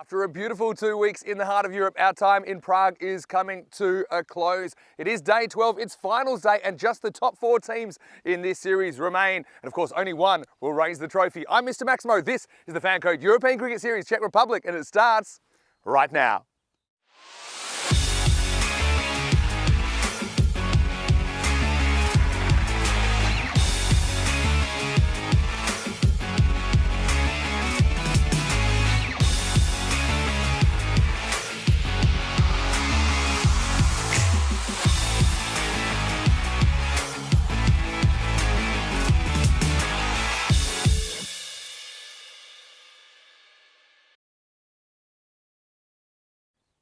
After a beautiful 2 weeks in the heart of Europe, our time in Prague is coming to a close. It is day 12, it's finals day, and just the top 4 teams in this series remain. And of course, only one will raise the trophy. I'm Mr. Maximo. This is the FanCode European Cricket Series, Czech Republic, and it starts right now.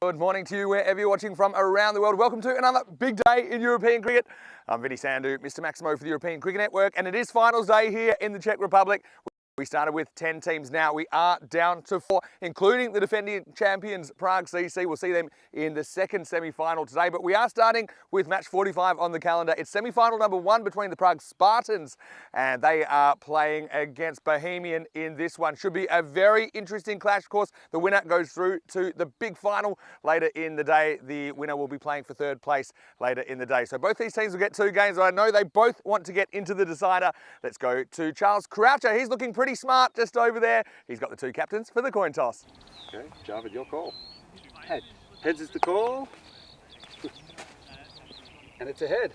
Good morning to you wherever you're watching from around the world. Welcome to another big day in European cricket. I'm Vinny Sandhu, Mr. Maximo for the European Cricket Network, and it is finals day here in the Czech Republic. We started with 10 teams now. We are down to 4, including the defending champions, Prague CC. We'll see them in the second semi-final today, but we are starting with match 45 on the calendar. It's semi-final number 1 between the Prague Spartans, and they are playing against Bohemian in this one. Should be a very interesting clash. Of course, the winner goes through to the big final later in the day. The winner will be playing for 3rd place later in the day. So both these teams will get 2 games. I know they both want to get into the decider. Let's go to Charles Croucher. He's looking pretty smart just over there. He's got the 2 captains for the coin toss. Okay, Javid, your call. Head. Heads is the call. And it's a head.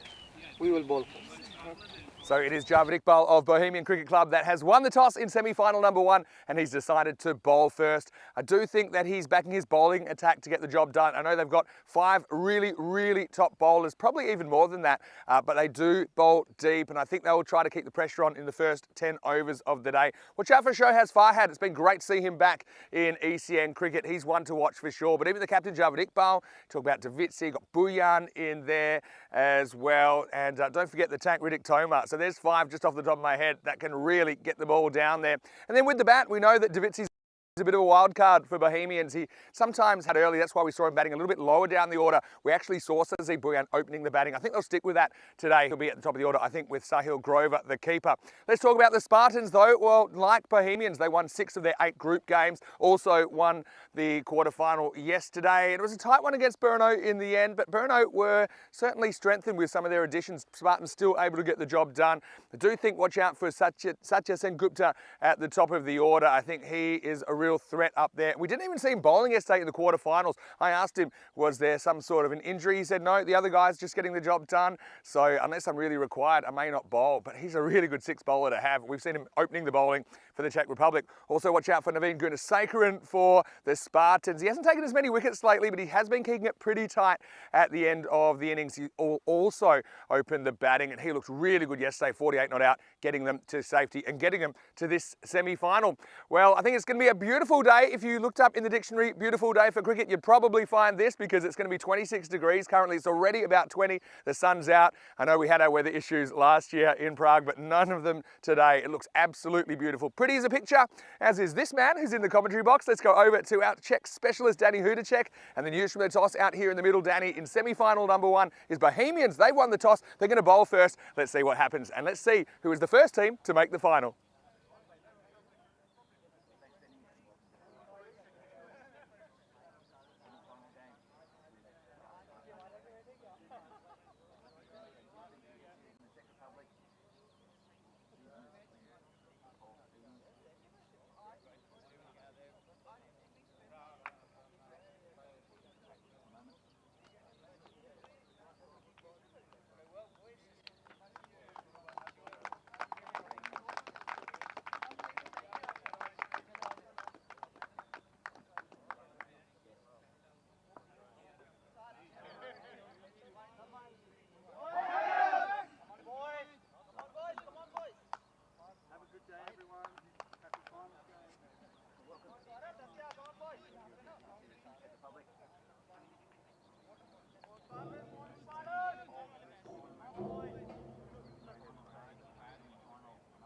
We will bowl first. So it is Javid Iqbal of Bohemian Cricket Club that has won the toss in semi-final number 1, and he's decided to bowl first. I do think that he's backing his bowling attack to get the job done. I know they've got 5 really top bowlers, probably even more than that, but they do bowl deep, and I think they will try to keep the pressure on in the first 10 overs of the day. Watch out for Shohaz Farhad. It's been great to see him back in ECN cricket. He's one to watch for sure, but even the captain, Javid Iqbal, talk about Davitsi, got Buyan in there as well, and don't forget the tank Riddick Toma. So there's 5 just off the top of my head that can really get the ball down there. And then with the bat, we know that Davitsi's a bit of a wild card for Bohemians. He sometimes had early, that's why we saw him batting a little bit lower down the order. We actually saw Sazee Buyan opening the batting. I think they'll stick with that today. He'll be at the top of the order, I think, with Sahil Grover, the keeper. Let's talk about the Spartans, though. Well, like Bohemians, they won 6 of their 8 group games. Also won the quarterfinal yesterday. It was a tight one against Brno in the end, but Brno were certainly strengthened with some of their additions. Spartans still able to get the job done. I do think, watch out for Satya Sengupta at the top of the order. I think he is a real threat up there. We didn't even see him bowling yesterday in the quarterfinals. I asked him, was there some sort of an injury? He said, no, the other guy's just getting the job done. So unless I'm really required, I may not bowl, but he's a really good 6 bowler to have. We've seen him opening the bowling for the Czech Republic. Also watch out for Naveen Gunasekaran for the Spartans. He hasn't taken as many wickets lately, but he has been keeping it pretty tight at the end of the innings. He also opened the batting, and he looked really good yesterday, 48 not out, getting them to safety and getting them to this semi-final. Well, I think it's going to be a beautiful day. If you looked up in the dictionary, beautiful day for cricket, you'd probably find this, because it's going to be 26 degrees. Currently, it's already about 20. The sun's out. I know we had our weather issues last year in Prague, but none of them today. It looks absolutely beautiful. Pretty as a picture, as is this man who's in the commentary box. Let's go over to our Czech specialist, Danny Hudacek, and the news from the toss out here in the middle. Danny, in semi-final number 1 is Bohemians. They won the toss. They're going to bowl first. Let's see what happens, and let's see who is the first team to make the final.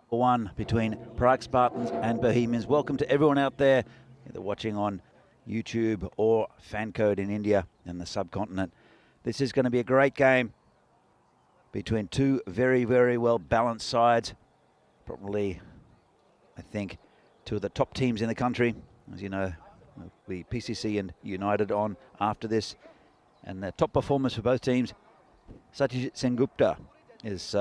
One between Prague Spartans and Bohemians. Welcome to everyone out there, either watching on YouTube or FanCode in India and the subcontinent. This is going to be a great game between 2 very well balanced sides. Probably, I think, 2 of the top teams in the country. As you know, The PCC and United on after this. And the top performers for both teams, Satyajit Sengupta is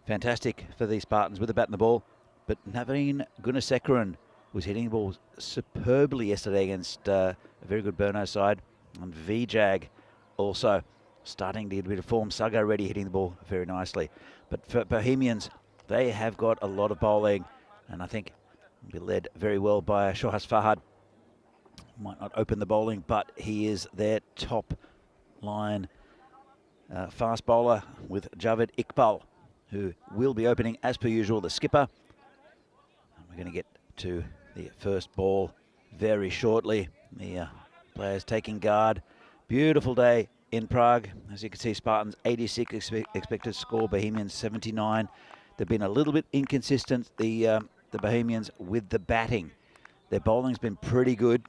fantastic for the Spartans with the bat and the ball. But Naveen Gunasekharan was hitting the ball superbly yesterday against a very good Burno side. And Vijag also starting to get a bit of form. Saga already hitting the ball very nicely. But for Bohemians, they have got a lot of bowling. And I think will be led very well by Shohas Fahad. Might not open the bowling, but he is their top line fast bowler with Javed Iqbal, who will be opening as per usual, the skipper. And we're going to get to the first ball very shortly. The players taking guard. Beautiful day in Prague. As you can see, Spartans 86 expected score, Bohemians 79. They've been a little bit inconsistent, the Bohemians, with the batting. Their bowling's been pretty good,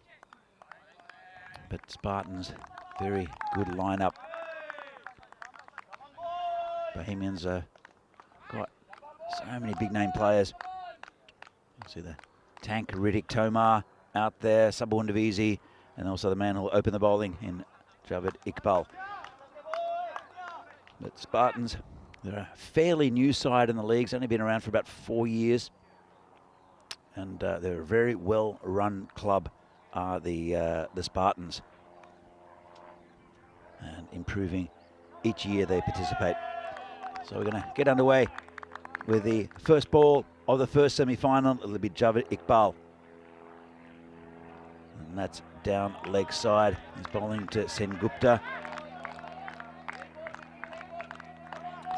but Spartans, very good lineup. Bohemians got so many big name players. You see the tank Riddick Tomar out there, Sabun Divisi, and also the man who will open the bowling in Javed Iqbal. But Spartans, they're a fairly new side in the league. It's only been around for about 4 years. And they're a very well-run club, the Spartans. And improving each year they participate. So we're going to get underway with the first ball of the first semi-final. It'll be Javed Iqbal. And that's down leg side. He's bowling to Sengupta.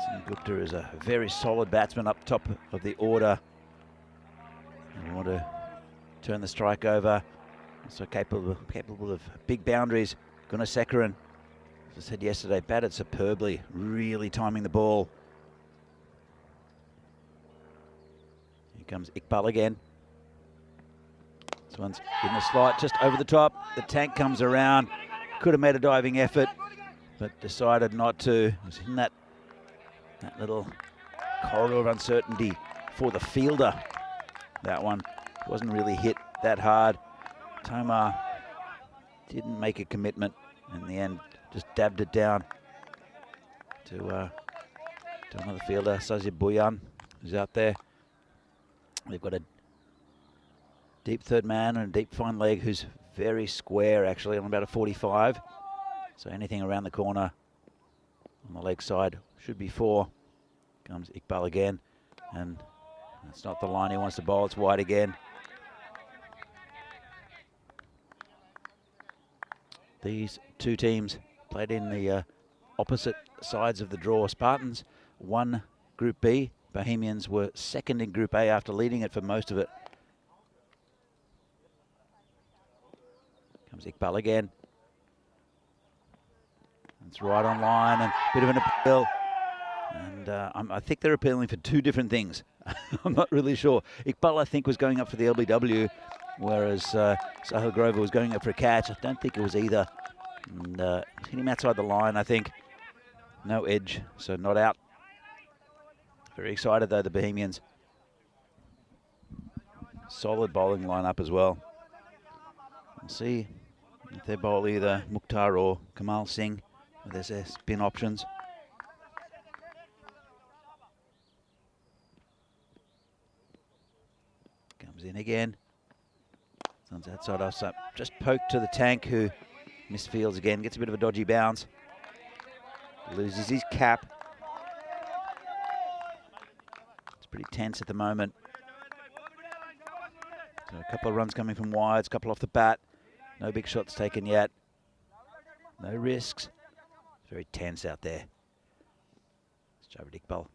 Sengupta is a very solid batsman up top of the order. And want to turn the strike over. Also capable of big boundaries. Gunasekharan, as I said yesterday, batted superbly, really timing the ball. Here comes Iqbal again. This one's in the slot, just over the top. The tank comes around. Could have made a diving effort, but decided not to. It was in that little corridor of uncertainty for the fielder. That one wasn't really hit that hard. Tomar didn't make a commitment in the end, just dabbed it down to another fielder, Sajid Boyan, who's out there. They've got a deep third man and a deep fine leg who's very square, actually, on about a 45. So anything around the corner on the leg side should be 4. Comes Iqbal again, and that's not the line he wants to bowl. It's wide again. These two teams played in the opposite sides of the draw. Spartans won Group B. Bohemians were second in Group A after leading it for most of it. Comes Iqbal again. It's right on line and a bit of an appeal. And I think they're appealing for 2 different things. I'm not really sure. Iqbal, I think, was going up for the LBW, whereas Sahil Grover was going up for a catch. I don't think it was either. And hit him outside the line, I think. No edge, so not out. Very excited, though, the Bohemians. Solid bowling lineup as well. We'll see if they bowl either Mukhtar or Kamal Singh. There's their spin options. Comes in again. Sounds outside off, so just poked to the tank, who misfields again, gets a bit of a dodgy bounce. Loses his cap. It's pretty tense at the moment. So a couple of runs coming from wides, a couple off the bat. No big shots taken yet. No risks. It's very tense out there. It's Javed Iqbal.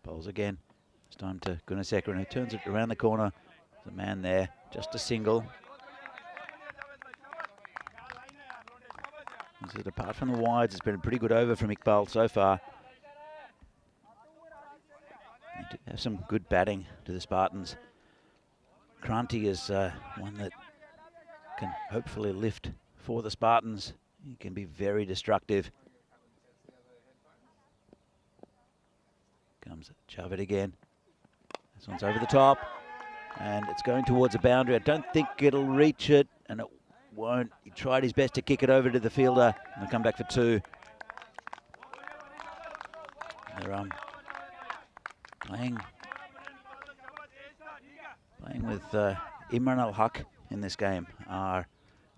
Bowls again. It's time to Gunasekharan, who turns it around the corner. There's a man there, just a single. Apart from the wides, it's been a pretty good over from Iqbal so far. They do have some good batting to the Spartans. Kranti is one that can hopefully lift for the Spartans. He can be very destructive. Comes Javed again. This one's over the top, and it's going towards a boundary. I don't think it'll reach it. and it won't. He tried his best to kick it over to the fielder, and they'll come back for 2. They're playing with Imran Al-Haq in this game are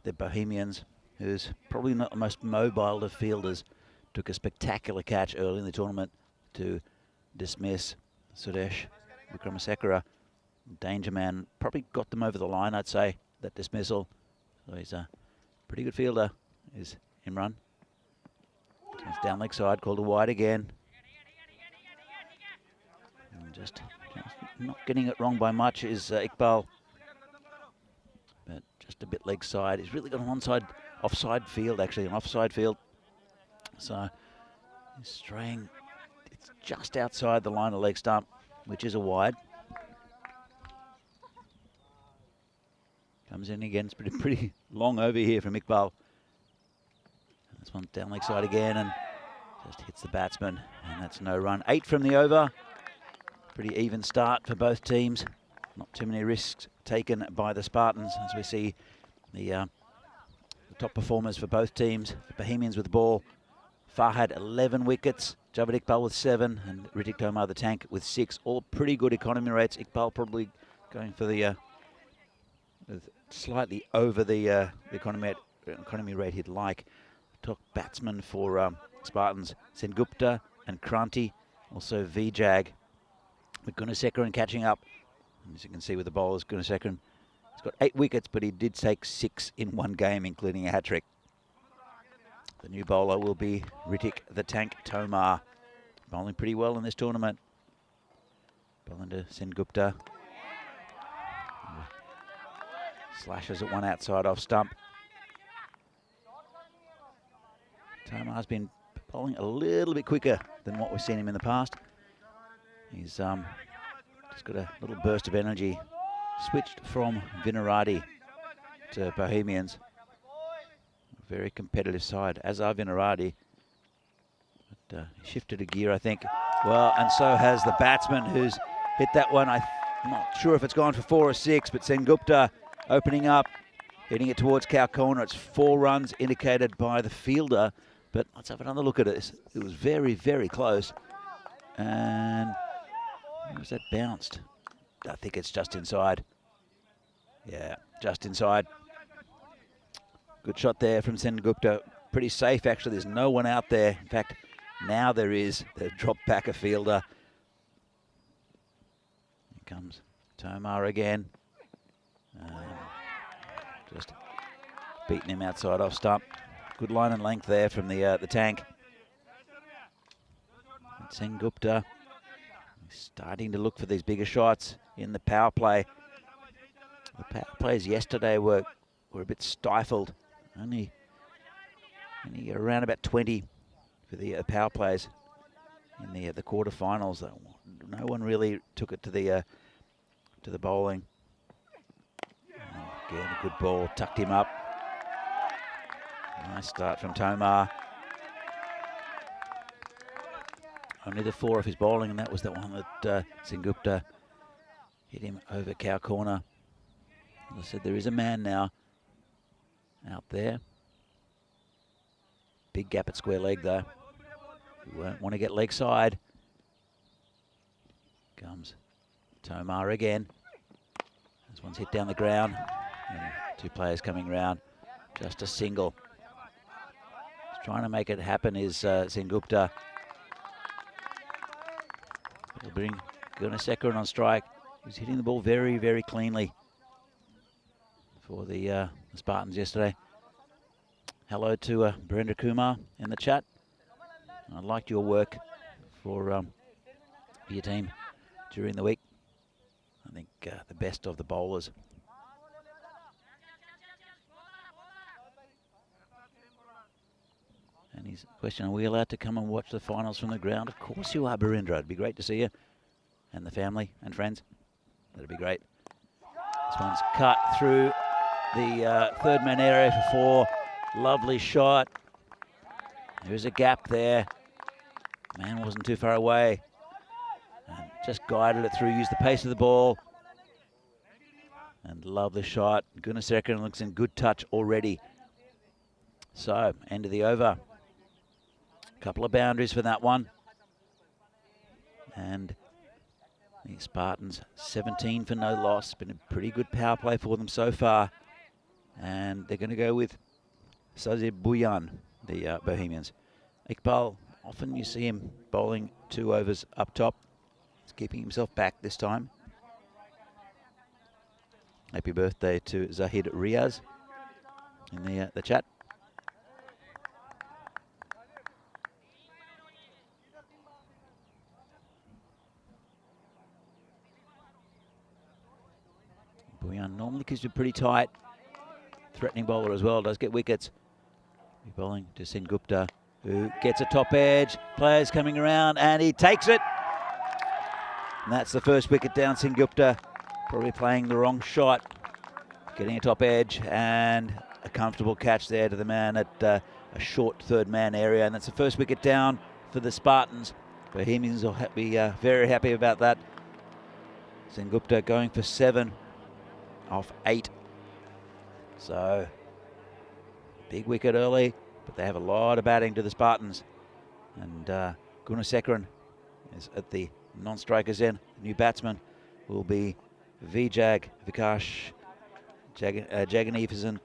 the Bohemians, who's probably not the most mobile of fielders. Took a spectacular catch early in the tournament to dismiss Sudesh Vikramasekara. Danger man, probably got them over the line, I'd say, that dismissal. So he's a pretty good fielder, is Imran. He's down leg side, called a wide again. And just not getting it wrong by much is Iqbal. But just a bit leg side. He's really got an offside field, actually, an offside field. So he's straying. It's just outside the line of leg stump, which is a wide. Comes in again. It's pretty long over here from Iqbal. This one's down leg side again and just hits the batsman, and that's no run. 8 from the over. Pretty even start for both teams. Not too many risks taken by the Spartans, as we see the top performers for both teams. The Bohemians with the ball. Farhad 11 wickets, Javed Iqbal with 7, and Ritik Tomar the tank with 6. All pretty good economy rates. Iqbal probably going for the slightly over the economy rate he'd like. Top batsman for Spartans, Sengupta and Kranti, also Vijag. With Gunasekaran catching up. And as you can see with the bowlers, Gunasekaran has got 8 wickets, but he did take 6 in one game, including a hat-trick. The new bowler will be Ritik the Tank Tomar. Bowling pretty well in this tournament. Bowling to Sengupta. Slashes at one outside off stump. Tomar's been bowling a little bit quicker than what we've seen him in the past. He's just got a little burst of energy. Switched from Vinarati to Bohemians. Very competitive side, as are Vinarati. But he shifted a gear, I think. Well, and so has the batsman who's hit that one. I'm not sure if it's gone for 4 or 6, but Sengupta opening up, hitting it towards cow corner. It's 4 runs indicated by the fielder. But let's have another look at it. It was very, very close. And where was that bounced? I think it's just inside. Yeah, just inside. Good shot there from Sengupta. Pretty safe, actually. There's no one out there. In fact, now there is. They've dropped back a fielder. Here comes Tomar again. Just beating him outside off stump. Good line and length there from the tank. And Sengupta starting to look for these bigger shots in the power play. The power plays yesterday were a bit stifled. Only around about 20 for the power plays in the quarterfinals. No one really took it to the bowling. Again, a good ball, tucked him up. Nice start from Tomar. Only the 4 of his bowling, and that was the one that Sengupta hit him over cow corner. As I said, there is a man now out there. Big gap at square leg though. You won't want to get leg side. Comes Tomar again. This one's hit down the ground. And 2 players coming round. Just a single. He's trying to make it happen is Sengupta. He'll bring Gunasekaran on strike. He's hitting the ball very, very cleanly for the Spartans yesterday. Hello to Brenda Kumar in the chat. I liked your work for your team during the week. I think the best of the bowlers. And his question, are we allowed to come and watch the finals from the ground? Of course you are, Barindra. It'd be great to see you and the family and friends. That'd be great. This one's cut through the third man area for 4. Lovely shot. There's a gap there. Man wasn't too far away. And just guided it through, used the pace of the ball. And love the shot. Gunasekharan looks in good touch already. So, end of the over. Couple of boundaries for that one. And the Spartans, 17 for no loss. Been a pretty good power play for them so far. And they're going to go with Sazir Buyan, the Bohemians. Iqbal, often you see him bowling 2 overs up top. He's keeping himself back this time. Happy birthday to Zahid Riaz in the chat. Buyan normally keeps it pretty tight. Threatening bowler as well, does get wickets. He's bowling to Sengupta, who gets a top edge. Players coming around and he takes it. And that's the first wicket down. Sengupta probably playing the wrong shot. Getting a top edge and a comfortable catch there to the man at a short third man area. And that's the first wicket down for the Spartans. Bohemians will be very happy about that. Sengupta going for 7 off 8. So, big wicket early, but they have a lot of batting to the Spartans. And Gunasekharan is at the non-strikers end. The new batsman will be Vikash Jaganathan,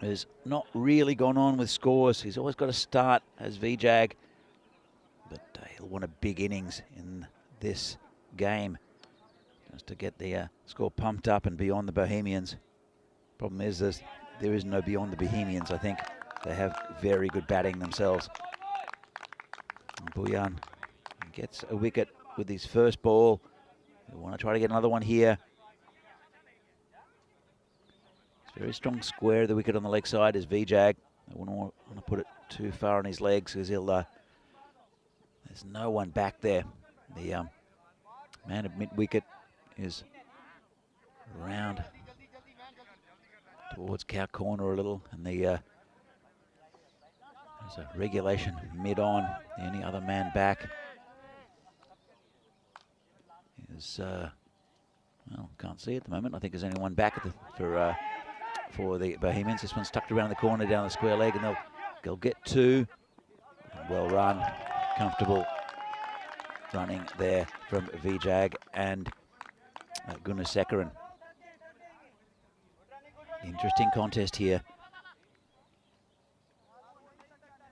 who's not really gone on with scores. He's always got to start as Vijag, but he'll want a big innings in this game just to get the score pumped up and beyond the Bohemians. Problem is there is no beyond the Bohemians. I think they have very good batting themselves. And Buyan gets a wicket with his first ball. They want to try to get another one here. It's a very strong square of the wicket on the leg side is Vijag. I wouldn't want to put it too far on his legs because he'll. There's no one back there. The man at mid-wicket is around towards cow corner a little, and there's a regulation mid-on. The only other man back is well, can't see at the moment. I think there's only one back at for the Bohemians. This one's tucked around the corner down the square leg, and they'll get 2. Well run, comfortable running there from Vijag and Gunasekharan. Interesting contest here.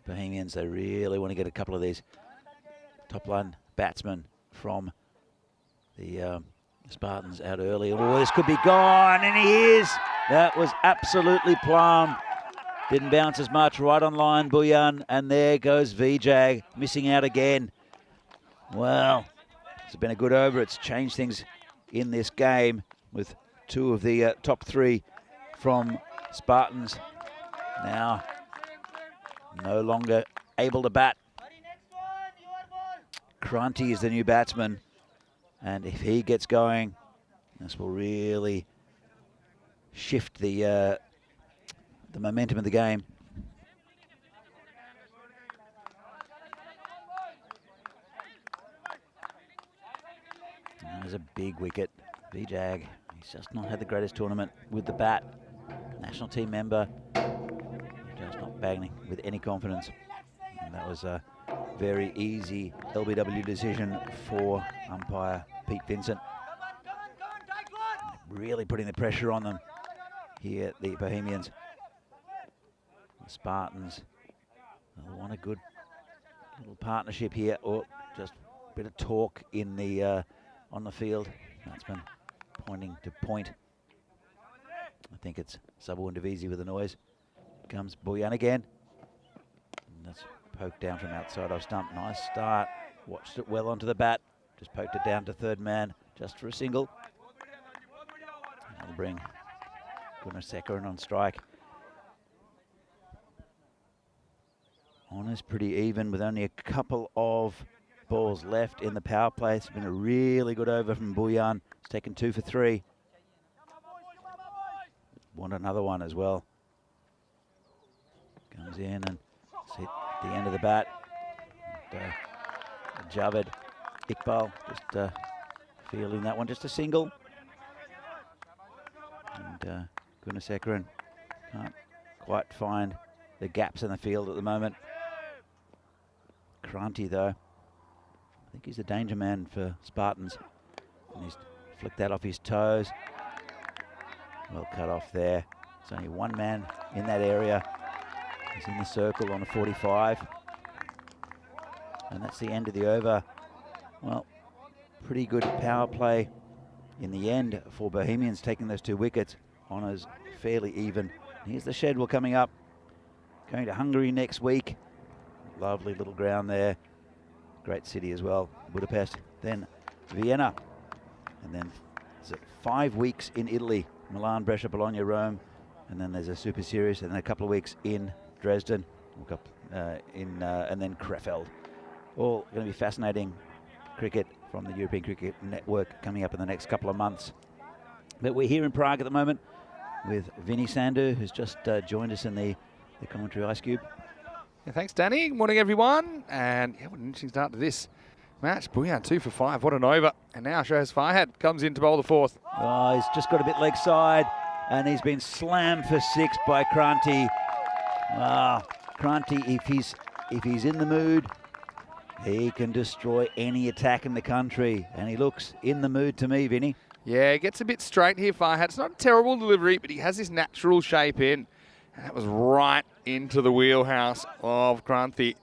Bohemians, they really want to get a couple of these top line batsmen from the Spartans out early. Oh, this could be gone, and he is. That was absolutely plumb. Didn't bounce as much, right on line, Buyan, and there goes Vijag, missing out again. Well, it's been a good over. It's changed things in this game with 2 of the top 3 from Spartans. Now, no longer able to bat. Kranti is the new batsman, and if he gets going, this will really shift the momentum of the game. And there's a big wicket. Vijag, he's just not had the greatest tournament with the bat. National team member, just not batting with any confidence. And that was a very easy LBW decision for umpire Pete Vincent. Really putting the pressure on them here, the Bohemians. The Spartans, they'll want a good little partnership here, or just a bit of talk in the on the field. Batsman pointing to point. I think it's Sabu and Divisi with the noise. Comes Buyan again. And that's poked down from outside off stump. Nice start. Watched it well onto the bat. Just poked it down to third man just for a single. That'll bring Gunasekharan on strike. On is pretty even with only a couple of balls left in the power play. It's been a really good over from Buyan. It's taken 2 for 3. Want another one as well. Comes in and it's hit the end of the bat. And, Javed Iqbal just fielding that one, just a single. Gunasekaran can't quite find the gaps in the field at the moment. Kranti, though, I think he's a danger man for Spartans. And he's flicked that off his toes. Well cut off there. There's only one man in that area. He's in the circle on a 45. And that's the end of the over. Well, pretty good power play in the end for Bohemians, taking those 2 wickets. Honours fairly even. Here's the schedule coming up. Going to Hungary next week. Lovely little ground there. Great city as well, Budapest. Then Vienna. And then 5 weeks in Italy. Milan, Brescia, Bologna, Rome. And then there's a Super Series, and then a couple of weeks in Dresden. And then Krefeld. All going to be fascinating cricket from the European Cricket Network coming up in the next couple of months. But we're here in Prague at the moment with Vinny Sandhu, who's just joined us in the commentary Ice Cube. Yeah, thanks, Danny. Good morning, everyone. And yeah, what an interesting start to this match. Bhuyan 2 for 5. What an over. And now Shohaz Farhad comes in to bowl the 4th. Oh, he's just got a bit leg side, and he's been slammed for 6 by Kranti. Kranti, if he's in the mood, he can destroy any attack in the country. And he looks in the mood to me, Vinny. Yeah, he gets a bit straight here, Farhad. It's not a terrible delivery, but he has this natural shape in. And that was right into the wheelhouse of Kranti.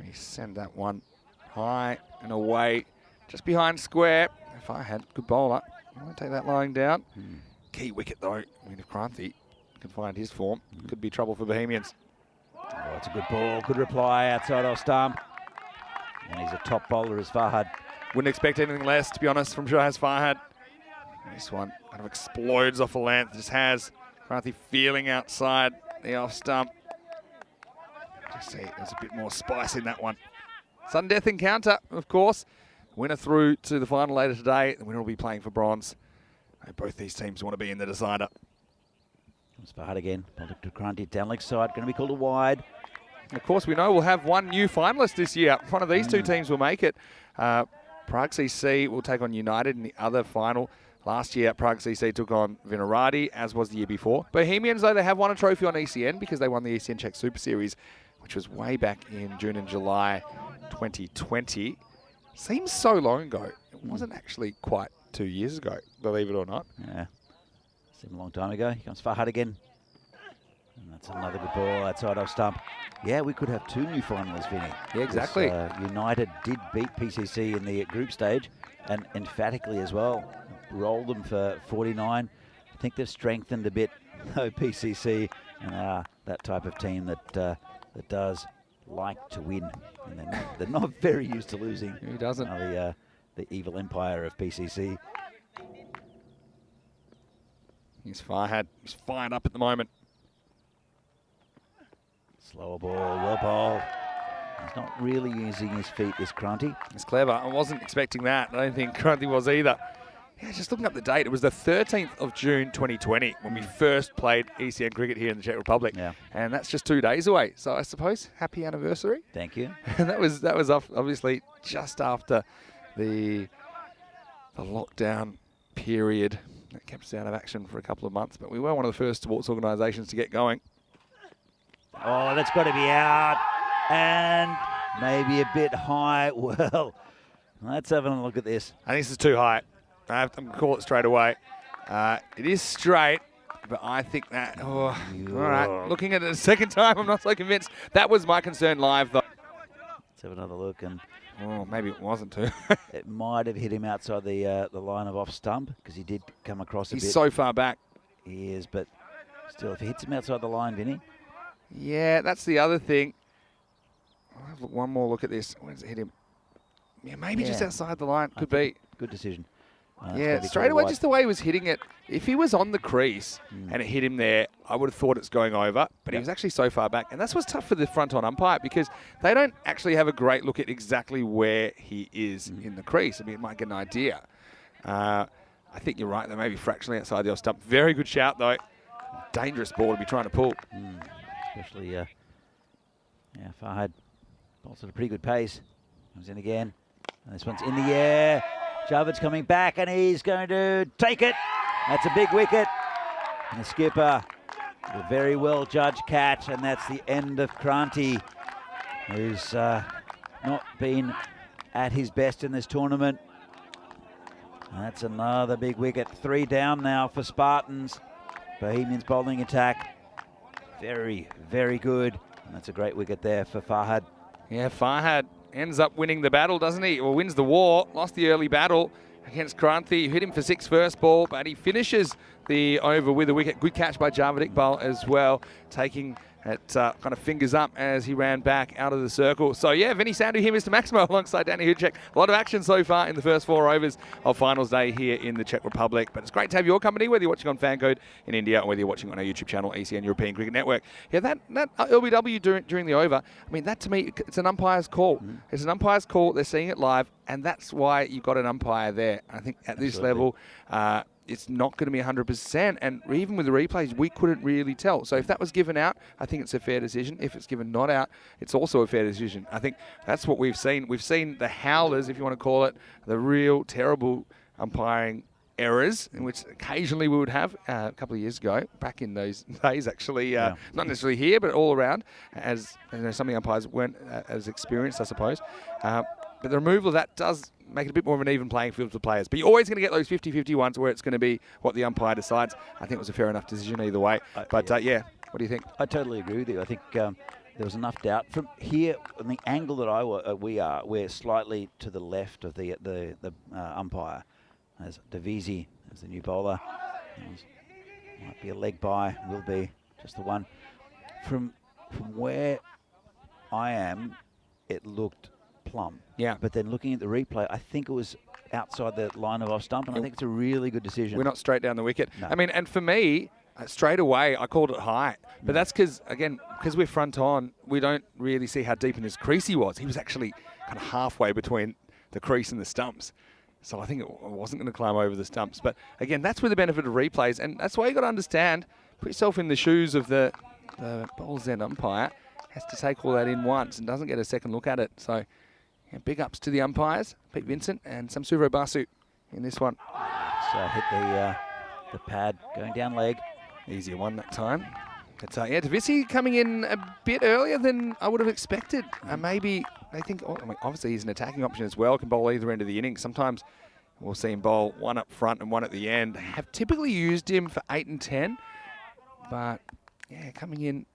He sent that one high and away, just behind square. Farhad, good bowler. I won't take that lying down. Key wicket, though. I mean, if Kranti can find his form, could be trouble for Bohemians. Oh, it's a good ball. Good reply outside off stump. And he's a top bowler as Farhad. Wouldn't expect anything less, to be honest, from Shohaz Farhad. This one kind of explodes off a length. Just has Kranti feeling outside the off stump. Just see, there's a bit more spice in that one. Sudden death encounter, of course. Winner through to the final later today. The winner will be playing for bronze. Both these teams want to be in the decider. Comes Farhad again. To Kranti down leg side. Going to be called a wide. Of course, we know we'll have one new finalist this year. One of these 2 teams will make it. Prague CC will take on United in the other final. Last year, Prague CC took on Vinaradi, as was the year before. Bohemians, though, they have won a trophy on ECN because they won the ECN Czech Super Series, which was way back in June and July 2020. Seems so long ago. It wasn't actually quite 2 years ago, believe it or not. Yeah, seemed a long time ago. Here comes Farhad again. And that's another good ball outside off stump. Yeah, we could have 2 new finalists, Vinny. Yeah, exactly. United did beat PCC in the group stage, and emphatically as well. Rolled them for 49. I think they've strengthened a bit, though, PCC, and that type of team that does like to win. And they're not very used to losing. Who doesn't? The evil empire of PCC. He's Farhad. He's fired up at the moment. Slower ball, well bowled. He's not really using his feet, this Kranti. It's clever. I wasn't expecting that. I don't think Kranti was either. Yeah, just looking up the date, it was the 13th of June 2020 when we first played ECN cricket here in the Czech Republic. Yeah. And that's just 2 days away. So I suppose happy anniversary. Thank you. And that was obviously just after the lockdown period that kept us out of action for a couple of months. But we were one of the first sports organisations to get going. Oh, that's got to be out. And maybe a bit high. Well, let's have a look at this. I think this is too high. I have to call it straight away. It is straight, but I think that... Oh, all right. Looking at it a second time, I'm not so convinced. That was my concern live, though. Let's have another look. And oh, maybe it wasn't too. It might have hit him outside the line of off stump, because he did come across a bit. He's so far back. He is, but still, if he hits him outside the line, Vinny. Yeah, that's the other thing. I'll have one more look at this. Where does it hit him? Yeah, maybe just outside the line. Could be. Good decision. Yeah, straight away, just the way he was hitting it. If he was on the crease and it hit him there, I would have thought it's going over. But he was actually so far back. And that's what's tough for the front-on umpire, because they don't actually have a great look at exactly where he is in the crease. I mean, it might get an idea. I think you're right. They may be fractionally outside the off stump. Very good shout, though. Dangerous ball to be trying to pull. Especially, Farhad bowls at a pretty good pace. Comes in again. And this one's in the air. Javad's coming back, and he's going to take it. That's a big wicket. And the skipper, a very well judged catch, and that's the end of Kranti, who's not been at his best in this tournament. And that's another big wicket. 3 down now for Spartans. Bohemians bowling attack, very, very good. And that's a great wicket there for Farhad. Yeah, Farhad ends up winning the battle, doesn't he? Or wins the war, lost the early battle against Kranti. Hit him for 6 first ball, but he finishes the over with a wicket. Good catch by Javed Iqbal as well, taking it kind of fingers up as he ran back out of the circle. So yeah, Vinny Sandhu here, Mr. Maximo, alongside Danny Hudcek. A lot of action so far in the first 4 overs of finals day here in the Czech Republic. But it's great to have your company, whether you're watching on FanCode in India or whether you're watching on our YouTube channel, ECN European Cricket Network. Yeah, that LBW during the over, I mean, that to me, it's an umpire's call. It's an umpire's call. They're seeing it live, and that's why you've got an umpire there. I think at this level, it's not going to be 100%, and even with the replays, we couldn't really tell. So if that was given out, I think it's a fair decision. If it's given not out, it's also a fair decision. I think that's what we've seen. We've seen the howlers, if you want to call it, the real terrible umpiring errors, in which occasionally we would have a couple of years ago, back in those days actually, not necessarily here, but all around, as you know, some of the umpires weren't as experienced, I suppose. But the removal of that does make it a bit more of an even playing field for players. But you're always going to get those 50-50 ones where it's going to be what the umpire decides. I think it was a fair enough decision either way. But yeah, what do you think? I totally agree with you. I think there was enough doubt. From here, on the angle that we're slightly to the left of the umpire. As Davisi as the new bowler. Might be a leg by, will be just the one. From where I am, it looked plumb. Yeah. But then looking at the replay, I think it was outside the line of off stump, and I think it's a really good decision. We're not straight down the wicket. No. I mean, and for me, straight away, I called it high. But that's because, again, because we're front on, we don't really see how deep in his crease he was. He was actually kind of halfway between the crease and the stumps. So I think it wasn't going to climb over the stumps. But again, that's with the benefit of replays. And that's why you got to understand, put yourself in the shoes of the bowler's end umpire. Has to take all that in once and doesn't get a second look at it. So yeah, big ups to the umpires, Pete Vincent and Samsuro Basu in this one. So hit the pad, going down leg. Easier one that time. But yeah, Davisi coming in a bit earlier than I would have expected. Maybe they think, I mean, obviously he's an attacking option as well, can bowl either end of the innings. Sometimes we'll see him bowl one up front and one at the end. They have typically used him for 8 and 10, but yeah, coming in,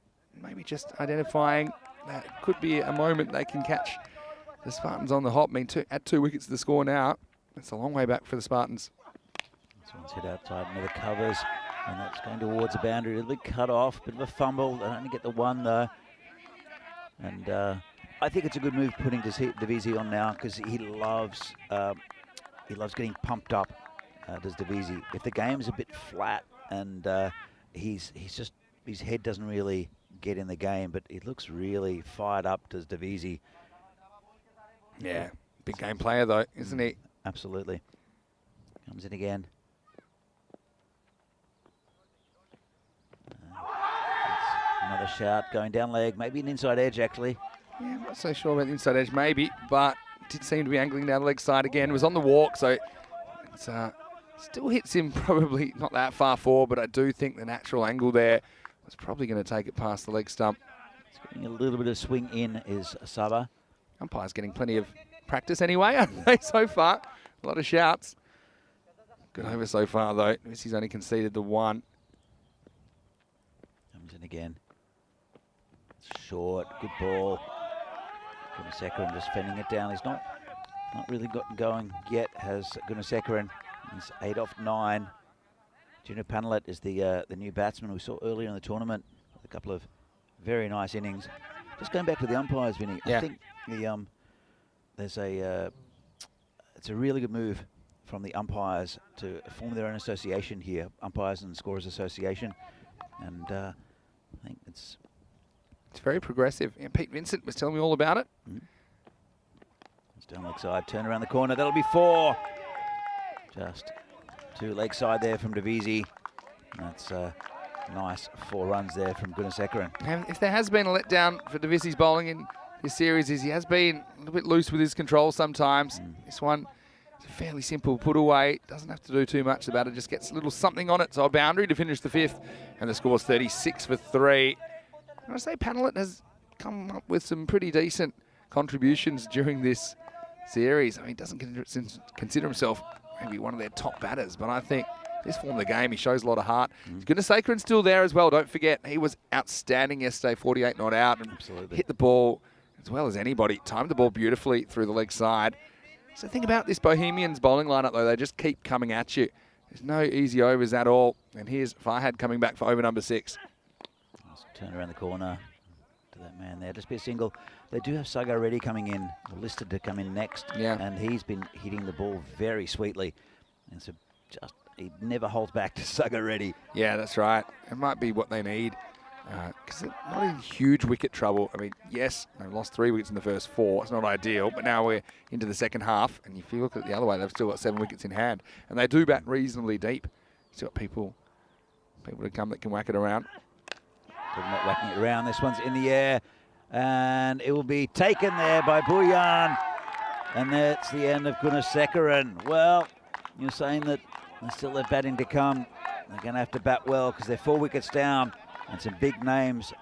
maybe just identifying that could be a moment they can catch the Spartans on the hop. I mean, at 2 wickets to the score now, it's a long way back for the Spartans. This one's hit outside into the covers. And that's going towards the boundary. A little cut off, bit of a fumble. They only get the one though. And I think it's a good move putting Davisi on now, because he loves getting pumped up. Does Davisi? If the game's a bit flat and his head doesn't really get in the game, but he looks really fired up. Does Davisi? Yeah, big game player though, isn't he? Absolutely. Comes in again. Another shout going down leg, maybe an inside edge actually. Yeah, I'm not so sure about the inside edge, maybe, but did seem to be angling down the leg side again. It was on the walk, so it's still hits him probably not that far forward, but I do think the natural angle there was probably going to take it past the leg stump. It's getting a little bit of swing in is Saba. Umpire's getting plenty of practice anyway, aren't they, so far? A lot of shouts. Good over so far, though. He's only conceded the one. Comes in again. Short, good ball. Gunasekharan just fending it down. He's not really gotten going yet, has Gunasekharan. He's 8 off 9. Junior Panelet is the new batsman we saw earlier in the tournament. With a couple of very nice innings. Just going back to the umpires, Vinny. Yeah. I think it's a really good move from the umpires to form their own association here, Umpires and Scorers Association, and I think it's very progressive. Yeah, Pete Vincent was telling me all about it. It's down leg side, turn around the corner. That'll be 4. Just 2 leg side there from Davisi. That's nice 4 runs there from Gunasekharan. And if there has been a letdown for Davisi's bowling in this series, is he has been a little bit loose with his control sometimes. This one, It's a fairly simple put away. Doesn't have to do too much. The batter just gets a little something on it. So a boundary to finish the 5th. And the score's 36 for 3. And I say Panellet has come up with some pretty decent contributions during this series. I mean, he doesn't consider himself maybe one of their top batters, but I think this form of the game, he shows a lot of heart. Gunasekaran's still there as well. Don't forget, he was outstanding yesterday, 48 not out, and hit the ball as well as anybody. Timed the ball beautifully through the leg side. So think about this Bohemians bowling lineup, though. They just keep coming at you. There's no easy overs at all. And here's Farhad coming back for over number 6. Let's turn around the corner to that man there. Just be a single. They do have Sagar Reddy coming in, listed to come in next. Yeah. And he's been hitting the ball very sweetly. And so just, he never holds back to Sagar Reddy. Yeah, that's right. It might be what they need. Because they're not in huge wicket trouble. I mean, yes, they've lost 3 wickets in the first 4. It's not ideal, but now we're into the second half. And if you look at it the other way, they've still got 7 wickets in hand. And they do bat reasonably deep. Still got people to come that can whack it around. They're not whacking it around. This one's in the air. And it will be taken there by Bhuyan. And that's the end of Gunasekaran. Well, you're saying that they still have batting to come. They're going to have to bat well because they're 4 wickets down. And some big names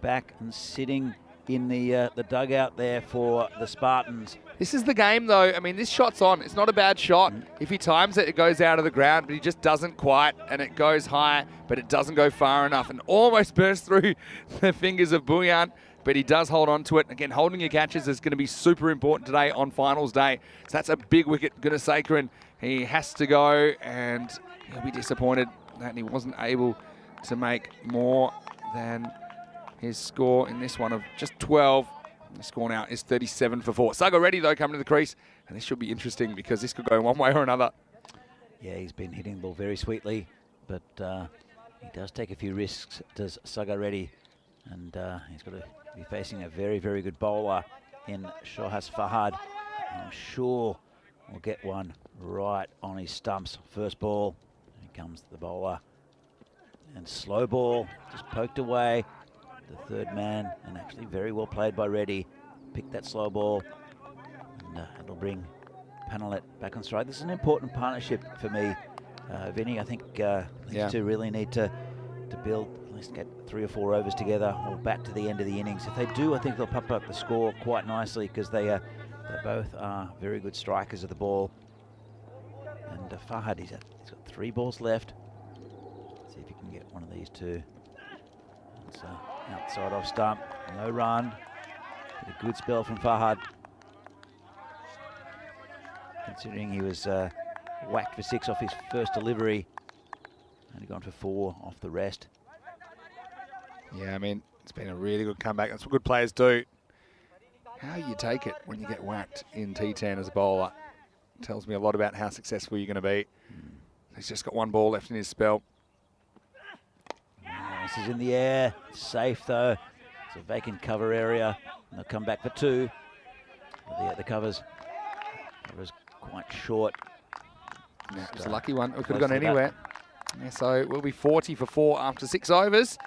back and sitting in the dugout there for the Spartans. This is the game, though. I mean, this shot's on. It's not a bad shot. If he times it, it goes out of the ground, but he just doesn't quite, and it goes high, but it doesn't go far enough, and almost burst through the fingers of Bhuyan, but he does hold on to it. Again, holding your catches is going to be super important today on finals day. So that's a big wicket. Gunasekaran, he has to go, and he'll be disappointed that he wasn't able to make more than his score in this one of just 12. The score now is 37 for 4. Sagar Reddy, though, coming to the crease. And this should be interesting because this could go one way or another. Yeah, he's been hitting the ball very sweetly, but he does take a few risks, does Sagar Reddy. And he's got to be facing a very, very good bowler in Shohas Farhad. I'm sure we'll get one right on his stumps. First ball, here comes the bowler. And slow ball, just poked away. The third man, and actually very well played by Reddy. Picked that slow ball, and it'll bring Panellet back on stride. This is an important partnership for me, Vinny. I think these two really need to build, at least get 3 or 4 overs together, or back to the end of the innings. If they do, I think they'll pump up the score quite nicely because they both are very good strikers of the ball. And Farhad, he's got 3 balls left. See if you can get one of these two. It's outside off stump, no run. A good spell from Farhad. Considering he was whacked for 6 off his first delivery. Only gone for 4 off the rest. Yeah, I mean, it's been a really good comeback. That's what good players do. How you take it when you get whacked in T10 as a bowler tells me a lot about how successful you're going to be. He's just got 1 ball left in his spell. This is in the air, safe though. It's a vacant cover area. And they'll come back for 2. The cover's quite short. Yeah, it was a lucky one. It could have gone anywhere. Yeah, so it will be 40 for 4 after 6 overs.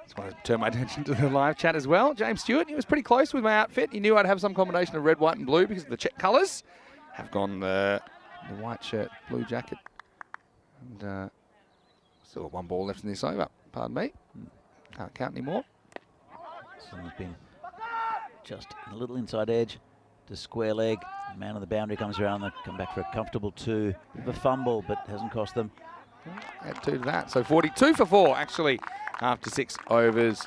Just want to turn my attention to the live chat as well. James Stewart, he was pretty close with my outfit. He knew I'd have some combination of red, white and blue because of the Czech colours. Have gone the white shirt, blue jacket. And still got 1 ball left in this over. Pardon me. Can't count anymore. This one's been just a little inside edge to square leg. The man on the boundary comes around. They come back for a comfortable 2. Bit of a fumble, but hasn't cost them. Add 2 to that. So 42 for 4, actually, after 6 overs.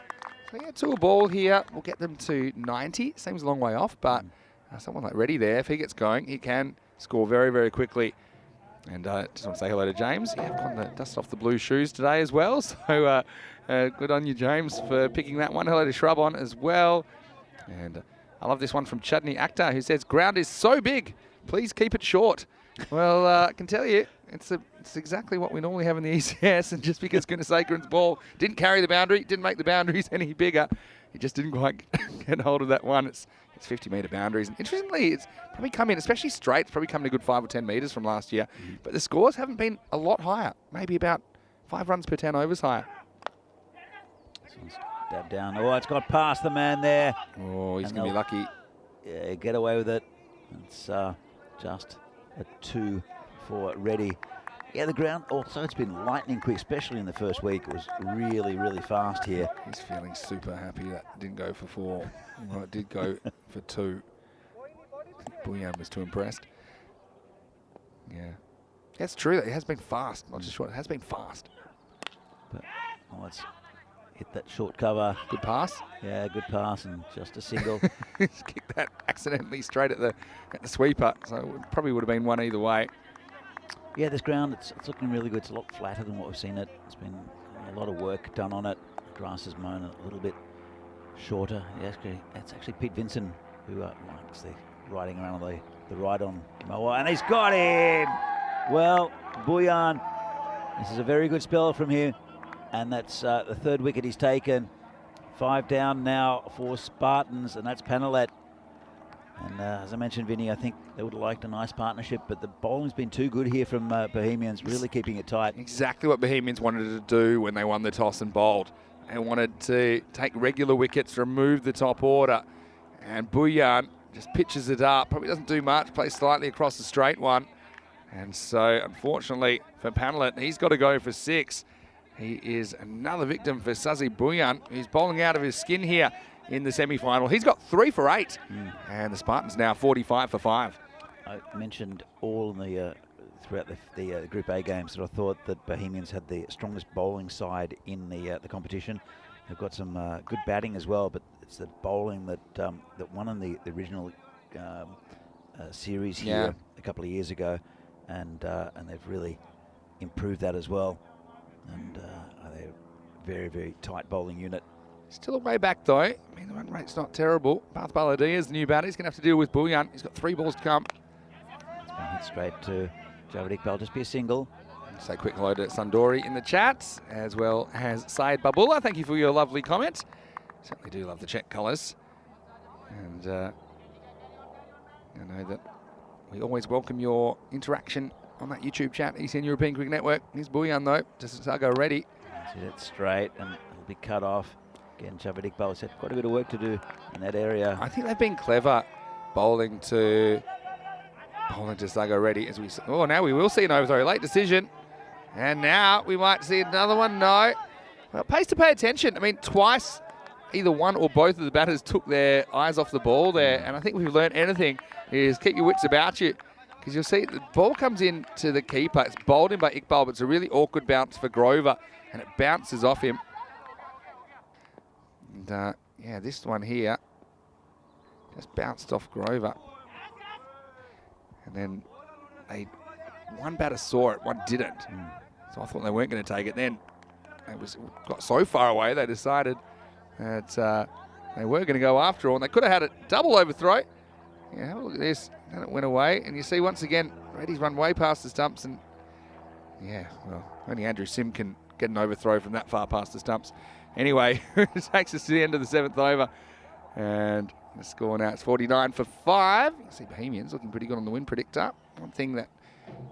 So yeah, 2 a ball here. We'll get them to 90. Seems a long way off, but someone like Reddy there, if he gets going, he can score very, very quickly. And just want to say hello to James. Yeah, I've gotten the dust off the blue shoes today as well. So good on you, James, for picking that one. Hello to Shrub on as well. And I love this one from Chutney Akhtar, who says, ground is so big. Please keep it short. Well, I can tell you, it's exactly what we normally have in the ECS. And just because Gunasekaran's ball didn't carry the boundary, didn't make the boundaries any bigger, he just didn't quite get hold of that one. It's 50-metre boundaries. And interestingly, it's probably come in, especially straight, it's probably come in a good 5 or 10 metres from last year. But the scores haven't been a lot higher, maybe about 5 runs per 10 overs higher. This one's dabbed down. Oh, it's got past the man there. Oh, he's going to be lucky. Yeah, get away with it. It's just at 2 for Reddy. Yeah, the ground also, it's been lightning quick, especially in the first week. It was really, really fast here. He's feeling super happy that didn't go for 4. Well, it did go for 2. Buyan was too impressed. Yeah. That's true. It has been fast. Not just short. It has been fast. But let's hit that short cover. Good pass. Yeah, good pass and just a single. He's kicked that accidentally straight at the sweeper. So it probably would have been one either way. Yeah, this ground, it's looking really good. It's a lot flatter than what we've seen it. It's been a lot of work done on it. The grass is mown a little bit shorter. Yeah, that's actually Pete Vincent who likes the riding around on the ride on mower. And he's got him! Well, Buyan, this is a very good spell from him. And that's the 3rd wicket he's taken. 5 down now for Spartans, and that's Panelet. And as I mentioned, Vinny, I think they would have liked a nice partnership, but the bowling's been too good here from Bohemians, really keeping it tight. Exactly what Bohemians wanted to do when they won the toss and bowled. They wanted to take regular wickets, remove the top order. And Buyan just pitches it up, probably doesn't do much, plays slightly across the straight one. And so, unfortunately, for Panelet, he's got to go for 6. He is another victim for Sazi Buyan, who's bowling out of his skin here in the semi-final. He's got 3 for 8, and the Spartans now 45 for 5. I mentioned all in the throughout the Group A games that I thought that Bohemians had the strongest bowling side in the competition. They've got some good batting as well, but it's the bowling that that won in the original series here a couple of years ago, and they've really improved that as well. And they're a very, very tight bowling unit. Still a way back though. I mean, the run rate's not terrible. Bath Baladia is the new batter. He's going to have to deal with Buyan. He's got 3 balls to come. It's been hit straight to Javed Iqbal, just be a single. Say quick hello to Sundori in the chat, as well as Syed Babullah. Thank you for your lovely comment. Certainly do love the Czech colours. And I know that we always welcome your interaction on that YouTube chat, ECN European Cricket Network. Here's Buyan though, just Sago ready. Hit it straight and it'll be cut off. Again, Javed Iqbal has had quite a bit of work to do in that area. I think they've been clever bowling to Sago ready as we. Oh, now we will see an overthrow. Late decision, and now we might see another one. No, well, it pays to pay attention. I mean, twice, either one or both of the batters took their eyes off the ball there, and I think if we've learned anything is keep your wits about you. Because you'll see the ball comes in to the keeper. It's bowled in by Iqbal, but it's a really awkward bounce for Grover, and it bounces off him. And yeah, this one here just bounced off Grover. And then one batter saw it, one didn't. So I thought they weren't going to take it. Then it got so far away, they decided that they were going to go after all. And they could have had a double overthrow. Yeah, have a look at this. And it went away. And you see, once again, Reddy's run way past the stumps. And yeah, well, only Andrew Sim can get an overthrow from that far past the stumps. Anyway, it takes us to the end of the 7th over. And the score now is 49 for 5. You can see Bohemians looking pretty good on the win predictor. One thing that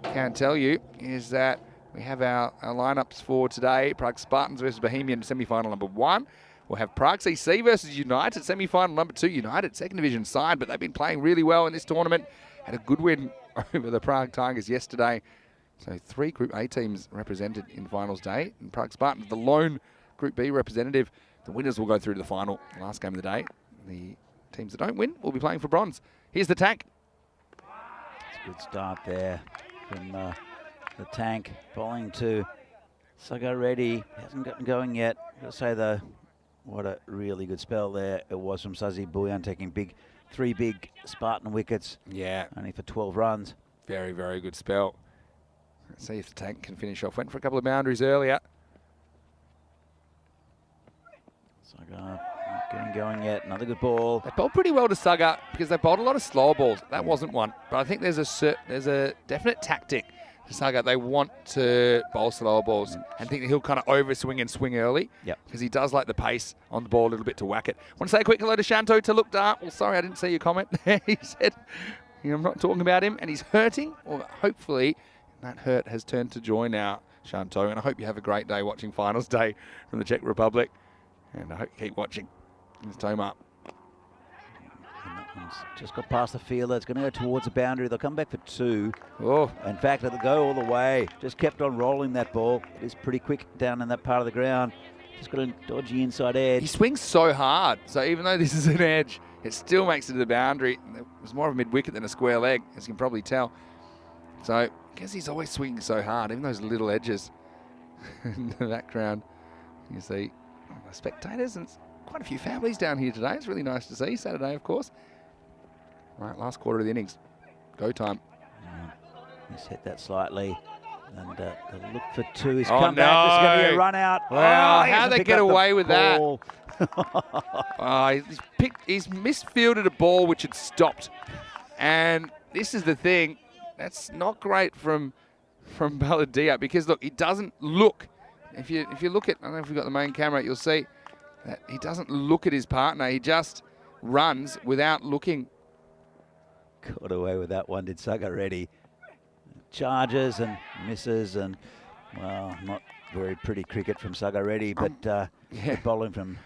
I can tell you is that we have our lineups for today. Prague Spartans versus Bohemian, semi-final number 1. We'll have Prague CC versus United, semi-final number 2. United, 2nd division side, but they've been playing really well in this tournament. Had a good win over the Prague Tigers yesterday. So 3 Group A teams represented in finals day. And Prague Spartans, the lone Group B representative. The winners will go through to the final, last game of the day. The teams that don't win will be playing for bronze. Here's the tank. It's a good start there from the tank. Bowling to Sago Reddy. Hasn't gotten going yet. Got to say though, what a really good spell there it was from Sazi Buyan, taking 3 big Spartan wickets. Yeah. Only for 12 runs. Very, very good spell. Let's see if the tank can finish off. Went for a couple of boundaries earlier. Saga not getting going yet. Another good ball. They bowled pretty well to Saga because they bowled a lot of slow balls. That wasn't one. But I think there's a definite tactic to Saga. They want to bowl slower balls and think that he'll kind of overswing and swing early. Yep. Because he does like the pace on the ball a little bit to whack it. Want to say a quick hello to Shanto Talukdar. Well, sorry, I didn't see your comment there. He said, I'm not talking about him and he's hurting. Well, hopefully that hurt has turned to joy now, Shanto. And I hope you have a great day watching Finals Day from the Czech Republic. And I hope you keep watching. Let's toe him up. It's just got past the fielder. It's going to go towards the boundary. They'll come back for 2. Oh, In fact, it'll go all the way. Just kept on rolling that ball. It is pretty quick down in that part of the ground. Just got a dodgy inside edge. he swings so hard. So even though this is an edge, it still makes it to the boundary. It was more of a mid-wicket than a square leg, as you can probably tell. So I guess he's always swinging so hard, even those little edges in the background. You see the spectators, and quite a few families down here today. It's really nice to see. Saturday, of course. Right, last quarter of the innings. Go time. He's hit that slightly. And the look for 2. He's Oh, come back. There's going to be no. a run out. Wow, he how'd hasn't they picked get up the away with that? ball. He's misfielded a ball which had stopped. And this is the thing. That's not great from Balladia, because look, he doesn't look. If you look at, I don't know if we've got the main camera, you'll see that he doesn't look at his partner. He just runs without looking. Got away with that one, did Saga Reddy. Charges and misses, and well, not very pretty cricket from Saga Reddy, but good bowling from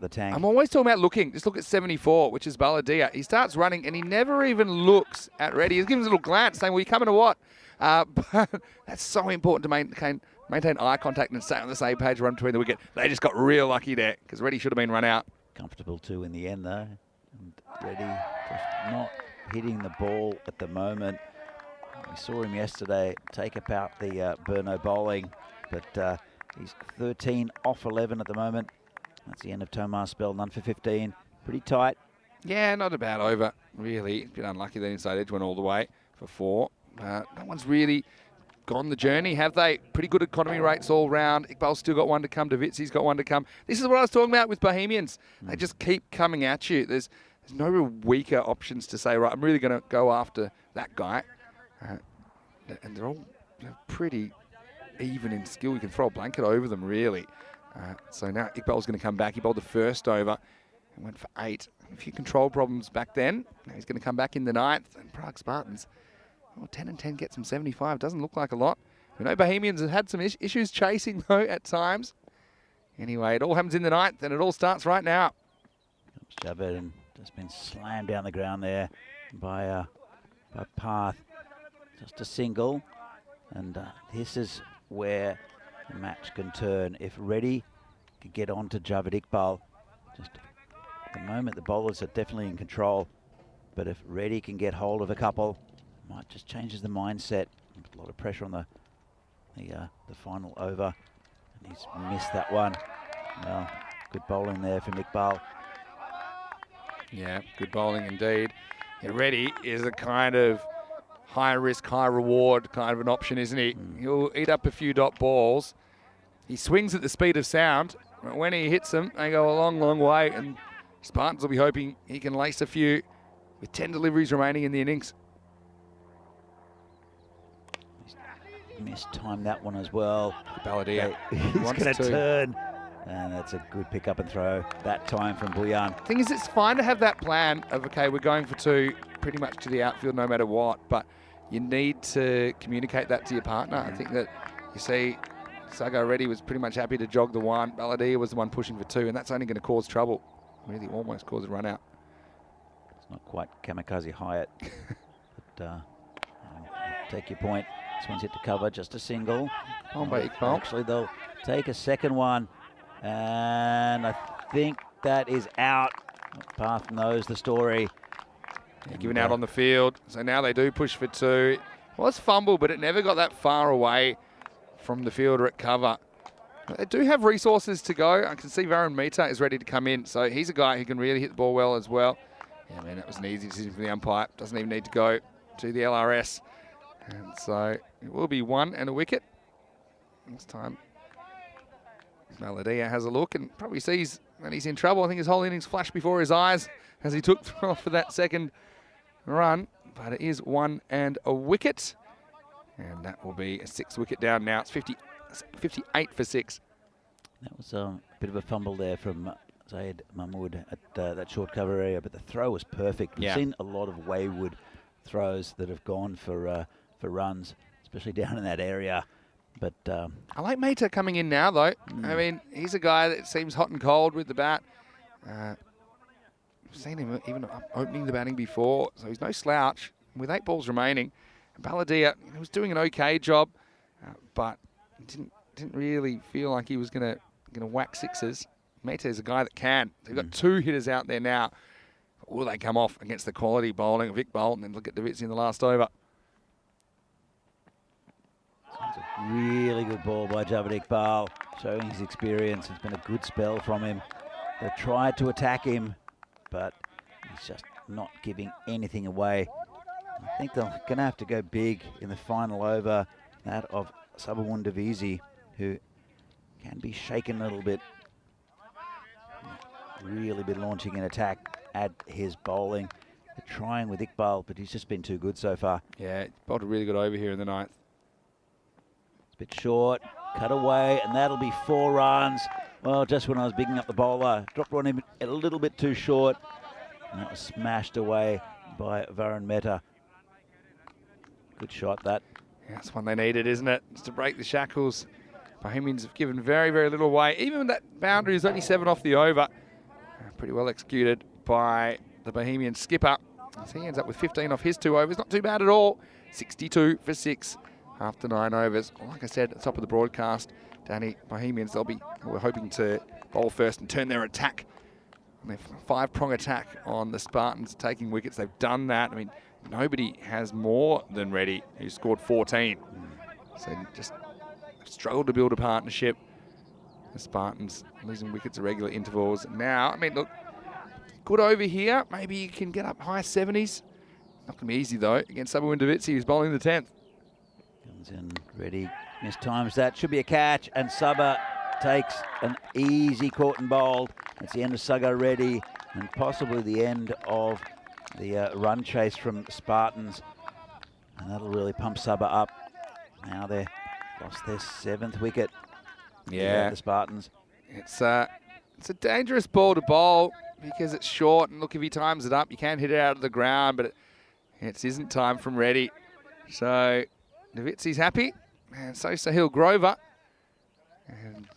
the tank. I'm always talking about looking. Just look at 74, which is Balladia. He starts running and he never even looks at Reddy. He gives him a little glance saying, well, you coming to what? But that's so important to maintain eye contact and stay on the same page, run between the wicket. They just got real lucky there, because Reddy should have been run out. Comfortable too in the end, though. And Reddy just not hitting the ball at the moment. We saw him yesterday take about the Burno bowling, but he's 13 off 11 at the moment. That's the end of Tomar's spell, none for 15. Pretty tight. Yeah, not a bad over, really. He's been unlucky that inside edge went all the way for 4. No one's really gone the journey, have they? Pretty good economy rates all round. Iqbal's still got one to come. Davidsi's got one to come. This is what I was talking about with Bohemians. They just keep coming at you. There's no real weaker options to say, right, I'm really going to go after that guy. And they're all pretty even in skill. You can throw a blanket over them, really. So now Iqbal's going to come back. He bowled the first over and went for 8. A few control problems back then. Now he's going to come back in the 9th. And Prague Spartans, 10 and 10 gets him 75. Doesn't look like a lot. We know Bohemians have had some issues chasing, though, at times. Anyway, it all happens in the 9th, and it all starts right now. Comes Javed and just been slammed down the ground there by Path. Just a single, and this is where the match can turn. If Reddy could get on to Javed Iqbal, just at the moment the bowlers are definitely in control, but if Reddy can get hold of a couple, might just changes the mindset. A lot of pressure on the final over, and he's missed that one. Well, good bowling there from Iqbal. Yeah, good bowling indeed. Yeah, Reddy is a kind of high risk, high reward kind of an option, isn't he? He'll eat up a few dot balls. He swings at the speed of sound, but when he hits them, they go a long, long way, and Spartans will be hoping he can lace a few with 10 deliveries remaining in the innings. Mistimed that one as well. Balladia. He's going to turn. And that's a good pick up and throw that time from Bulyan. Thing is, it's fine to have that plan of, okay, we're going for 2 pretty much to the outfield no matter what, but you need to communicate that to your partner. I think that you see Saga Reddy was pretty much happy to jog the 1. Balladia was the one pushing for 2, and that's only going to cause trouble. Really almost cause a run out. It's not quite Kamikaze Hyatt, but I'll take your point. This one's hit to cover, just a single. Actually, they'll take a second one, and I think that is out. Path knows the story. Yeah, given out on the field, so now they do push for 2. It was fumble, but it never got that far away from the fielder at cover. They do have resources to go. I can see Varun Mehta is ready to come in, so he's a guy who can really hit the ball well as well. Yeah, man, that was an easy decision from the umpire. Doesn't even need to go to the LRS. And so it will be 1 and a wicket. This time, Balladia has a look and probably sees that he's in trouble. I think his whole innings flashed before his eyes as he took off for that second run. But it is 1 and a wicket. And that will be a 6 wicket down now. It's 58 for 6. That was a bit of a fumble there from Zaid Mahmood at that short cover area, but the throw was perfect. We've seen a lot of wayward throws that have gone for runs, especially down in that area. But I like Mehta coming in now, though. I mean, he's a guy that seems hot and cold with the bat. seen him even opening the batting before, so he's no slouch. With 8 balls remaining, Balladia was doing an okay job, but didn't really feel like he was gonna whack sixes. Mehta is a guy that can. They've got 2 hitters out there now. Will they come off against the quality bowling of Vic Bolt and then look at Davitsi in the last over? It's a really good ball by Javed Iqbal, showing his experience. It's been a good spell from him. They've tried to attack him, but he's just not giving anything away. I think they're going to have to go big in the final over, that of Sabawun Davisi, who can be shaken a little bit. Really been launching an attack at his bowling. They're trying with Iqbal, but he's just been too good so far. Yeah, bowled a really good over here in the 9th. It's a bit short, cut away, and that'll be 4 runs. Well, just when I was bigging up the bowler, dropped on him a little bit too short, and that was smashed away by Varun Mehta. Good shot, that. Yeah, that's one they needed, isn't it? Just to break the shackles. Bohemians have given very, very little away. Even with that boundary is only 7 off the over. Pretty well executed by the Bohemian skipper. So he ends up with 15 off his 2 overs. Not too bad at all. 62 for 6 after 9 overs. Like I said at the top of the broadcast, Danny, Bohemians, we're hoping to bowl first and turn their attack. And their 5-prong attack on the Spartans taking wickets. They've done that. I mean, nobody has more than Reddy, who scored 14. So just struggled to build a partnership. The Spartans losing wickets at regular intervals. Now, I mean, look, good over here. Maybe you can get up high 70s. Not going to be easy, though, against Sabawun Davitsi, who's bowling the 10th. Comes in, Reddy mistimes that. Should be a catch, and Sabah takes an easy caught and bowled. It's the end of Saga Reddy, and possibly the end of the run chase from Spartans. And that'll really pump Sabah up. Now they've lost their 7th wicket. Yeah, the Spartans. It's a dangerous ball to bowl because it's short, and look, if he times it up, you can hit it out of the ground, but it isn't time from Reddy. So Davitsi's happy, and so Sahil Grover. And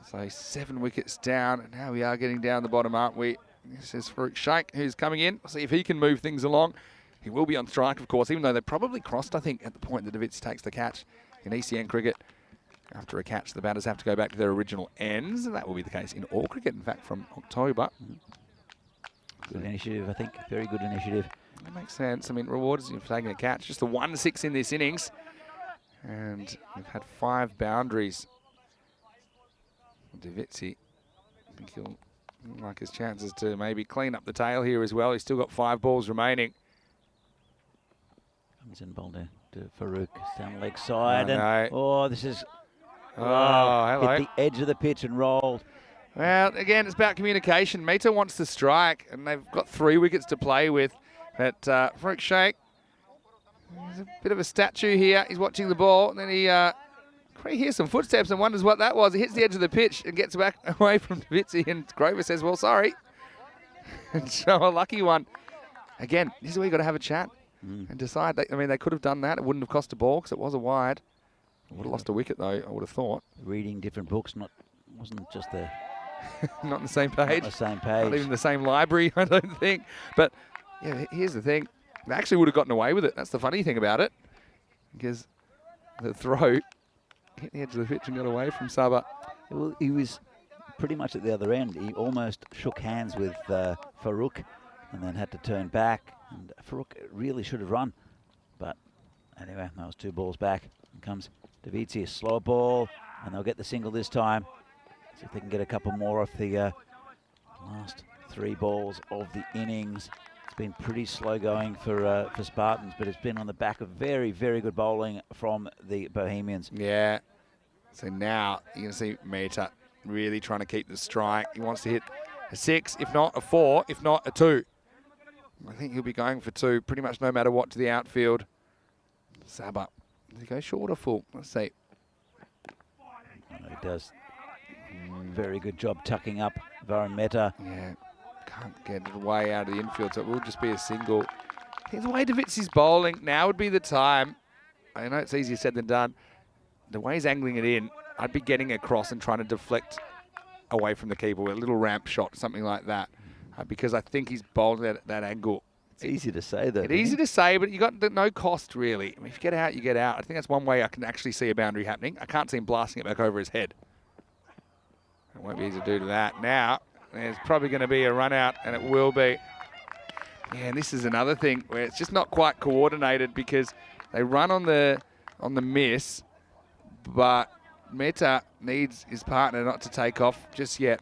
so 7 wickets down, and now we are getting down the bottom, aren't we? This is Farouk Sheikh, who's coming in. We'll see if he can move things along. He will be on strike, of course, even though they probably crossed, I think, at the point that Davitsi takes the catch in ECN cricket. After a catch, the batters have to go back to their original ends, and that will be the case in all cricket, in fact, from October. Good initiative, I think. Very good initiative. That makes sense. I mean, rewards for taking a catch. Just the 1-6 in this innings. And we've had 5 boundaries. Davitsi, I think he'll like his chances to maybe clean up the tail here as well. He's still got 5 balls remaining. Comes in bowled to Farouk, down the leg side. This is... hello. Hit the edge of the pitch and rolled. Well, again, it's about communication. Mehta wants to strike, and they've got 3 wickets to play with. But Farouk Sheikh, he's a bit of a statue here. He's watching the ball, and then he hears some footsteps and wonders what that was. He hits the edge of the pitch and gets back away from Davitsi, and Grover says, well, sorry. And so a lucky one. Again, this is where you've got to have a chat and decide. They could have done that. It wouldn't have cost a ball because it was a wide. Would have lost a wicket, though, I would have thought. Reading different books, wasn't just the... Not on the same page. Not the same page. Not even the same library, I don't think. But, yeah, here's the thing. They actually would have gotten away with it. That's the funny thing about it. Because the throw hit the edge of the pitch and got away from Sabah. Well, he was pretty much at the other end. He almost shook hands with Farouk and then had to turn back. And Farouk really should have run. But anyway, that was 2 balls back. And comes Davitsi, a slower ball, and they'll get the single this time. See if they can get a couple more off the last 3 balls of the innings. It's been pretty slow going for Spartans, but it's been on the back of very, very good bowling from the Bohemians. Yeah. So now you're going to see Mehta really trying to keep the strike. He wants to hit a 6, if not a 4, if not a 2. I think he'll be going for 2 pretty much no matter what to the outfield. Sabah. Does he go short or full? Let's see. He does. Very good job tucking up Varun Mehta. Yeah, can't get it way out of the infield, so it will just be a single. I think the way Davitsi's bowling, now would be the time. I know it's easier said than done. The way he's angling it in, I'd be getting across and trying to deflect away from the keeper with a little ramp shot, something like that. because I think he's bowled at that angle. It's easy to say, though. It's easy to say, but you got no cost, really. I mean, if you get out, you get out. I think that's one way I can actually see a boundary happening. I can't see him blasting it back over his head. It won't be easy to do that. Now, there's probably going to be a run out, and it will be. Yeah, and this is another thing where it's just not quite coordinated because they run on the miss, but Mehta needs his partner not to take off just yet.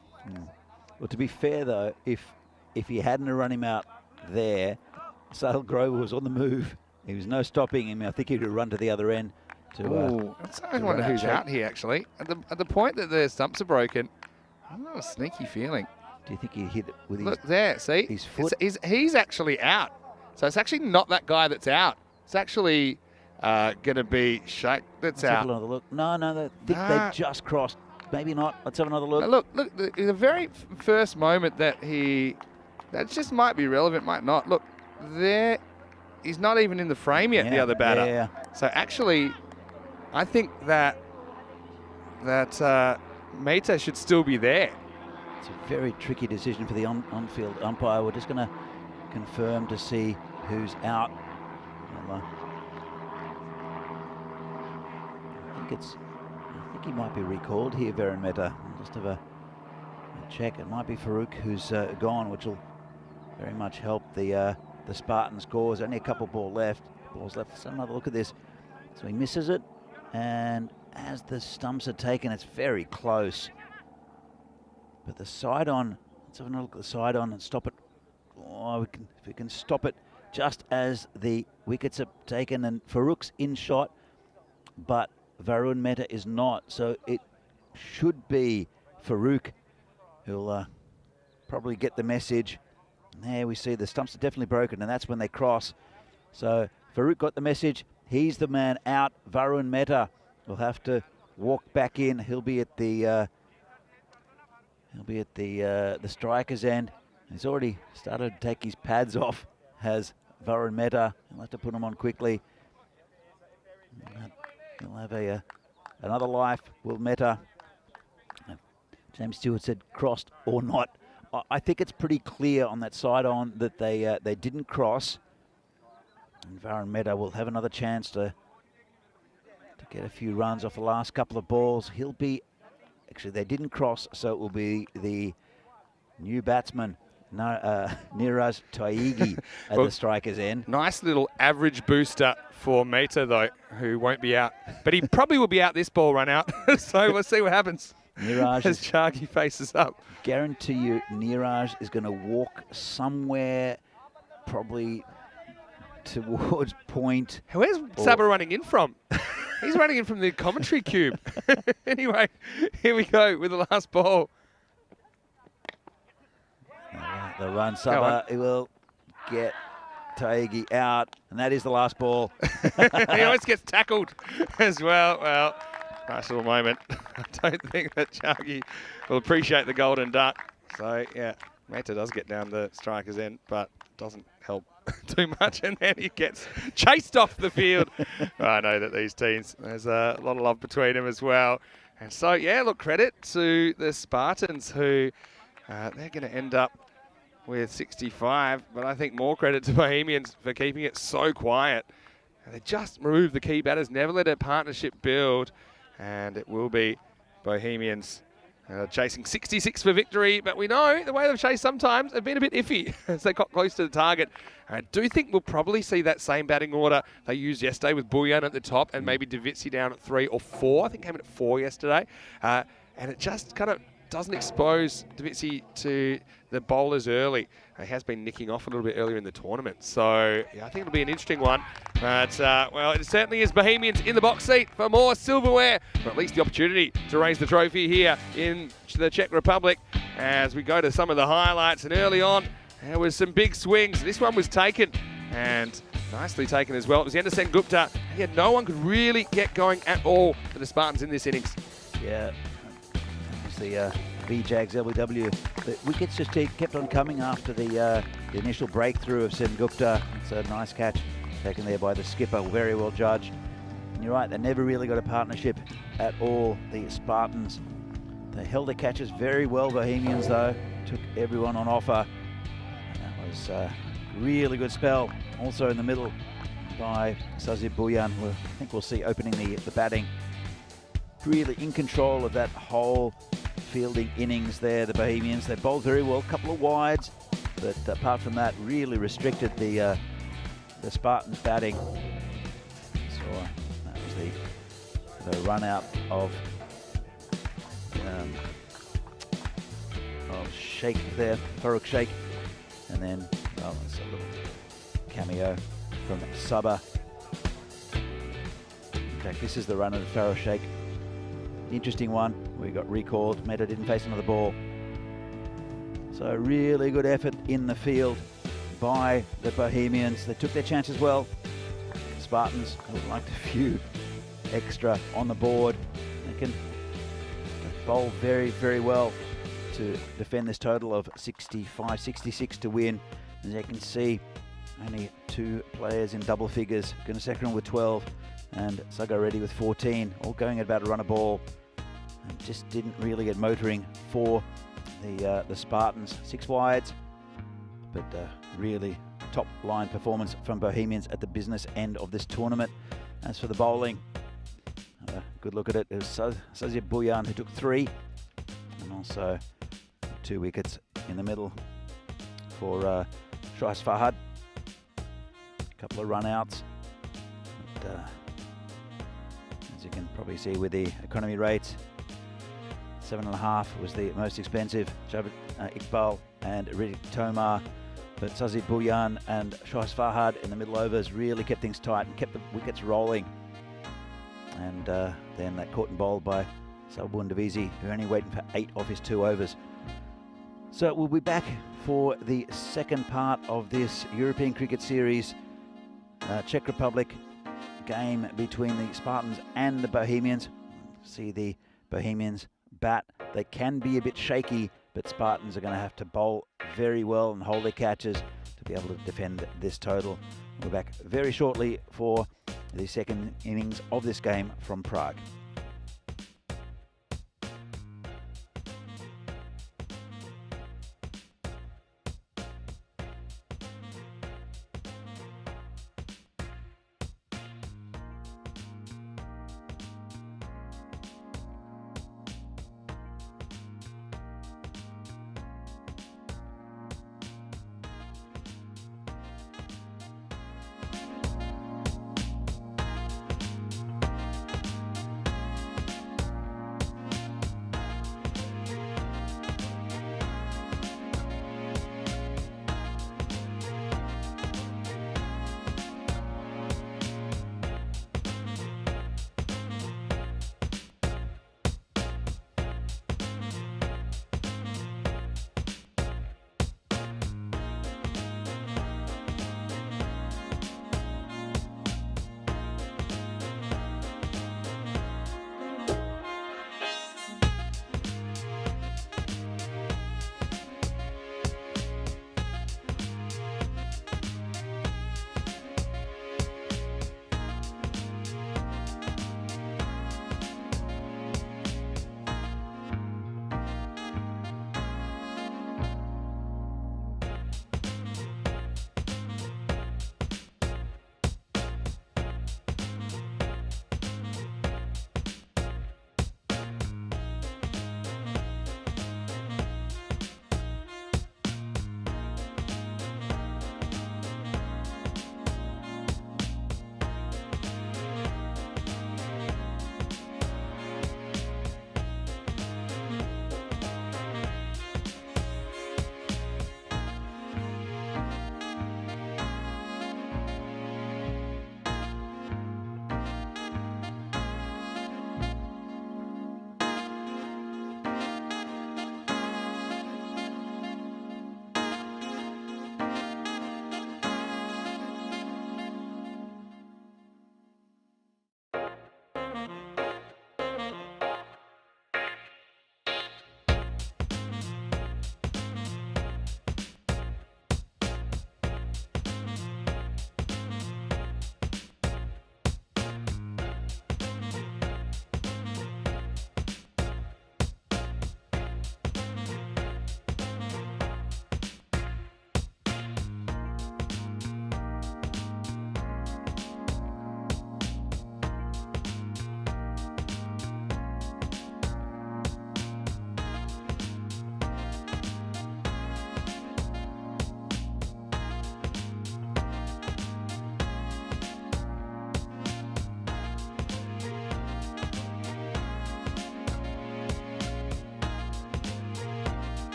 Well, to be fair, though, if he hadn't run him out there, Sale Grover was on the move. There was no stopping him. I think he would run to the other end. I wonder who's out here, actually. At the point that the stumps are broken, I've got a sneaky feeling. Do you think he hit it with his... Look there, see? His foot? He's actually out. So it's actually not that guy that's out. It's actually going to be Shake that's out. Have another look. No, I think they just crossed. Maybe not. Let's have another look. Look, the very first moment that that just might be relevant, might not. Look, there, he's not even in the frame yet, the other batter. Yeah. So actually, I think that Mehta should still be there. It's a very tricky decision for the on-field umpire. We're just going to confirm to see who's out. I think he might be recalled here, Varun Mehta. We'll just have a check. It might be Farouk who's gone, which will very much help the Spartans' cause. Only a couple balls left. Let's have another look at this. So he misses it, and as the stumps are taken, it's very close. But the side on, let's have another look at the side on and stop it. Oh, if we can stop it just as the wickets are taken, and Farouk's in shot, but Varun Mehta is not. So it should be Farouk who'll probably get the message. And there we see the stumps are definitely broken, and that's when they cross. So Farouk got the message. He's the man out. Varun Mehta will have to walk back in. He'll be at the striker's end. He's already started to take his pads off. Has Varun Mehta. He'll have to put them on quickly. He'll have another life. Will Mehta? James Stewart said crossed or not. I think it's pretty clear on that side on that they didn't cross. And Varun Mehta will have another chance to get a few runs off the last couple of balls. He'll be, actually they didn't cross, so it will be the new batsman, Niraj Taigi at the striker's end. Nice little average booster for Mehta, though, who won't be out. But he probably will be out this ball run out. So we'll see what happens Niraj as Chagi faces up. Guarantee you Niraj is going to walk somewhere probably towards point. Where's Sabah running in from? He's running in from the commentary cube. Anyway, here we go with the last ball. The run, Sabah, he will get Taigi out, and that is the last ball. He always gets tackled as well. Well, nice little moment. I don't think that Chagi will appreciate the golden duck. So, yeah, Mehta does get down the striker's end, but doesn't help too much, and then he gets chased off the field. I know that these teams, there's a lot of love between them as well. And so, yeah, look, credit to the Spartans who they're going to end up with 65, but I think more credit to Bohemians for keeping it so quiet. They just removed the key batters, never let a partnership build, and it will be Bohemians chasing 66 for victory, but we know the way they've chased sometimes have been a bit iffy as they got close to the target. I do think we'll probably see that same batting order they used yesterday with Bullion at the top and maybe Davitsi down at 3 or 4. I think came in at 4 yesterday. And it just kind of doesn't expose Davitsi to the bowlers early. He has been nicking off a little bit earlier in the tournament. So, yeah, I think it'll be an interesting one. But, well, it certainly is Bohemians in the box seat for more silverware, or at least the opportunity to raise the trophy here in the Czech Republic. As we go to some of the highlights, and early on, there was some big swings. This one was taken, and nicely taken as well. It was Andersen Gupta. Yeah, no one could really get going at all for the Spartans in this innings. Yeah, that was the V-Jags LBW. The wickets just kept on coming after the initial breakthrough of Sen Gupta. It's a nice catch taken there by the skipper, very well judged. And you're right, they never really got a partnership at all, the Spartans. They held their catches very well, Bohemians though, took everyone on offer. was a really good spell. Also in the middle by Sazir Buyan, who I think we'll see opening the batting. Really in control of that whole fielding innings there, the Bohemians. They bowled very well, a couple of wides, but apart from that, really restricted the Spartans batting. So that was the run out of Sheikh there, Farooq Sheikh, and then well, it's a little cameo from Sabah. In fact, this is the run of the Farooq Sheikh. Interesting one. We got recalled. Mehta didn't face another ball. So really good effort in the field by the Bohemians. They took their chances well. Spartans would like a few extra on the board. They can bowl very, very well to defend this total of 65, 66 to win. As you can see, only 2 players in double figures. Gunasekharan with 12 and Sagar Reddy with 14, all going at about a run a ball. And just didn't really get motoring for the Spartans. 6 wides, but really top line performance from Bohemians at the business end of this tournament. As for the bowling, good look at it. It was Sazir Buyan who took 3, and also 2 wickets in the middle for Shahis Fahad. A couple of run outs. But, as you can probably see with the economy rates, 7.5 was the most expensive. Javed Iqbal and Ritik Tomar, but Sazir Buyan and Shahis Fahad in the middle overs really kept things tight and kept the wickets rolling. And then that caught and bowled by Salbun Davisi, who only waiting for 8 off his 2 overs. So we'll be back for the second part of this European Cricket Series, Czech Republic game between the Spartans and the Bohemians. See the Bohemians bat. They can be a bit shaky, but Spartans are going to have to bowl very well and hold their catches to be able to defend this total. We're back very shortly for the second innings of this game from Prague.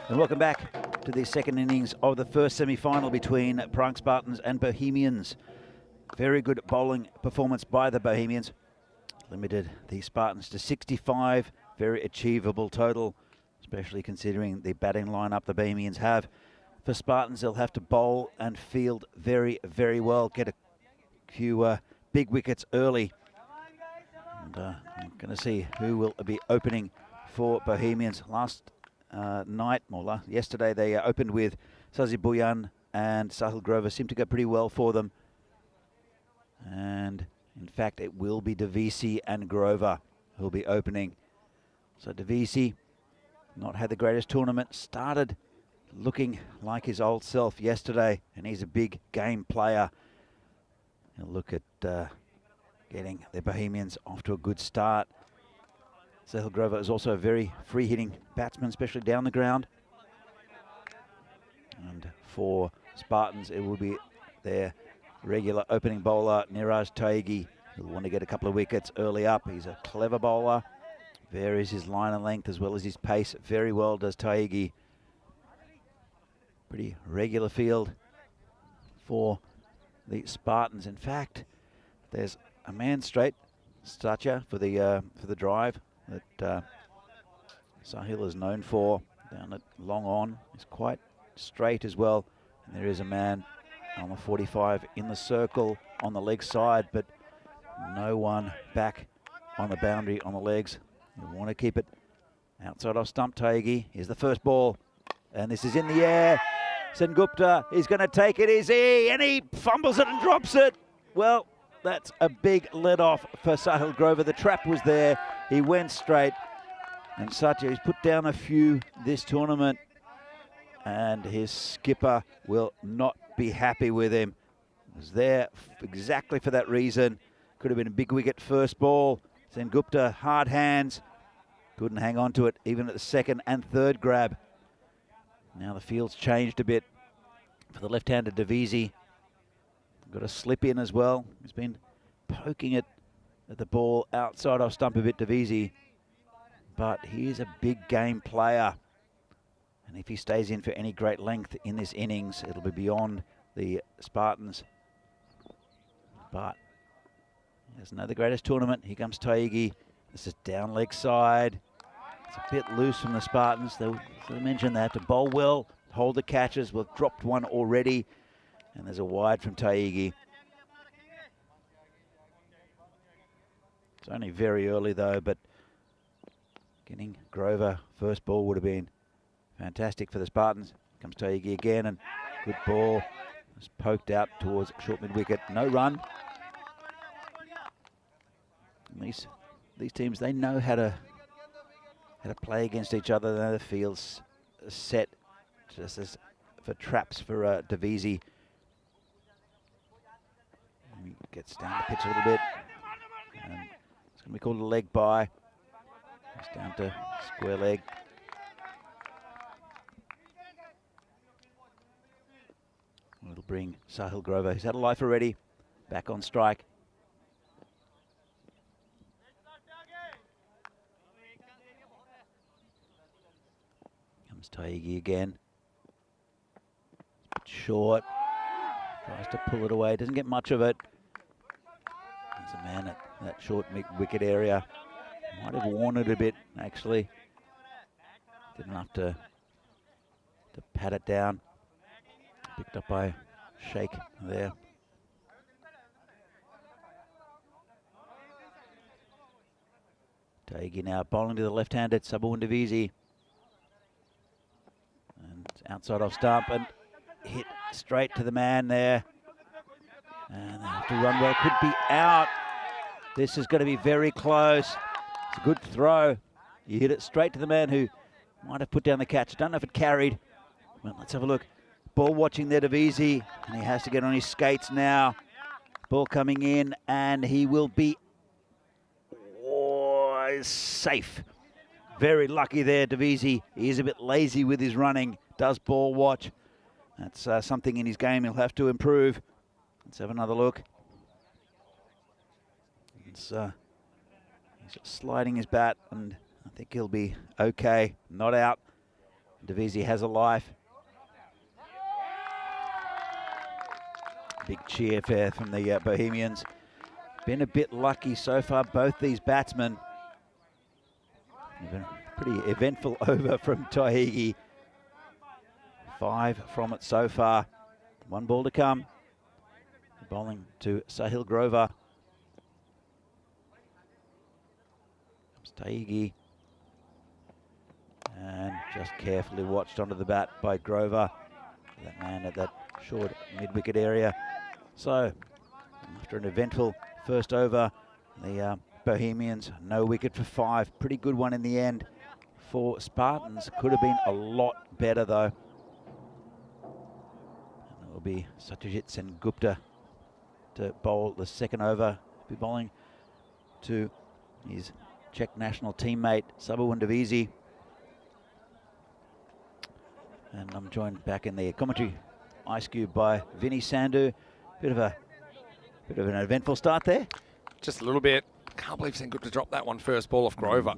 And welcome back to the second innings of the first semi-final between Prague Spartans and Bohemians. Very good bowling performance by the Bohemians. Limited the Spartans to 65. Very achievable total, especially considering the batting lineup the Bohemians have. For Spartans, they'll have to bowl and field very, very well. Get a few big wickets early. And I'm going to see who will be opening for Bohemians. Yesterday they opened with Sazi Buyan and Sahil Grover. Seemed to go pretty well for them. And in fact, it will be Devisi and Grover who'll be opening. So Devisi not had the greatest tournament. Started looking like his old self yesterday, and he's a big game player. He'll look at getting the Bohemians off to a good start. Sahil Grover is also a very free-hitting batsman, especially down the ground. And for Spartans, it will be their regular opening bowler, Niraj Taigi. He'll want to get a couple of wickets early up. He's a clever bowler. Varies his line and length as well as his pace very well, does Taigi. Pretty regular field for the Spartans. In fact, there's a man straight, Stacha, for the drive that Sahil is known for down at long on. He's quite straight as well. And there is a man on the 45 in the circle on the leg side, but no one back on the boundary on the legs. You want to keep it outside off stump. Taigi. Here's the first ball, and this is in the air. Sengupta is going to take it, is he? And he fumbles it and drops it. Well, that's a big let off for Sahil Grover. The trap was there. He went straight. And Satya, he's put down a few this tournament, and his skipper will not be happy with him. He was there exactly for that reason. Could have been a big wicket first ball. Sengupta, hard hands. Couldn't hang on to it even at the second and third grab. Now the field's changed a bit for the left-hander Devisi. Got a slip in as well. He's been poking it at the ball outside off stump a bit, Devisi. But he's a big game player. And if he stays in for any great length in this innings, it'll be beyond the Spartans. But he doesn't know the greatest tournament. Here comes Taigi. This is down leg side. It's a bit loose from the Spartans. They mentioned they have to bowl well, hold the catches. We've dropped one already. And there's a wide from Taigi. It's only very early though, but getting Grover first ball would have been fantastic for the Spartans. Comes Taigi again, and good ball. It's poked out towards short mid wicket. No run. And these teams, they know how to play against each other. They know the field's set just as for traps for Devisi. He gets down the pitch a little bit, and it's going to be called a leg by. It's down to square leg. It'll bring Sahil Grover, who's had a life already, back on strike. Comes Taigi again. Short. Tries to pull it away. Doesn't get much of it. There's a man at that short wicket area. Might have worn it a bit, actually. Didn't have to pat it down. Picked up by Sheikh there. Taigi now bowling to the left-handed Sabuan Devisi. And outside off stump and hit straight to the man there. And they have to run well. Could be out. This is going to be very close. It's a good throw. You hit it straight to the man who might have put down the catch. Don't know if it carried. Well, let's have a look. Ball watching there, Devisi, and he has to get on his skates now. Ball coming in, and he will be safe. Very lucky there, Devisi. He is a bit lazy with his running. Does ball watch. That's something in his game he'll have to improve. Let's have another look. He's sliding his bat, and I think he'll be okay. Not out. Divisi has a life. Big cheer fair from the Bohemians. Been a bit lucky so far, both these batsmen. Pretty eventful over from Tahigi. 5 from it so far. 1 ball to come. Bowling to Sahil Grover. Comes Tahigi. And just carefully watched onto the bat by Grover. That man at that short mid-wicket area. So, after an eventful first over, the Bohemians, no wicket for 5. Pretty good one in the end for Spartans. Could have been a lot better though. And it will be Satyajit Sengupta to bowl the second over. Be bowling to his Czech national teammate Sabawan Divisi. And I'm joined back in the commentary ice cube by Vinny Sandhu. Bit of an eventful start there. Just a little bit. Can't believe Sengupta dropped that one first ball off Grover.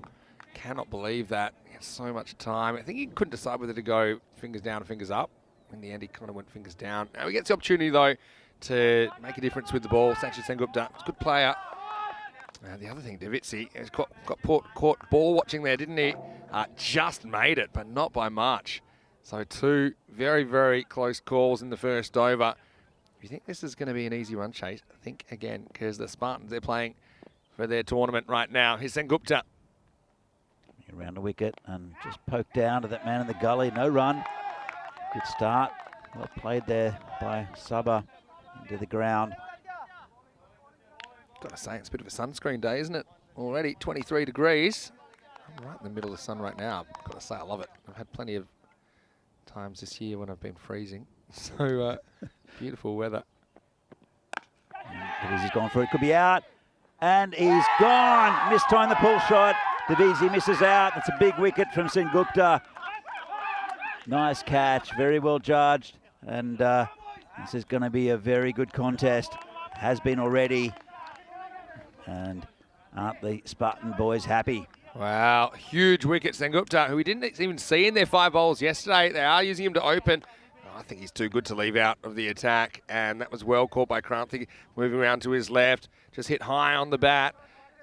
Cannot believe that. He had so much time. I think he couldn't decide whether to go fingers down or fingers up. In the end, he kind of went fingers down. Now he gets the opportunity, though, to make a difference with the ball. Satyajit Sengupta, he's a good player. The other thing, Divisi has got caught ball watching there, didn't he? Just made it, but not by much. So 2 very, very close calls in the first over. If you think this is going to be an easy run chase, think again, because the Spartans, they're playing for their tournament right now. Here's Sengupta. Around the wicket and just poked down to that man in the gully. No run. Good start. Well played there by Sabah into the ground. Got to say, it's a bit of a sunscreen day, isn't it? Already 23 degrees. I'm right in the middle of the sun right now. I've got to say, I love it. I've had plenty of times this year when I've been freezing. So beautiful weather. Divisi's gone for it. Could be out. And he's gone. Mistimed the pull shot. Divisi misses out. That's a big wicket from Sengupta. Nice catch. Very well judged. And this is going to be a very good contest. Has been already. And aren't the Spartan boys happy? Wow, huge wicket, Sengupta, who we didn't even see in their 5 bowls yesterday. They are using him to open. I think he's too good to leave out of the attack, and that was well caught by Kranthi, moving around to his left, just hit high on the bat.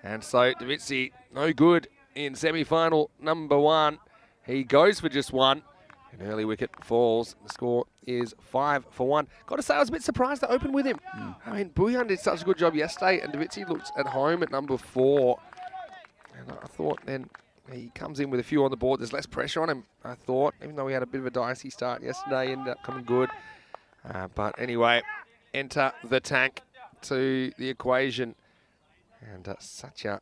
And so Divisi, no good in semi-final number 1. He goes for just 1. An early wicket falls. The score is 5 for 1. Got to say, I was a bit surprised to open with him. I mean, Bhuyan did such a good job yesterday, and Divisi looks at home at number 4. And I thought then he comes in with a few on the board. There's less pressure on him, I thought, even though he had a bit of a dicey start yesterday, ended up coming good. But anyway, enter the tank to the equation. And Satya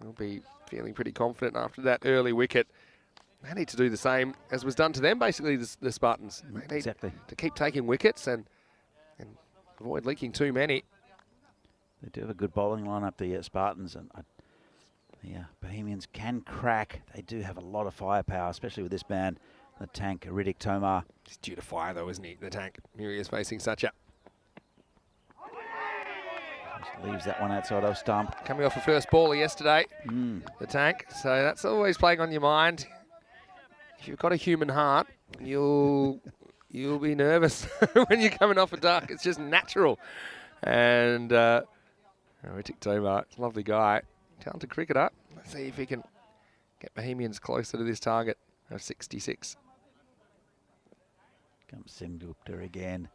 will be feeling pretty confident after that early wicket. They need to do the same as was done to them, basically, the Spartans. They need to keep taking wickets and avoid leaking too many. They do have a good bowling lineup, the Spartans, and the Bohemians can crack. They do have a lot of firepower, especially with this man, the tank, Riddick Tomar. He's due to fire, though, isn't he, the tank? Here he is facing Satya. Just leaves that one outside of stump. Coming off a first baller yesterday, the tank. So that's always playing on your mind. If you've got a human heart, you'll be nervous when you're coming off a duck. It's just natural. And Riddick Tomar, lovely guy. Talented cricketer. Let's see if he can get Bohemians closer to this target of 66. Comes Sengupta again.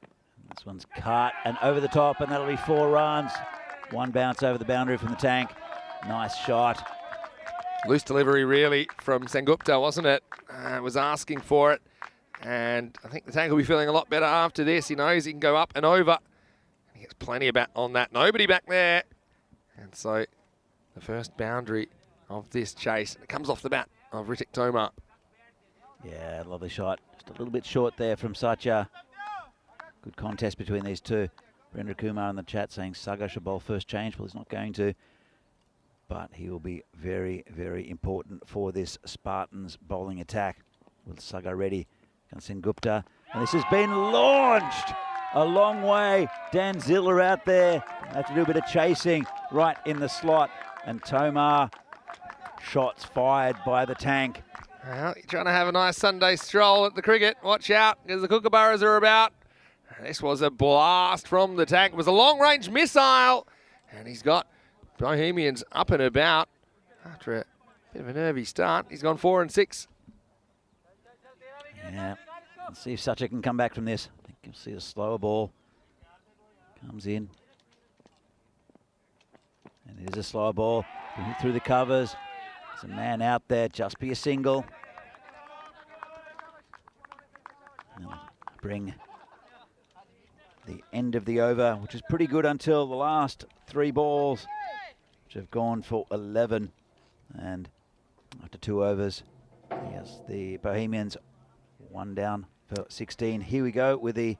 And this one's cut and over the top, and that'll be 4 runs. 1 bounce over the boundary from the tank. Nice shot. Loose delivery, really, from Sengupta, wasn't it? Was asking for it. And I think the tank will be feeling a lot better after this. He knows he can go up and over. He gets plenty of bat on that. Nobody back there. And so the first boundary of this chase, it comes off the bat of Riddick Tomar. Yeah, lovely shot. Just a little bit short there from Satya. Good contest between these two. Brenda Kumar in the chat saying Saga should bowl first change. Well, he's not going to. But he will be very, very important for this Spartans bowling attack. With Saga ready. Sengupta. And this has been launched a long way. Dan Ziller out there. Have to do a bit of chasing right in the slot. And Tomar, shots fired by the tank. Well, you're trying to have a nice Sunday stroll at the cricket. Watch out, because the kookaburras are about. This was a blast from the tank. It was a long-range missile. And he's got Bohemians up and about after a bit of a nervy start. He's gone 4 and 6. Yeah, let's see if Sucha can come back from this. I think you'll see a slower ball. Comes in. And it is a slower ball. Through the covers. There's a man out there. Just be a single. And bring the end of the over, which is pretty good until the last 3 balls, which have gone for 11. And after 2 overs, yes, the Bohemians 1 down for 16. Here we go with the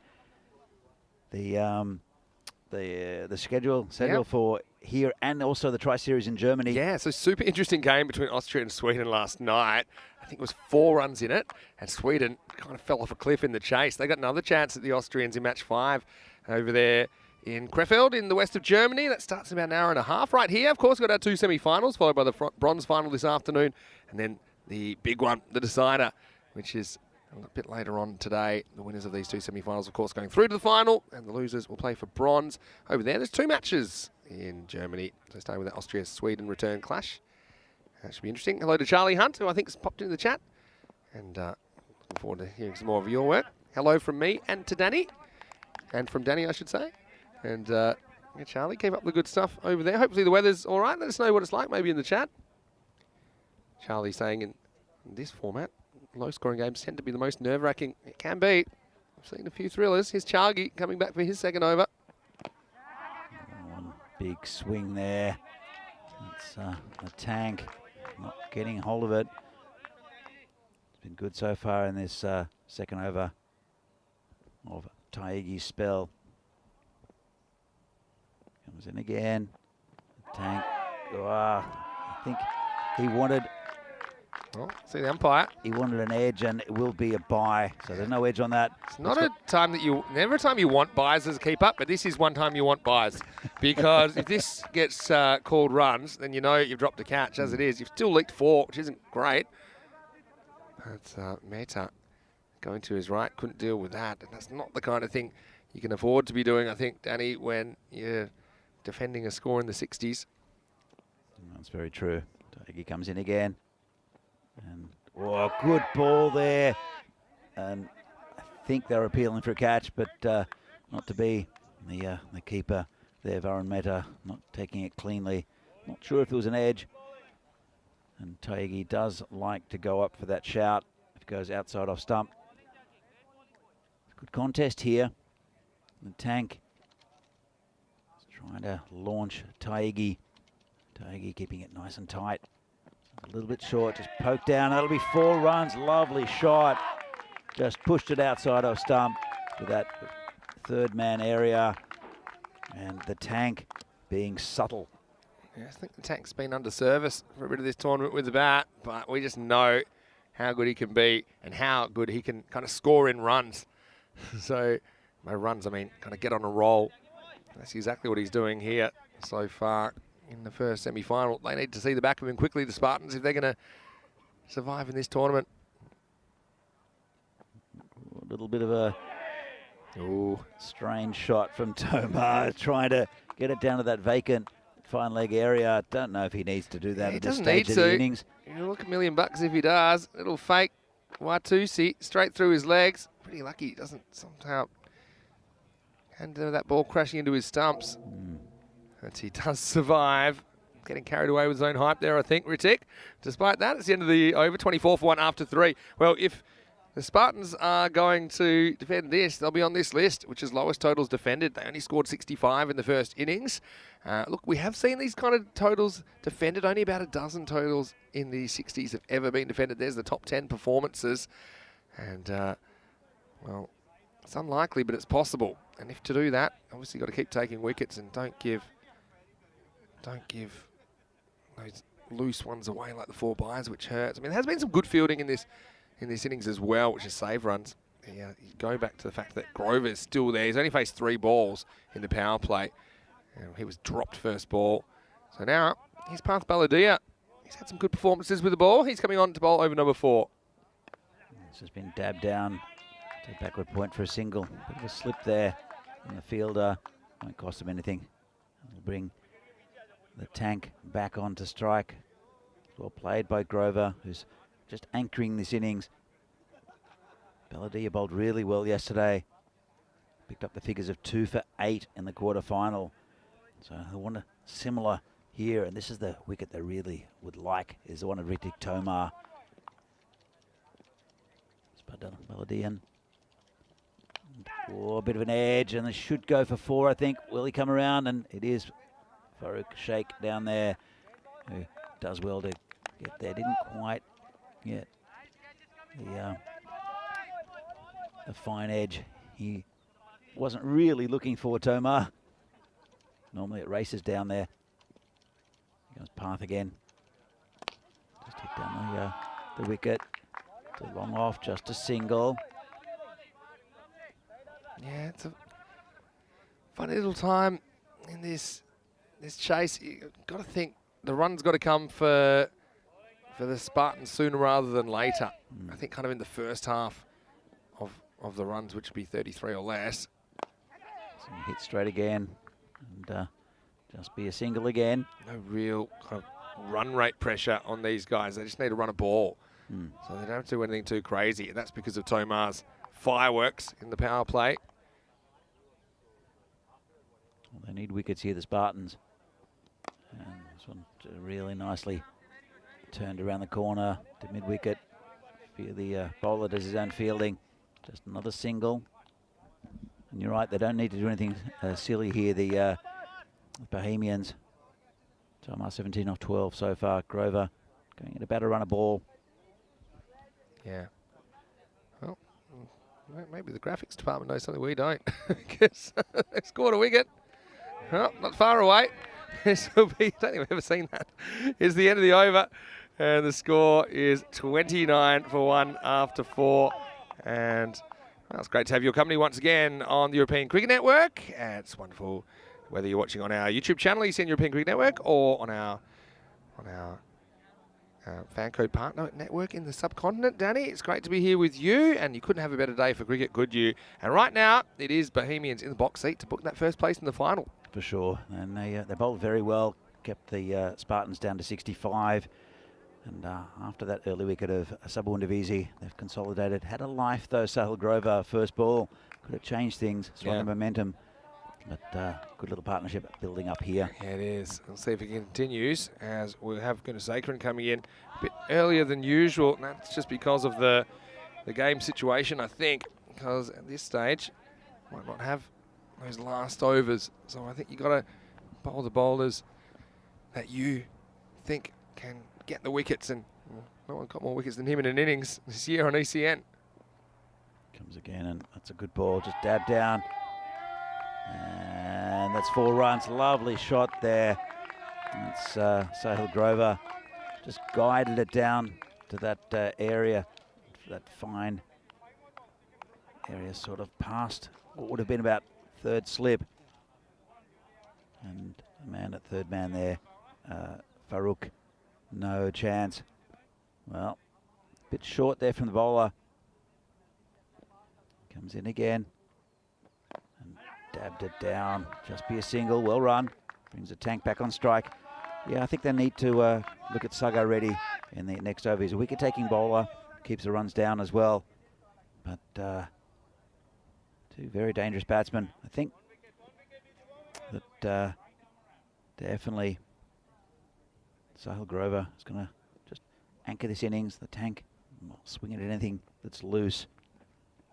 schedule for here and also the Tri-Series in Germany. Yeah, so super interesting game between Austria and Sweden last night. I think it was 4 runs in it, and Sweden kind of fell off a cliff in the chase. They got another chance at the Austrians in match 5 over there in Krefeld in the west of Germany. That starts in about an hour and a half. Right here, of course, we've got our 2 semi-finals, followed by the bronze final this afternoon, and then the big one, the decider, which is a bit later on today. The winners of these 2 semi-finals, of course, going through to the final, and the losers will play for bronze. Over there's 2 matches in Germany. So staying with the Austria-Sweden return clash. That should be interesting. Hello to Charlie Hunt, who I think has popped into the chat. And looking forward to hearing some more of your work. Hello from me and to Danny. And from Danny, I should say. And yeah, Charlie, keep up the good stuff over there. Hopefully the weather's all right. Let us know what it's like, maybe in the chat. Charlie saying in this format, low-scoring games tend to be the most nerve-wracking it can be. I've seen a few thrillers. Here's Chargi coming back for his second over. One big swing there. It's a tank not getting hold of it. It's been good so far in this second over of Taigi's spell. Comes in again. The tank. I think he wanted. Oh, see the umpire. He wanted an edge, and it will be a bye. So there's no edge on that. It's not a time that never a time you want buys as a keep up, but this is one time you want buys. Because if this gets called runs, then you know you've dropped a catch. As it is, you've still leaked 4, which isn't great. But Mehta going to his right, couldn't deal with that. And that's not the kind of thing you can afford to be doing, I think, Danny, when you're defending a score in the 60s. That's very true. He comes in again. And good ball there. And I think they're appealing for a catch, but not to be. The keeper there, Varun Mehta, not taking it cleanly. Not sure if there was an edge. And Taigi does like to go up for that shout if it goes outside off stump. Good contest here. The tank is trying to launch Taigi. Taigi keeping it nice and tight. A little bit short, just poked down. That'll be 4 runs. Lovely shot. Just pushed it outside of stump to that 3rd man area. And the tank being subtle. Yeah, I think the tank's been under service for a bit of this tournament with the bat, but we just know how good he can be and how good he can kind of score in runs. So, by runs, I mean kind of get on a roll. That's exactly what he's doing here so far in the first semi-final. They need to see the back of him quickly, the Spartans, if they're going to survive in this tournament. A little bit of a strange shot from Tomar, trying to get it down to that vacant fine leg area. Don't know if he needs to do that at this stage of the innings. You look $1 million if he does. Little fake Watusi straight through his legs. Pretty lucky he doesn't somehow hand that ball crashing into his stumps. But he does survive. Getting carried away with his own hype there, I think, Ritik. Despite that, it's the end of the over, 24 for 1 after 3. Well, if the Spartans are going to defend this, they'll be on this list, which is lowest totals defended. They only scored 65 in the first innings. Look, we have seen these kind of totals defended. Only about a dozen totals in the 60s have ever been defended. There's the top 10 performances. And, well, it's unlikely, but it's possible. And if to do that, obviously you've got to keep taking wickets and don't give those loose ones away like the 4 byes, which hurts. I mean, there has been some good fielding in this innings as well, which is save runs. Yeah, you go back to the fact that Grover's still there. He's only faced 3 balls in the power play. And he was dropped first ball. So now he's Parth Baladia. He's had some good performances with the ball. He's coming on to bowl over number 4. This has been dabbed down to backward point for a single. Bit of a slip there in the fielder. Won't cost him anything. It'll bring the tank back onto strike. Well played by Grover, who's just anchoring this innings. Balladia bowled really well yesterday. Picked up the figures of 2 for 8 in the quarter-final. So I want a similar here, and this is the wicket they really would like, is the one of Ritik Tomar. Balladia. Oh, a bit of an edge, and they should go for 4, I think. Will he come around? And it is Farooq Sheikh down there, who does well to get there. Didn't quite get the fine edge. He wasn't really looking for Tomar. Normally it races down there. Here goes Path again. Just hit down the wicket. Too long off, just a single. Yeah, it's a funny little time in this chase. You've got to think the run's got to come for the Spartans sooner rather than later. I think kind of in the first half of the runs, which would be 33 or less. So hit straight again, and just be a single again. No real kind of run rate pressure on these guys. They just need to run a ball. So they don't have to do anything too crazy, and that's because of Tomar's fireworks in the power play. Well, they need wickets here, the Spartans. And this one really nicely turned around the corner to mid-wicket. The bowler does his own fielding. Just another single. And you're right, they don't need to do anything silly here, the Bohemians. Tomar 17 off 12 so far. Grover going at about a run a ball. Yeah. Well, maybe the graphics department knows something we don't. Because they scored a wicket. Oh, not far away. This will be, I don't think we've ever seen that. It's the end of the over. And the score is 29 for 1 after 4. And well, it's great to have your company once again on the European Cricket Network. And it's wonderful whether you're watching on our YouTube channel, you see European Cricket Network, or on our FanCode partner network in the subcontinent. Danny, it's great to be here with you, and you couldn't have a better day for cricket, could you? And right now, it is Bohemians in the box seat to book that first place in the final. For sure, and they bowled very well, kept the Spartans down to 65. And after that early wicket of Sabun Devizi, they've consolidated. Had a life though, Sahil Grover, first ball. Could have changed things, swung the momentum. But good little partnership building up here. Yeah, it is. We'll see if it continues, as we'll have Gunasekharan coming in a bit earlier than usual. And that's just because of the game situation, I think, because at this stage, might not have those last overs. So I think you've got to bowl the bowlers that you think can get the wickets, and no one got more wickets than him in an innings this year on ECN. Comes again, and that's a good ball, just dab down. And that's 4 runs. Lovely shot there. That's Sahil Grover. Just guided it down to that area, that fine area, sort of past what would have been about third slip. And the man at third man there, Farooq, no chance. Well, a bit short there from the bowler. Comes in again. Dabbed it down, just be a single, well run. Brings the tank back on strike. Yeah, I think they need to look at Sagar Reddy in the next over. He's a wicket-taking bowler, keeps the runs down as well. But 2 very dangerous batsmen. I think that definitely Sahil Grover is going to just anchor this innings. The tank, swing it at anything that's loose.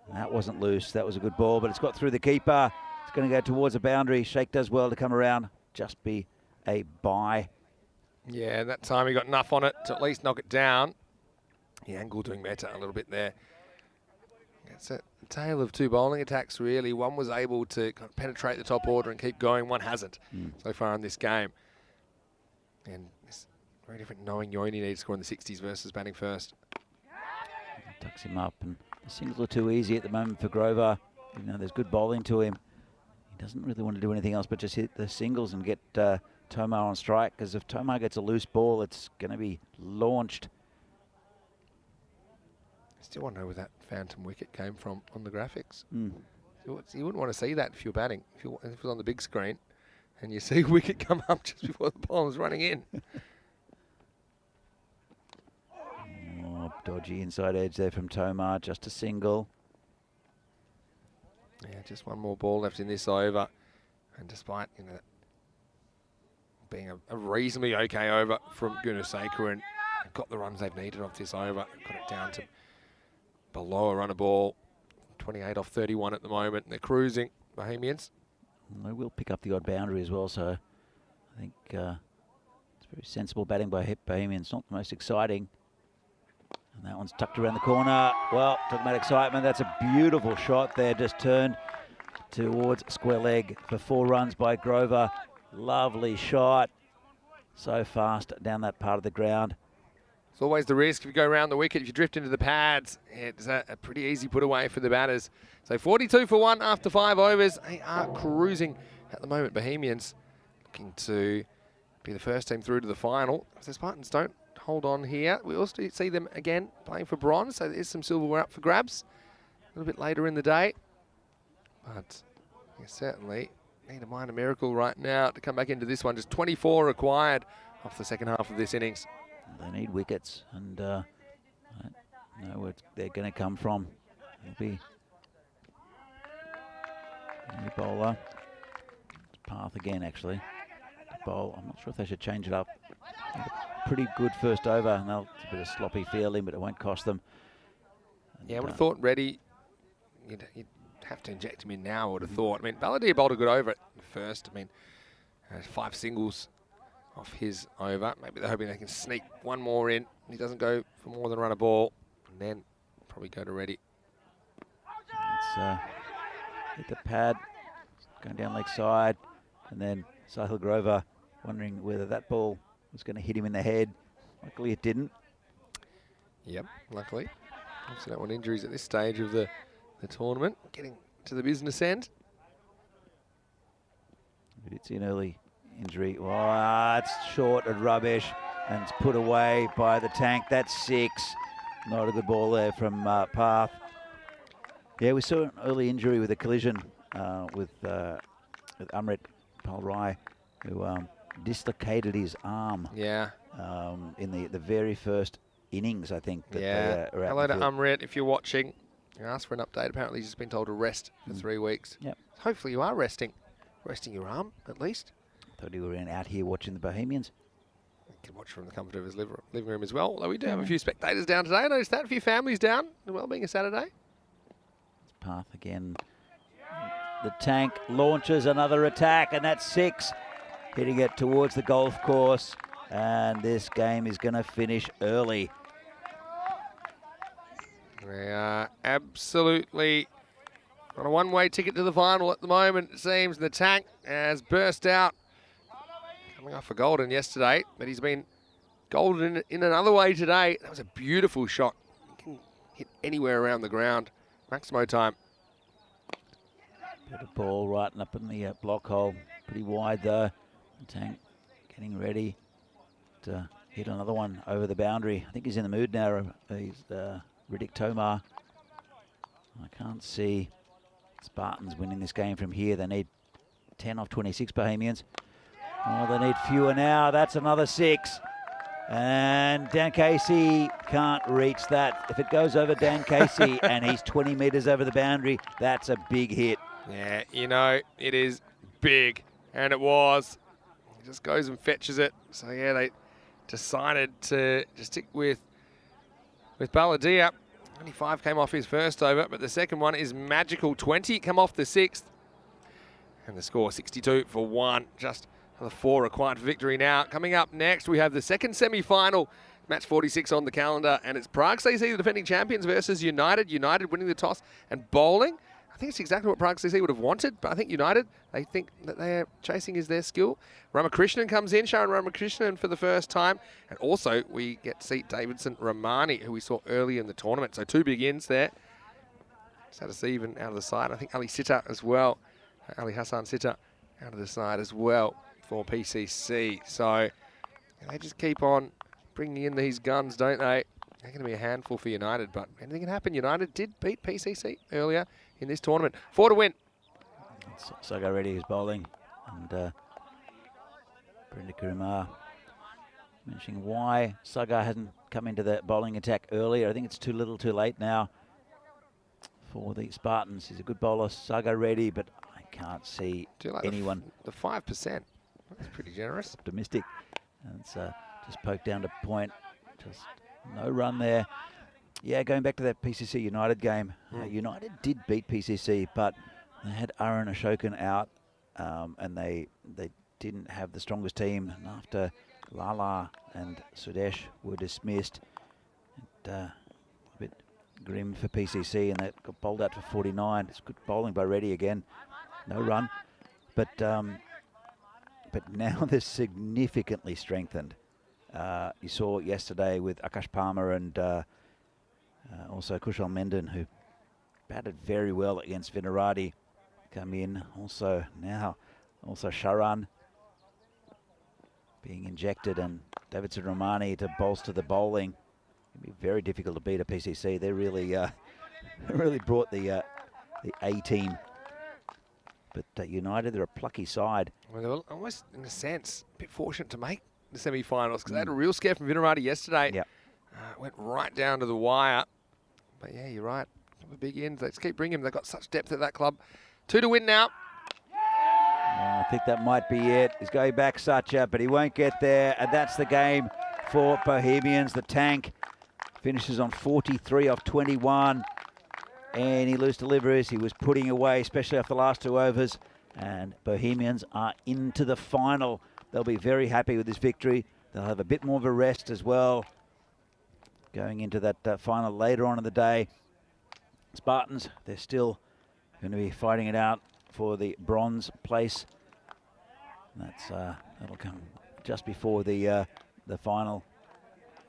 And that wasn't loose, that was a good ball, but it's got through the keeper. It's going to go towards the boundary. Sheikh does well to come around. Just be a bye. Yeah, that time he got enough on it to at least knock it down. The angle doing better a little bit there. It's a tale of 2 bowling attacks, really. One was able to kind of penetrate the top order and keep going. One hasn't so far in this game. And it's very different knowing you only need to score in the 60s versus batting first. Tucks him up, and the singles are too easy at the moment for Grover. You know, there's good bowling to him. He doesn't really want to do anything else but just hit the singles and get Tomar on strike, because if Tomar gets a loose ball, it's going to be launched. Still wonder where that phantom wicket came from on the graphics. Mm. You wouldn't want to see that if you're batting. If it was on the big screen and you see a wicket come up just before the bowler's running in. Oh, dodgy inside edge there from Tomar, just a single. Yeah, just one more ball left in this over. And despite, you know, being a reasonably okay over from Gunasekera, and got the runs they've needed off this over, got it down to below a run a ball. 28 off 31 at the moment. They're cruising, Bohemians. And they will pick up the odd boundary as well, so I think it's very sensible batting by Bohemians. Not the most exciting. And that one's tucked around the corner. Well, talking about excitement, that's a beautiful shot there. Just turned towards square leg for 4 runs by Grover. Lovely shot. So fast down that part of the ground. It's always the risk if you go around the wicket, if you drift into the pads. It's a pretty easy put away for the batters. So 42 for 1 after 5 overs. They are cruising at the moment, Bohemians. Looking to be the first team through to the final. If the Spartans don't hold on here, we also see them again playing for bronze. So there's some silverware up for grabs a little bit later in the day. But you certainly need a minor miracle right now to come back into this one. Just 24 required off the second half of this innings. They need wickets, and I don't know where they're going to come from. It'll be a new bowler. It's Path again, actually. To bowl. I'm not sure if they should change it up. Pretty good first over, and it's a bit of sloppy fielding, but it won't cost them. And yeah, I would have thought Reddy, you'd have to inject him in now, I would have thought. I mean, Balladeer bowled a good over at first. I mean, 5 singles off his over. Maybe they're hoping they can sneak one more in. He doesn't go for more than run a ball, and then probably go to Reddy. It's hit the pad, going down leg side, and then Sahil Grover wondering whether that ball was going to hit him in the head. Luckily it didn't. Yep, luckily. Obviously don't want injuries at this stage of the tournament. Getting to the business end. It's an early injury. Oh, it's short and rubbish, and it's put away by the tank. That's 6. Not a good ball there from Path. Yeah, we saw an early injury with a collision with Amrit Palrai, who dislocated his arm. Yeah. In the very first innings, I think. That yeah. they, Hello to Amrit, if you're watching. You asked for an update. Apparently he's just been told to rest for 3 weeks. Yep. Hopefully you are resting your arm, at least. Thought he were out here watching the Bohemians. You can watch from the comfort of his living room as well. Although we do have a few spectators down today. I noticed that. A few families down, well being a Saturday. It's Path again. The tank launches another attack, and that's 6. Hitting it towards the golf course. And this game is going to finish early. They are absolutely on a one-way ticket to the final at the moment, it seems. The tank has burst out. Coming off for Golden yesterday, but he's been golden in another way today. That was a beautiful shot. He can hit anywhere around the ground. Maximo time. Bit of ball right up in the block hole. Pretty wide though. The tank getting ready to hit another one over the boundary. I think he's in the mood now. He's Riddick Tomar. I can't see Spartans winning this game from here. They need 10 off 26 Bohemians. Oh, they need fewer now. That's another 6. And Dan Casey can't reach that. If it goes over Dan Casey and he's 20 metres over the boundary, that's a big hit. Yeah, you know, it is big. And it was. He just goes and fetches it. So, yeah, they decided to just stick with Balladeer. Only 5 came off his first over, but the second one is magical. 20 come off the 6th. And the score 62 for 1. Just another 4 required for victory now. Coming up next, we have the second semi-final. Match 46 on the calendar, and it's Prague CC, the defending champions, versus United. United winning the toss and bowling. I think it's exactly what Prague CC would have wanted, but I think United, they think that they're chasing is their skill. Ramakrishnan comes in, Sharon Ramakrishnan for the first time. And also, we get to see Davidson Ramani, who we saw early in the tournament. So 2 big ins there. Sadis even out of the side. I think Ali Sitta as well. Ali Hassan Sitta out of the side as well for PCC. So they just keep on bringing in these guns, don't they? They're going to be a handful for United, but anything can happen. United did beat PCC earlier in this tournament. 4 to win. Saga Reddy is bowling, and Brenda Kurumar mentioning why Saga hasn't come into the bowling attack earlier. I think it's too little too late now for the Spartans. He's a good bowler, Saga Reddy, but I can't see anyone. The 5%. That's pretty generous. Optimistic. And it's just poked down to point. Just no run there. Yeah, going back to that PCC United game, United did beat PCC, but they had Aaron Ashokan out, and they didn't have the strongest team. And after Lala and Sudesh were dismissed, a bit grim for PCC, and they got bowled out for 49. It's good bowling by Reddy again. No run, but now they're significantly strengthened. You saw yesterday with Akash Palmer and also Kushal Mendon, who batted very well against Vinarati, come in. Also Sharan being injected, and Davidson Romani to bolster the bowling. It'll be very difficult to beat a PCC. They really really brought the A team. But United, they're a plucky side. Well, they were almost, in a sense, a bit fortunate to make the semi-finals, because they had a real scare from Vinarati yesterday. Yep. Went right down to the wire. But yeah, you're right. The big ends, let's keep bringing them. They've got such depth at that club. 2 to win now. I think that might be it. He's going back Sacha, but he won't get there. And that's the game for Bohemians. The tank finishes on 43 off 21. Any loose deliveries he was putting away, especially after the last 2 overs. And Bohemians are into the final. They'll be very happy with this victory. They'll have a bit more of a rest as well, going into that final later on in the day. Spartans, they're still going to be fighting it out for the bronze place. That'll come just before the final.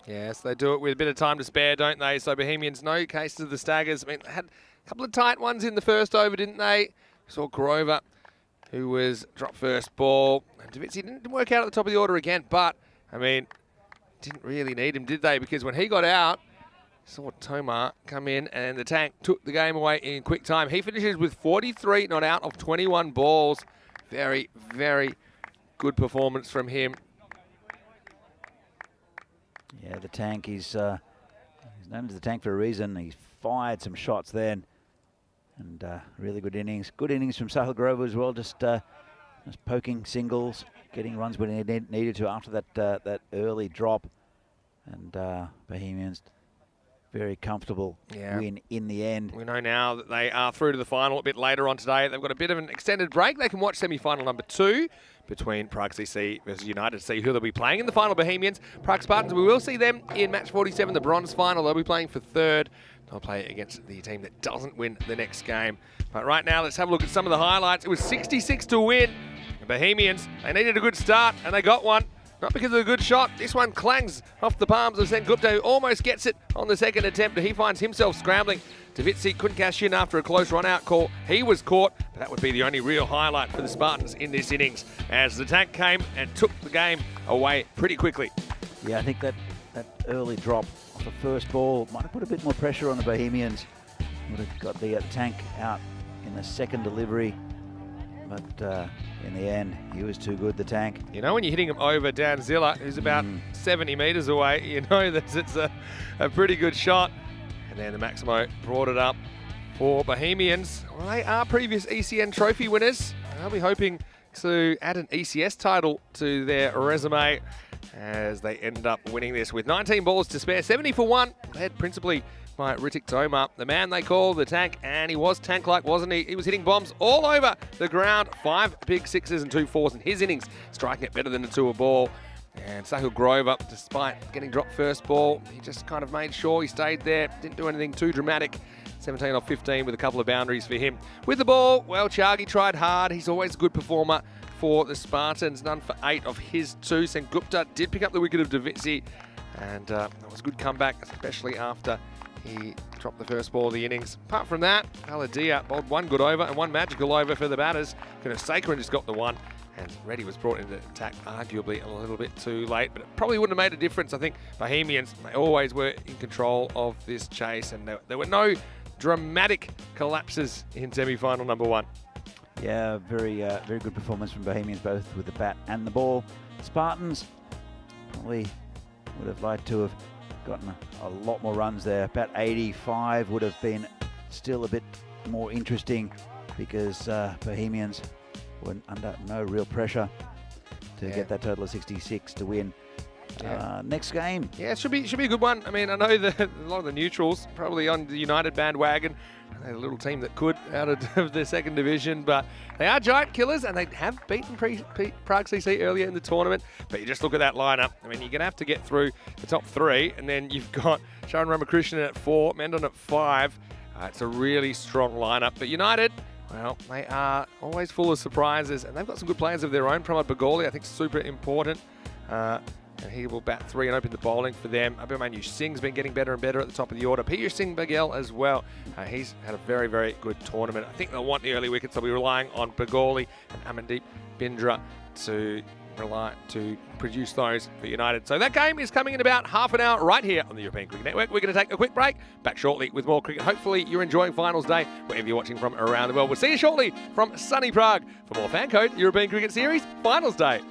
Yes, they do it with a bit of time to spare, don't they? So Bohemians, no cases of the staggers. I mean, they had a couple of tight ones in the first over, didn't they? Saw Grover, who was dropped first ball. And Davizzi didn't work out at the top of the order again, but, I mean, didn't really need him, did they? Because when he got out, saw Tomar come in, and the tank took the game away in quick time. He finishes with 43 not out of 21 balls. Very, very good performance from him. Yeah, the tank, he's named as the tank for a reason. He's fired some shots then, and really good innings. Good innings from Sahil Grover as well, just poking singles, getting runs when he needed to after that early drop. And Bohemians, very comfortable win in the end. We know now that they are through to the final a bit later on today. They've got a bit of an extended break. They can watch semi-final number 2 between Prague CC versus United to see who they'll be playing in the final. Bohemians, Prague Spartans, we will see them in match 47, the bronze final. They'll be playing for 3rd. They'll play against the team that doesn't win the next game. But right now, let's have a look at some of the highlights. It was 66 to win. The Bohemians, they needed a good start, and they got one. Not because of a good shot. This one clangs off the palms of Sen Gupta, who almost gets it on the second attempt. He finds himself scrambling. Davizzi couldn't cash in after a close run-out call. He was caught, but that would be the only real highlight for the Spartans in this innings, as the tank came and took the game away pretty quickly. Yeah, I think that early drop off the first ball might have put a bit more pressure on the Bohemians. Would have got the tank out in the second delivery. But in the end, he was too good, the tank. You know, when you're hitting him over Dan Zilla, who's about 70 metres away, you know that it's a pretty good shot. And then the Maximo brought it up for Bohemians. Well, they are previous ECN trophy winners. They'll be hoping to add an ECS title to their resume as they end up winning this with 19 balls to spare, 70 for 1, led principally by Ritik Tomar, the man they call the tank, and he was tank-like, wasn't he? He was hitting bombs all over the ground, 5 big 6s and 2 4s in his innings, striking it better than a 2 ball. And Sahil Grover, despite getting dropped first ball, he just kind of made sure he stayed there, didn't do anything too dramatic. 17 off 15 with a couple of boundaries for him. With the ball, well, Chagi tried hard. He's always a good performer for the Spartans. None for 8 of his 2. Sen Gupta did pick up the wicket of Davizzi, and that was a good comeback, especially after he dropped the first ball of the innings. Apart from that, Aladia bowled 1 good over and 1 magical over for the batters. Kunasekharan just got the 1. And Reddy was brought into attack arguably a little bit too late, but it probably wouldn't have made a difference. I think Bohemians, they always were in control of this chase, and there were no dramatic collapses in semi-final number 1. Yeah, very good performance from Bohemians, both with the bat and the ball. Spartans probably would have liked to have gotten a lot more runs there. About 85 would have been still a bit more interesting, because Bohemians were under no real pressure to get that total of 66 to win. Next game. Yeah, it should be a good one. I mean, I know that a lot of the neutrals probably on the United bandwagon. They're a little team that could out of the second division, but they are giant killers, and they have beaten Prague CC earlier in the tournament. But you just look at that lineup. I mean, you're going to have to get through the top 3, and then you've got Sharon Ramakrishnan at 4, Mendon at 5. It's a really strong lineup. But United, well, they are always full of surprises, and they've got some good players of their own. Pramod Bagoli, I think, super important. And he will bat 3 and open the bowling for them. Abhimanyu Singh's been getting better and better at the top of the order. Peter Singh Bagel as well. He's had a very, very good tournament. I think they'll want the early wickets. They'll be relying on Bagoli and Amandeep Bindra to produce those for United. So that game is coming in about half an hour right here on the European Cricket Network. We're going to take a quick break. Back shortly with more cricket. Hopefully you're enjoying finals day wherever you're watching from around the world. We'll see you shortly from sunny Prague for more FanCode European Cricket Series finals day.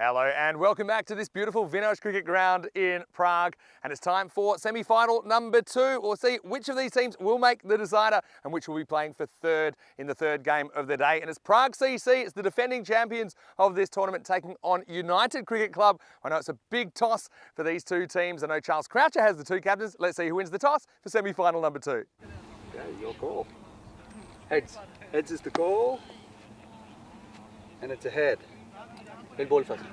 Hello and welcome back to this beautiful Vintage cricket ground in Prague. And it's time for semi-final number 2. We'll see which of these teams will make the decider and which will be playing for third in the third game of the day. And it's Prague CC, it's the defending champions of this tournament taking on United Cricket Club. I know it's a big toss for these two teams. I know Charles Croucher has the two captains. Let's see who wins the toss for semi-final number 2. Okay, your call. Heads. Heads is the call. And it's a head. Head ball first.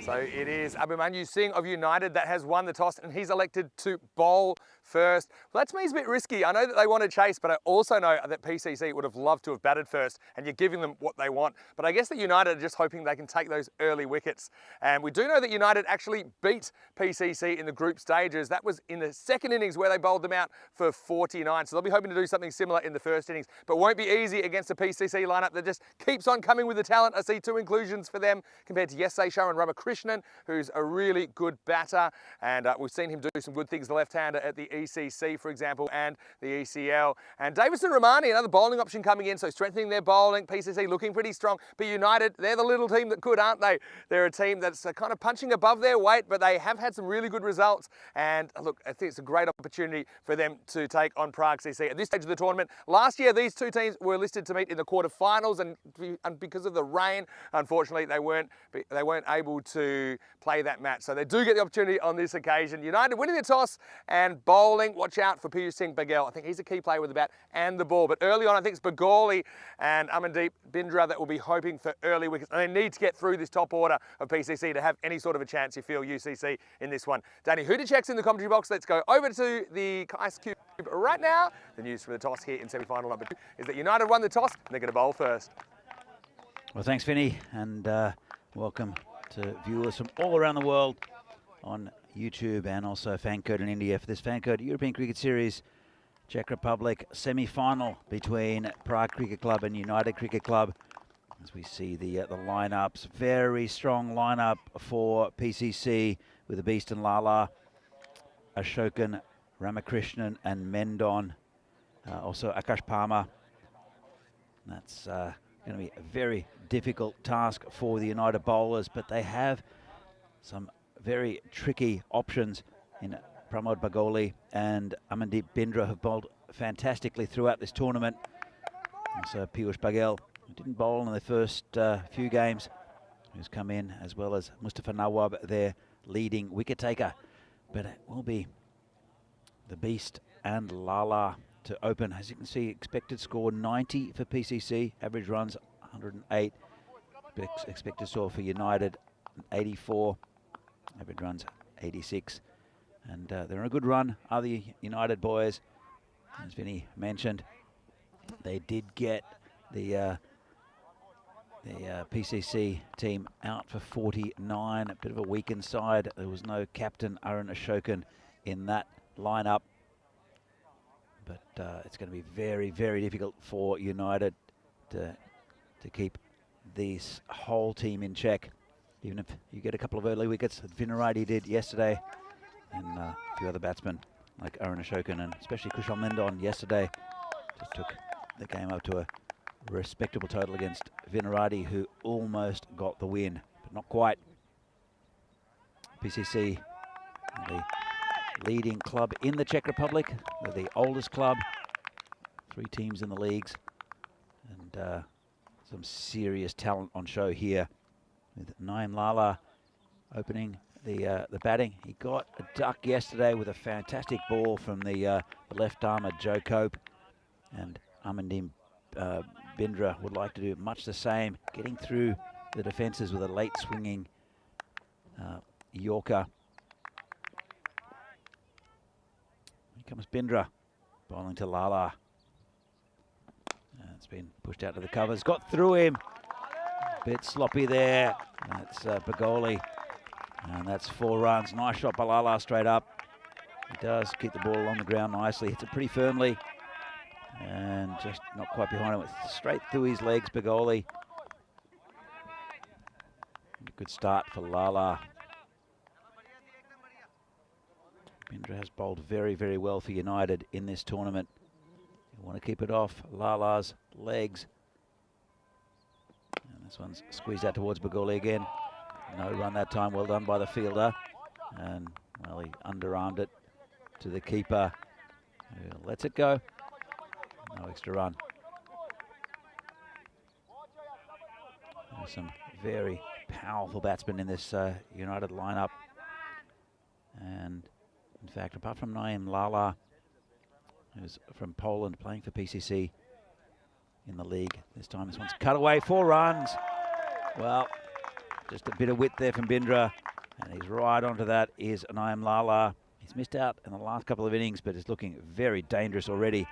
So it is Abhimanyu Singh of United that has won the toss, and he's elected to bowl first. Well, that to me is a bit risky. I know that they want to chase, but I also know that PCC would have loved to have batted first, and you're giving them what they want. But I guess that United are just hoping they can take those early wickets. And we do know that United actually beat PCC in the group stages. That was in the second innings where they bowled them out for 49. So they'll be hoping to do something similar in the first innings, but won't be easy against a PCC lineup that just keeps on coming with the talent. I see 2 inclusions for them compared to yesterday, Sharon Ramakrishnan, who's a really good batter, and we've seen him do some good things, the left-hander at the ECC, for example, and the ECL. And Davison Romani, another bowling option coming in, so strengthening their bowling. PCC looking pretty strong, but United, they're the little team that could, aren't they? They're a team that's kind of punching above their weight, but they have had some really good results. And look, I think it's a great opportunity for them to take on Prague CC at this stage of the tournament. Last year, these two teams were listed to meet in the quarterfinals, and because of the rain, unfortunately, they weren't able to play that match. So they do get the opportunity on this occasion. United winning the toss and bowling. Watch out for Piyush Singh Baghel. I think he's a key player with the bat and the ball. But early on, I think it's Bagoli and Amandeep Bindra that will be hoping for early wickets. And they need to get through this top order of PCC to have any sort of a chance, you feel, UCC in this one. Danny Hudacek's in the commentary box. Let's go over to the Ice Cube right now. The news for the toss here in semi-final number 2 is that United won the toss and they're going to bowl first. Well, thanks, Vinny, and welcome to viewers from all around the world on YouTube and also FanCode in India for this FanCode European Cricket Series Czech Republic semi-final between Prague Cricket Club and United Cricket Club. As we see the lineups, very strong lineup for PCC with the Beast and Lala, Ashokan, Ramakrishnan and Mendon, also Akash Palmer. That's going to be a very difficult task for the United bowlers, but they have some very tricky options in Pramod Bagoli and Amandeep Bindra, have bowled fantastically throughout this tournament. Also Piyush Baghel, who didn't bowl in the first few games, who's come in, as well as Mustafa Nawab, their leading wicket taker. But it will be the Beast and Lala to open. As you can see, expected score 90 for PCC, average runs 108, expected score for United 84, average runs 86, and they're on a good run, are the United boys. As Vinny mentioned, they did get the PCC team out for 49, a bit of a weakened side. There was no captain Arun Ashokan in that lineup. But it's going to be very, very difficult for United to keep this whole team in check. Even if you get a couple of early wickets, that Vinaradi did yesterday, and a few other batsmen like Arun Ashokan and especially Kushal Mendon yesterday just took the game up to a respectable total against Vinaradi, who almost got the win, but not quite. PCC, the leading club in the Czech Republic. They're the oldest club, 3 teams in the leagues, and some serious talent on show here with Naeem Lala opening the batting. He got a duck yesterday with a fantastic ball from the left armer Joe Cope, and Amandeep Bindra would like to do much the same, getting through the defences with a late swinging Yorker. Comes Bindra, bowling to Lala. It's been pushed out to the covers, got through him. Bit sloppy there. That's Bagoli, and that's 4 runs. Nice shot by Lala straight up. He does keep the ball on the ground nicely. Hits it pretty firmly, and just not quite behind him. Straight through his legs, Bagoli. Good start for Lala. Bindra has bowled very, very well for United in this tournament. You want to keep it off Lala's legs. And this one's squeezed out towards Bagoli again. No run that time. Well done by the fielder. And, well, he underarmed it to the keeper, who lets it go. No extra run. There's some very powerful batsmen in this United lineup. And, in fact, apart from Naeem Lala, who's from Poland playing for PCC in the league, this time this one's cut away, 4 runs. Well, just a bit of width there from Bindra, and he's right onto that is Naeem Lala. He's missed out in the last couple of innings, but is looking very dangerous already.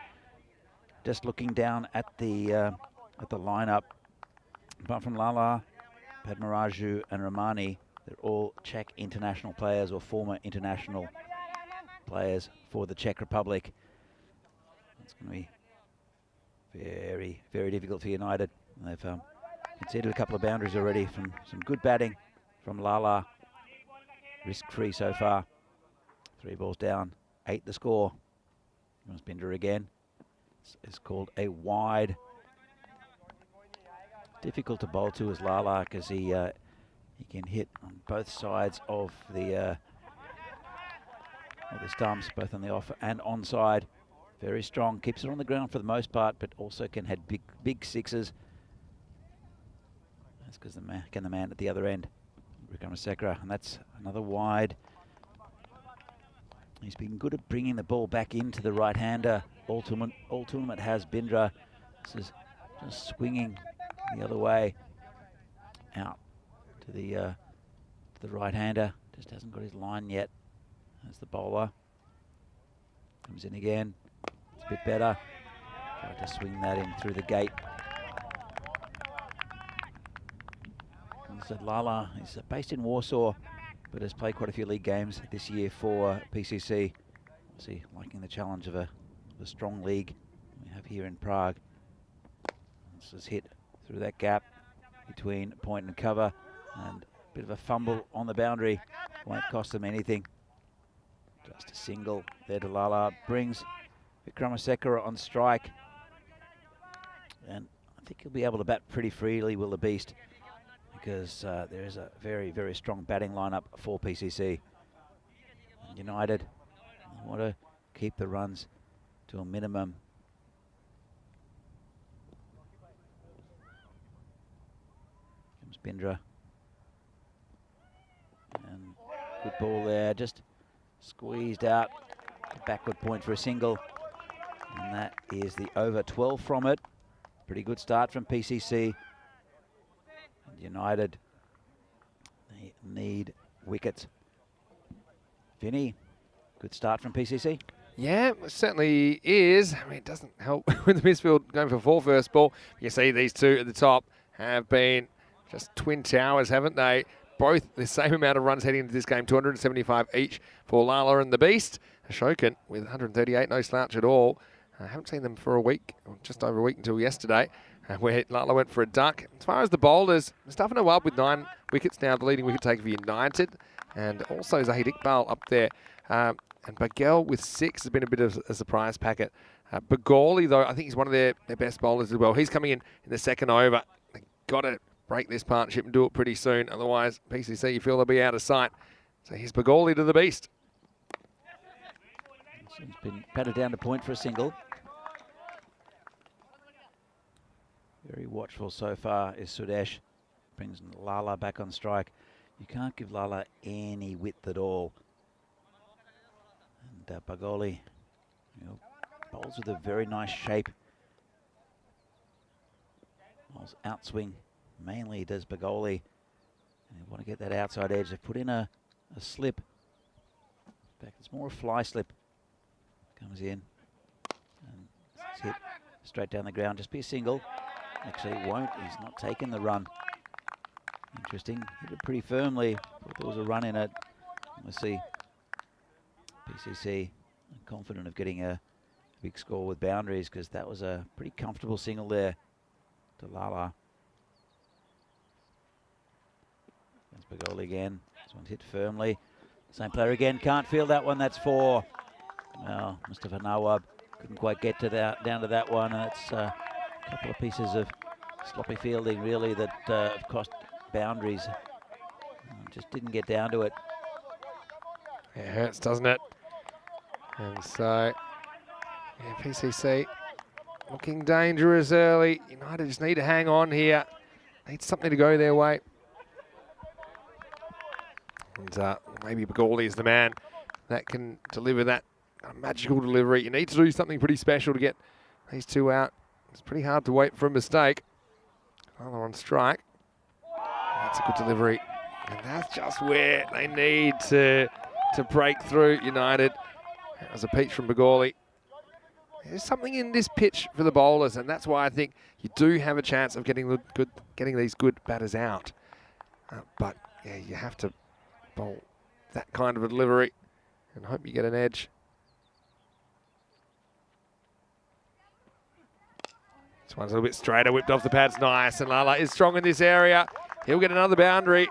Just looking down at the lineup, apart from Lala, Padmaraju and Ramani, they're all Czech international players or former international players for the Czech Republic. It's going to be very, very difficult for United. They've conceded a couple of boundaries already from some good batting from Lala. Risk-free so far. 3 balls down, 8 the score. Binder again. It's called a wide. Difficult to bowl to as Lala because he can hit on both sides of the stumps, both on the off and onside. Very strong, keeps it on the ground for the most part, but also can hit big sixes. That's because the man at the other end, Wickramasekera, and that's another wide. He's been good at bringing the ball back into the right-hander. All tournament has Bindra. This is just swinging the other way out to the right-hander. Just hasn't got his line yet. As the bowler comes in again. It's a bit better. Tried to swing that in through the gate. So Lala is based in Warsaw, but has played quite a few league games this year for PCC. Obviously liking the challenge of a strong league we have here in Prague. This is hit through that gap between point and cover, and a bit of a fumble on the boundary. Won't cost them anything. Just a single there to Lala. Brings Wickramasekera on strike. And I think he'll be able to bat pretty freely, will the Beast, because there is a very, very strong batting lineup for PCC. And United want to keep the runs to a minimum. Comes Bindra. And good ball there, just squeezed out. Backward point for a single. And that is the over 12 from it. Pretty good start from PCC. And United, they need wickets. Vinny, good start from PCC. Yeah, it certainly is. I mean, it doesn't help with the midfield going for 4 first ball. You see these two at the top have been just twin towers, haven't they? Both the same amount of runs heading into this game, 275 each for Lala and the Beast. Ashokan with 138, no slouch at all. I haven't seen them for a week, or just over a week until yesterday, where Lala went for a duck. As far as the bowlers, stuffing it up with 9 wickets now, the leading wicket taker for United, and also Zahid Iqbal up there. And Bagel with 6 has been a bit of a surprise packet. Bagoli, though, I think he's one of their best bowlers as well. He's coming in the second over. They've got to break this partnership and do it pretty soon. Otherwise, PCC, you feel they'll be out of sight. So here's Bagoli to the Beast. He's been patted down to point for a single. Very watchful so far is Sudesh. Brings Lala back on strike. You can't give Lala any width at all. And Bagoli, bowls with a very nice shape. Bowls outswing, mainly does Bagoli. And you want to get that outside edge. They've put in a slip. In fact, it's more a fly slip. Comes in and it's hit straight down the ground. Just be a single. Actually, it won't. He's not taking the run. Interesting. Hit it pretty firmly. Thought there was a run in it. We'll see. PCC confident of getting a big score with boundaries, because that was a pretty comfortable single there to Lala. Against Bagoli again. This one's hit firmly. Same player again. Can't field that one. That's 4. Well, Mustafa Nawab couldn't quite get to that, down to that one, and it's a couple of pieces of sloppy fielding really that have cost boundaries. just didn't get down to it. It hurts, doesn't it? And so, yeah, PCC looking dangerous early. United just need to hang on here. Need something to go their way. And maybe Bagoli is the man that can deliver that magical delivery. You need to do something pretty special to get these two out. It's pretty hard to wait for a mistake. Another on strike. That's a good delivery. And that's just where they need to break through, United. That was a peach from Bagoli. There's something in this pitch for the bowlers, and that's why I think you do have a chance of getting these good batters out. But yeah, you have to bowl that kind of a delivery and hope you get an edge. This one's a little bit straighter, whipped off the pads, nice. And Lala is strong in this area. He'll get another boundary.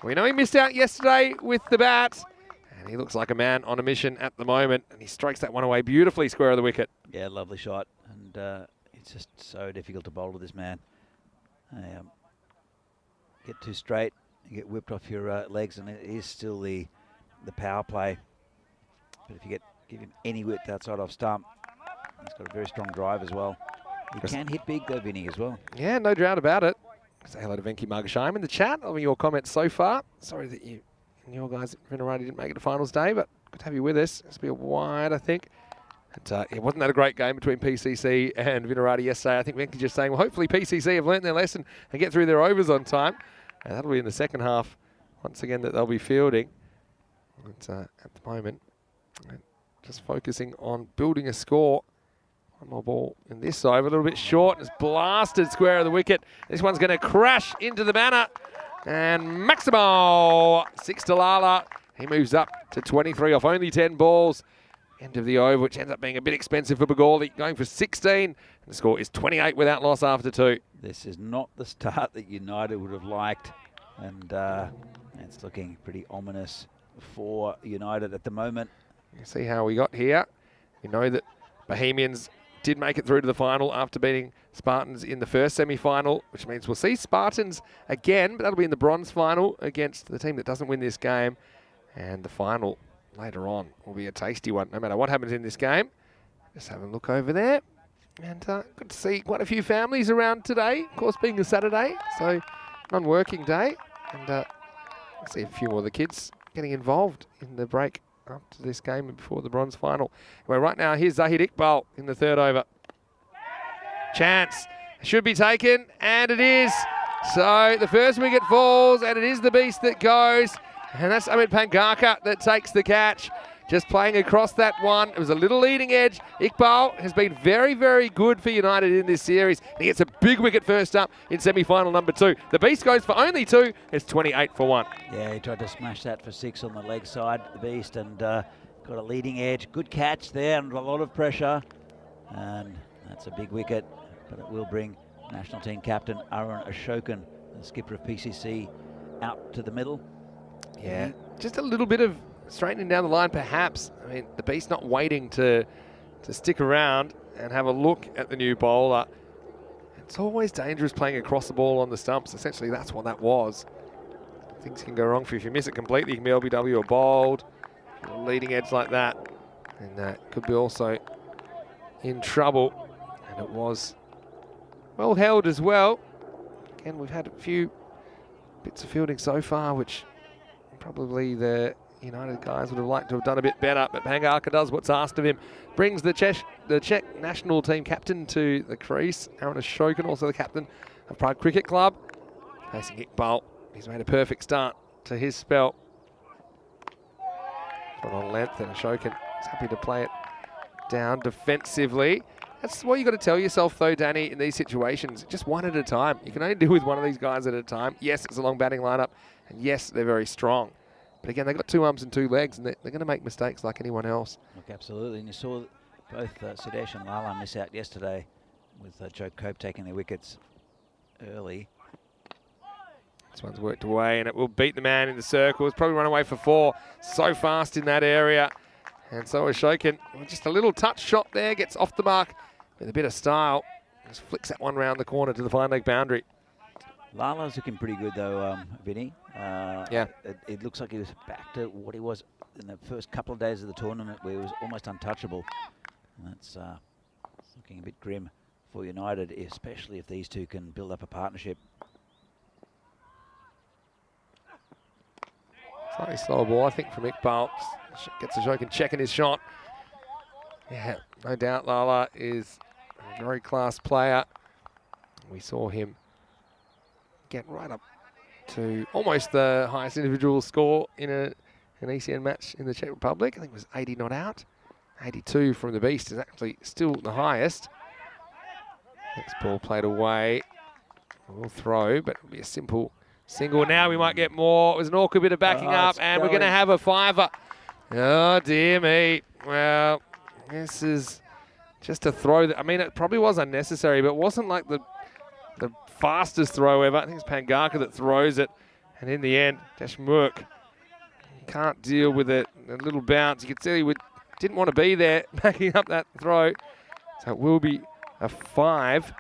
We know he missed out yesterday with the bat. And he looks like a man on a mission at the moment. And he strikes that one away beautifully, square of the wicket. Yeah, lovely shot. And it's just so difficult to bowl to this man. Get too straight, you get whipped off your legs, and it is still the power play. But if you give him any width outside off stump, he's got a very strong drive as well. He can hit big though, Vinny, as well. Yeah, no doubt about it. Say hello to Venki Margashime in the chat. Loving your comments so far. Sorry that you and your guys at Vinarati didn't make it to finals day, but good to have you with us. This will be a wide, I think. And, wasn't that a great game between PCC and Vinarati yesterday? I think Venki just saying, well, hopefully PCC have learnt their lesson and get through their overs on time. And that'll be in the second half, once again, that they'll be fielding. But, at the moment, just focusing on building a score. One more ball in this over, a little bit short. It's blasted square of the wicket. This one's going to crash into the banner. And Maximo, 6 to Lala. He moves up to 23 off only 10 balls. End of the over, which ends up being a bit expensive for Bagoli, going for 16. And the score is 28 without loss after 2. This is not the start that United would have liked. And it's looking pretty ominous for United at the moment. You see how we got here. You know that Bohemians did make it through to the final after beating Spartans in the first semi-final, which means we'll see Spartans again, but that'll be in the bronze final against the team that doesn't win this game. And the final later on will be a tasty one, no matter what happens in this game. Just have a look over there. And good to see quite a few families around today, of course being a Saturday, so non-working day. And I'll see a few more of the kids getting involved in the break after this game and before the bronze final. Anyway, right now, here's Zahid Iqbal in the third over. Chance should be taken, and it is. So the first wicket falls, and it is the beast that goes. And that's Amit Pangaka that takes the catch. Just playing across that one. It was a little leading edge. Iqbal has been very, very good for United in this series. He gets a big wicket first up in semi-final number 2. The Beast goes for only 2. It's 28 for 1. Yeah, he tried to smash that for 6 on the leg side, the Beast, and got a leading edge. Good catch there under a lot of pressure. And that's a big wicket, but it will bring national team captain Arun Ashokan, the skipper of PCC, out to the middle. Yeah, just a little bit of straightening down the line, perhaps. I mean, the Beast not waiting to stick around and have a look at the new bowler. It's always dangerous playing across the ball on the stumps. Essentially, that's what that was. Things can go wrong for you. If you miss it completely, you can be LBW or bowled. A leading edge like that. And that could be also in trouble. And it was well held as well. Again, we've had a few bits of fielding so far, which probably the United guys would have liked to have done a bit better, but Pangaka does what's asked of him. Brings the Czech national team captain to the crease. Arun Ashokan, also the captain of Prague Cricket Club. Facing Iqbal. He's made a perfect start to his spell. But on length, and Ashokan is happy to play it down defensively. That's what you've got to tell yourself, though, Danny, in these situations. Just one at a time. You can only deal with one of these guys at a time. Yes, it's a long batting lineup, and yes, they're very strong. But again, they've got 2 arms and 2 legs, and they're going to make mistakes like anyone else. Look, absolutely. And you saw both Sudesh and Lala miss out yesterday with Joe Cope taking their wickets early. This one's worked away, and it will beat the man in the circle. It's probably run away for 4. So fast in that area. And so is Ashokan. Just a little touch shot there, gets off the mark with a bit of style. Just flicks that one round the corner to the fine leg boundary. Lala's looking pretty good though, Vinny. Yeah. It looks like he was back to what he was in the first couple of days of the tournament, where he was almost untouchable. And that's looking a bit grim for United, especially if these two can build up a partnership. Slightly slower ball, I think, from Iqbal. Gets a joke and checking his shot. Yeah, no doubt Lala is a very class player. We saw him get right up to almost the highest individual score in an ECN match in the Czech Republic. I think it was 80 not out. 82 from the Beast is actually still the highest. Next ball played away. We'll throw, but it'll be a simple single. Now we might get more. It was an awkward bit of backing up, and we're going to have a fiver. Oh, dear me. Well, this is just a throw. I mean, it probably was unnecessary, but it wasn't like the fastest throw ever. I think it's Pangaka that throws it. And in the end, Deshmurk can't deal with it. A little bounce. You could see he didn't want to be there backing up that throw. So it will be a 5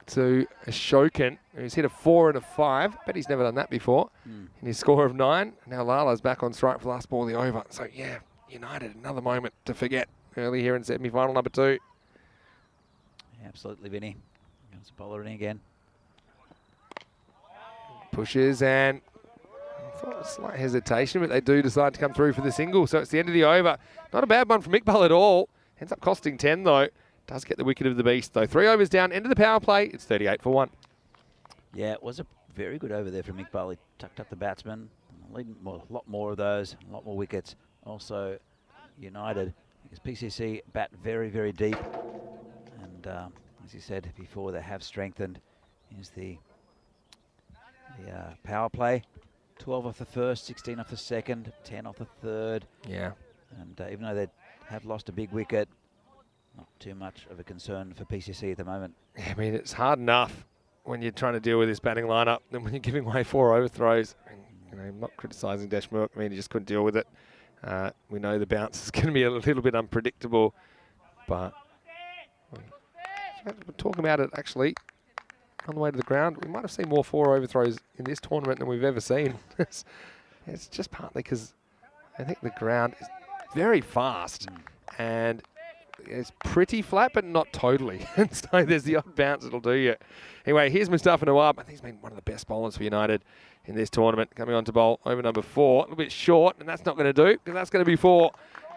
to Ashokan, who's hit a 4 and a 5. Bet he's never done that before in his score of 9. Now Lala's back on strike for the last ball of the over. So, yeah, United, another moment to forget early here in semi-final number 2. Absolutely, Vinny. Comes the bowler in again. Pushes and a slight hesitation, but they do decide to come through for the single. So it's the end of the over. Not a bad one from Iqbal at all. Ends up costing 10 though. Does get the wicket of the Beast though. 3 overs down, end of the power play. It's 38 for 1. Yeah, it was a very good over there from Iqbal. He tucked up the batsman. A lot more of those, a lot more wickets. Also, United, because PCC bat very, very deep. And as you said before, they have strengthened. Here's the power play. 12 off the first, 16 off the second, 10 off the third. Yeah. And even though they have lost a big wicket, not too much of a concern for PCC at the moment. I mean, it's hard enough when you're trying to deal with this batting lineup than when you're giving away 4 overthrows. I mean, I'm not criticising Deshmurk. I mean, he just couldn't deal with it. We know the bounce is going to be a little bit unpredictable, but we're talking about it actually on the way to the ground. We might have seen more 4 overthrows in this tournament than we've ever seen. It's just partly because I think the ground is very fast and it's pretty flat, but not totally. And so there's the odd bounce that'll do you. Anyway, here's Mustafa Nawab. I think he's been one of the best bowlers for United in this tournament. Coming on to bowl over number 4. A little bit short, and that's not going to do, because that's going to be 4.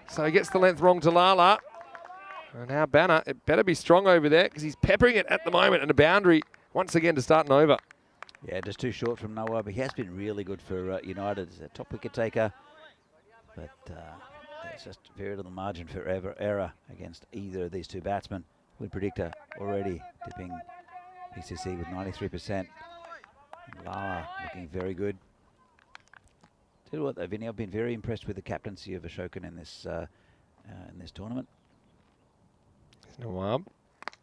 So he gets the length wrong to Lala. And now Banner, it better be strong over there, because he's peppering it at the moment, and a boundary once again to start an over. Yeah, just too short from Nawab. He has been really good for United as a top wicket taker. But there's just very little margin for error against either of these two batsmen. Win predictor already dipping PCC with 93%. Lala looking very good. Tell you what though, Vinny, I've been very impressed with the captaincy of Ashokan in this tournament. There's Nawab.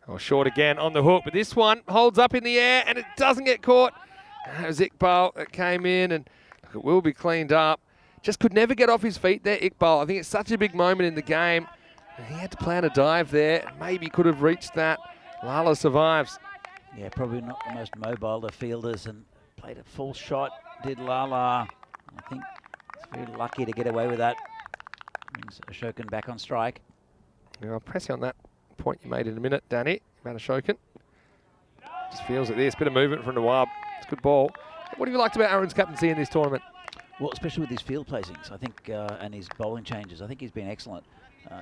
Oh, short again on the hook, but this one holds up in the air and it doesn't get caught. It was Iqbal that came in, and it will be cleaned up. Just could never get off his feet there, Iqbal. I think it's such a big moment in the game. And he had to plan a dive there. Maybe could have reached that. Lala survives. Yeah, probably not the most mobile of fielders, and played a full shot, did Lala. I think he's very lucky to get away with that. Brings Ashokan back on strike. Yeah, I'll press you on that point you made in a minute, Danny, about Ashokan. Just feels like this. Bit of movement from Nawab. It's a good ball. What have you liked about Aaron's captaincy in this tournament? Well, especially with his field placings, I think, and his bowling changes, I think he's been excellent.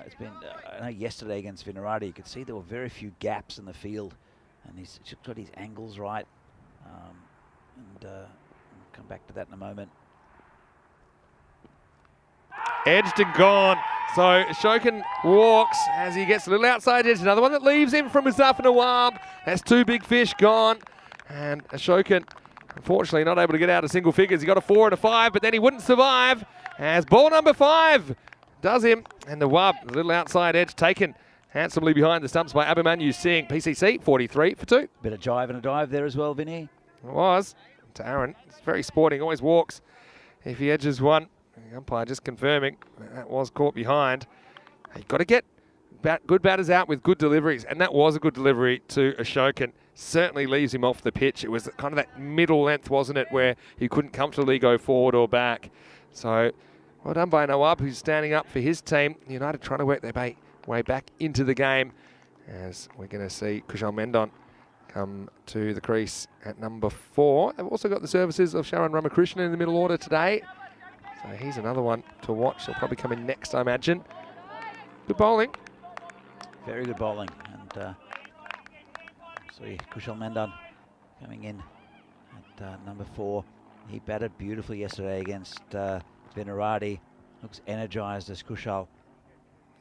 It's been, I know yesterday against Vinarati, you could see there were very few gaps in the field, and he's just got his angles right. I'll come back to that in a moment. Edged and gone. So Ashokan walks as he gets a little outside edge. Another one that leaves him from Mustafa Nawab. That's 2 big fish gone. And Ashokan, unfortunately, not able to get out of single figures. He got a 4 and a 5, but then he wouldn't survive. As ball number 5 does him. And Nawab, a little outside edge, taken handsomely behind the stumps by Abhimanyu Singh. PCC, 43 for 2. Bit of jive and a dive there as well, Vinny. It was. To Aaron. It's very sporting, always walks if he edges one. The umpire just confirming that was caught behind. You've got to get good batters out with good deliveries, and that was a good delivery to Ashokan. Certainly leaves him off the pitch. It was kind of that middle length, wasn't it, where he couldn't comfortably go forward or back. So well done by Nawab, who's standing up for his team. United trying to work their way back into the game, as we're going to see Kushal Mendon come to the crease at number 4. They've also got the services of Sharon Ramakrishnan in the middle order today. So he's another one to watch. He'll probably come in next, I imagine. Good bowling. Very good bowling. And see Kushal Mendon coming in at number 4. He batted beautifully yesterday against Benarati. Looks energised as Kushal.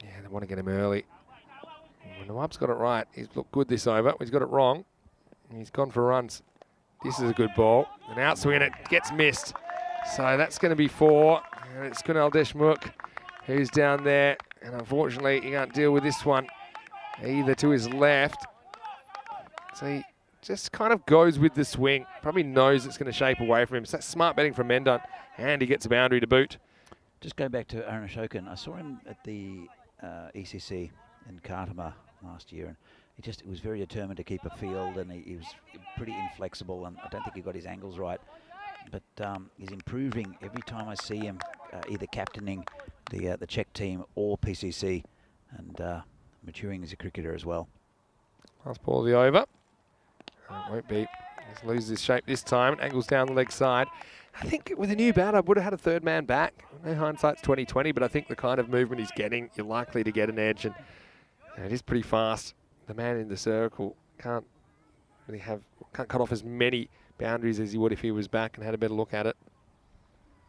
Yeah, they want to get him early. Nawab's got it right. He's looked good this over. He's got it wrong. He's gone for runs. This is a good ball. An outswing, it gets missed. So that's going to be 4. And it's Kunal Deshmukh who's down there. And unfortunately, he can't deal with this one either to his left. So he just kind of goes with the swing. Probably knows it's going to shape away from him. So that's smart betting from Mendon. And he gets a boundary to boot. Just going back to Aaron Ashokan, I saw him at the ECC in Khartoum last year, and he was very determined to keep a field, and he was pretty inflexible, and I don't think he got his angles right. But he's improving every time I see him, either captaining the Czech team or PCC, and maturing as a cricketer as well. Last ball of the over. It won't be. He loses his shape this time. It angles down the leg side. I think with a new batter, would have had a third man back. No hindsight's 20/20, but I think the kind of movement he's getting, you're likely to get an edge, and it is pretty fast. The man in the circle can't cut off as many boundaries as he would if he was back and had a better look at it.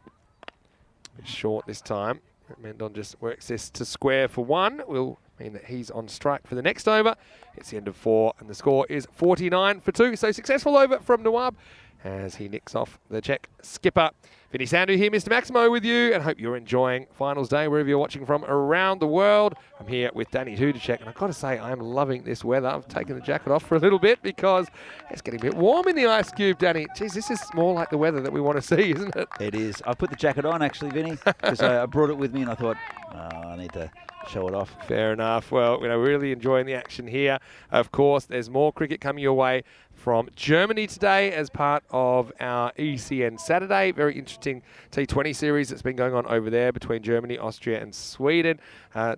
A bit short this time. Mendon just works this to square for 1. Will mean that he's on strike for the next over. It's the end of 4, and the score is 49 for 2. So successful over from Nawab as he nicks off the Czech skipper. Vinny Sandhu here, Mr. Maximo with you, and hope you're enjoying Finals Day wherever you're watching from around the world. I'm here with Danny Tudacek, and I've got to say I'm loving this weather. I've taken the jacket off for a little bit because it's getting a bit warm in the ice cube, Danny. Geez, this is more like the weather that we want to see, isn't it? It is. I put the jacket on actually, Vinny, because I brought it with me and I thought, I need to show it off. Fair enough. Well, really enjoying the action here. Of course, there's more cricket coming your way from Germany today as part of our ECN Saturday. Very interesting T20 series that's been going on over there between Germany, Austria and Sweden.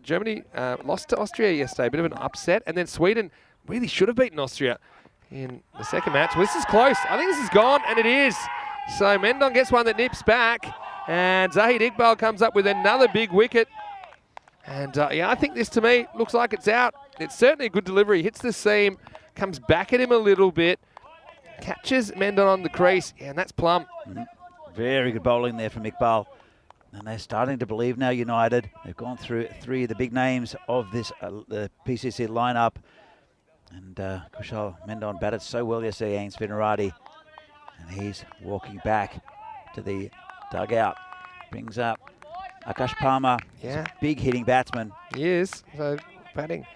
Germany lost to Austria yesterday, a bit of an upset, and then Sweden really should have beaten Austria in the second match. Well, this is close. I think this is gone, and it is. So Mendon gets one that nips back, and Zahid Iqbal comes up with another big wicket. And yeah, I think this to me looks like it's out. It's certainly a good delivery. Hits the seam, comes back at him a little bit, catches Mendon on the crease, and that's plumb. Very good bowling there from Iqbal. And they're starting to believe now, United. They've gone through 3 of the big names of this the PCC lineup. And Kushal Mendon batted so well yesterday against Benarati. And he's walking back to the dugout. Brings up Akash Palmer. Yeah. He's a big hitting batsman. He is. So batting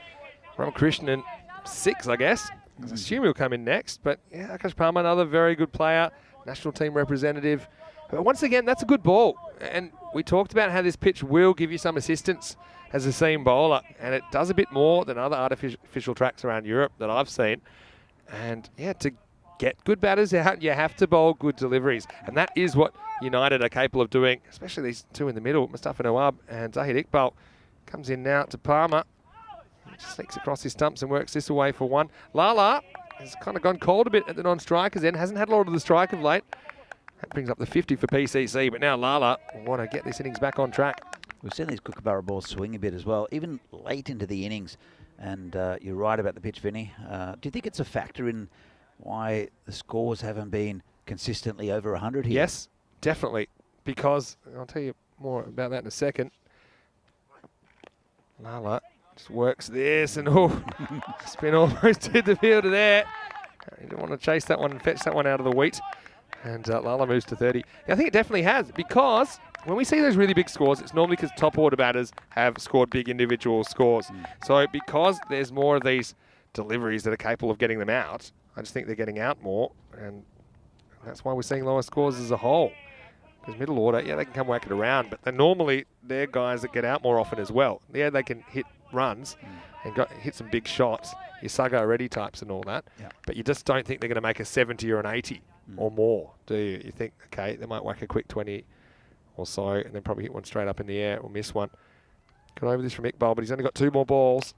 Ramakrishnan 6, I guess. I assume he'll come in next. But yeah, Akash Palmer, another very good player. National team representative. But once again, that's a good ball. And we talked about how this pitch will give you some assistance as a seam bowler. And it does a bit more than other artificial tracks around Europe that I've seen. And yeah, to get good batters out, you have to bowl good deliveries. And that is what United are capable of doing, especially these 2 in the middle, Mustafa Nawab and Zahid Iqbal. Comes in now to Palmer. He just sneaks across his stumps and works this away for 1. Lala has kind of gone cold a bit at the non-strikers end. Hasn't had a lot of the strike of late. That brings up the 50 for PCC, but now Lala will want to get this innings back on track. We've seen these Kookaburra balls swing a bit as well, even late into the innings. And you're right about the pitch, Vinny. Do you think it's a factor in why the scores haven't been consistently over 100 here? Yes, definitely, because I'll tell you more about that in a second. Lala just works this and spin almost hit the fielder there. You don't want to chase that one and fetch that one out of the wheat. And Lala moves to 30. Yeah, I think it definitely has, because when we see those really big scores, it's normally because top order batters have scored big individual scores. So because there's more of these deliveries that are capable of getting them out, I just think they're getting out more, and that's why we're seeing lower scores as a whole. Because middle order, yeah, they can come whack it around, but they're guys that get out more often as well. Yeah, they can hit runs and hit some big shots. Your Suggo ready types and all that. Yeah. But you just don't think they're going to make a 70 or an 80 or more, do you? You think, okay, they might whack a quick 20 or so and then probably hit one straight up in the air or miss one. Got over this from Iqbal, but he's only got 2 more balls.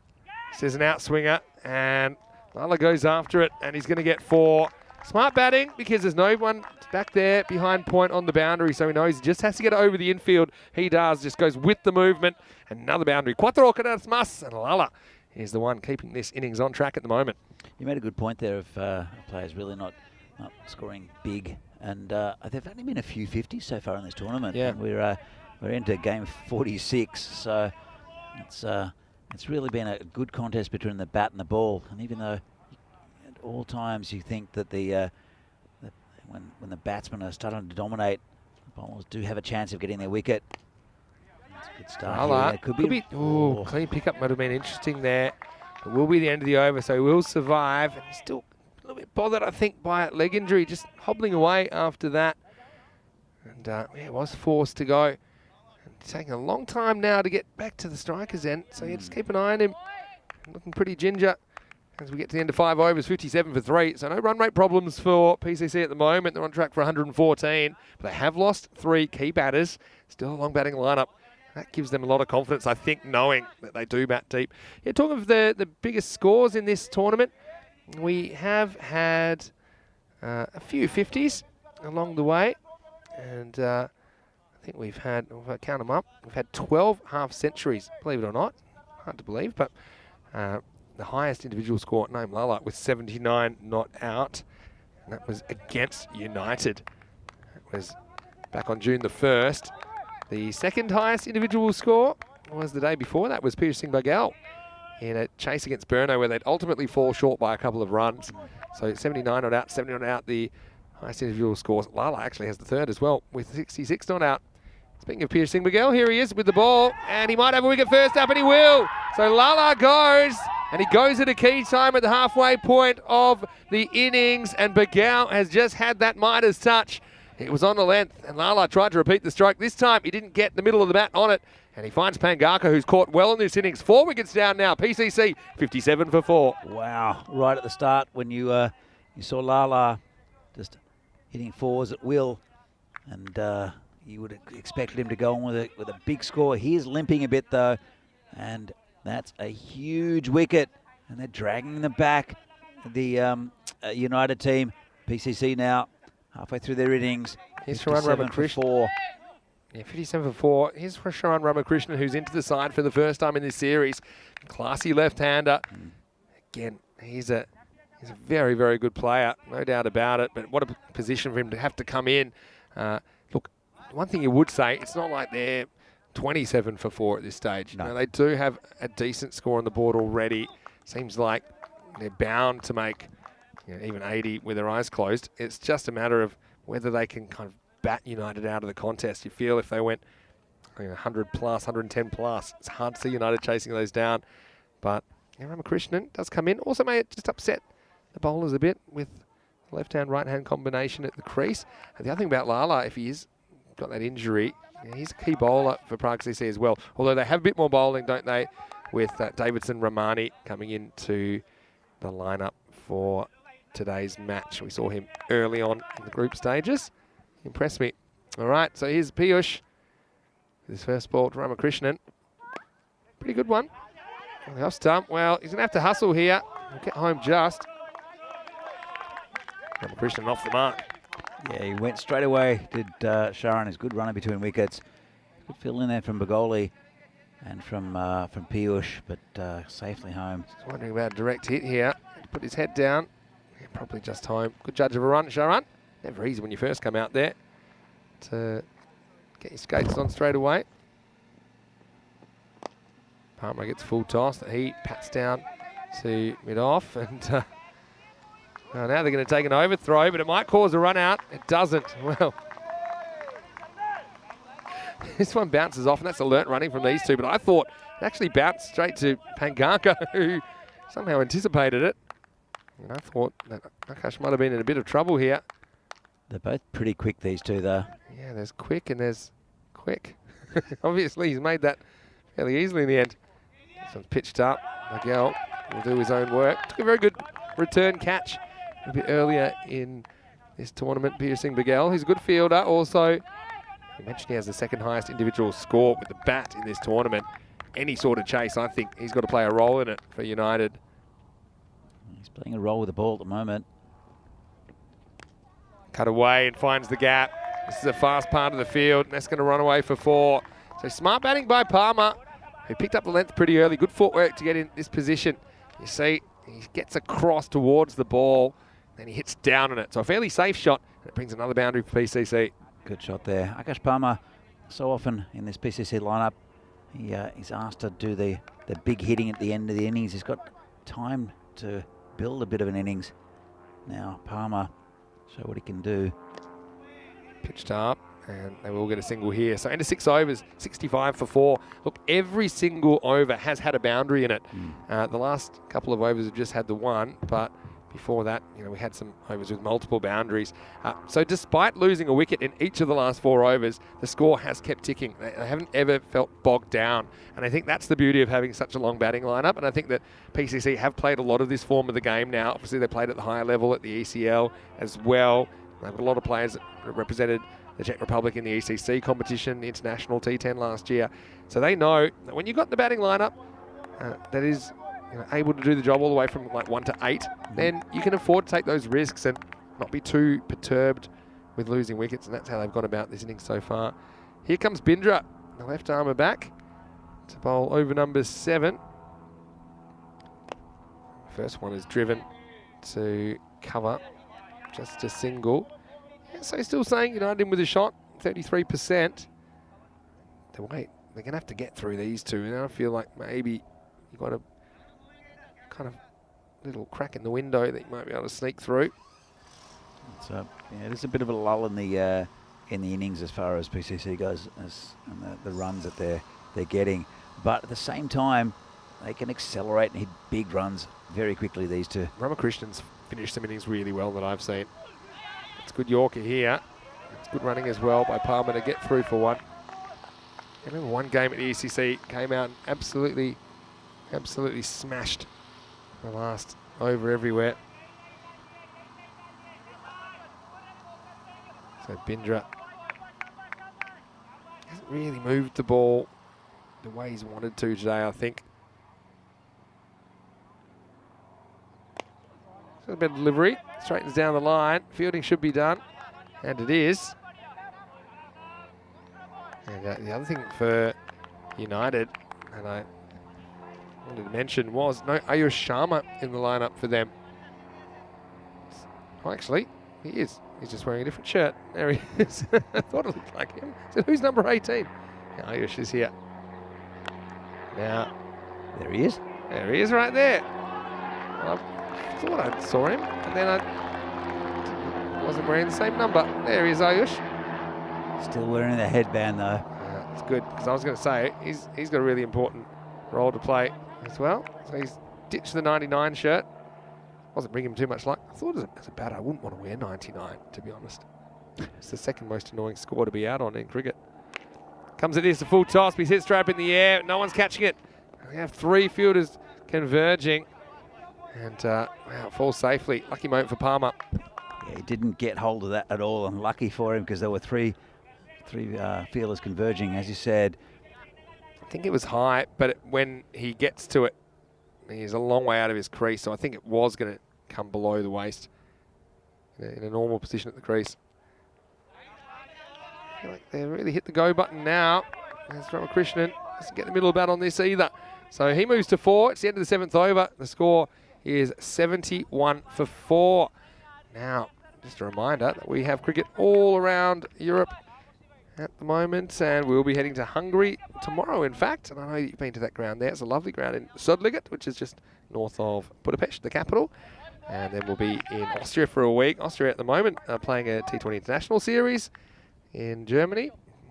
This is an outswinger, and Lala goes after it, and he's going to get 4. Smart batting because there's no one back there behind point on the boundary, so he knows he just has to get over the infield. He does, just goes with the movement. Another boundary. Cuatro quedas más, and Lala is the one keeping this innings on track at the moment. You made a good point there of players really not scoring big, and there've only been a few 50s so far in this tournament. Yeah. And we're into game 46, so it's really been a good contest between the bat and the ball. And even though at all times you think that when the batsmen are starting to dominate, the bowlers do have a chance of getting their wicket. That's a good start. Lala Here. could be. Ooh, clean pickup might have been interesting there. It will be the end of the over, so he will survive. And he's still a little bit bothered, I think, by a leg injury, just hobbling away after that. And yeah, was forced to go. And taking a long time now to get back to the striker's end. So yeah, just keep an eye on him. Looking pretty ginger as we get to the end of 5 overs, 57 for 3. So no run rate problems for PCC at the moment. They're on track for 114. But they have lost 3 key batters. Still a long batting lineup. That gives them a lot of confidence, I think, knowing that they do bat deep. Yeah, talking of the biggest scores in this tournament, we have had a few 50s along the way. And I think we've had, if I count them up, we've had 12 half centuries, believe it or not. Hard to believe, but the highest individual score, named Lala, with 79 not out. And that was against United. That was back on June the 1st. The second highest individual score was the day before. That was Peter Singh Bagel in a chase against Burno, where they'd ultimately fall short by a couple of runs. So 79 not out, 70 not out, the highest individual scores. Lala actually has the third as well, with 66 not out. Speaking of Peter Singh Bagel, here he is with the ball, and he might have a wicket first up, and he will. So Lala goes, and he goes at a key time at the halfway point of the innings, and Bagel has just had that Midas touch. It was on the length, and Lala tried to repeat the stroke. This time, he didn't get the middle of the bat on it, and he finds Pangaka, who's caught well in this innings. 4 wickets down now. PCC, 57 for 4. Wow, right at the start when you saw Lala just hitting 4s at will, and you would have expected him to go on with a big score. He is limping a bit, though, and that's a huge wicket, and they're dragging them back. The United team, PCC now, halfway through their innings. Here's Sharan Ramakrishnan. Yeah, 57 for 4. Here's Sharan Ramakrishnan, who's into the side for the first time in this series. Classy left-hander. Again, he's a very, very good player, no doubt about it. But what a position for him to have to come in. Look, one thing you would say, it's not like they're 27 for 4 at this stage. No. You know, they do have a decent score on the board already. Seems like they're bound to make even 80 with their eyes closed. It's just a matter of whether they can kind of bat United out of the contest. You feel if they went 100 plus, 110 plus, it's hard to see United chasing those down. But Ramakrishnan does come in. Also may it just upset the bowlers a bit with the left-hand, right-hand combination at the crease. And the other thing about Lala, if he's got that injury, he's a key bowler for Prague CC as well. Although they have a bit more bowling, don't they, with Davidson Ramani coming into the lineup for today's match. We saw him early on in the group stages. Impressed me. All right, so here's Piyush. His first ball to Ramakrishnan. Pretty good one. On the off stump. Well, he's going to have to hustle here. He'll get home just. Ramakrishnan off the mark. Yeah, he went straight away, did Sharan. His good runner between wickets. Good fill in there from Bagoli and from Piyush, but safely home. Just wondering about a direct hit here. Put his head down. Yeah, probably just home. Good judge of a run, Sharan. Never easy when you first come out there to get your skates on straight away. Palmer gets full toss. He pats down to mid-off. And now they're going to take an overthrow, but it might cause a run out. It doesn't. Well, this one bounces off, and that's alert running from these two. But I thought it actually bounced straight to Pangaka, who somehow anticipated it. And I thought that Akash might have been in a bit of trouble here. They're both pretty quick, these two, though. Yeah, there's quick and there's quick. Obviously, he's made that fairly easily in the end. This one's pitched up. Miguel will do his own work. Took a very good return catch a bit earlier in this tournament, piercing Miguel. He's a good fielder. Also, you mentioned he has the second highest individual score with the bat in this tournament. Any sort of chase, I think he's got to play a role in it for United. He's playing a role with the ball at the moment. Cut away and finds the gap. This is a fast part of the field, and that's going to run away for 4. So smart batting by Palmer, who picked up the length pretty early. Good footwork to get in this position. You see, he gets across towards the ball, then he hits down on it. So a fairly safe shot, and it brings another boundary for PCC. Good shot there. Akash Palmer, so often in this PCC lineup, he's asked to do the big hitting at the end of the innings. He's got time to build a bit of an innings. Now Palmer, show what he can do. Pitched up, and they will get a single here. So into 6 overs, 65 for 4. Look, every single over has had a boundary in it. The last couple of overs have just had the one, but before that, we had some overs with multiple boundaries. So despite losing a wicket in each of the last 4 overs, the score has kept ticking. They haven't ever felt bogged down. And I think that's the beauty of having such a long batting lineup. And I think that PCC have played a lot of this form of the game now. Obviously, they played at the higher level at the ECL as well. They've got a lot of players that represented the Czech Republic in the ECC competition, the international T10 last year. So they know that when you've got the batting lineup that is able to do the job all the way from like 1 to 8, then you can afford to take those risks and not be too perturbed with losing wickets, and that's how they've gone about this innings so far. Here comes Bindra, the left armer back to bowl over number 7. First one is driven to cover, just a single. Yeah, so he's still saying United in with a shot, 33%. Wait, they're going to have to get through these two, and I feel like maybe you've got a kind of little crack in the window that you might be able to sneak through. So yeah, there's a bit of a lull in the innings as far as PCC goes, and the runs that they're getting. But at the same time, they can accelerate and hit big runs very quickly, these two. Ramakrishnan's finished some innings really well that I've seen. It's good Yorker here. It's good running as well by Palmer to get through for 1. I remember one game at the ECC came out and absolutely smashed the last over everywhere. So Bindra hasn't really moved the ball the way he's wanted to today, I think. So a bit of delivery, straightens down the line. Fielding should be done, and it is. And the other thing for United, and I wanted to mention, was no Ayush Sharma in the lineup for them. Oh, actually, he is. He's just wearing a different shirt. There he is. I thought it looked like him. So who's number 18? Yeah, Ayush is here. Now, there he is. There he is right there. Well, I thought I saw him, and then I wasn't wearing the same number. There he is, Ayush. Still wearing the headband though. It's good, because I was going to say, he's got a really important role to play as well. So he's ditched the 99 shirt. Wasn't bringing him too much luck. I thought as a batter, I wouldn't want to wear 99, to be honest. It's the second most annoying score to be out on in cricket. Comes it is, a full toss, but he's hit straight up in the air. No one's catching it. We have 3 fielders converging. And wow, it falls safely. Lucky moment for Palmer. Yeah, he didn't get hold of that at all, and lucky for him because there were three fielders converging, as you said. I think it was high, but when he gets to it, he's a long way out of his crease, so I think it was going to come below the waist in a normal position at the crease. I feel like they really hit the go button now. There's Ramakrishnan. Doesn't get the middle bat on this either. So he moves to 4. It's the end of the 7th over. The score is 71 for 4. Now, just a reminder that we have cricket all around Europe at the moment, and we'll be heading to Hungary tomorrow, in fact. And I know you've been to that ground there. It's a lovely ground in Sudliget, which is just north of Budapest, the capital. And then we'll be in Austria for a week. Austria at the moment are playing a T20 International Series in Germany.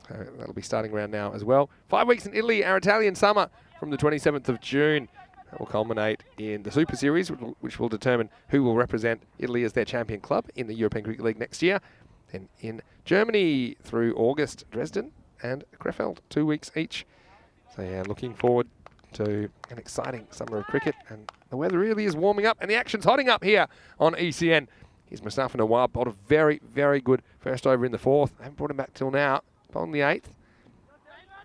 That'll be starting around now as well. 5 weeks in Italy, our Italian summer from the 27th of June. That will culminate in the Super Series, which will determine who will represent Italy as their champion club in the European Cricket League next year. Then in Germany through August, Dresden and Krefeld, 2 weeks each. So yeah, looking forward to an exciting summer of cricket. And the weather really is warming up and the action's hotting up here on ECN. Here's Mustafa Nawab, bowled a very, very good first over in the 4th. I haven't brought him back till now. Bowled in the 8th.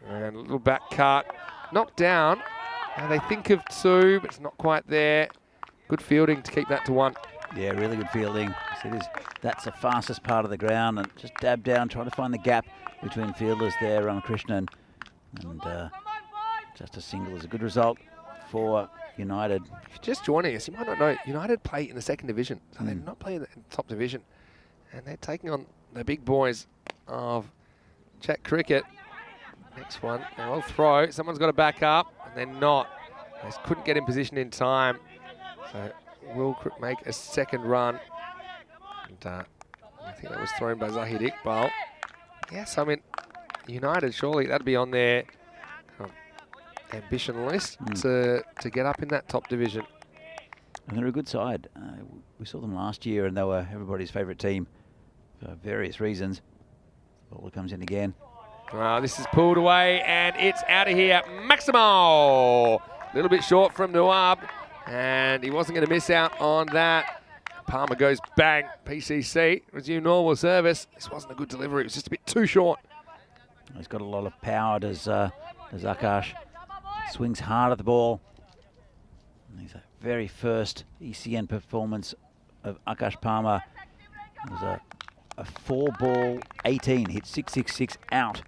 And a little back cut. Knocked down. And they think of 2, but it's not quite there. Good fielding to keep that to 1. Yeah, really good fielding. That's the fastest part of the ground, and just dab down, trying to find the gap between fielders there, Ramakrishnan. And just a single is a good result for United. If you're just joining us, you might not know, United play in the 2nd division, so they're not playing in the top division. And they're taking on the big boys of Czech cricket. Next one, they will throw. Someone's got to back up, and they're not. They just couldn't get in position in time. So will make a second run. And I think that was thrown by Zahid Iqbal. Yes, I mean, United, surely that'd be on their kind of ambition list to get up in that top division. And they're a good side. We saw them last year, and they were everybody's favourite team for various reasons. Bowler comes in again. Well, this is pulled away, and it's out of here. Maximo! A little bit short from Nawab, and he wasn't going to miss out on that. Palmer goes bang. PCC, resume normal service. This wasn't a good delivery. It was just a bit too short. He's got a lot of power, does Akash. Swings hard at the ball. And he's a very first ECN performance of Akash Palmer. It was a 4-ball 18, hit 666 out.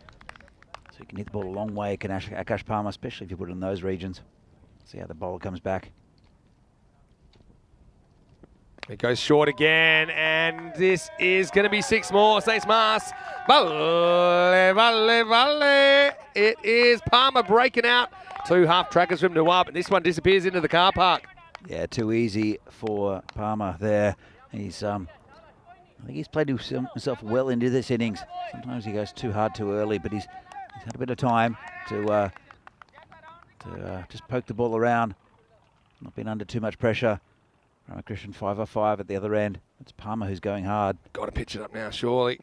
So you can hit the ball a long way, can Akash Palmer, especially if you put it in those regions. See how the bowler comes back. It goes short again, and this is going to be 6 more. Saints Mars. Vale, vale, vale. It is Palmer breaking out. 2 half-trackers from Nawab, and this one disappears into the car park. Yeah, too easy for Palmer there. He's, I think he's played himself well into this innings. Sometimes he goes too hard too early, but he's had a bit of time to just poke the ball around. Not been under too much pressure. Ramakrishnan 5-5 at the other end. It's Palmer who's going hard. Got to pitch it up now, surely.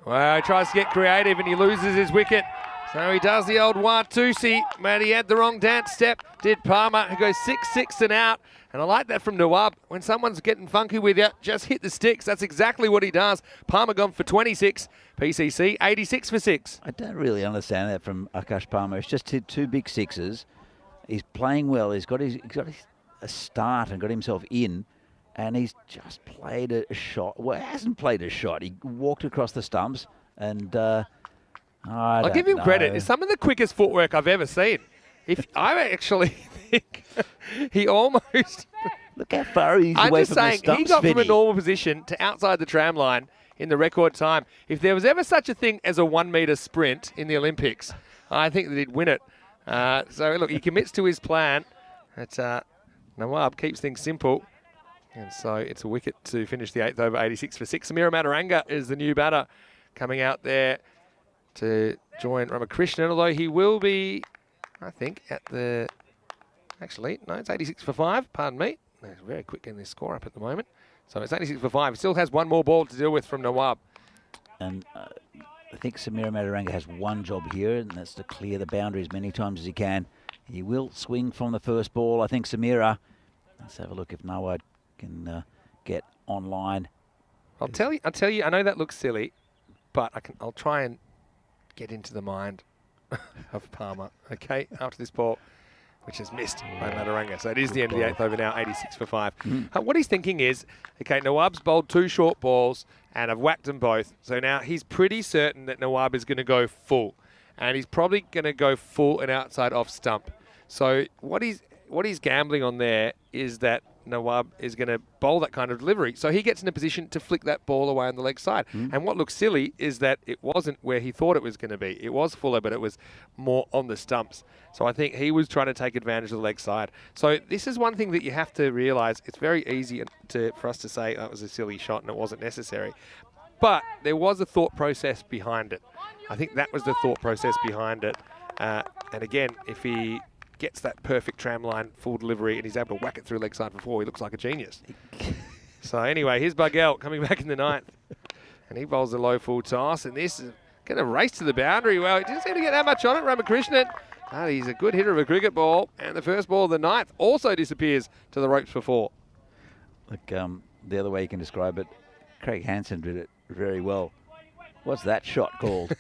Well, he tries to get creative and he loses his wicket. So he does the old Watusi, but he had the wrong dance step. Did Palmer, who goes 6-6 and out. And I like that from Nawab. When someone's getting funky with you, just hit the sticks. That's exactly what he does. Palmer gone for 26. PCC 86 for 6. I don't really understand that from Akash Palmer. He's just hit 2 big sixes. He's playing well. He's got a start and got himself in, and he's just played a shot. Well, he hasn't played a shot. He walked across the stumps, and I'll give him credit. It's some of the quickest footwork I've ever seen. If I actually think he almost... Look how far he's away from the stumps. He got from a normal position to outside the tram line in the record time. If there was ever such a thing as a 1-metre sprint in the Olympics, I think that he'd win it. So, look, he commits to his plan. Nawab keeps things simple. And so it's a wicket to finish the 8th over 86 for 6. Samira Mataranga is the new batter coming out there to join Ramakrishnan, although he will be, I think, at the... Actually, no, it's 86 for 5. Pardon me. They're very quick getting this score up at the moment. So it's 86 for 5. He still has 1 more ball to deal with from Nawab. And I think Samira Mataranga has one job here, and that's to clear the boundary as many times as he can. He will swing from the first ball. I think Samira. Let's have a look if Nawab can get online. I'll tell you. I know that looks silly, but I'll try and get into the mind of Palmer. Okay, after this ball, which is missed by Mataranga. So it is the end of the 8th over now, 86 for 5. What he's thinking is, okay, Nawab's bowled 2 short balls and I've whacked them both. So now he's pretty certain that Nawab is going to go full. And he's probably going to go full and outside off stump. So what he's gambling on there is that Nawab is going to bowl that kind of delivery. So he gets in a position to flick that ball away on the leg side. And what looks silly is that it wasn't where he thought it was going to be. It was fuller, but it was more on the stumps. So I think he was trying to take advantage of the leg side. So this is one thing that you have to realise. It's very easy for us to say that was a silly shot and it wasn't necessary. But there was a thought process behind it. I think that was the thought process behind it. And again, if he gets that perfect tram line full delivery and he's able to whack it through leg side for 4, he looks like a genius. So anyway, here's Bugel coming back in the 9th. And he bowls a low full toss, and this is going to race to the boundary. Well, he didn't seem to get that much on it, Ramakrishnan. But he's a good hitter of a cricket ball, and the first ball of the ninth also disappears to the ropes for 4. Look, the other way you can describe it, Craig Hansen did it very well. What's that shot called?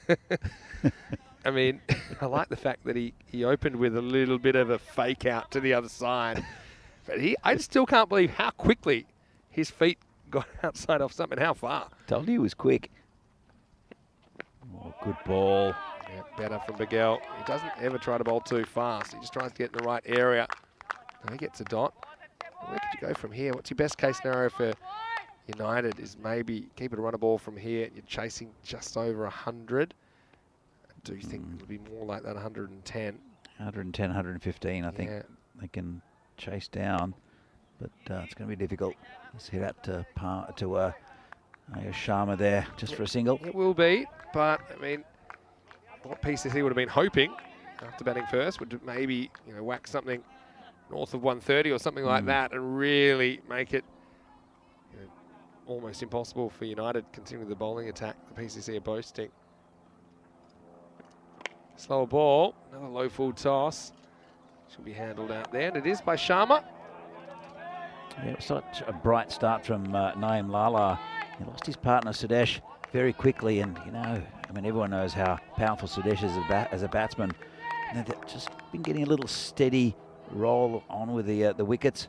I mean, I like the fact that he opened with a little bit of a fake out to the other side. But I still can't believe how quickly his feet got outside off something. How far? Told you he was quick. Oh, good ball. Yeah, better from Miguel. He doesn't ever try to bowl too fast. He just tries to get in the right area. And he gets a dot. Where could you go from here? What's your best case scenario for United is maybe keep it a run a ball from here. You're chasing just over 100. I do think it'll be more like that 110. 110, 115, I think they can chase down. But it's going to be difficult. Let's hit out to Sharma there just for a single. It will be, but I mean, what PCC would have been hoping after batting first would maybe whack something north of 130 or something like that and really make it almost impossible for United continuing the bowling attack the PCC are boasting. Slower ball, another low full toss. Should be handled out there, and it is by Sharma. Yeah, it was such a bright start from Naeem Lala. He lost his partner Sudesh very quickly, and I mean, everyone knows how powerful Sudesh is as a batsman. And they've just been getting a little steady roll on with the wickets.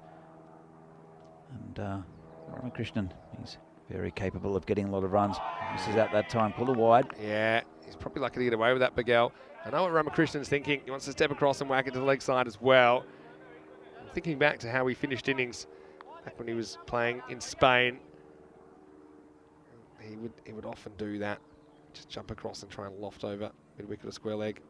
And Ramakrishnan, he's very capable of getting a lot of runs. Misses out that time, pull it wide. Yeah, he's probably lucky to get away with that, Miguel. I know what Ramakrishnan's thinking. He wants to step across and whack it to the leg side as well. I'm thinking back to how he finished innings back when he was playing in Spain. He would often do that, just jump across and try and loft over mid-wicket or square leg.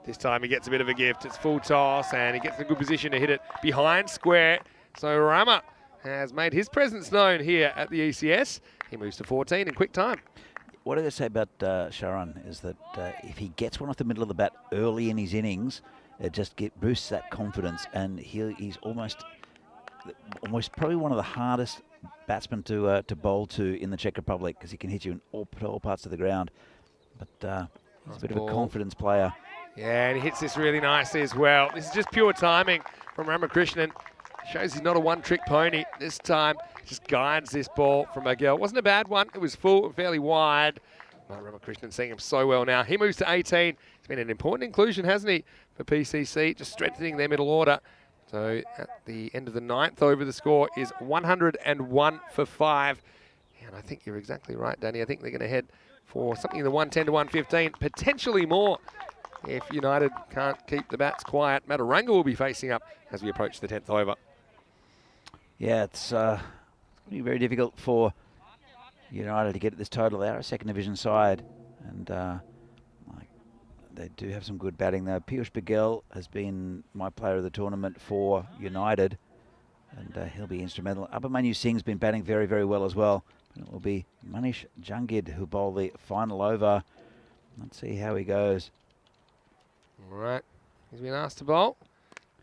This time he gets a bit of a gift. It's full toss, and he gets in a good position to hit it behind square. So Rama has made his presence known here at the ECS. He moves to 14 in quick time. What I say about Sharan is that if he gets one off the middle of the bat early in his innings, it just boosts that confidence, and he's almost probably one of the hardest batsmen to bowl to in the Czech Republic, because he can hit you in all parts of the ground. But he's a bit of a confidence player. Yeah, and he hits this really nicely as well. This is just pure timing from Ramakrishnan. Shows he's not a one-trick pony. This time, just guides this ball from Miguel. Wasn't a bad one. It was full and fairly wide. But Ramakrishnan seeing him so well now. He moves to 18. It's been an important inclusion, hasn't he, for PCC, just strengthening their middle order. So at the end of the ninth over, the score is 101 for 5. And I think you're exactly right, Danny. I think they're going to head for something in the 110 to 115, potentially more. If United can't keep the bats quiet, Mataranga will be facing up as we approach the 10th over. Yeah, it's going to be very difficult for United to get this total. They are a second division side, and they do have some good batting though. Piyush Patel has been my player of the tournament for United, and he'll be instrumental. Abhimanyu Singh's been batting very, very well as well. And it will be Manish Jangid who bowl the final over. Let's see how he goes. All right, he's been asked to bowl.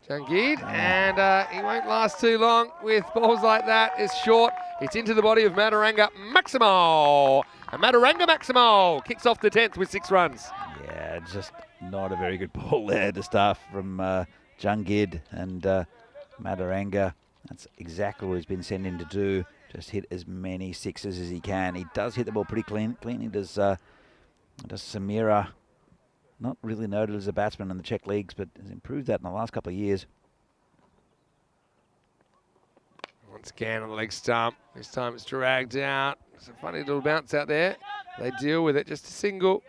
Jangid, and he won't last too long with balls like that. It's short. It's into the body of Mataranga Maximo. And Mataranga Maximo kicks off the 10th with 6 runs. Yeah, just not a very good ball there to start from Jangid and Mataranga. That's exactly what he's been sent in to do. Just hit as many sixes as he can. He does hit the ball pretty cleanly. Does Samira. Not really noted as a batsman in the Czech leagues, but has improved that in the last couple of years. Once again on the leg stump. This time it's dragged out. It's a funny little bounce out there. They deal with it, just a single.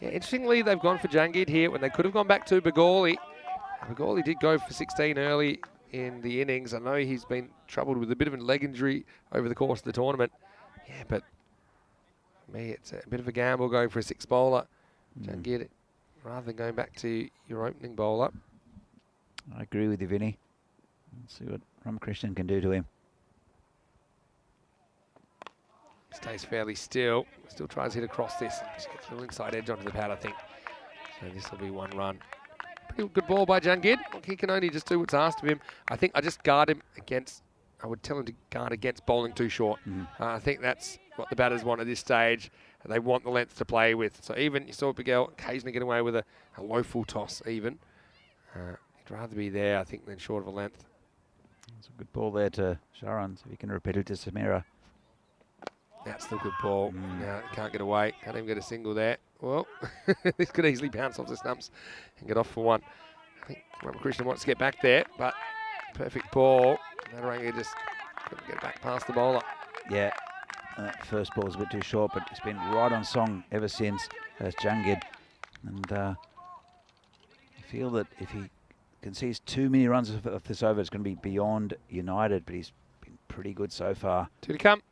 Yeah, interestingly, they've gone for Jangid here when they could have gone back to Bagoli. Bagoli did go for 16 early in the innings. I know he's been troubled with a bit of a leg injury over the course of the tournament. Yeah, but for me, it's a bit of a gamble going for a 6 bowler. Jangid, rather than going back to your opening bowler. I agree with you, Vinny. Let's see what Ramakrishnan can do to him. Stays fairly still. Still tries to hit across this. Just gets a little inside edge onto the pad, I think. So this will be 1 run. Pretty good ball by Jangid. He can only just do what's asked of him. I think I just guard him against, I would tell him to guard against bowling too short. I think that's what the batters want at this stage. They want the length to play with. So even, you saw Miguel occasionally get away with a low full toss even. He'd rather be there, I think, than short of a length. It's a good ball there to Sharon, so he can repeat it to Samira. That's the good ball. Now, can't get away. Can't even get a single there. Well, this could easily bounce off the stumps and get off for one. I think Ramakrishnan wants to get back there, but perfect ball. Madaranga just couldn't get back past the bowler. Yeah, that first ball was a bit too short, but it's been right on song ever since. That's Jungid. And I feel that if he concedes too many runs of this over, it's going to be beyond United, but he's been pretty good so far. 2 to come.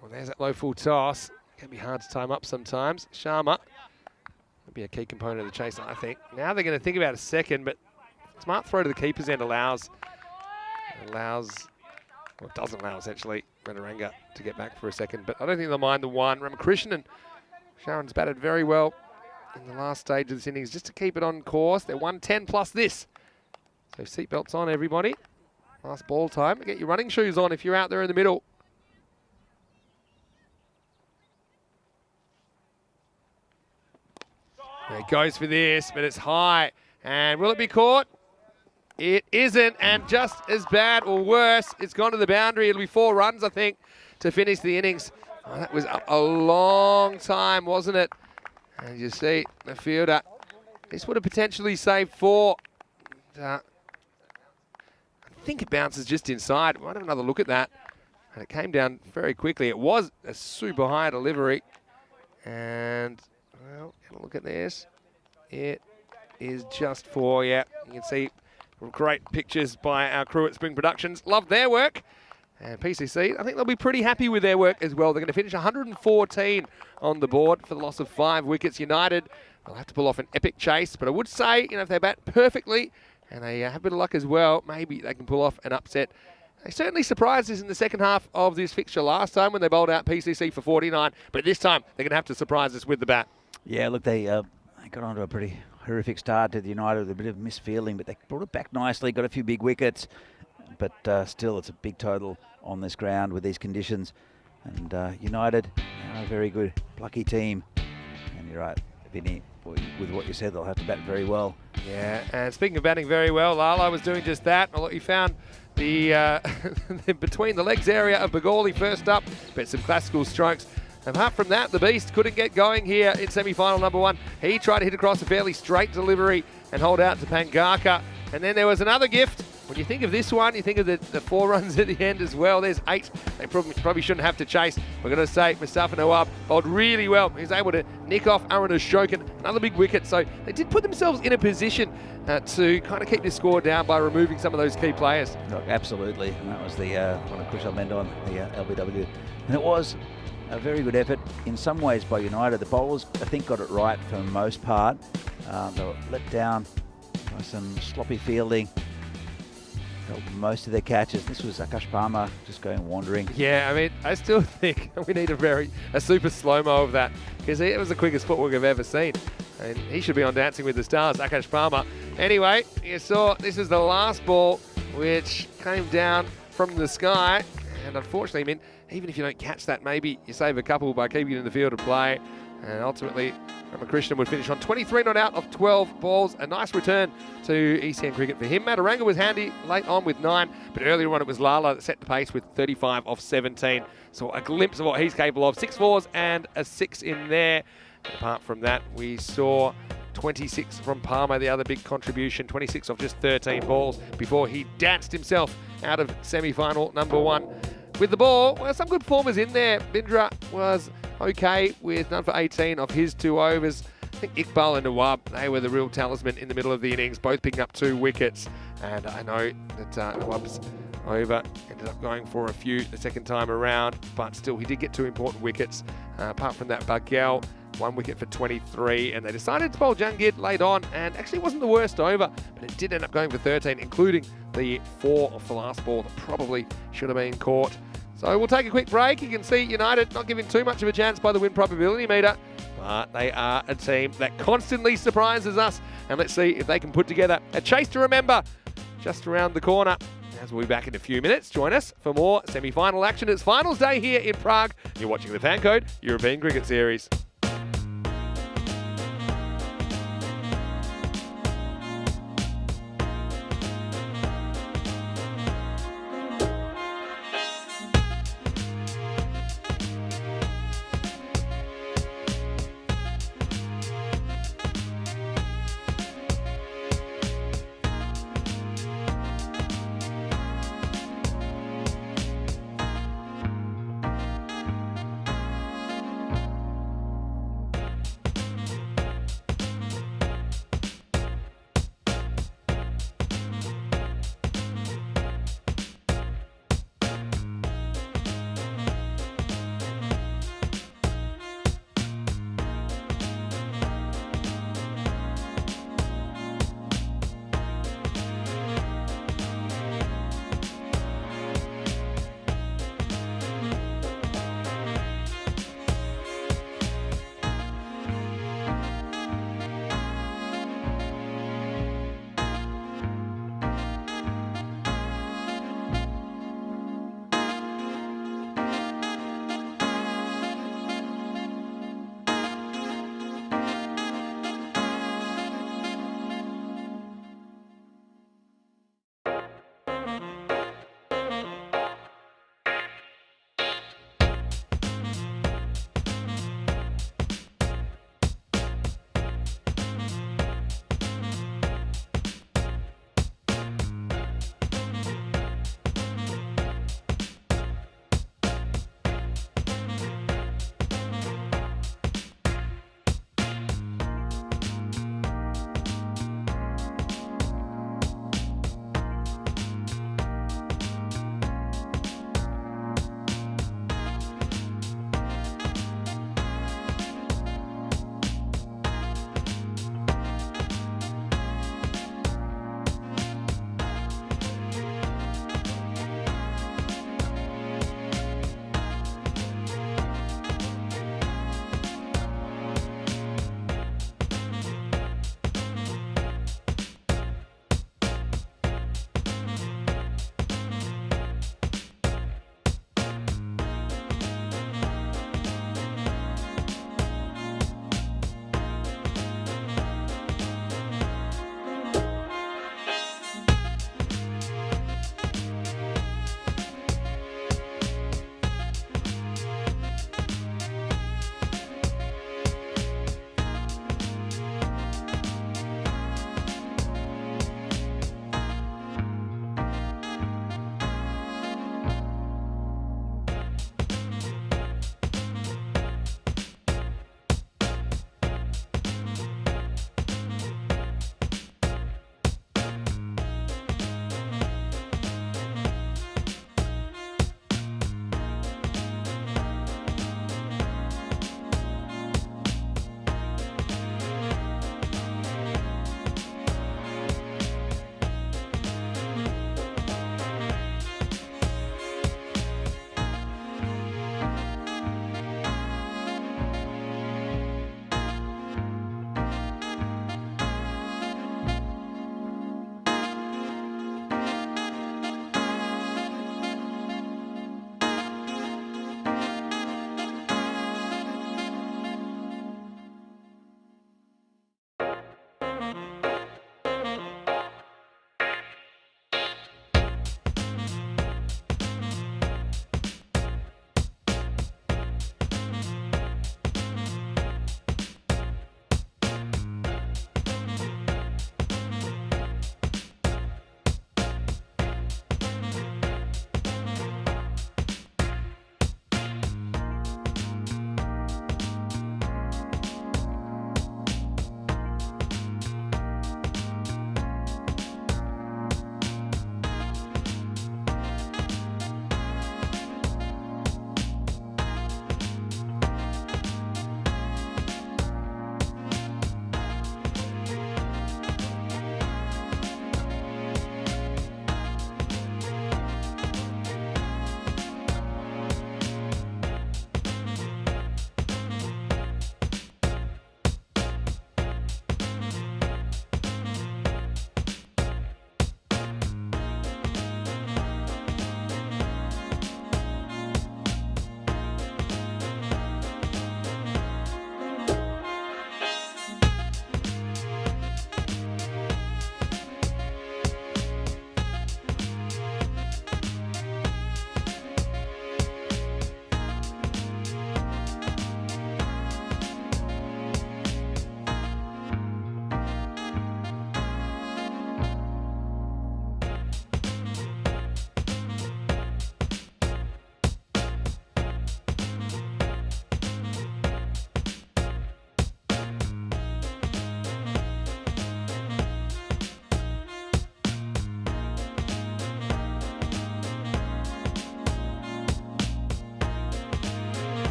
Well, there's that low full toss. Can be hard to time up sometimes. Sharma would be a key component of the chase, I think. Now they're going to think about a second, but smart throw to the keeper's end allows, well, it doesn't allow essentially Madaranga to get back for a second, but I don't think they'll mind the one. Ramakrishnan and Sharon's batted very well in the last stage of this innings just to keep it on course. They're 110 plus this. So seatbelts on, everybody. Last ball time. Get your running shoes on if you're out there in the middle. There it goes for this, but it's high. And will it be caught? It isn't, and just as bad or worse, it's gone to the boundary. It'll be 4 runs, I think, to finish the innings. Oh, that was up a long time, wasn't it? And you see the fielder. This would have potentially saved 4. I think it bounces just inside. Might have another look at that. And it came down very quickly. It was a super high delivery. And, well, have a look at this. It is just 4, yeah. You can see great pictures by our crew at Spring Productions. Love their work. And PCC, I think they'll be pretty happy with their work as well. They're going to finish 114 on the board for the loss of 5 wickets. United, they'll have to pull off an epic chase. But I would say, if they bat perfectly and they have a bit of luck as well, maybe they can pull off an upset. They certainly surprised us in the second half of this fixture last time when they bowled out PCC for 49. But this time, they're going to have to surprise us with the bat. Yeah, look, they got onto a pretty horrific start to the United with a bit of misfeeling, but they brought it back nicely, got a few big wickets. But still, it's a big total on this ground with these conditions. And United are a very good, plucky team. And you're right, Vinny, with what you said, they'll have to bat very well. Yeah, and speaking of batting very well, Lala was doing just that. Well, he found the between the legs area of Begorley first up, but some classical strokes. Apart from that, the Beast couldn't get going here in semi-final number 1. He tried to hit across a fairly straight delivery and hold out to Pangaka. And then there was another gift. When you think of this one, you think of the 4 runs at the end as well. There's 8. They probably shouldn't have to chase. We're going to say Mustafa Nawab bowled really well. He was able to nick off Aaron Ashokan, another big wicket. So they did put themselves in a position to kind of keep this score down by removing some of those key players. Look, absolutely. And that was the one of Kushal Mendon, the LBW. And it was a very good effort in some ways by United. The bowlers, I think, got it right for the most part. They were let down by some sloppy fielding. Got most of their catches. This was Akash Palmer just going wandering. Yeah, I mean, I still think we need a super slow-mo of that, because it was the quickest footwork I've ever seen. And he should be on Dancing with the Stars, Akash Palmer. Anyway, you saw this is the last ball which came down from the sky. And unfortunately, I mean, even if you don't catch that, maybe you save a couple by keeping it in the field of play. And ultimately, Ramakrishnan would finish on 23 not out of 12 balls. A nice return to ECN cricket for him. Madaranga was handy late on with 9, but earlier on it was Lala that set the pace with 35 off 17. So a glimpse of what he's capable of. 6 fours and a 6 in there. And apart from that, we saw 26 from Palmer, the other big contribution. 26 off just 13 balls before he danced himself out of semi-final number 1. With the ball, well, some good formers in there. Bindra was okay with none for 18 of his 2 overs. I think Iqbal and Nawab, they were the real talisman in the middle of the innings, both picking up 2 wickets. And I know that Nawab's over ended up going for a few the second time around, but still he did get 2 important wickets. Apart from that, Bagel, 1 wicket for 23, and they decided to bowl Jungid late on, and actually it wasn't the worst over, but it did end up going for 13, including the 4 off the last ball that probably should have been caught. So we'll take a quick break. You can see United not giving too much of a chance by the win probability meter, but they are a team that constantly surprises us, and let's see if they can put together a chase to remember just around the corner. As we'll be back in a few minutes. Join us for more semi-final action. It's finals day here in Prague. You're watching the FanCode European Cricket Series.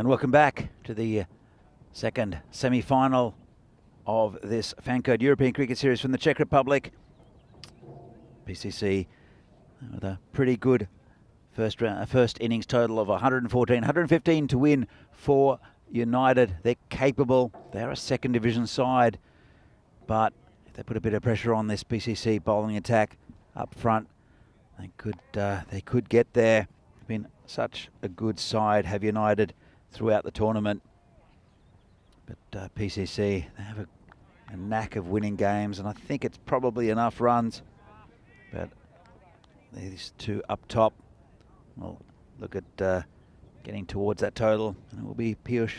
And welcome back to the second semi-final of this FanCode European Cricket Series from the Czech Republic. PCC with a pretty good first innings total of 114, 115 to win for United. They're capable. They're a second division side, but if they put a bit of pressure on this PCC bowling attack up front, they could get there. Been such a good side, have United, throughout the tournament. But PCC, they have a knack of winning games, and I think it's probably enough runs. But these two up top will look at getting towards that total, and it will be Piyush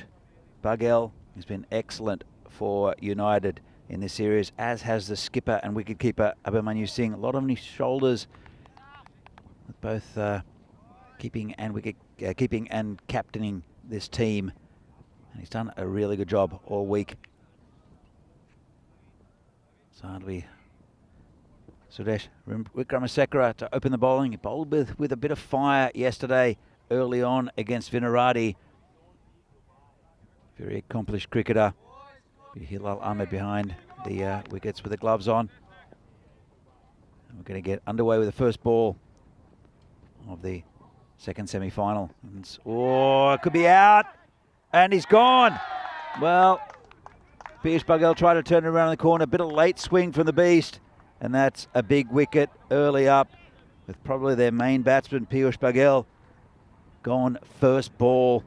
Baghel, who's been excellent for United in this series, as has the skipper and wicketkeeper Abhimanyu Singh. A lot on his shoulders, with both keeping and captaining this team, and he's done a really good job all week. So it'll be Sudesh Wickramasekera to open the bowling. He bowled with a bit of fire yesterday early on against Vinarati. Very accomplished cricketer. Hilal Ahmed behind the wickets with the gloves on. And we're going to get underway with the first ball of the second semi-final. Oh, it could be out, and he's gone. Well, Piyush Baghel tried to turn it around in the corner. A bit of late swing from the beast, and that's a big wicket early up, with probably their main batsman, Piyush Baghel, gone first ball.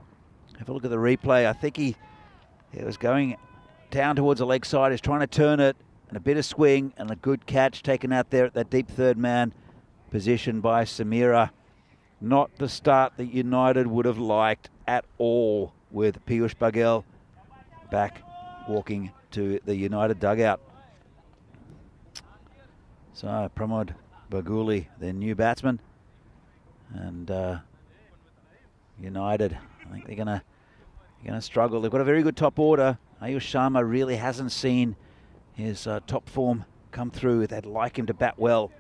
Have a look at the replay. I think he was going down towards the leg side. He's trying to turn it, and a bit of swing, and a good catch taken out there at that deep third man position by Samira. Not the start that United would have liked at all, with Piyush Baghel back walking to the United dugout. So Pramod Baguli, their new batsman, and United, I think they're gonna struggle. They've got a very good top order. Ayush Sharma really hasn't seen his top form come through. They'd like him to bat well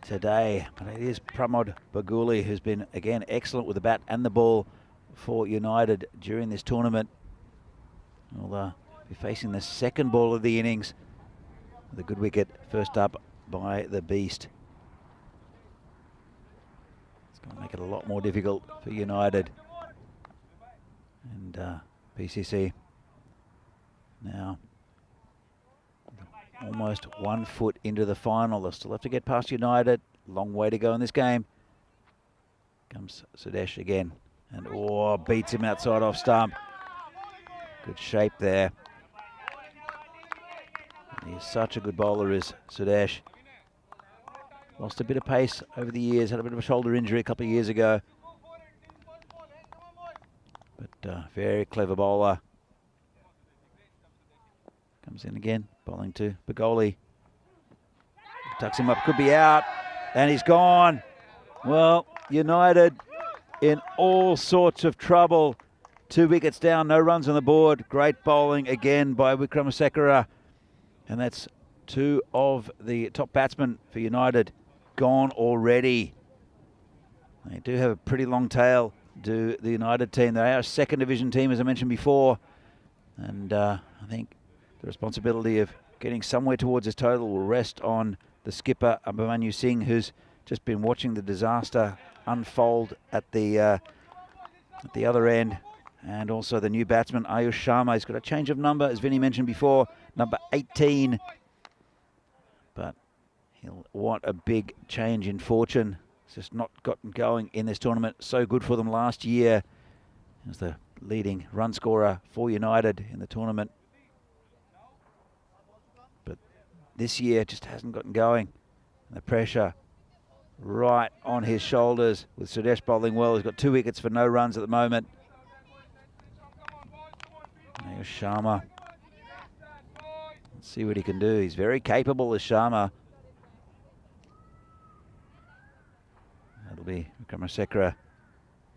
today, but it is Pramod Baguli who's been again excellent with the bat and the ball for United during this tournament. We'll be facing the second ball of the innings with a good wicket first up by the beast. It's going to make it a lot more difficult for United. And PCC now almost 1 foot into the final. They'll still have to get past United. Long way to go in this game. Comes Sudesh again, and beats him outside off stump. Good shape there. He's such a good bowler, is Sudesh. Lost a bit of pace over the years, had a bit of a shoulder injury a couple of years ago. But very clever bowler. Comes in again, bowling to Bagoli. Tucks him up, could be out, and he's gone. Well, United in all sorts of trouble. 2 wickets down, no runs on the board. Great bowling again by Wickramasekera. And that's 2 of the top batsmen for United gone already. They do have a pretty long tail, do the United team. They are a second division team, as I mentioned before. And I think the responsibility of getting somewhere towards this total will rest on the skipper, Abhimanyu Singh, who's just been watching the disaster unfold at the other end. And also the new batsman, Ayush Sharma. He's got a change of number, as Vinny mentioned before, number 18. But he'll want a big change in fortune. It's just not gotten going in this tournament. So good for them last year. He was the leading run scorer for United in the tournament. But this year just hasn't gotten going. The pressure right on his shoulders with Sudesh bowling well. He's got 2 wickets for no runs at the moment. There's Sharma. Let's see what he can do. He's very capable, as Sharma. That'll be Wickramasekera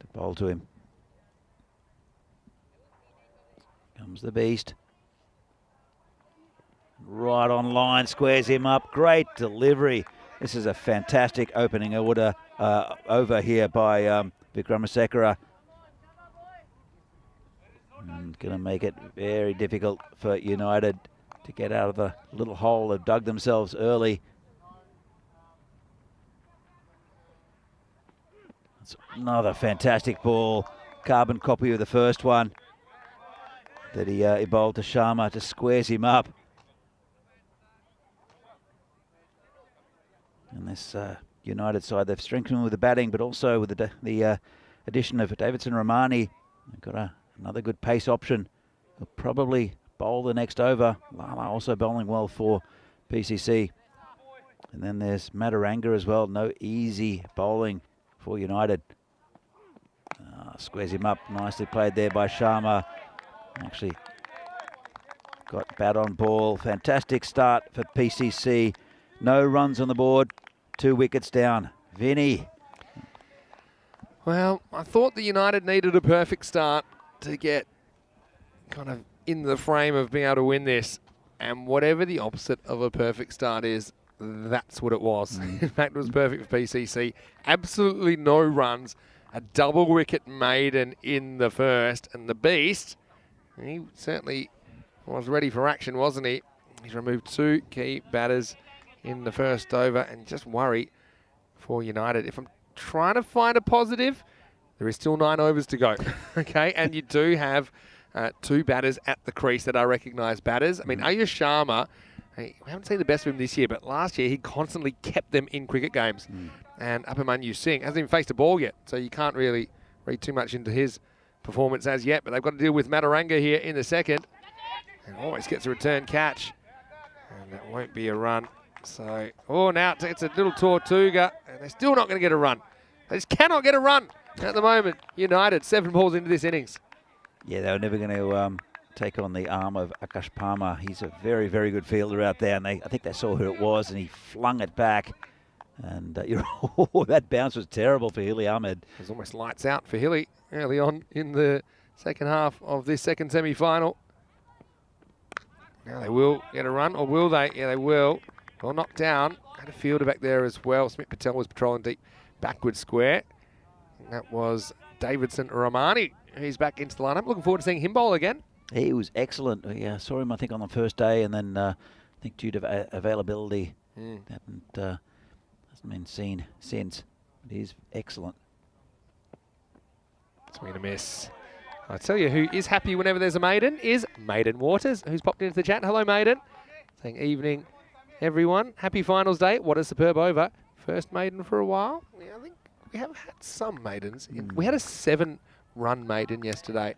to bowl to him. Comes the beast. Right on line, squares him up. Great delivery. This is a fantastic opening order over here by Wickramasekera. going to make it very difficult for United to get out of the little hole they've dug themselves early. That's another fantastic ball. Carbon copy of the first one that he bowled to Sharma, just squares him up. And this United side, they've strengthened with the batting, but also with the addition of Davidson Ramani. They've got another good pace option. He'll probably bowl the next over. Lala also bowling well for PCC. And then there's Madaranga as well. No easy bowling for United. Squares him up. Nicely played there by Sharma. Actually got bat on ball. Fantastic start for PCC. No runs on the board. 2 wickets down. Vinny. Well, I thought the United needed a perfect start to get kind of in the frame of being able to win this. And whatever the opposite of a perfect start is, that's what it was. In fact, it was perfect for PCC. Absolutely no runs. A double wicket maiden in the first. And the Beast, he certainly was ready for action, wasn't he? He's removed 2 key batters in the first over, and just worry for United. If I'm trying to find a positive, there is still 9 overs to go. Okay, and you do have 2 batters at the crease that are recognised batters. I mean, Ayush Sharma, we haven't seen the best of him this year, but last year he constantly kept them in cricket games. And Upamanyu Singh hasn't even faced a ball yet, so you can't really read too much into his performance as yet. But they've got to deal with Madaranga here in the second, and always gets a return catch, and that won't be a run. So, now it's a little Tortuga, and they're still not going to get a run. They just cannot get a run at the moment. United, 7 balls into this innings. Yeah, they were never going to take on the arm of Akash Parmar. He's a very, very good fielder out there, and I think they saw who it was, and he flung it back. And that bounce was terrible for Hilly Ahmed. It was almost lights out for Hilly early on in the second half of this second semi-final. Now they will get a run, or will they? Yeah, they will. Well knocked down. Had a fielder back there as well. Smith Patel was patrolling deep backward square. And that was Davidson Ramani. He's back into the lineup. Looking forward to seeing him bowl again. He was excellent. Yeah, saw him, I think, on the first day, and then I think due to availability, hasn't been seen since. But he's excellent. Swing and a miss. I tell you who is happy whenever there's a maiden is Maiden Waters, who's popped into the chat. Hello, Maiden. Saying evening, everyone. Happy finals day. What a superb over. First maiden for a while. Yeah, I think we have had some maidens. We had a 7-run maiden yesterday,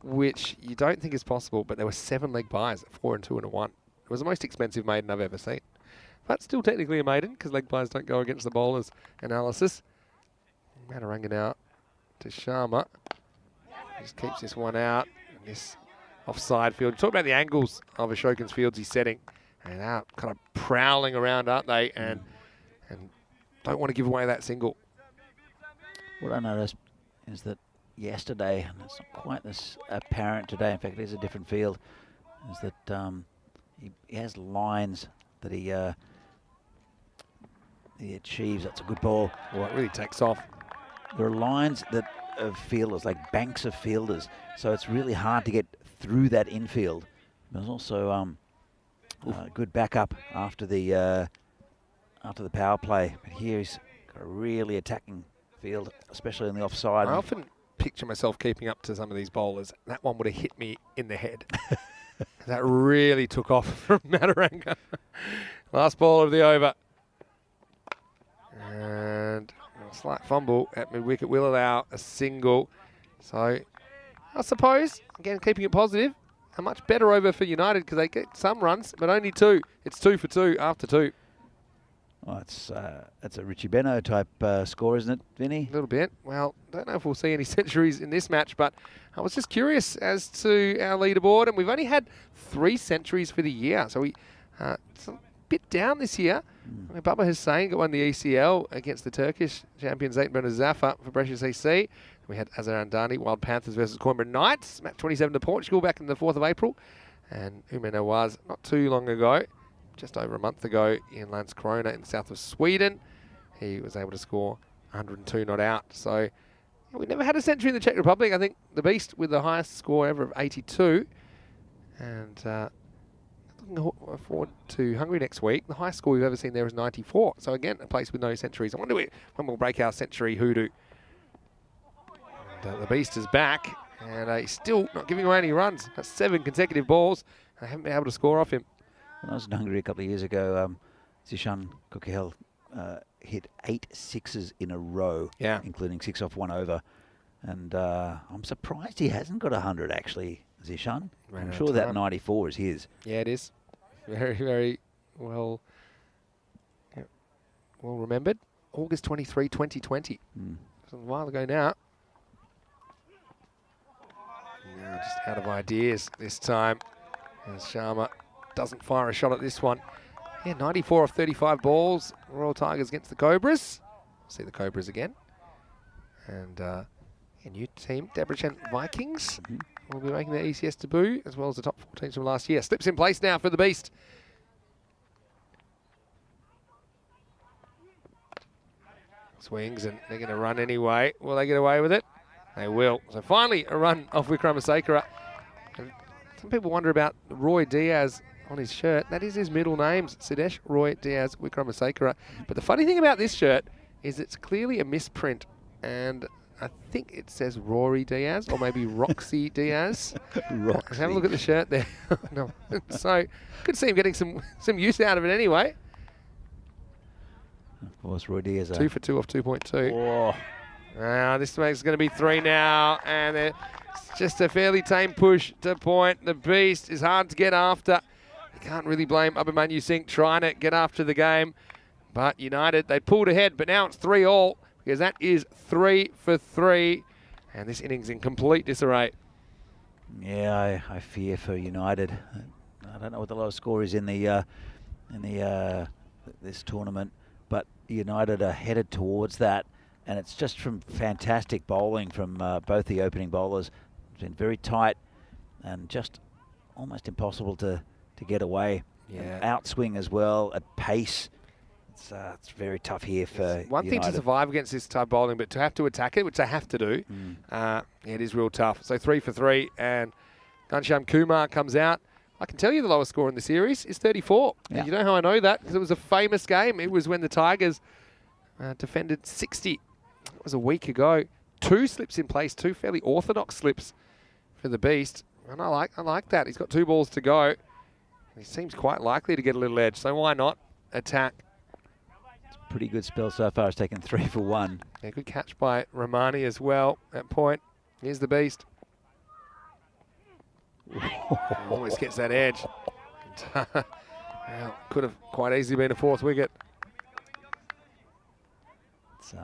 which you don't think is possible, but there were 7 leg byes, 4 and 2 and a 1. It was the most expensive maiden I've ever seen. But still technically a maiden, because leg byes don't go against the bowler's analysis. Madaranga now to Sharma. Just keeps this one out. And this offside field. Talk about the angles of Ashokan's fields he's setting. And out kind of prowling around, aren't they? And don't want to give away that single. What I noticed is that yesterday, and it's not quite this apparent today, in fact it is a different field, is that he has lines that he achieves. That's a good ball. Well, it really takes off. There are lines that of fielders, like banks of fielders, so it's really hard to get through that infield. There's also good backup after the power play, but here he's got a really attacking field, especially on the offside. I often picture myself keeping up to some of these bowlers. That one would have hit me in the head. That really took off from Madaranga. Last ball of the over. And a slight fumble at mid-wicket will allow a single. So I suppose, again, keeping it positive, a much better over for United because they get some runs, but only 2. It's 2 for 2 after 2. Well, it's a Richie Beno type score, isn't it, Vinny? A little bit. Well, don't know if we'll see any centuries in this match, but I was just curious as to our leaderboard, and we've only had 3 centuries for the year, so it's a bit down this year. Bubba Hussain got won the ECL against the Turkish champion Zayt Zafer for Brescia CC. We had Azar Andani, Wild Panthers versus Coimbra Knights, match 27 to Portugal back in the 4th of April. And Ume Nawaz not too long ago, just over a month ago in Landskrona in the south of Sweden. He was able to score 102 not out. So We never had a century in the Czech Republic. I think the Beast with the highest score ever of 82. And looking forward to Hungary next week. The highest score we've ever seen there is 94. So again, a place with no centuries. I wonder when we'll break our century hoodoo. And, the Beast is back, and he's still not giving away any runs. That's 7 consecutive balls. I haven't been able to score off him. When I was in Hungary a couple of years ago, Zishan Kokihel hit 8 sixes in a row, including 6 off 1 over. And I'm surprised he hasn't got 100, actually, Zishan. I'm sure that 94 is his. Yeah, it is. Very, very well, well remembered. August 23, 2020. It's a while ago now. Now just out of ideas this time. As Sharma doesn't fire a shot at this one. Yeah, 94 off 35 balls. Royal Tigers against the Cobras. See the Cobras again. And a new team, Debrecen Vikings, will be making their ECS debut, as well as the top 4 teams from last year. Slips in place now for the Beast. Swings, and they're going to run anyway. Will they get away with it? They will. So finally, a run off Wickramasinghe. And some people wonder about Roy Diaz on his shirt. That is his middle name, Sidesh Roy Diaz Wickramasinghe. But the funny thing about this shirt is it's clearly a misprint, and I think it says Rory Diaz or maybe Roxy Diaz. Roxy. Have a look at the shirt there. No. So could see him getting some use out of it anyway. Of course, Roy Diaz. 2 for 2 off 2.2. Oh. This makes going to be 3 now, and it's just a fairly tame push to point. The Beast is hard to get after. You can't really blame Abhimanyu Singh trying to get after the game. But United, they pulled ahead, but now it's 3-all, because that is 3 for 3. And this innings in complete disarray. Yeah, I fear for United. I don't know what the lowest score is in the this tournament, but United are headed towards that, and it's just from fantastic bowling from both the opening bowlers. It's been very tight and just almost impossible to get away. Yeah. Outswing as well at pace. It's very tough here for one United. thing to survive against this type of bowling, but to have to attack it, which they have to do, it is real tough. So 3 for 3, and Ghanshyam Kumar comes out. I can tell you the lowest score in the series is 34. Yeah. You know how I know that? Because it was a famous game. It was when the Tigers defended 60. It was a week ago. 2 slips in place, 2 fairly orthodox slips for the Beast. And I like that. He's got 2 balls to go. He seems quite likely to get a little edge, so why not attack? Pretty good spell so far. It's taken 3 for 1. Yeah, good catch by Ramani as well at point. Here's the Beast. Almost gets that edge. Well, could have quite easily been a 4th wicket. It's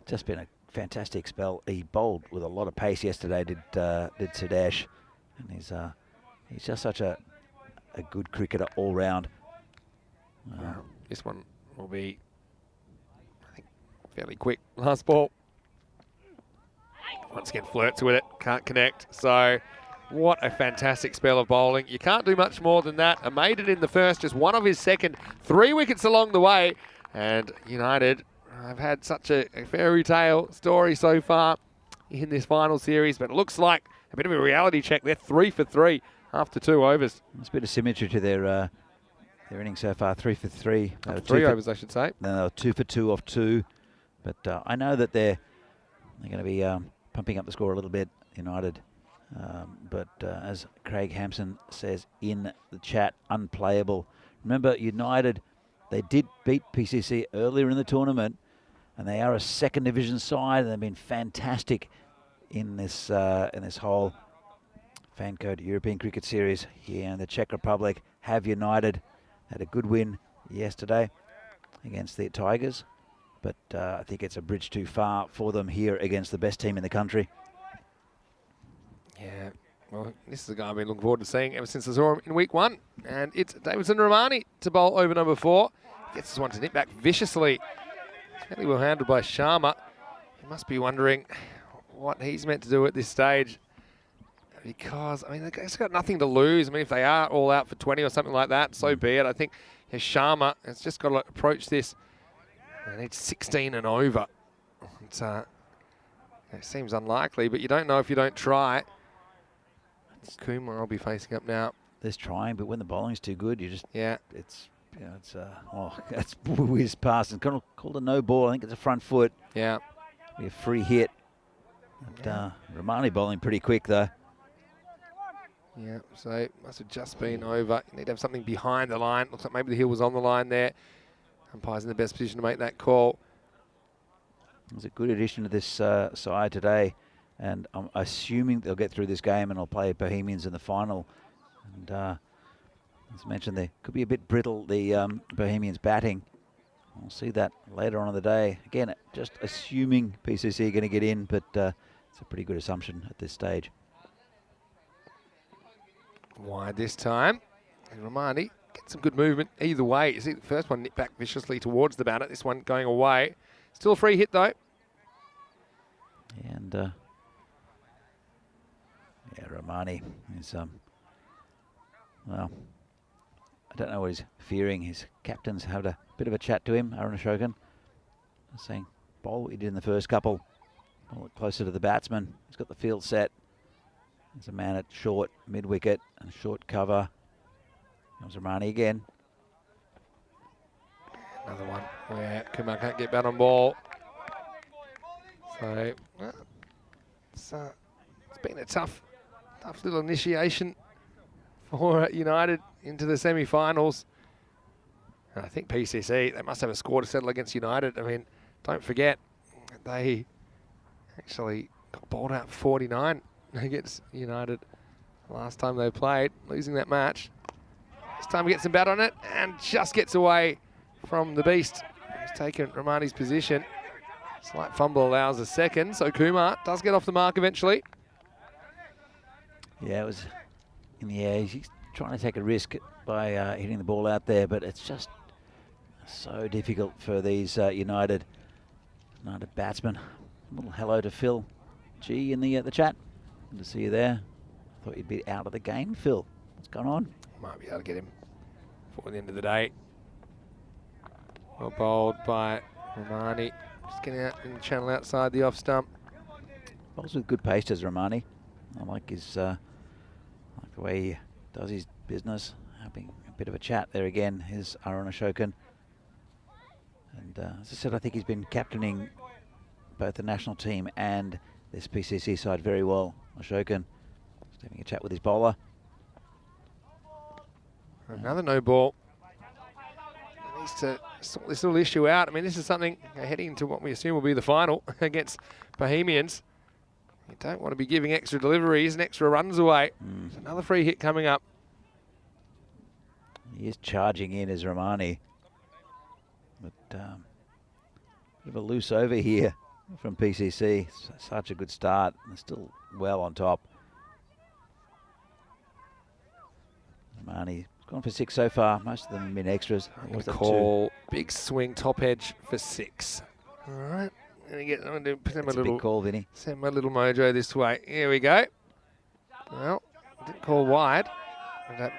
just been a fantastic spell. He bowled with a lot of pace yesterday, did Sudesh, and he's just such a good cricketer all round. This one will be, I think, fairly quick. Last ball. Once again, flirts with it, can't connect. So, what a fantastic spell of bowling. You can't do much more than that. I made it in the first, just one of his second. 3 wickets along the way. And United have had such a fairy tale story so far in this final series, but it looks like a bit of a reality check. They're 3 for 3 after 2 overs. There's a bit of symmetry to their innings so far. 3 for 3. 3 overs, I should say. No, they were 2 for 2 off 2. But I know that they're going to be pumping up the score a little bit, United. But as Craig Hampson says in the chat, unplayable. Remember, United, they did beat PCC earlier in the tournament, and they are a 2nd division side, and they've been fantastic in this whole FanCode European Cricket Series here in the Czech Republic. Have United had a good win yesterday against the Tigers, but I think it's a bridge too far for them here against the best team in the country. Yeah, well, this is a guy I've been looking forward to seeing ever since I saw him in week 1. And it's Davidson Ramani to bowl over number 4. Gets this one to nip back viciously. It's fairly well handled by Sharma. He must be wondering what he's meant to do at this stage. Because, I mean, the guy's got nothing to lose. I mean, if they are all out for 20 or something like that, so be it. I think Sharma has just got to approach this. They need 16 and over. It's It seems unlikely, but you don't know if you don't try. Kumar will be facing up now. There's trying, but when the bowling's too good, you just it's that's whizzed past and called a no ball. I think it's a front foot. Yeah, be a free hit. But, Romani bowling pretty quick though. Yeah, so it must have just been over. You need to have something behind the line. Looks like maybe the heel was on the line there. Umpire's in the best position to make that call. It was a good addition to this side today, and I'm assuming they'll get through this game and I'll play Bohemians in the final. And as mentioned, they could be a bit brittle, the Bohemians batting. We'll see that later on in the day. Again, just assuming PCC are going to get in, but it's a pretty good assumption at this stage. Wide this time. And Romani gets some good movement either way. You see the first one nipped back viciously towards the batter. This one going away. Still a free hit though. And Romani is well, I don't know what he's fearing. His captain's had a bit of a chat to him, Arun Ashokan, saying, bowl what you did in the first couple, bowl it closer to the batsman. He's got the field set. There's a man at short, mid-wicket, and short cover. Comes Romani again. Another one where Kumar can't get bat on ball. So, it's been a tough little initiation for United into the semi-finals. And I think PCC, they must have a score to settle against United. I mean, don't forget, they actually got bowled out 49 against United last time they played, losing that match. This time he gets some bat on it and just gets away from the beast. He's taken Romani's position. Slight fumble allows a second, so Kumar does get off the mark eventually. Yeah, it was in the air. He's trying to take a risk by hitting the ball out there, but it's just so difficult for these United batsmen. A little hello to Phil G in the chat. Good to see you there. Thought you'd be out of the game, Phil. What's going on? Might be able to get him before the end of the day. Well bowled by Romani. Just getting out in the channel outside the off stump. Bowls with good pace, does Romani. I like his like the way he does his business. Having a bit of a chat there again is Arun Ashokan. And as I said, I think he's been captaining both the national team and this PCC side very well. Ashokan just having a chat with his bowler. Another no ball. He needs to sort this little issue out. I mean, this is something heading into what we assume will be the final against Bohemians. You don't want to be giving extra deliveries and extra runs away. There's another free hit coming up. He is charging in as Romani. But bit of a loose over here from PCC. Such a good start. They're still well on top. Romani's gone for 6 so far. Most of them have been extras. Call big swing top edge for 6. All right. I'm going to send my little big call, Vinny. Send my little mojo this way. Here we go. Well, didn't call wide.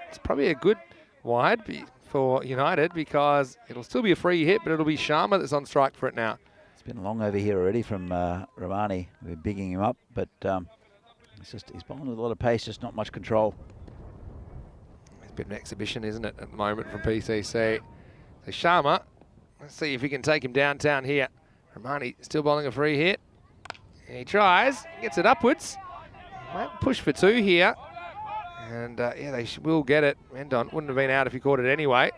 It's probably a good wide for United because it'll still be a free hit, but it'll be Sharma that's on strike for it now. It's been long over here already from Romani. We're bigging him up, but he's bowling with a lot of pace, just not much control. It's a bit of an exhibition, isn't it, at the moment from PCC. So Sharma, let's see if he can take him downtown here. Romani still bowling a free hit. He tries, gets it upwards. Might push for 2 here. And yeah, they will get it. Mendon wouldn't have been out if he caught it anyway.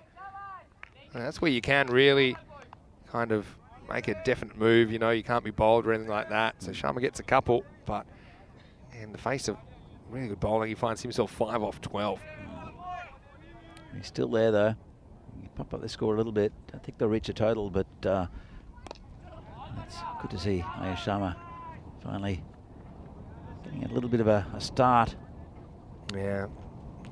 And that's where you can really kind of make a definite move. You know, you can't be bowled or anything like that. So Sharma gets a couple, but in the face of really good bowling, he finds himself 5 off 12. He's still there though. You pop up the score a little bit. I think they'll reach a total, but it's good to see Ayush Sharma finally getting a little bit of a start. Yeah,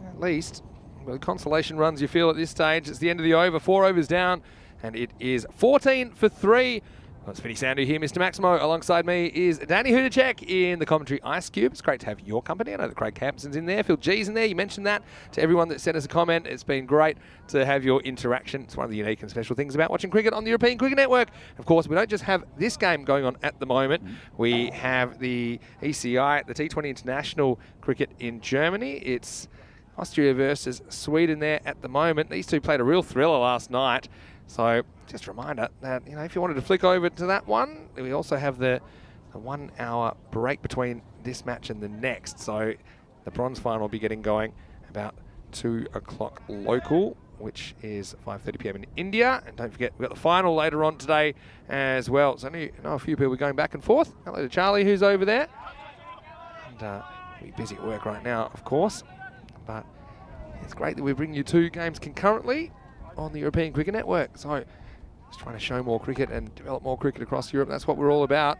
at least. Well, consolation runs you feel at this stage. It's the end of the over, 4 overs down, and it is 14 for 3 That's Vinny Sandu here, Mr. Maximo. Alongside me is Danny Hudacek in the commentary Ice Cube. It's great to have your company. I know that Craig Campson's in there, Phil G's in there. You mentioned that to everyone that sent us a comment. It's been great to have your interaction. It's one of the unique and special things about watching cricket on the European Cricket Network. Of course, we don't just have this game going on at the moment. We have the ECI, the T20 International Cricket in Germany. It's Austria versus Sweden there at the moment. These two played a real thriller last night. So just a reminder that, if you wanted to flick over to that one, we also have the 1 hour break between this match and the next. So the bronze final will be getting going about 2 o'clock local, which is 5:30 p.m. in India. And don't forget, we've got the final later on today as well. So I know a few people going back and forth. Hello to Charlie, who's over there. And we're busy at work right now, of course. But it's great that we bring you 2 games concurrently on the European Cricket Network. So just trying to show more cricket and develop more cricket across Europe. That's what we're all about.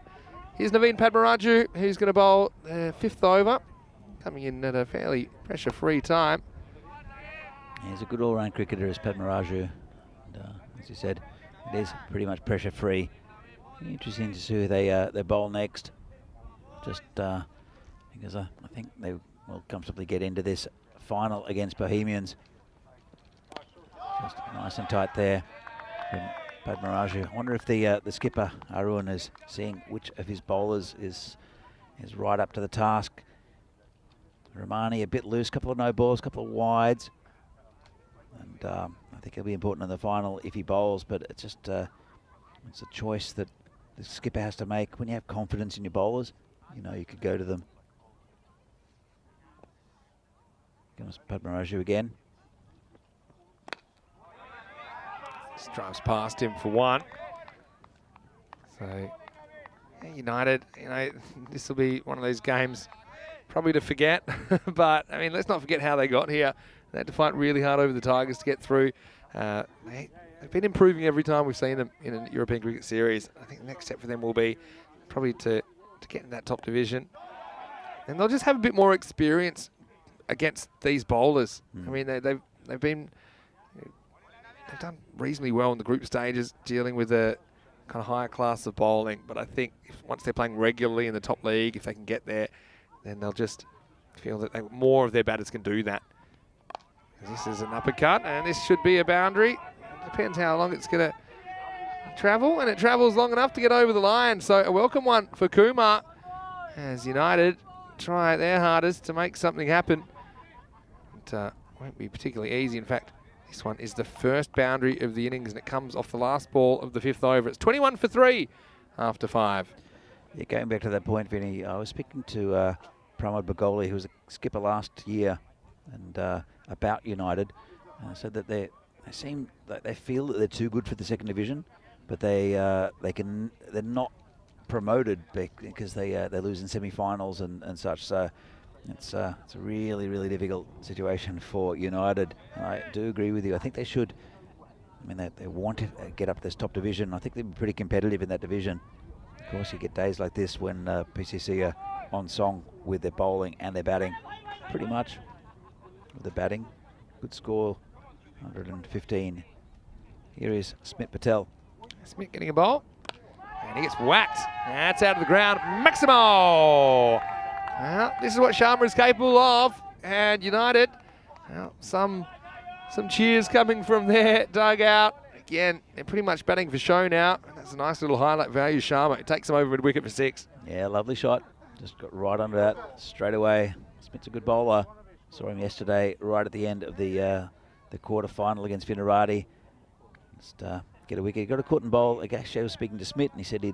Here's Naveen Padmaraju, who's going to bowl the 5th over, coming in at a fairly pressure-free time. He's a good all-round cricketer, is Padmaraju. And, as you said, it is pretty much pressure-free. Interesting to see who they bowl next. Just because I think they will comfortably get into this final against Bohemians. Just nice and tight there from Padmaraju. I wonder if the skipper Arun is seeing which of his bowlers is right up to the task. Romani a bit loose, couple of no balls, couple of wides, and I think it'll be important in the final if he bowls. But it's just it's a choice that the skipper has to make. When you have confidence in your bowlers, you could go to them. Comes Padmaraju again. Just drives past him for 1. So United, this will be one of those games probably to forget. But let's not forget how they got here. They had to fight really hard over the Tigers to get through. They've been improving every time we've seen them in a European Cricket Series. I think the next step for them will be probably to get in that top division, and they'll just have a bit more experience against these bowlers. They've done reasonably well in the group stages, dealing with a kind of higher class of bowling. But I think once they're playing regularly in the top league, if they can get there, then they'll just feel that more of their batters can do that. This is an uppercut, and this should be a boundary. It depends how long it's going to travel, and it travels long enough to get over the line. So a welcome one for Kumar, as United try their hardest to make something happen. It won't be particularly easy. In fact, this one is the first boundary of the innings, and it comes off the last ball of the 5th over. It's 21 for 3 after 5. Yeah, going back to that point, Vinny, I was speaking to Pramod Bagoli, who was a skipper last year, and about United, said that they seem that they feel that they're too good for the second division, but they're not promoted because they lose in semi-finals and such. So it's a really, really difficult situation for United. I do agree with you. I think they should. They want to get up this top division. I think they'll be pretty competitive in that division. Of course, you get days like this when PCC are on song with their bowling and their batting, pretty much. With the batting, good score, 115. Here is Smit Patel. Smith getting a ball, and he gets whacked. That's out of the ground. Maximo! Well, this is what Sharma is capable of, and United, some cheers coming from their dugout. Again, they're pretty much batting for show now, and that's a nice little highlight value. Sharma, it takes him over mid-wicket for 6. Yeah, lovely shot. Just got right under that straight away. Smith's a good bowler. Saw him yesterday, right at the end of the quarter final against Finarati. Just get a wicket. He got a caught and bowl. Actually, I was speaking to Smith, and he said he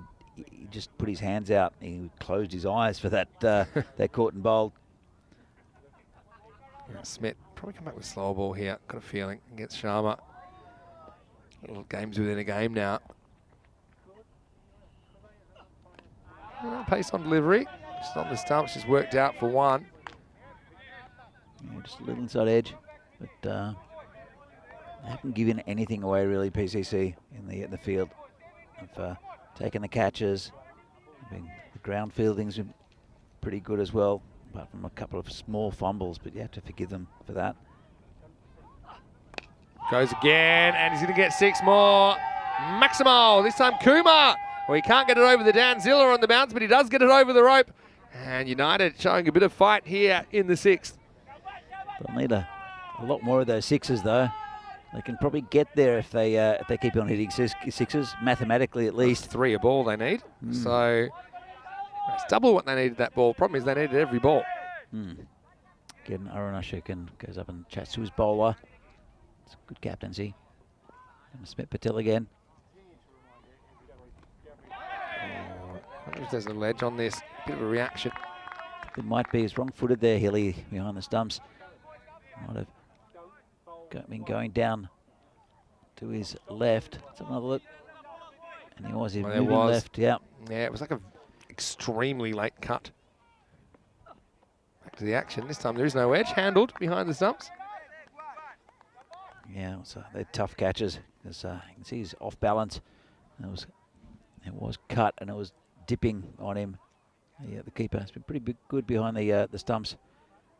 just put his hands out. He closed his eyes for that that caught and bowl. Yeah, Smith probably come back with slow ball here. Got a feeling against Sharma. Little games within a game now. Pace on delivery. Just on the stumps, just worked out for 1. Yeah, just a little inside edge, but they haven't given anything away really. PCC in the field, have taken the catches. The ground fielding's been pretty good as well, apart from a couple of small fumbles. But you have to forgive them for that. Goes again, and he's going to get 6 more. Maximo, this time Kumar Well, he can't get it over the Danzilla on the bounce, but he does get it over the rope. And United showing a bit of fight here in the 6th. They'll need a lot more of those 6s, though. They can probably get there if they keep on hitting 6s, mathematically at least. That's 3 a ball they need. So it's double what they needed that ball. Problem is they needed every ball. Again, Arunashekin goes up and chats to his bowler. It's good captaincy. And Smith Patel again. I wonder if there's a ledge on this. Bit of a reaction. It might be. He's wrong-footed there, Hilly, behind the stumps. Might have been going down to his left. Let's have another look. And he was moving left, yeah. Yeah, it was like a extremely late cut. Back to the action. This time there is no edge. Handled behind the stumps. Yeah, so they're tough catches. Because you can see he's off balance. It was cut and it was dipping on him. Yeah, the keeper has been pretty good behind the stumps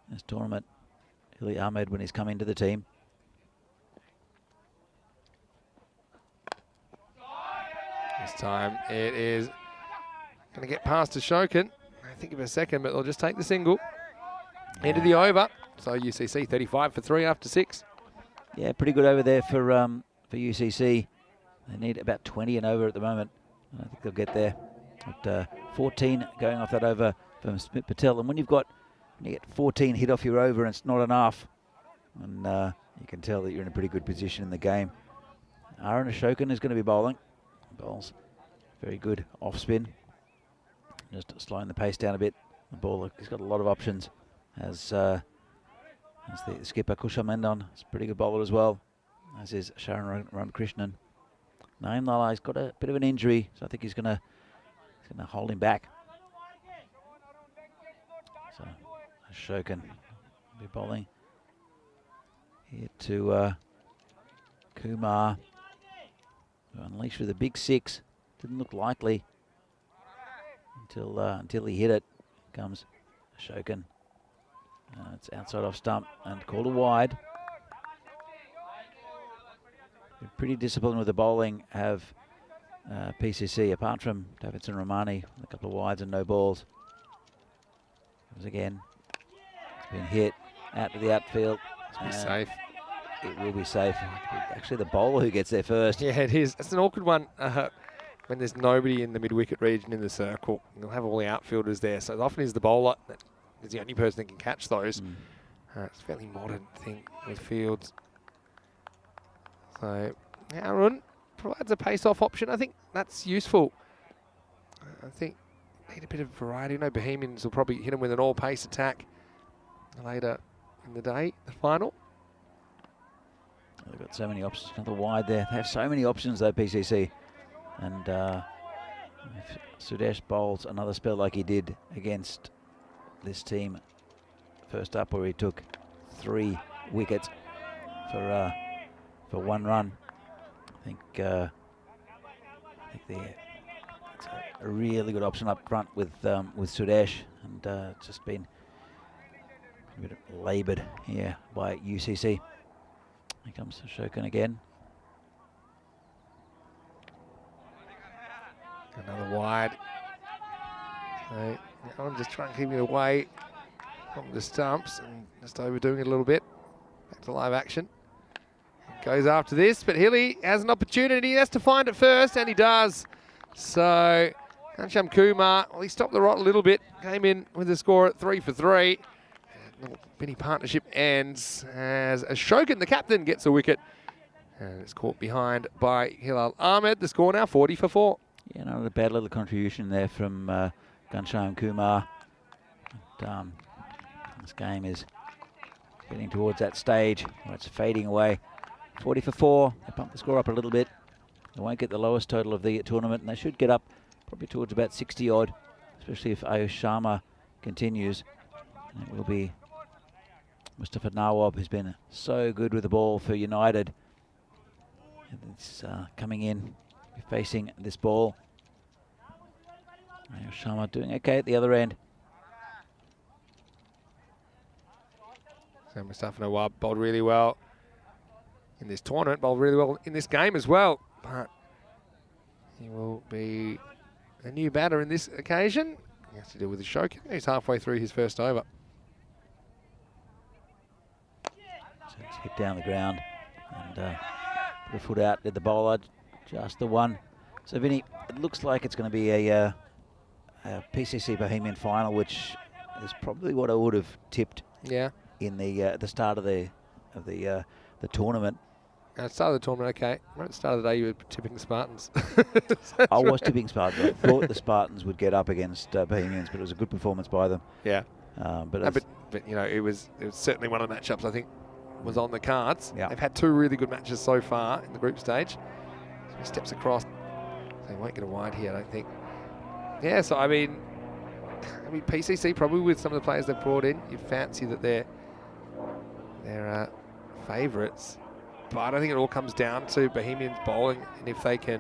in this tournament. Hilly Ahmed when he's come into the team. This time it is going to get past to Shokin. I think of a second, but they'll just take the single. Into the over. So UCC 35 for 3 after 6. Yeah, pretty good over there for UCC. They need about 20 and over at the moment. I think they'll get there. But 14 going off that over from Smith Patel. And when you get 14 hit off your over and it's not enough, and you can tell that you're in a pretty good position in the game. Aaron Ashokan is going to be bowling. Bowls very good off spin. Just slowing the pace down a bit. The bowler, he's got a lot of options. As the skipper Kushal Mendon, is a pretty good bowler as well. As is Sharon Ramakrishnan. Naeem Lala's got a bit of an injury, so I think he's going to hold him back. So Ashokan will be bowling here to Kumar. Unleashed with a big 6. Didn't look likely until he hit it. Comes Ashokan. It's outside off stump and called a wide. Been pretty disciplined with the bowling. Have PCC apart from Davidson Romani, a couple of wides and no balls. Again, it's been hit out to the outfield. It's safe. It will be safe. Actually, the bowler who gets there first. Yeah, it is. It's an awkward one when there's nobody in the mid-wicket region in the circle. You'll have all the outfielders there. So often is the bowler that is the only person that can catch those. It's a fairly modern thing with fields. So Arun provides a pace-off option. I think that's useful. I think need a bit of variety. No, Bohemians will probably hit him with an all-pace attack later in the day, the final. They've got so many options. Another wide there. They have so many options though, PCC. And if Sudesh bowls another spell like he did against this team first up, where he took 3 wickets for 1 run, I think it's a really good option up front with Sudesh, and just been a bit laboured here by UCC. Here comes Ashokan again. Another wide. So I'm just trying to keep it away from the stumps and just overdoing it a little bit. Back to live action. Goes after this, but Hilly has an opportunity. He has to find it first, and he does. So Kancham Kumar, well, he stopped the rot a little bit. Came in with the score at 3 for 3. Little mini partnership ends as Ashokan, the captain, gets a wicket. And it's caught behind by Hilal Ahmed. The score now 40 for 4. Yeah, not a bad little contribution there from Ghanshyam Kumar. But, this game is getting towards that stage where it's fading away. 40 for 4. They pump the score up a little bit. They won't get the lowest total of the tournament, and they should get up probably towards about 60 odd, especially if Ayush Sharma continues. And it will be Mustafa Nawab, who's been so good with the ball for United. And it's coming in, facing this ball. Ayush Sharma doing okay at the other end. So Mustafa Nawab bowled really well in this tournament, bowled really well in this game as well. But he will be a new batter in this occasion. He has to deal with his Shokin. He's halfway through his first over. So it's hit down the ground and put a foot out, did the bowler, just the one. So Vinny, it looks like it's going to be a PCC Bohemian final, which is probably what I would have tipped. Yeah. In the start of the tournament. At the start of the tournament, okay. Right at the start of the day, you were tipping the Spartans. I was tipping Spartans. I thought the Spartans would get up against Bohemians, but it was a good performance by them. Yeah. But you know, it was certainly one of the matchups I think was on the cards. Yeah. They've had 2 really good matches so far in the group stage. So he steps across. They won't get a wide here, I don't think. Yeah, so I mean PCC probably with some of the players they've brought in, you'd fancy that they're favourites. But I think it all comes down to Bohemians bowling, and if they can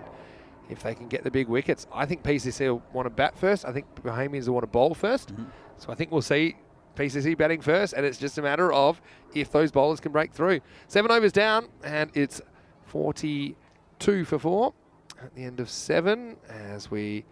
get the big wickets. I think PCC will want to bat first. I think Bohemians will want to bowl first. So I think we'll see PCC batting first, and it's just a matter of if those bowlers can break through. 7 overs down, and it's 42 for 4 at the end of 7. As we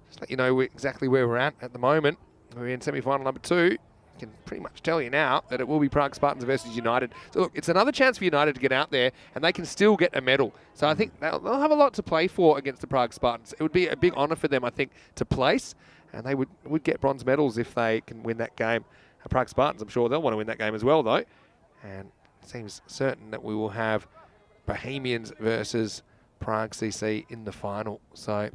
just let you know exactly where we're at the moment. We're in semi-final number 2. Can pretty much tell you now that it will be Prague Spartans versus United. So look, it's another chance for United to get out there, and they can still get a medal. So I think they'll have a lot to play for against the Prague Spartans. It would be a big honour for them, I think, to place, and they would get bronze medals if they can win that game. Prague Spartans, I'm sure they'll want to win that game as well, though. And it seems certain that we will have Bohemians versus Prague CC in the final. So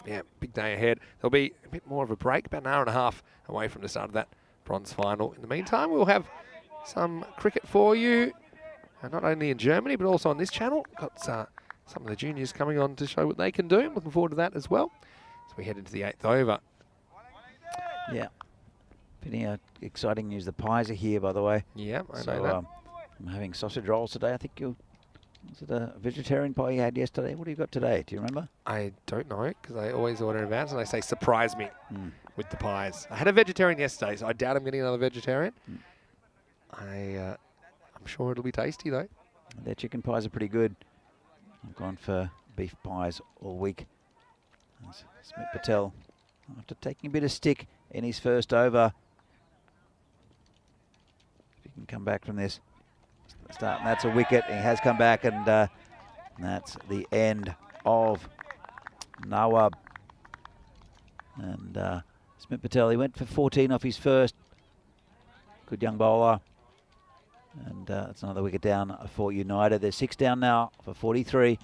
yeah, big day ahead. There'll be a bit more of a break, about an hour and a half away from the start of that bronze final. In the meantime, we'll have some cricket for you, not only in Germany, but also on this channel. Got some of the juniors coming on to show what they can do. I'm looking forward to that as well. So we head into the 8th over. Yeah. Pretty exciting news. The pies are here, by the way. Yeah, I So know that. I'm having sausage rolls today. I think was it a vegetarian pie you had yesterday? What do you got today? Do you remember? I don't know, because I always order in advance and they say surprise me with the pies. I had a vegetarian yesterday, so I doubt I'm getting another vegetarian. I'm sure it'll be tasty though. Their chicken pies are pretty good. I've gone for beef pies all week. That's Smith Patel, after taking a bit of stick in his first over, if he can come back from this start, and that's a wicket. He has come back, and that's the end of Nawab. And Smith Patel, he went for 14 off his first. Good young bowler. And it's another wicket down for United. They're 6 down now for 43.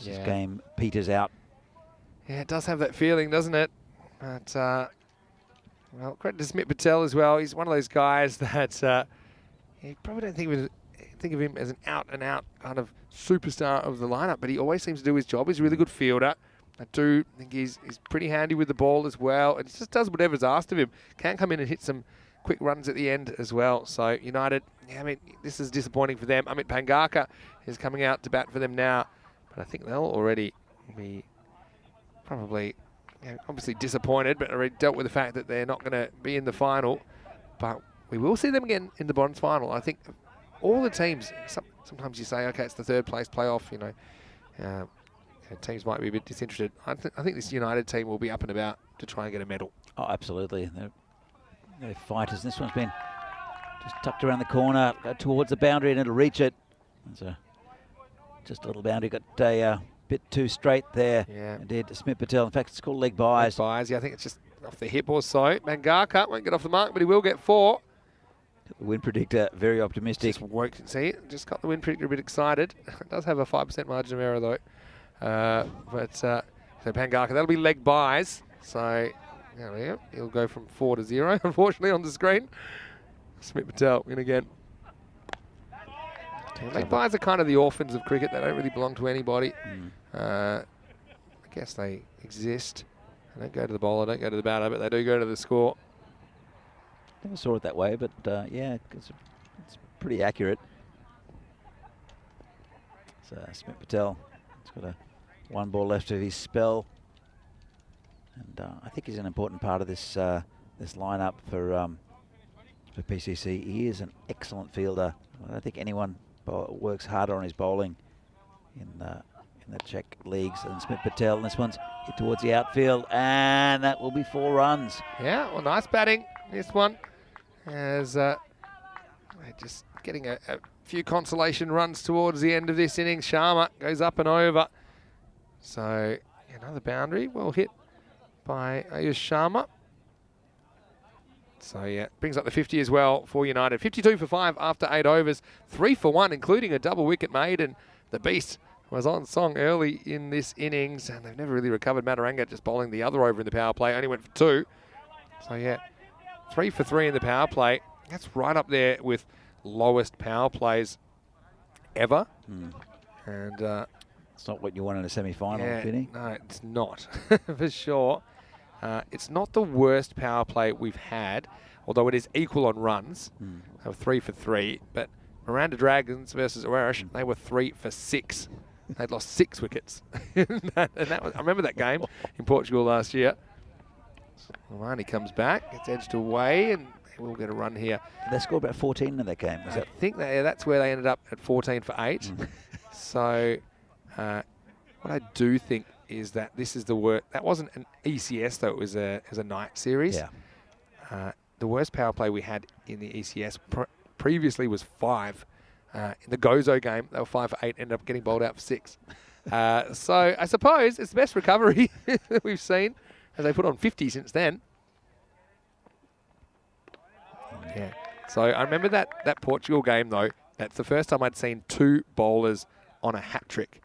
This game peters out. Yeah, it does have that feeling, doesn't it? But, well, credit to Smith Patel as well. He's one of those guys that you probably don't think of him as an out-and-out kind of superstar of the lineup, but he always seems to do his job. He's a really good fielder. I do think he's pretty handy with the ball as well, and he just does whatever's asked of him. Can come in and hit some quick runs at the end as well. So United, yeah, I mean, this is disappointing for them. Amit Pangaka is coming out to bat for them now, but I think they'll already be probably, obviously disappointed, but already dealt with the fact that they're not going to be in the final. But we will see them again in the bronze final. I think all the teams, sometimes you say, okay, it's the 3rd place playoff, teams might be a bit disinterested. I think this United team will be up and about to try and get a medal. Oh, absolutely. They're fighters. This one's been just tucked around the corner, towards the boundary, and it'll reach it. Just a little boundary. Got a bit too straight there. Yeah. Indeed, Smith Patel. In fact, it's called leg buys. Leg buys, yeah, I think it's just off the hip or so. Mangaka won't get off the mark, but he will get 4. The wind predictor, very optimistic. Just got the wind predictor a bit excited. It does have a 5% margin of error though. So Pangaka, that'll be leg buys. So yeah, he'll go from 4 to 0, unfortunately, on the screen. Smith Patel in again. Leg buys are kind of the orphans of cricket. They don't really belong to anybody. I guess they exist. They don't go to the bowler, don't go to the batter, but they do go to the score. Never saw it that way, but yeah, it's pretty accurate. So Smith Patel, he's got 1 ball left of his spell, and I think he's an important part of this this lineup for PCC. He is an excellent fielder. I don't think anyone works harder on his bowling in the Czech leagues. And Smith Patel, and this one's hit towards the outfield, and that will be 4 runs. Yeah, well, nice batting, this one. As just getting a few consolation runs towards the end of this inning. Sharma goes up and over. So another boundary, well hit by Ayush Sharma. So yeah, brings up the 50 as well for United. 52 for 5 after 8 overs, 3 for 1, including a double wicket made. And the Beast was on song early in this innings, and they've never really recovered. Mataranga just bowling the other over in the power play, only went for 2. So yeah, 3 for 3 in the power play. That's right up there with lowest power plays ever. And it's not what you want in a semi-final, yeah, Vinny. no, it's not, for sure. It's not the worst power play we've had, although it is equal on runs. They were 3 for 3, but Miranda Dragons versus Awarish, they were 3 for 6. They'd lost 6 wickets. and that was, I remember that game in Portugal last year. Romani comes back, gets edged away, and they will get a run here. They scored about 14 in that game. Was I that? think that's where they ended up at 14 for 8. So what I do think is that this is the worst. That wasn't an ECS, though. It was a night series. Yeah. The worst power play we had in the ECS previously was 5. In the Gozo game, they were 5 for 8, ended up getting bowled out for 6. So I suppose it's the best recovery that we've seen, as they put on 50 since then. Yeah. So I remember that Portugal game, though. That's the first time I'd seen 2 bowlers on a hat-trick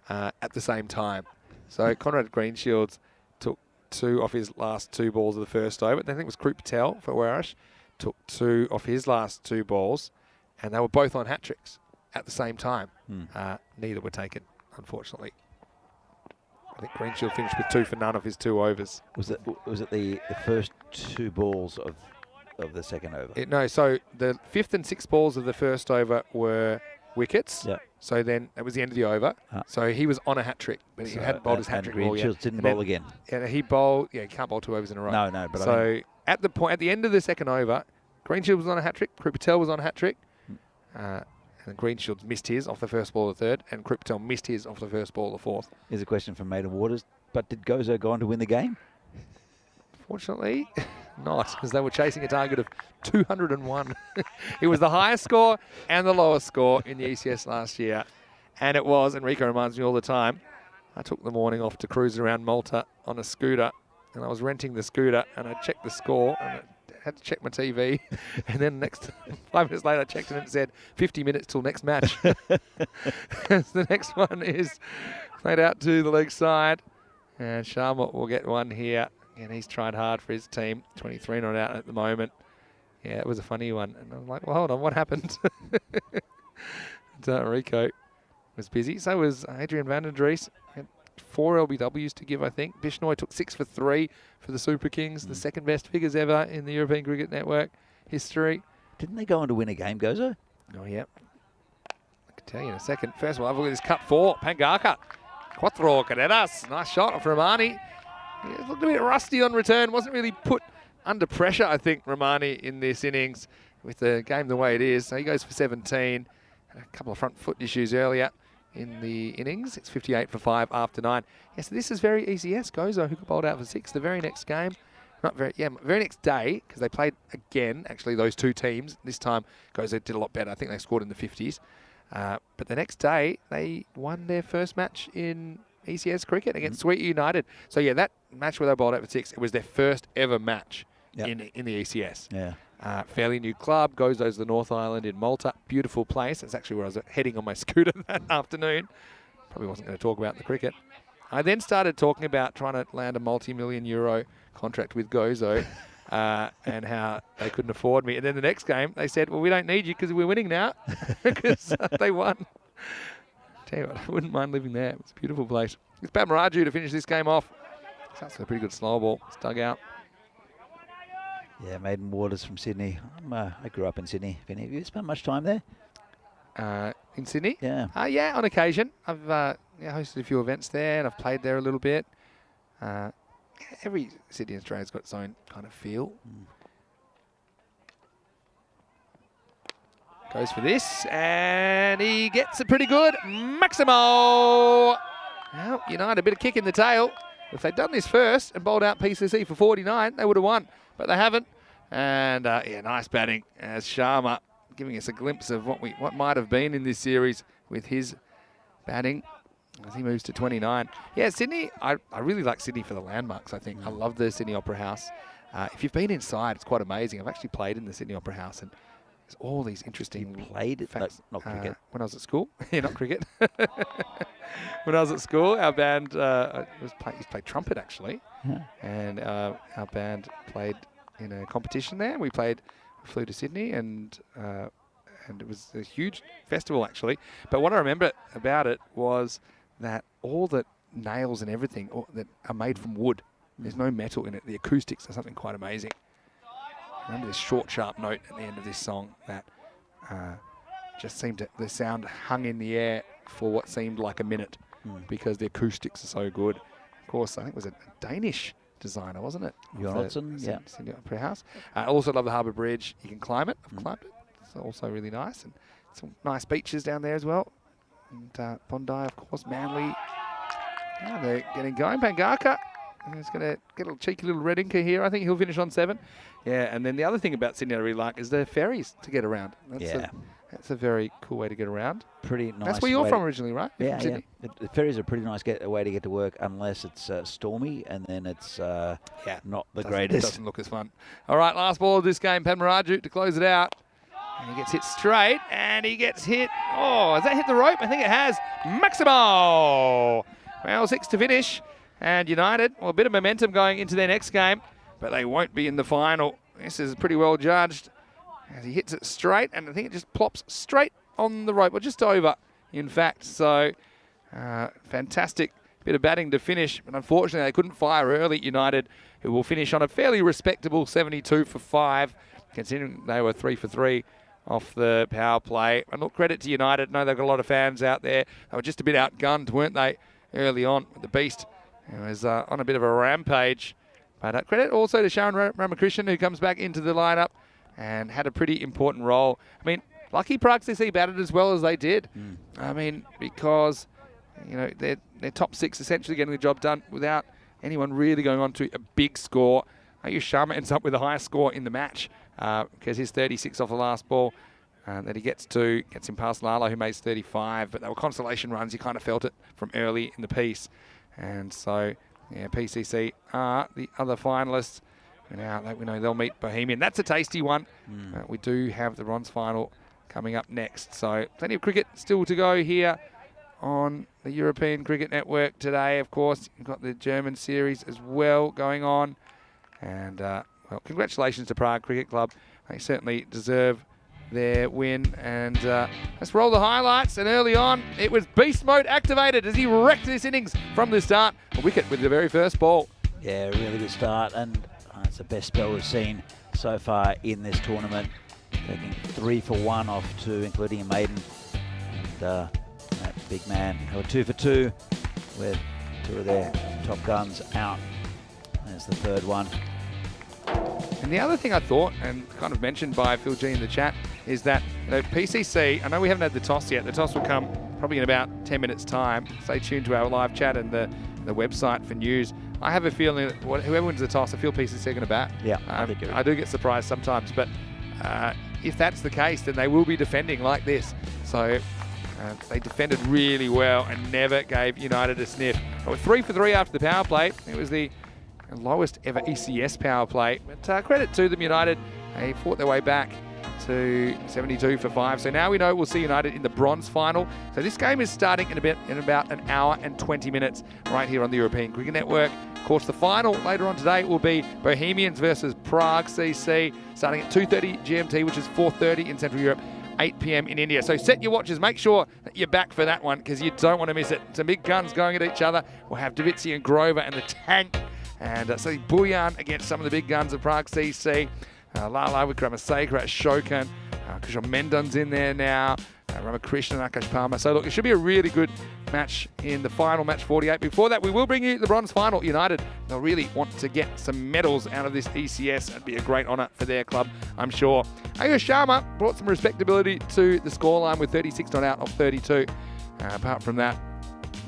at the same time. So Conrad Greenshields took 2 off his last 2 balls of the first over. Then I think it was Krup Patel for Warash took 2 off his last 2 balls, and they were both on hat-tricks at the same time. Neither were taken, unfortunately. I think Greenshield finished with 2 for none of his 2 overs. Was it the first 2 balls of the second over? No, so the 5th and 6th balls of the first over were wickets. Yeah. So then it was the end of the over. So he was on a hat-trick, but he hadn't bowled his hat-trick ball yet. Greenshields didn't bowl again. Yeah, he bowled. Yeah, he can't bowl 2 overs in a row. No, but so at the end of the second over, Greenshield was on a hat-trick. Krup Patel was on a hat-trick. And Greenshields missed his off the first ball of the third, and Krup Patel missed his off the first ball of the fourth. Here's a question from Maiden Waters. But did Gozo go on to win the game? Fortunately, not, because they were chasing a target of 201. It was the highest score and the lowest score in the ECS last year. And it was, and Rico reminds me all the time, I took the morning off to cruise around Malta on a scooter, and I was renting the scooter, and I checked the score, and I had to check my TV, and then 5 minutes later I checked and it said 50 minutes till next match. The next one is played out to the leg side, and Sharma will get one here, and he's tried hard for his team. 23 not out at the moment. Yeah, it was a funny one, and I'm like, well, hold on, what happened? Rico was busy. So was Adrian van der Dries. Had 4 LBWs to give, I think. Bishnoi took 6 for 3 for the Super Kings, the second best figures ever in the European Cricket Network history. Didn't they go on to win a game, Gozo? Oh, yeah. I can tell you in a second. First of all, have a look at this cut 4. Pangaka. Quattro Carreras. Nice shot from Romani. He looked a bit rusty on return. Wasn't really put under pressure, I think, Romani in this innings with the game the way it is. So he goes for 17. Had a couple of front foot issues earlier in the innings. It's 58 for 5 after 9. Yeah, so this is very ECS. Gozo, who got bowled out for 6 the very next game. Very next day, because they played again, actually, those 2 teams. This time, Gozo did a lot better. I think they scored in the 50s. But the next day, they won their first match in ECS cricket against Sweet United. So, yeah, that match where they bowled out for 6, it was their first ever match in the ECS. Yeah. Fairly new club, Gozo's the North Island in Malta. Beautiful place. That's actually where I was heading on my scooter that afternoon. Probably wasn't going to talk about the cricket. I then started talking about trying to land a multi-million euro contract with Gozo and how they couldn't afford me. And then the next game, they said, well, we don't need you because we're winning now because they won. Tell you what, I wouldn't mind living there. It's a beautiful place. It's Pat Maraju to finish this game off. That's a pretty good slow ball. It's dug out. Yeah, Maiden Waters from Sydney. I grew up in Sydney. Have you spent much time there? In Sydney? Yeah. Yeah, on occasion. I've hosted a few events there, and I've played there a little bit. Every city in Australia's got its own kind of feel. Goes for this, and he gets it pretty good. Maximo Well, United, a bit of kick in the tail. If they'd done this first and bowled out PCC for 49, they would have won, but they haven't. And yeah, nice batting as Sharma giving us a glimpse of what might have been in this series with his batting as he moves to 29. Yeah, Sydney, I really like Sydney for the landmarks, I think. I love the Sydney Opera House. If you've been inside, it's quite amazing. I've actually played in the Sydney Opera House, and there's all these interesting facts. Not cricket. When I was at school. Yeah, not cricket. When I was at school, our band used to play trumpet, actually. Yeah. And our band played in a competition there. We flew to Sydney, and it was a huge festival, actually. But what I remember about it was that all the nails and everything that are made from wood. There's no metal in it. The acoustics are something quite amazing. I remember this short, sharp note at the end of this song that just seemed to, the sound hung in the air for what seemed like a minute because the acoustics are so good. Of course, I think it was a Danish designer, wasn't it? Jonathan, yeah. Sydney Opera House. I also love the Harbour Bridge. You can climb it. I've climbed it. It's also really nice. And some nice beaches down there as well. And Bondi, of course, Manly. Yeah, they're getting going. Pangaka. He's going to get a cheeky little red inker here. I think he'll finish on 7. Yeah, and then the other thing about Sydney I really like is the ferries to get around. That's a very cool way to get around. Pretty nice. That's where you're from originally, right? Yeah, yeah. The ferries are a pretty nice way to get to work, unless it's stormy, and then it's not the greatest. It doesn't look as fun. All right, last ball of this game, Padmaraju to close it out. And he gets hit straight, and he gets hit. Oh, has that hit the rope? I think it has. Maximo! Well, 6 to finish. And United, well, a bit of momentum going into their next game, but they won't be in the final. This is pretty well judged as he hits it straight, and I think it just plops straight on the rope, or just over, in fact. So, fantastic bit of batting to finish, but unfortunately they couldn't fire early, United, who will finish on a fairly respectable 72 for 5, considering they were 3 for 3 off the power play. And look, credit to United. I know they've got a lot of fans out there. They were just a bit outgunned, weren't they, early on with the Beast. He was on a bit of a rampage. But credit also to Sharon Ramakrishnan, who comes back into the lineup and had a pretty important role. I mean, lucky Prague CC batted as well as they did. I mean, because, you know, their top 6 essentially getting the job done without anyone really going on to a big score. Ayush Sharma ends up with the highest score in the match because his 36 off the last ball that he gets him past Lalo, who makes 35. But they were consolation runs. You kind of felt it from early in the piece. And so, yeah, PCC are the other finalists. And now we know they'll meet Bohemian. That's a tasty one. We do have the bronze final coming up next. So plenty of cricket still to go here on the European Cricket Network today. Of course, you've got the German series as well going on. And, well, congratulations to Prague Cricket Club. They certainly deserve their win. And let's roll the highlights. And early on, it was beast mode activated as he wrecked this innings from the start. A wicket with the very first ball. Yeah, really good start, and it's the best spell we've seen so far in this tournament. Taking 3 for 1 off 2, including a maiden. And that big man, they were 2 for 2 with 2 of their top guns out. There's the third one. And the other thing I thought, and kind of mentioned by Phil G in the chat, is that PCC, I know we haven't had the toss yet. The toss will come probably in about 10 minutes' time. Stay tuned to our live chat and the website for news. I have a feeling that whoever wins the toss, I feel PCC are going to bat. Yeah, I do get surprised sometimes, but if that's the case, then they will be defending like this. So they defended really well and never gave United a sniff. They were 3 for 3 after the power play. It was the lowest ever ECS power play. But credit to them, United. They fought their way back to 72 for 5. So now we know we'll see United in the bronze final. So this game is starting in about an hour and 20 minutes right here on the European Cricket Network. Of course, the final later on today will be Bohemians versus Prague CC, starting at 2:30 GMT, which is 4:30 in Central Europe, 8 p.m. in India. So set your watches. Make sure that you're back for that one because you don't want to miss it. Some big guns going at each other. We'll have Davitsi and Grover and the tank. And so Bhuyan against some of the big guns of Prague CC. Lala with Kramasekara, Shokan, Kushal Mendon's in there now, Ramakrishnan, Akash Palmer. So look, it should be a really good match in the final, match 48. Before that, we will bring you the bronze final. United, they'll really want to get some medals out of this ECS. It'd be a great honour for their club, I'm sure. Ayush Sharma brought some respectability to the scoreline with 36 not out of 32. Apart from that,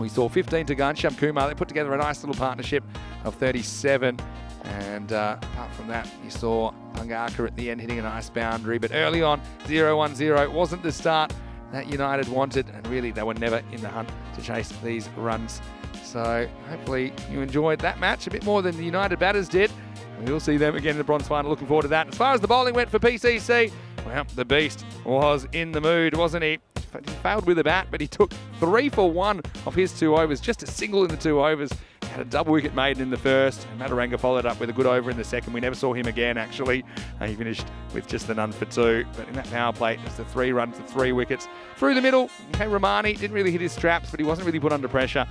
We saw 15 to Gansham Kumar. They put together a nice little partnership of 37. And apart from that, you saw Pangaka at the end hitting a nice boundary. But early on, 0-1-0 wasn't the start that United wanted. And really, they were never in the hunt to chase these runs. So hopefully you enjoyed that match a bit more than the United batters did. And we'll see them again in the bronze final. Looking forward to that. As far as the bowling went for PCC, well, the beast was in the mood, wasn't he? He failed with the bat, but he took 3 for 1 of his 2 overs, just a single in the 2 overs. Had a double wicket maiden in the first, and Mataranga followed up with a good over in the second. We never saw him again, actually. He finished with just the none for 2. But in that power play, it's the 3 runs, the 3 wickets. Through the middle, Romani didn't really hit his straps, but he wasn't really put under pressure.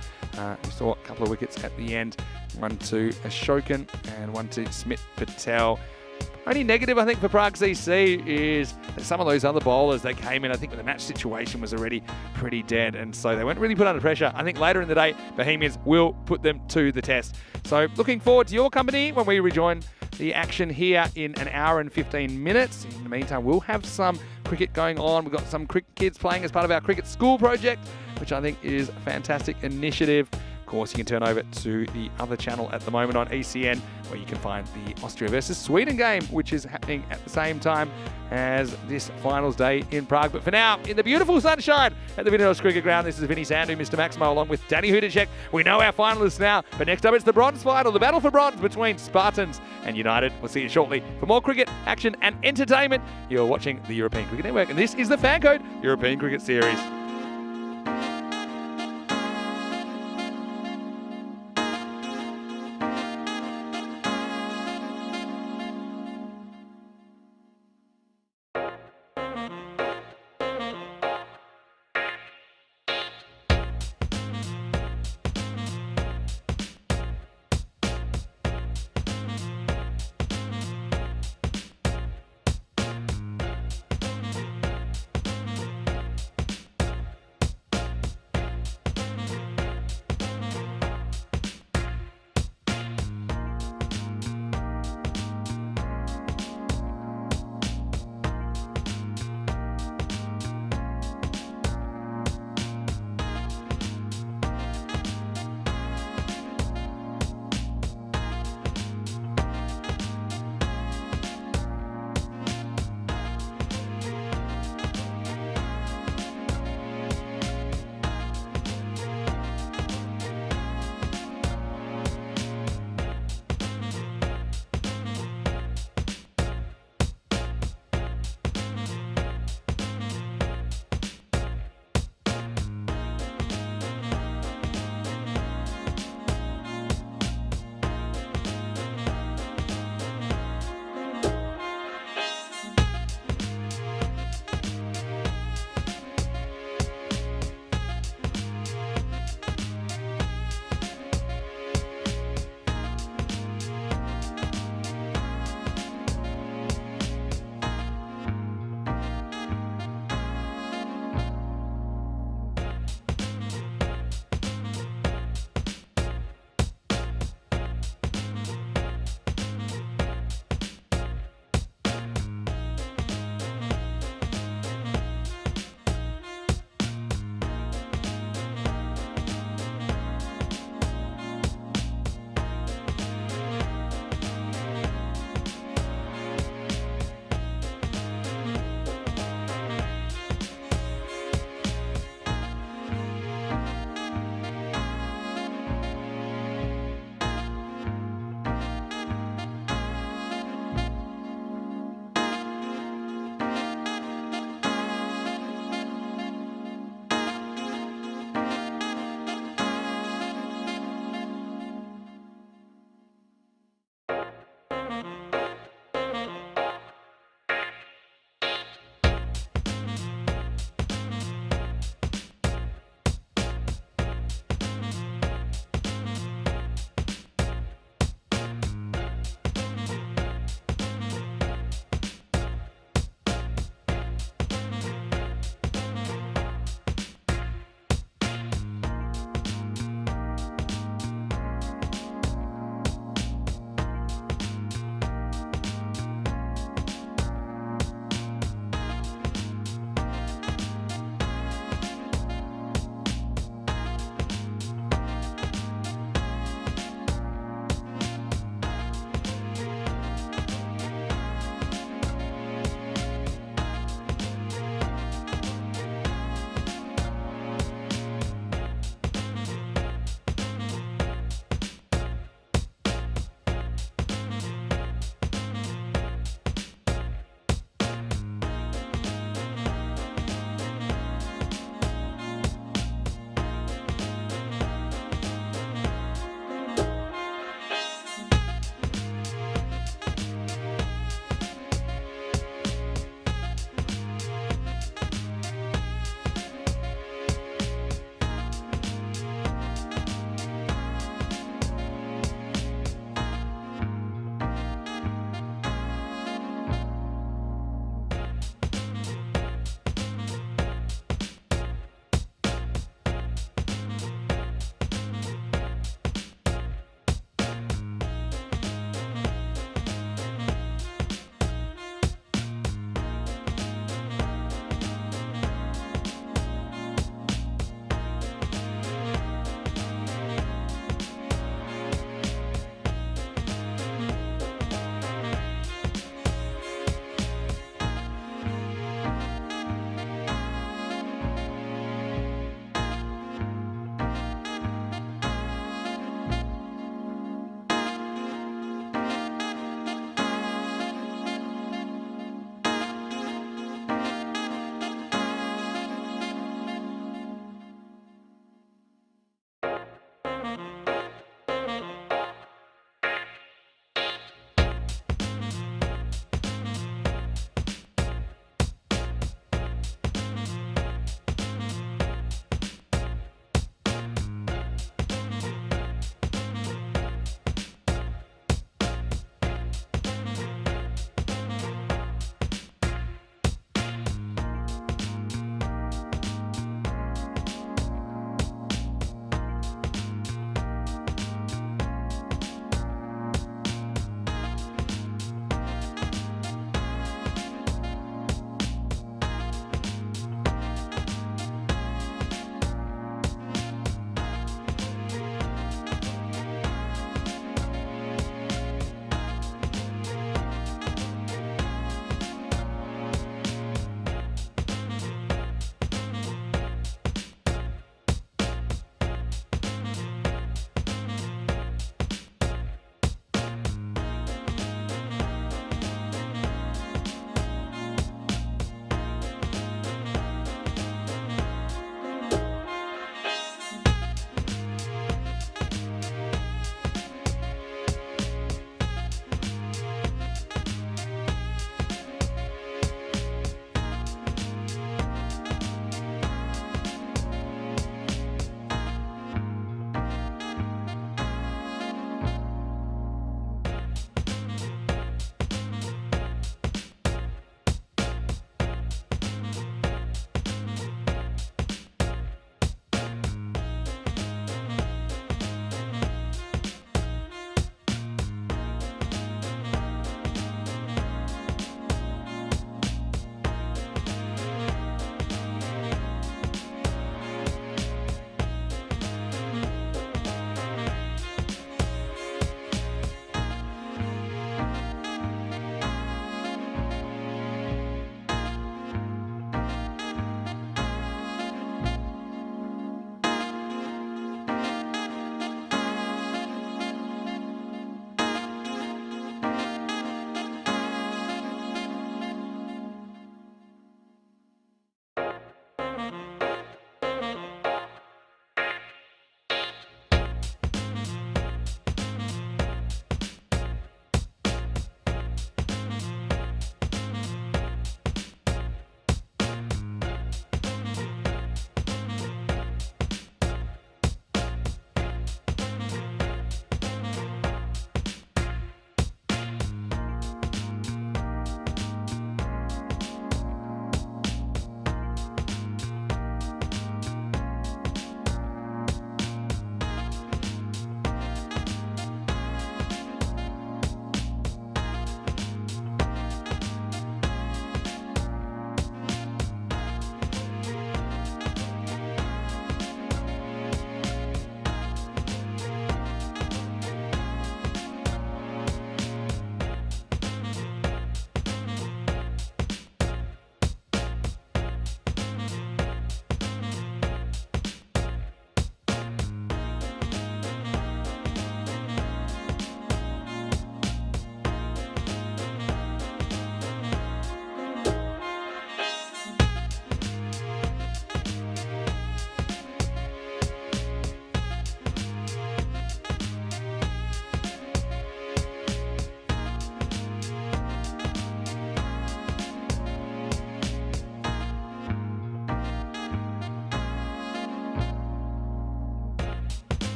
We saw a couple of wickets at the end. One to Ashokan and one to Smit Patel. Only negative, I think, for Prague CC is that some of those other bowlers that came in, I think, when the match situation was already pretty dead, and so they weren't really put under pressure. I think later in the day, Bohemians will put them to the test. So looking forward to your company when we rejoin the action here in an hour and 15 minutes. In the meantime, we'll have some cricket going on. We've got some cricket kids playing as part of our cricket school project, which I think is a fantastic initiative. Of course, you can turn over to the other channel at the moment on ECN, where you can find the Austria versus Sweden game, which is happening at the same time as this finals day in Prague. But for now, in the beautiful sunshine at the Vinnyos Cricket Ground, this is Vinny Sandhu, Mr. Maximo, along with Danny Hudacek. We know our finalists now, but next up it's the bronze final, the battle for bronze between Spartans and United. We'll see you shortly for more cricket, action and entertainment. You're watching the European Cricket Network, and this is the FanCode European Cricket Series.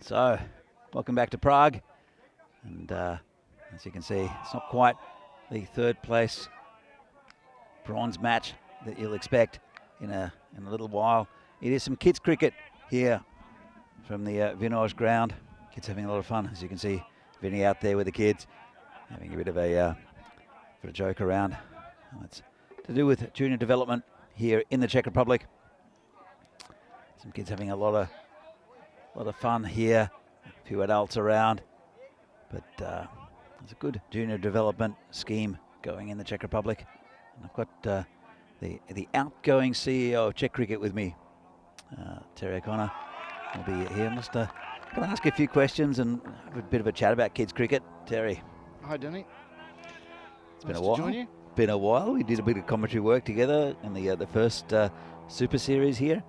So, welcome back to Prague. And as you can see, it's not quite the third place bronze match that you'll expect in a little while. It is some kids cricket here from the Vinoj ground. Kids having a lot of fun, as you can see. Vinny out there with the kids, having a bit of a joke around. It's to do with junior development here in the Czech Republic. Some kids having a lot of fun here. A few adults around, but there's a good junior development scheme going in the Czech Republic. And I've got the outgoing CEO of Czech Cricket with me, Terry O'Connor. Will be here. I'm just going to ask you a few questions and have a bit of a chat about kids cricket. Terry. Hi, Danny. It's been a while. Join you. Been a while. We did a bit of commentary work together in the first Super Series here.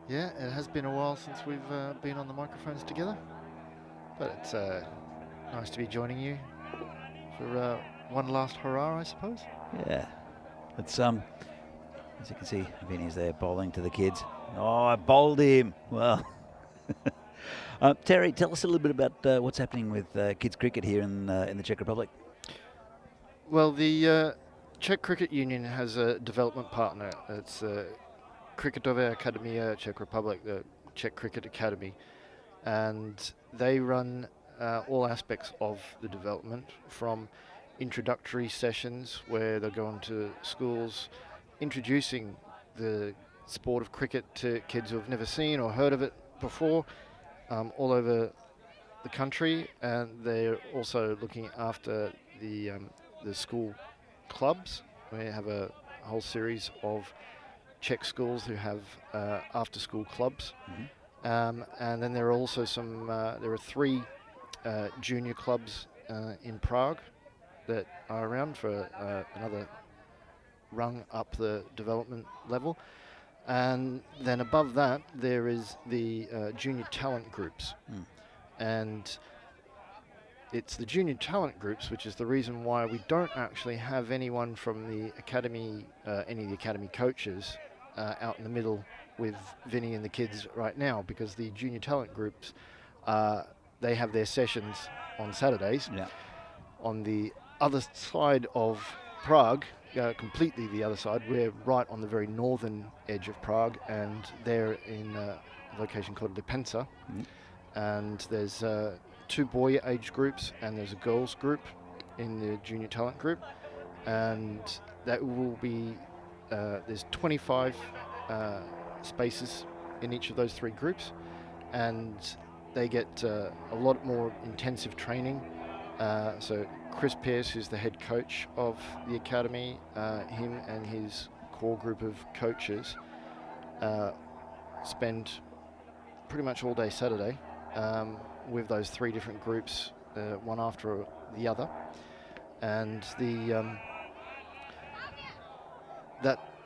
Yeah, it has been a while since we've been on the microphones together, but it's nice to be joining you for one last hurrah, I suppose. Yeah, it's as you can see, Vinny's there bowling to the kids. Oh, I bowled him. Well, Terry, tell us a little bit about what's happening with kids cricket here in the Czech Republic. Well, the Czech Cricket Union has a development partner. It's Cricketové Akademie Czech Republic, the Czech Cricket Academy, and they run all aspects of the development, from introductory sessions where they'll go into schools introducing the sport of cricket to kids who have never seen or heard of it before, all over the country, and they're also looking after the school clubs. We have a whole series of Czech schools who have after-school clubs, and then there are also there are 3 junior clubs in Prague that are around for another rung up the development level. And then above that, there is the junior talent groups. And it's the junior talent groups which is the reason why we don't actually have anyone from the academy, any of the academy coaches, out in the middle with Vinny and the kids right now, because the junior talent groups, they have their sessions on Saturdays. Yeah. On the other side of Prague, completely the other side. We're right on the very northern edge of Prague, and they're in a location called Lipenca. And there's 2 boy age groups and there's a girls group in the junior talent group, and that will be there's 25 spaces in each of those 3 groups, and they get a lot more intensive training. So Chris Pearce, who's the head coach of the academy, him and his core group of coaches spend pretty much all day Saturday with those 3 different groups, one after the other. And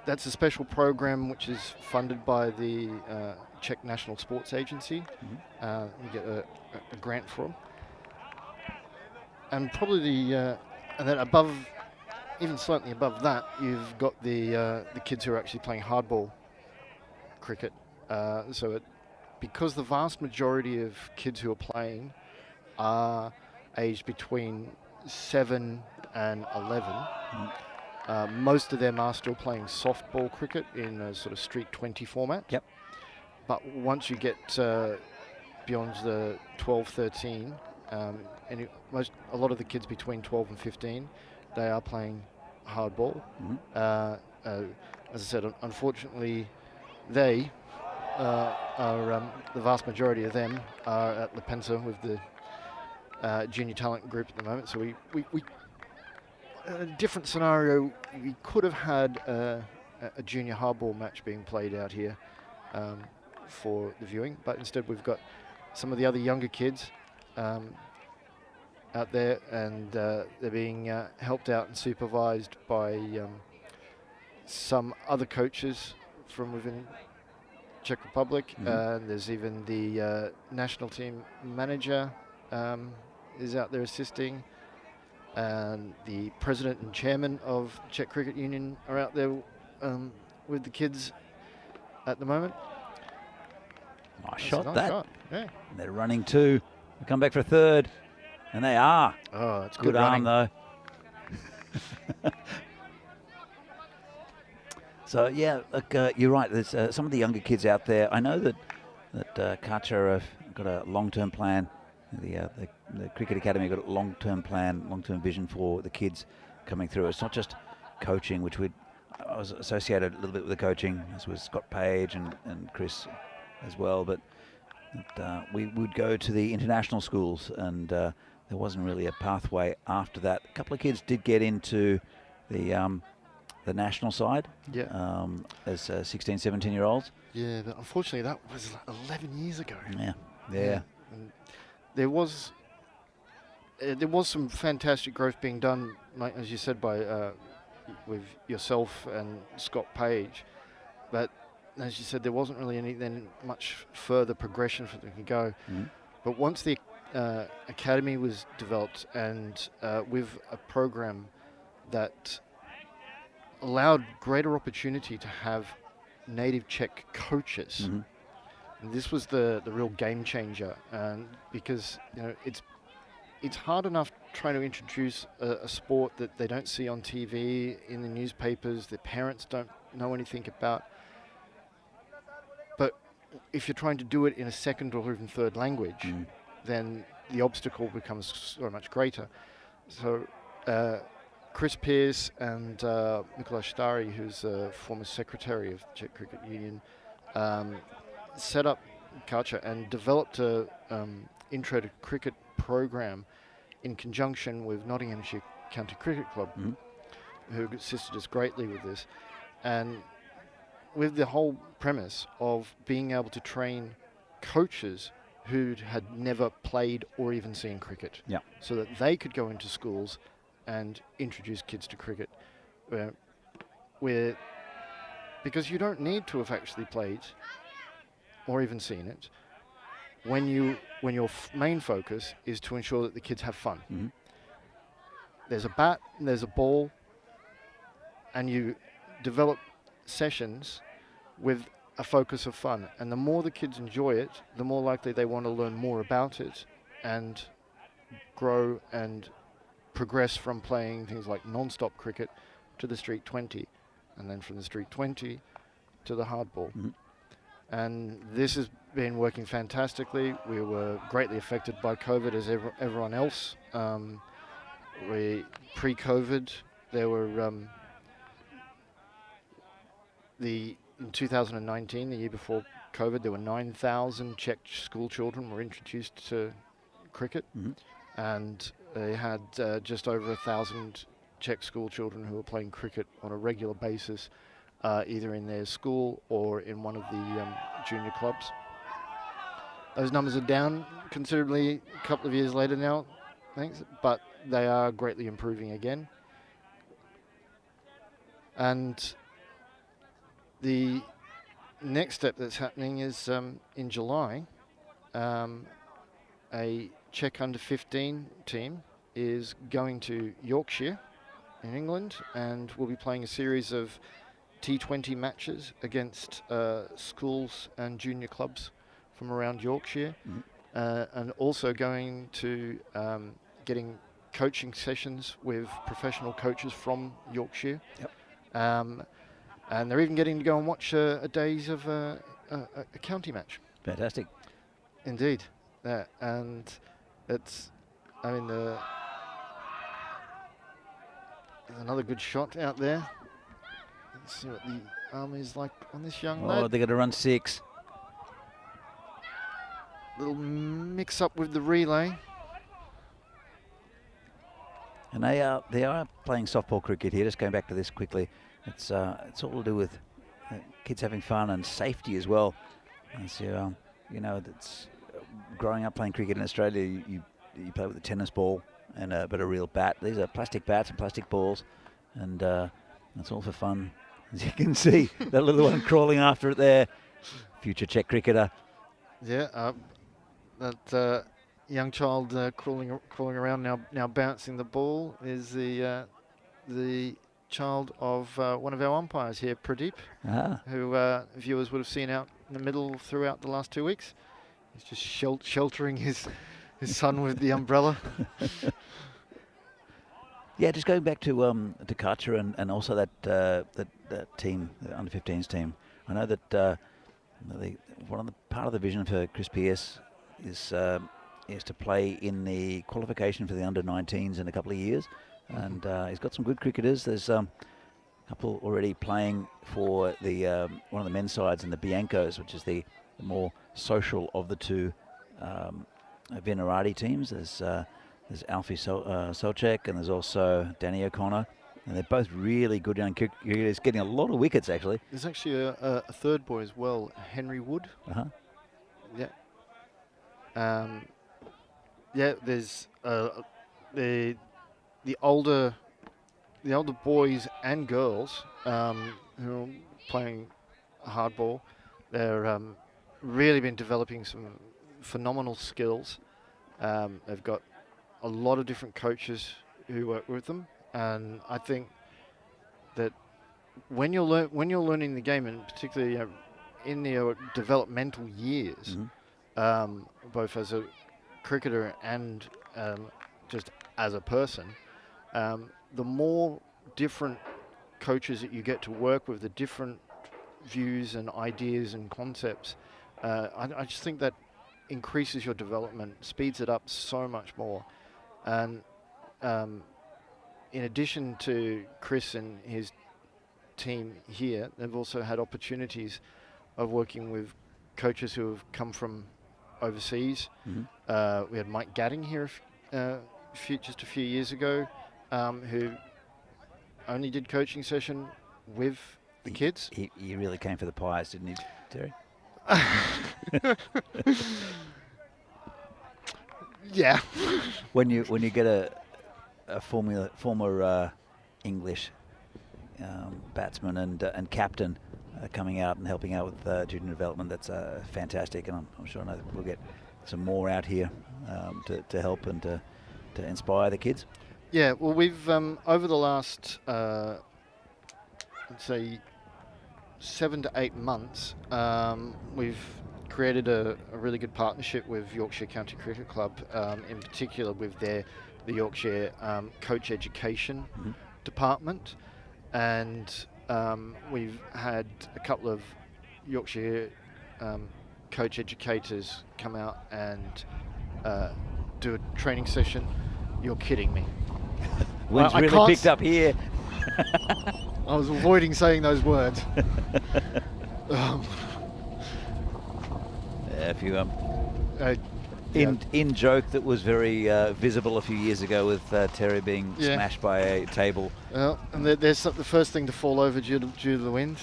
that's a special program which is funded by the Czech National Sports Agency. You get a grant for them. And probably and then above, even slightly above that, you've got the kids who are actually playing hardball cricket. Because the vast majority of kids who are playing are aged between 7 and 11, most of them are still playing softball cricket in a sort of street 20 format. Yep. But once you get beyond the 12, 13, a lot of the kids between 12 and 15, they are playing hardball. As I said, unfortunately, they are the vast majority of them are at Lipenca with the junior talent group at the moment. So we in a different scenario, we could have had a junior hardball match being played out here for the viewing, but instead we've got some of the other younger kids out there, and they're being helped out and supervised by some other coaches from within Czech Republic. And there's even the national team manager is out there assisting, and the president and chairman of Czech Cricket Union are out there with the kids at the moment. Nice That's shot, a nice that. shot. Yeah. They're running 2. They come back for a 3rd. And they are. Oh, it's Good good arm, running. though. So, yeah, look, you're right. There's some of the younger kids out there. I know that Karcher have got a long-term plan. The Cricket Academy got a long-term plan, long-term vision for the kids coming through. It's not just coaching, which I was associated a little bit with the coaching, as was Scott Page and Chris as well. But we would go to the international schools, and there wasn't really a pathway after that. A couple of kids did get into the national side, as 16, 17-year-olds. Yeah, but unfortunately that was 11 years ago. Yeah. And there was some fantastic growth being done, like, as you said, by with yourself and Scott Page, but as you said, there wasn't really much further progression for them to go. But once the academy was developed, and with a program that allowed greater opportunity to have native Czech coaches. And this was the real game changer, and because it's hard enough trying to introduce a sport that they don't see on TV, in the newspapers, their parents don't know anything about. But if you're trying to do it in a second or even third language, then the obstacle becomes so much greater. So Chris Pearce and Mikola Stary, who's a former secretary of the Czech Cricket Union, set up Karcher and developed a intro to cricket program in conjunction with Nottinghamshire County Cricket Club, who assisted us greatly with this, and with the whole premise of being able to train coaches who had never played or even seen cricket, so that they could go into schools and introduce kids to cricket, because you don't need to have actually played or even seen it when your main focus is to ensure that the kids have fun. There's a bat, and there's a ball, and you develop sessions with a focus of fun. And the more the kids enjoy it, the more likely they want to learn more about it and grow and progress from playing things like non-stop cricket to the street 20, and then from the street 20 to the hardball. And this has been working fantastically. We were greatly affected by COVID as everyone else. Pre-COVID, there were in 2019, the year before COVID, there were 9,000 Czech school children were introduced to cricket, and they had just over 1,000 Czech school children who were playing cricket on a regular basis, either in their school or in one of the junior clubs. Those numbers are down considerably a couple of years later now, thanks, but they are greatly improving again. And the next step that's happening is in July, a Czech under-15 team is going to Yorkshire in England, and we'll be playing a series of T20 matches against schools and junior clubs from around Yorkshire, and also going to getting coaching sessions with professional coaches from Yorkshire. And they're even getting to go and watch a days of a county match. Fantastic. Indeed. And it's, I mean, there's another good shot out there. Let's see what the arm is like on this young lad. Oh, they're going to run 6. Little mix up with the relay. And they are playing softball cricket here. Just going back to this quickly. It's all to do with kids having fun and safety as well. And so, that's growing up playing cricket in Australia. You play with a tennis ball and a real bat. These are plastic bats and plastic balls, and it's all for fun. As you can see, that little one crawling after it there, future Czech cricketer. Yeah, that young child crawling around now bouncing the ball is the child of one of our umpires here, Pradeep, who viewers would have seen out in the middle throughout the last 2 weeks. He's just sheltering his son with the umbrella. Yeah, just going back to Kacha and also that team, the under-15s team. I know that part of the vision for Chris Pearce is to play in the qualification for the under-19s in a couple of years, and he's got some good cricketers. There's a couple already playing for the one of the men's sides in the Biancos, which is the more social of the two Venerati teams. There's Alfie Solchek and there's also Danny O'Connor, and they're both really good young cricketers, getting a lot of wickets actually. There's actually a third boy as well, Henry Wood. Yeah. Yeah. There's the older boys and girls who are playing hardball. They're really been developing some phenomenal skills. They've got a lot of different coaches who work with them, and I think that when you're learning the game, and particularly in your developmental years, both as a cricketer and just as a person, the more different coaches that you get to work with, the different views and ideas and concepts, I just think that increases your development, speeds it up so much more. And in addition to Chris and his team here, they've also had opportunities of working with coaches who have come from overseas. We had Mike Gadding here just a few years ago, who only did coaching session with the kids. He really came for the Pies, didn't he, Terry? Yeah. When you get a former English batsman and captain coming out and helping out with junior development, that's fantastic, and I'm sure we'll get some more out here to help and to inspire the kids. Yeah, well, we've over the last let's say 7 to 8 months, we've created a really good partnership with Yorkshire County Cricket Club, in particular with the Yorkshire Coach Education Department, and we've had a couple of Yorkshire coach educators come out and do a training session. You're kidding me. Wind's really picked up here. I was avoiding saying those words. If you in joke that was very visible a few years ago with Terry being smashed by a table. Well, and there's the first thing to fall over due to the wind.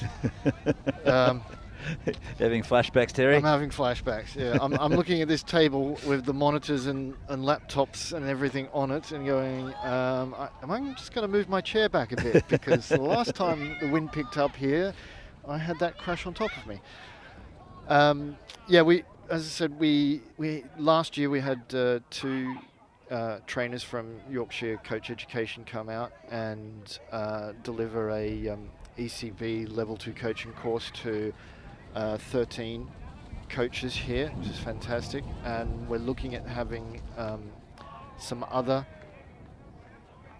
Having flashbacks, Terry? I'm having flashbacks, yeah. I'm looking at this table with the monitors and laptops and everything on it and going, am I just going to move my chair back a bit? Because the last time the wind picked up here, I had that crash on top of me. Yeah, as I said, we last year we had 2 trainers from Yorkshire Coach Education come out and deliver a ECB Level 2 coaching course to 13 coaches here, which is fantastic. And we're looking at having some other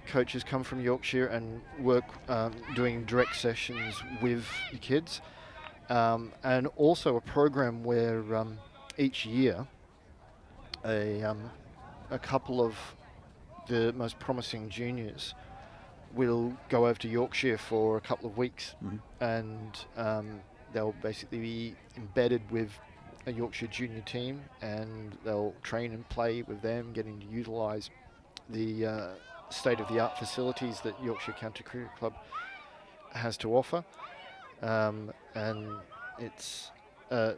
coaches come from Yorkshire and work doing direct sessions with the kids. And also a program where each year a couple of the most promising juniors will go over to Yorkshire for a couple of weeks, and they'll basically be embedded with a Yorkshire junior team, and they'll train and play with them, getting to utilise the state-of-the-art facilities that Yorkshire County Cricket Club has to offer. And it's a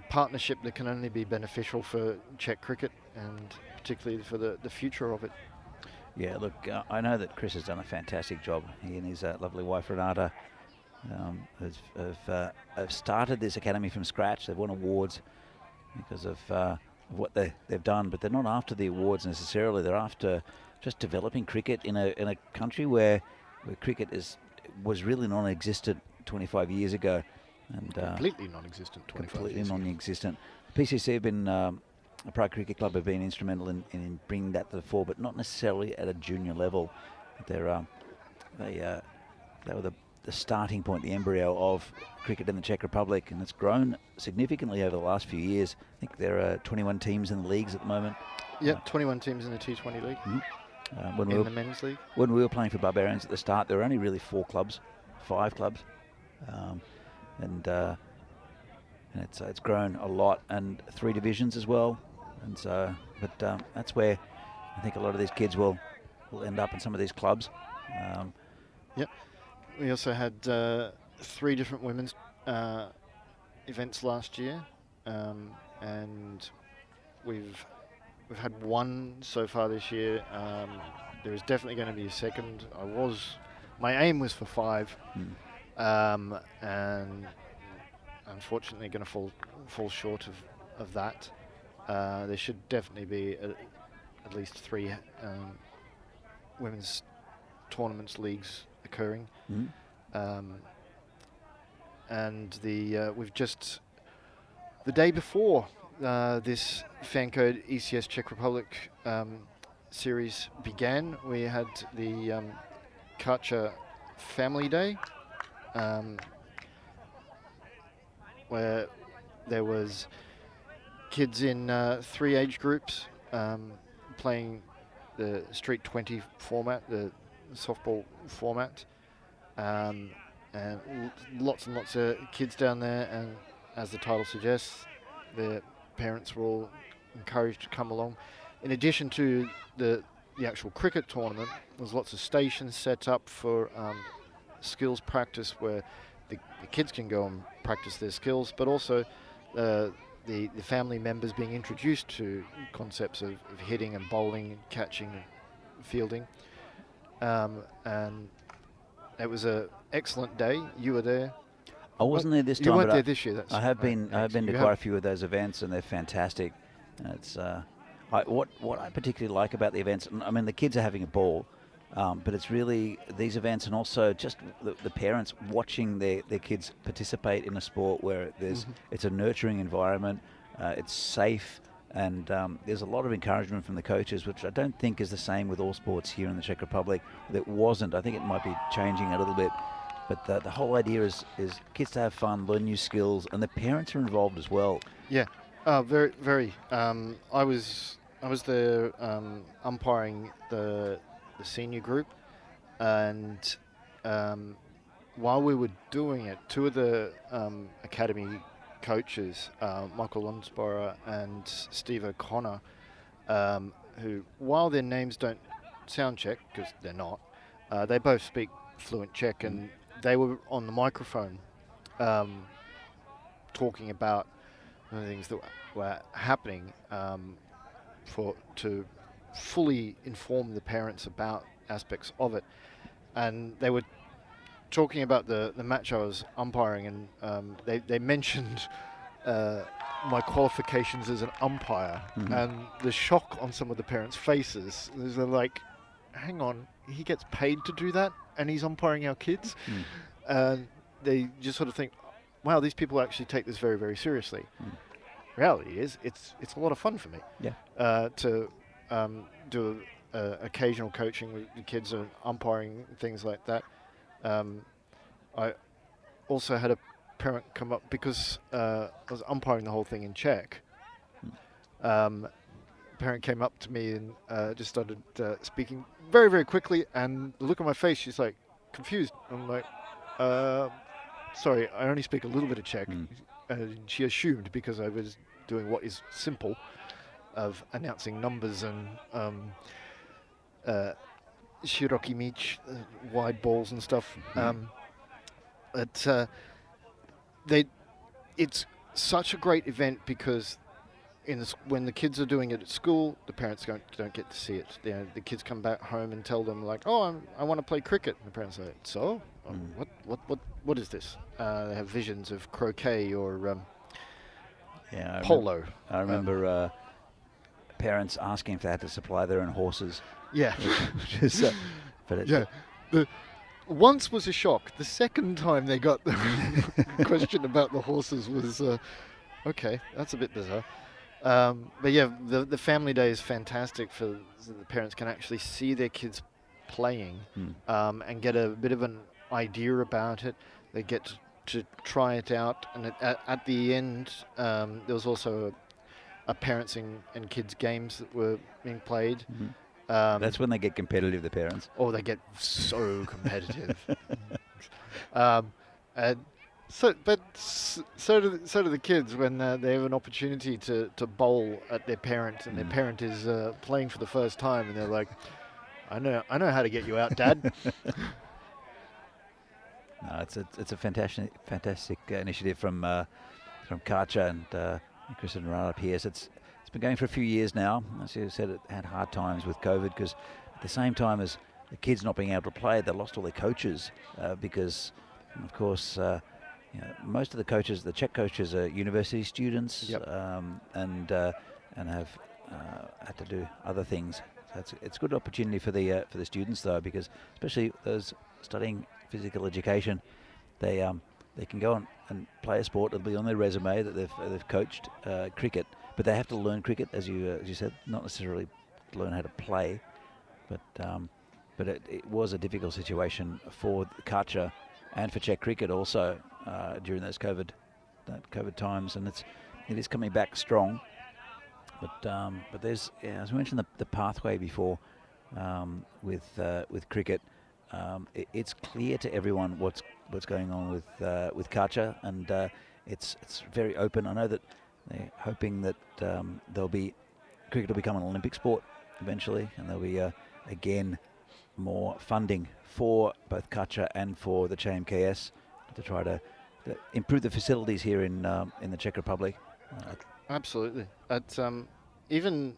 partnership that can only be beneficial for Czech cricket, and particularly for the future of it. Yeah, look, I know that Chris has done a fantastic job. He and his lovely wife Renata have started this academy from scratch. They've won awards because of what they've done, but they're not after the awards necessarily. They're after just developing cricket in a country where cricket was really non-existent 25 years ago. And completely non-existent 25 completely years ago. non-existent. PCC have been, a Pro Cricket Club have been instrumental in bringing that to the fore, but not necessarily at a junior level. They were the starting point, the embryo of cricket in the Czech Republic, and it's grown significantly over the last few years. I think there are 21 teams in the leagues at the moment. Yep, 21 teams in the T20 league. When In the men's league. When we were playing for Barbarians at the start, there were only really 5 clubs, and it's grown a lot, and 3 divisions as well. And so, but that's where I think a lot of these kids will end up in some of these clubs. Yep. We also had 3 different women's events last year, and we've had 1 so far this year. There is definitely going to be a second. My aim was for 5, and unfortunately going to fall short of that. There should definitely be at least 3 women's tournaments leagues occurring. And we've just the day before this FanCode ECS Czech Republic series began, we had the Karcha Family Day, where there was kids in 3 age groups playing the Street 20 format, the softball format, and lots and lots of kids down there, and as the title suggests, their parents were all encouraged to come along. In addition to the actual cricket tournament, there's lots of stations set up for skills practice where the kids can go and practice their skills, but also the family members being introduced to concepts of hitting and bowling and catching and fielding. And it was an excellent day. You were there. I wasn't there this time. You weren't but there this year. That's I have been. I have been to You quite a have? few of those events, and they're fantastic. And it's what I particularly like about the events. I mean, the kids are having a ball, but it's really these events, and also just the parents watching their kids participate in a sport where there's it's a nurturing environment, it's safe, and there's a lot of encouragement from the coaches, which I don't think is the same with all sports here in the Czech Republic. It wasn't. I think it might be changing a little bit. But the whole idea is kids to have fun, learn new skills, and the parents are involved as well. Yeah, very, very. I was there umpiring the senior group, and while we were doing it, 2 of the academy coaches, Michael Lonsborough and Steve O'Connor, who, while their names don't sound Czech, because they're not, they both speak fluent Czech, and they were on the microphone talking about the things that were happening to fully inform the parents about aspects of it. And they were talking about the match I was umpiring, and they mentioned my qualifications as an umpire, and the shock on some of the parents' faces. They're like, hang on, he gets paid to do that, and he's umpiring our kids? And they just sort of think, wow, these people actually take this very, very seriously. Reality is, it's a lot of fun for me. To do occasional coaching with the kids and umpiring, things like that. I also had a parent come up, because I was umpiring the whole thing in Czech. Parent came up to me and just started speaking very, very quickly, and the look on my face, she's like confused. I'm like, sorry, I only speak a little bit of Czech. She assumed, because I was doing what is simple, of announcing numbers and široki míč, wide balls and stuff. It's such a great event, because when the kids are doing it at school, the parents don't get to see it. The kids come back home and tell them, like, oh, I want to play cricket. And the parents are like, so? What is this? They have visions of croquet or polo. I remember parents asking if they had to supply their own horses. Yeah. once was a shock. The second time they got the question about the horses was, okay, that's a bit bizarre. But yeah, the family day is fantastic so the parents can actually see their kids playing and get a bit of an idea about it. They get to try it out, and at the end, there was also a parents and kids games that were being played. That's when they get competitive, the parents. Oh, they get so competitive. And so do the kids when they have an opportunity to bowl at their parent, and their parent is playing for the first time, and they're like, I know how to get you out, Dad. No, it's a fantastic initiative from Karcher and Chris and Ryan up here. So it's been going for a few years now. As you said, it had hard times with COVID because at the same time as the kids not being able to play, they lost all their coaches because, of course, most of the coaches, the Czech coaches, are university students and have had to do other things. So it's a good opportunity for the students though, because especially those studying physical education, they can go and play a sport. It'll be on their resume that they've coached cricket, but they have to learn cricket, as you said, not necessarily learn how to play. But it was a difficult situation for Karcher and for Czech cricket also during those COVID times, and it is coming back strong. But there's, as we mentioned, the pathway before with cricket. It's clear to everyone what's going on with Karcher, and it's very open. I know that they're hoping that cricket will become an Olympic sport eventually, and there'll be again more funding for both Karcher and for the CMKS to try to improve the facilities here in the Czech Republic. Absolutely. Even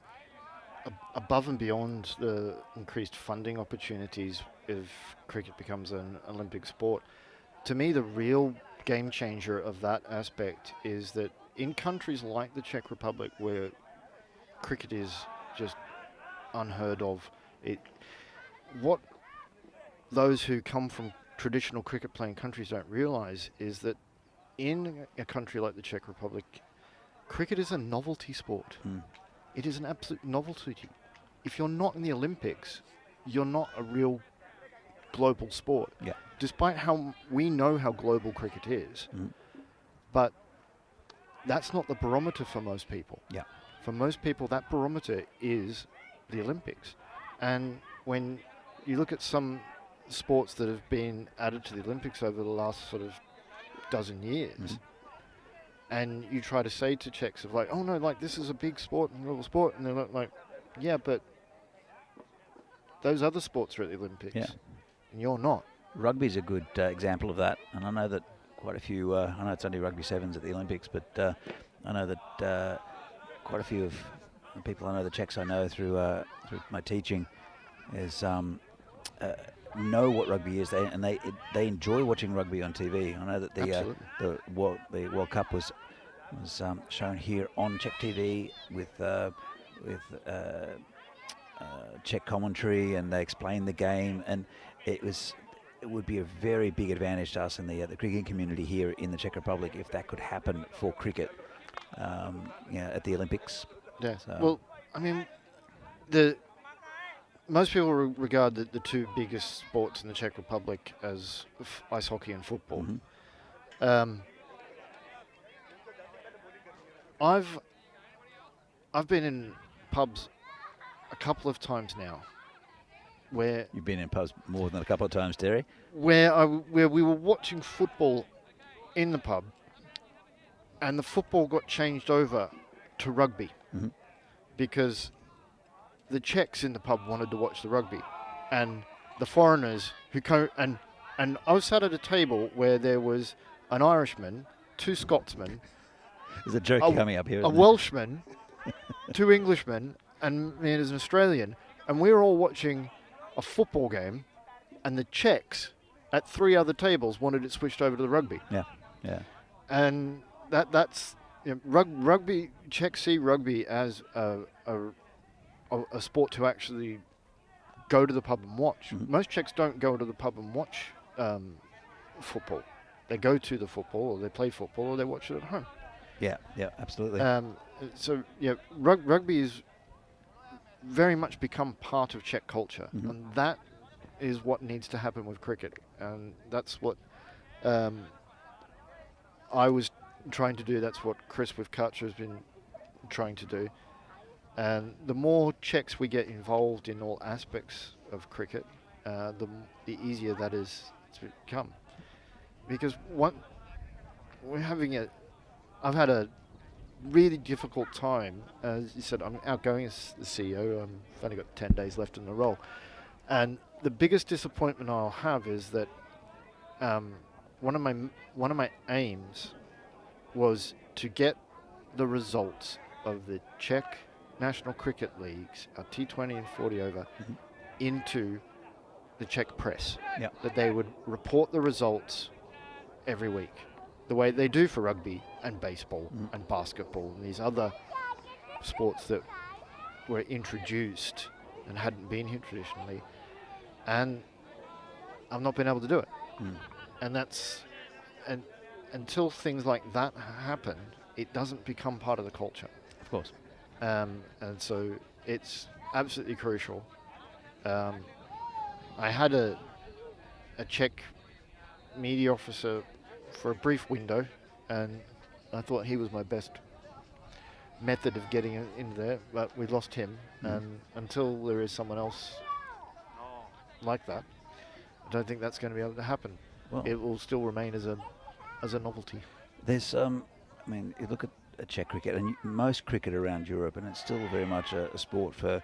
above and beyond the increased funding opportunities if cricket becomes an Olympic sport, to me the real game changer of that aspect is that in countries like the Czech Republic where cricket is just unheard of, what those who come from traditional cricket playing countries don't realise is that in a country like the Czech Republic, cricket is a novelty sport. It is an absolute novelty. If you're not in the Olympics, you're not a real global sport. Yeah. Despite how we know how global cricket is, but that's not the barometer for most people. Yeah. For most people, that barometer is the Olympics. And when you look at some sports that have been added to the Olympics over the last sort of dozen years, and you try to say to Czechs of like, oh no, like this is a big sport and global sport, and they're like, yeah, but those other sports are at the Olympics, and you're not. Rugby's a good example of that, and I know that quite a few. I know it's only rugby sevens at the Olympics, but I know that quite a few of the people I know, the Czechs I know through my teaching, is know what rugby is, and they enjoy watching rugby on TV. I know that the World Cup was shown here on Czech TV with Czech commentary, and they explained the game, and it would be a very big advantage to us in the cricket community here in the Czech Republic if that could happen for cricket at the Olympics. Yeah. So. Well, I mean, most people regard the two biggest sports in the Czech Republic as ice hockey and football. I've been in pubs a couple of times now where... You've been in pubs more than a couple of times, Terry? Where we were watching football in the pub, and the football got changed over to rugby because the Czechs in the pub wanted to watch the rugby, and the foreigners who and I was sat at a table where there was an Irishman, two Scotsmen, there's a joke coming up here, a Welshman, two Englishmen, and me as an Australian, and we were all watching a football game, and the Czechs at three other tables wanted it switched over to the rugby. Yeah. And that's rugby. Czechs see rugby as a sport to actually go to the pub and watch. Most Czechs don't go to the pub and watch football. They go to the football, or they play football, or they watch it at home. Yeah, absolutely. So yeah, rugby is very much become part of Czech culture, and that is what needs to happen with cricket, and that's what I was trying to do. That's what Chris with Karcher has been trying to do. And the more Czechs we get involved in all aspects of cricket, the easier that is to become. Because I've had a really difficult time. As you said, I'm outgoing as the CEO. I've only got 10 days left in the role. And the biggest disappointment I'll have is that one of my aims was to get the results of the Czech National Cricket Leagues, T20 and 40 over, into the Czech press. Yep. That they would report the results every week, the way they do for rugby and baseball and basketball and these other sports that were introduced and hadn't been here traditionally. And I've not been able to do it. And until things like that happen, it doesn't become part of the culture. Of course. And so it's absolutely crucial. I had a Czech media officer for a brief window, and I thought he was my best method of getting in there, but we lost him. And until there is someone else like that, I don't think that's going to be able to happen. Well, it will still remain as a novelty. There's I mean, you look at Czech cricket and most cricket around Europe, and it's still very much a sport for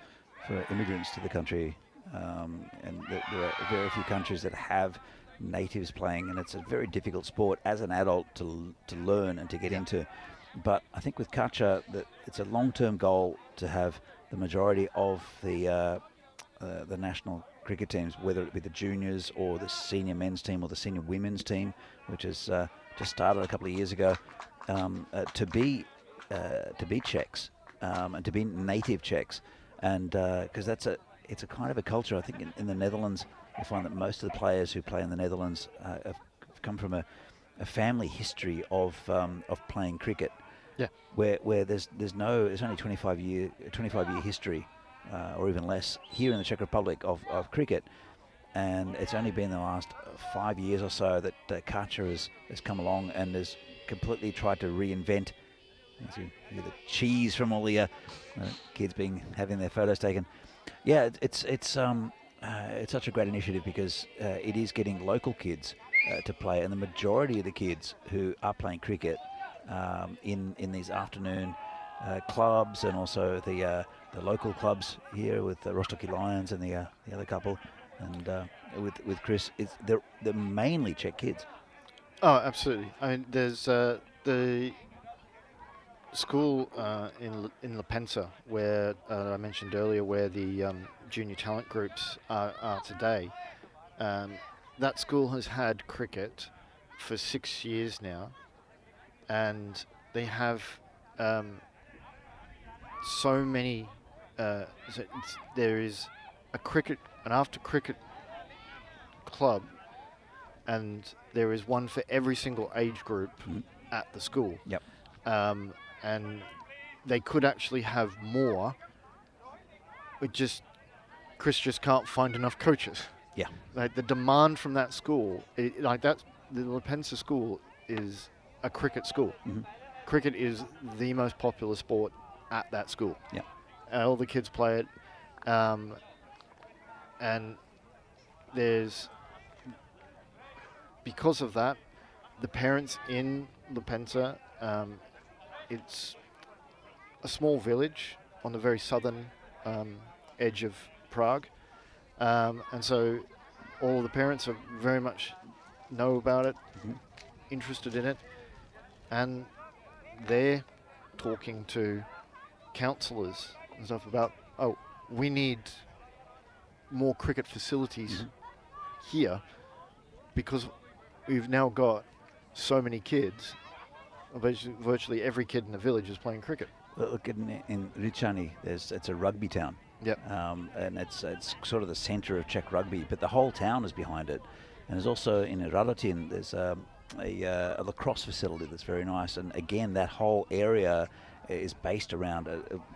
immigrants to the country, and there are very few countries that have natives playing, and it's a very difficult sport as an adult to learn and to get into. But I think with Karcher, that it's a long-term goal to have the majority of the national cricket teams, whether it be the juniors or the senior men's team or the senior women's team, which has just started a couple of years ago, to be Czechs and to be native Czechs, and because it's a kind of a culture. I think in the Netherlands, you find that most of the players who play in the Netherlands have come from a family history of playing cricket. Yeah. Where there's only 25 year history, or even less, here in the Czech Republic of cricket, and it's only been the last 5 years or so that Karcher has come along and has completely tried to reinvent. As you hear the cheese from all the kids having their photos taken. Yeah, it's such a great initiative because it is getting local kids to play, and the majority of the kids who are playing cricket in these afternoon clubs, and also the local clubs here with the Rostocky Lions and the other couple, and with Chris, they're mainly Czech kids. Oh, absolutely. I mean, there's the school in Lepensa where I mentioned earlier, where the junior talent groups are today. That school has had cricket for 6 years now, and they have so many. There is an after cricket club, and there is one for every single age group at the school. Yep. And they could actually have more. Chris just can't find enough coaches. Yeah. Like the demand from that school, the Lepensa school is a cricket school. Cricket is the most popular sport at that school. Yeah. All the kids play it, and because of that, the parents in Lepensa, it's a small village on the very southern edge of Prague, and so all the parents are very much know about it, interested in it, and they're talking to councillors and stuff about, we need more cricket facilities here because we've now got so many kids. Virtually every kid in the village is playing cricket. Well, look, in Rýčany, it's a rugby town. Yep. And it's sort of the centre of Czech rugby, but the whole town is behind it. And there's also in Raratin, there's a lacrosse facility that's very nice. And again, that whole area is based around,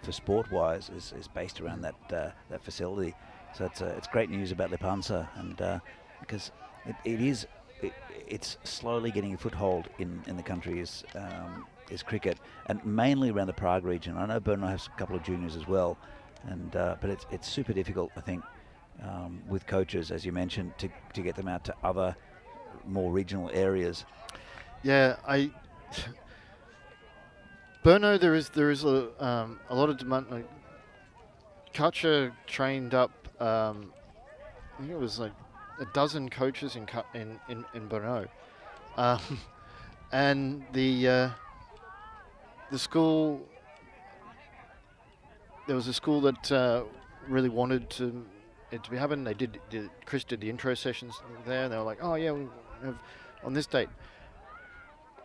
for sport-wise, is based around that facility. So it's great news about Lepansa, and because it's slowly getting a foothold in the country is cricket, and mainly around the Prague region. I know Brno has a couple of juniors as well, and but it's super difficult, I think, with coaches, as you mentioned, to get them out to other more regional areas. Yeah, Brno, there is a lot of demand. Like, Kacha trained up, I think it was like a dozen coaches in Brno, and the school. There was a school that really wanted it to be happening. Chris did the intro sessions there, and they were like, "Oh yeah, we have on this date."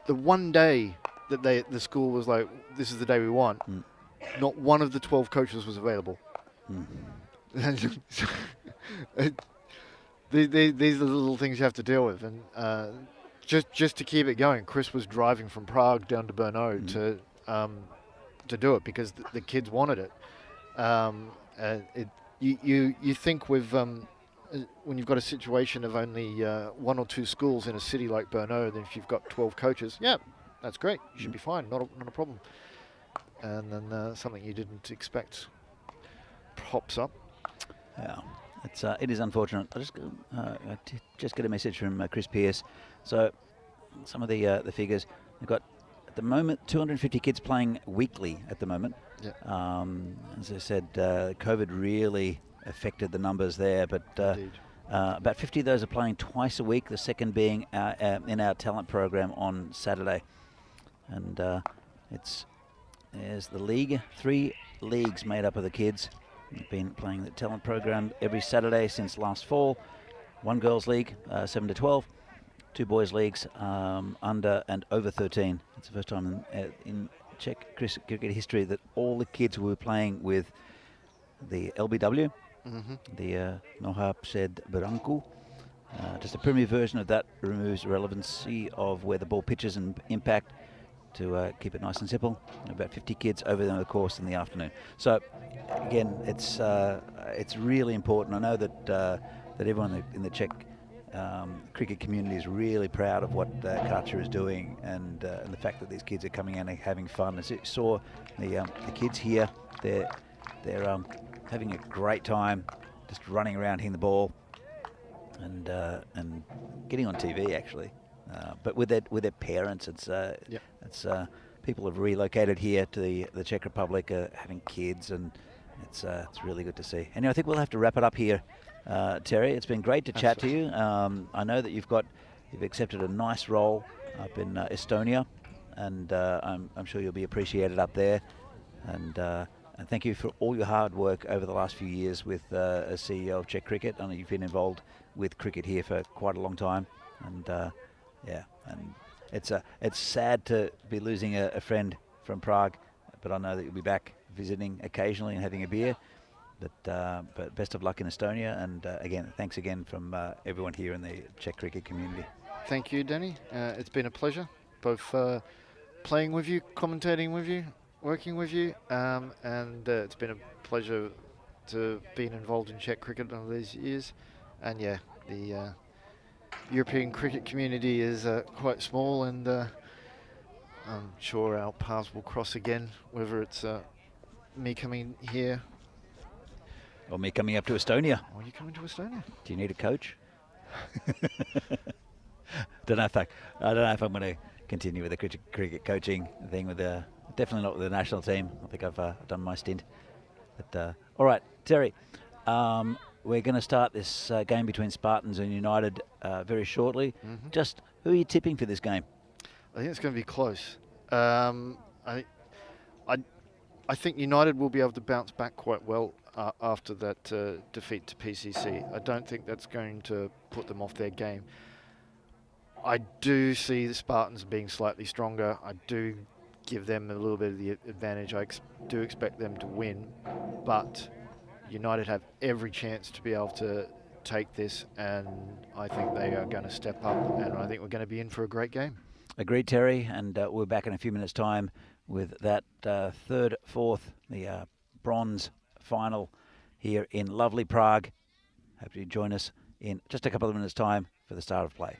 The one day that the school was like, "This is the day we want," not one of the 12 coaches was available. These are the little things you have to deal with, and just to keep it going, Chris was driving from Prague down to Brno to do it because the kids wanted it. You think with when you've got a situation of only 1 or 2 schools in a city like Brno, then if you've got 12 coaches, yeah, that's great. You should be fine. Not a problem. And then something you didn't expect pops up. Yeah, it is unfortunate. I just get a message from Chris Pearce. So some of the figures, they've got at the moment 250 kids playing weekly at the moment. Yeah. As I said, COVID really affected the numbers there, but about 50 of those are playing twice a week, the second being in our talent program on Saturday. And there's the league, 3 leagues made up of the kids. They've been playing the talent program every Saturday since last fall. 1 girls league, 7 to 12, 2 boys leagues, under and over 13. It's the first time in Czech cricket history that all the kids were playing with the LBW, the Noha Před Branku. Just a primitive version of that removes relevancy of where the ball pitches and impact to keep it nice and simple. About 50 kids over the course in the afternoon. So again, it's really important. I know that everyone in the Czech cricket community is really proud of what Kacha is doing, and the fact that these kids are coming in and having fun. As you saw the kids here, they're having a great time, just running around hitting the ball, and getting on TV actually. But with their parents, it's people have relocated here to the Czech Republic, having kids, and it's really good to see. Anyway, I think we'll have to wrap it up here. Terry, it's been great to chat to you. I know that you've accepted a nice role up in Estonia, and I'm sure you'll be appreciated up there. And thank you for all your hard work over the last few years with as CEO of Czech Cricket. I know you've been involved with cricket here for quite a long time, and and it's sad to be losing a friend from Prague, but I know that you'll be back visiting occasionally and having a beer. But best of luck in Estonia, and again, thanks again from everyone here in the Czech cricket community. Thank you, Danny. It's been a pleasure, both playing with you, commentating with you, working with you, and it's been a pleasure to being involved in Czech cricket all these years. And yeah, the European cricket community is quite small, and I'm sure our paths will cross again, whether it's me coming here. Or me coming up to Estonia. Or you coming to Estonia? Do you need a coach? I don't know if I'm going to continue with the cricket coaching thing definitely not with the national team. I think I've done my stint. But all right, Terry, we're going to start this game between Spartans and United very shortly. Just who are you tipping for this game? I think it's going to be close. I think United will be able to bounce back quite well after that defeat to PCC. I don't think that's going to put them off their game. I do see the Spartans being slightly stronger. I do give them a little bit of the advantage. I do expect them to win, but United have every chance to be able to take this, and I think they are going to step up, and I think we're going to be in for a great game. Agreed, Terry, and we're back in a few minutes' time with that third, fourth, the bronze final here in lovely Prague. Hope you join us in just a couple of minutes' time for the start of play.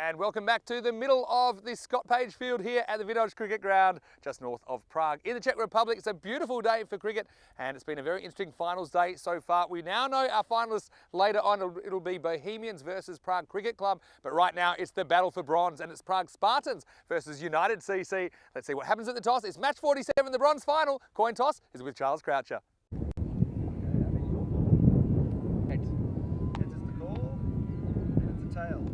And welcome back to the middle of the Scott Page Field here at the Vintage Cricket Ground, just north of Prague in the Czech Republic. It's a beautiful day for cricket, and it's been a very interesting finals day so far. We now know our finalists. Later on, it'll be Bohemians versus Prague Cricket Club, but right now it's the battle for bronze, and it's Prague Spartans versus United CC. Let's see what happens at the toss. It's match 47, the bronze final. Coin toss is with Charles Croucher. Heads is the call, and it's a tail.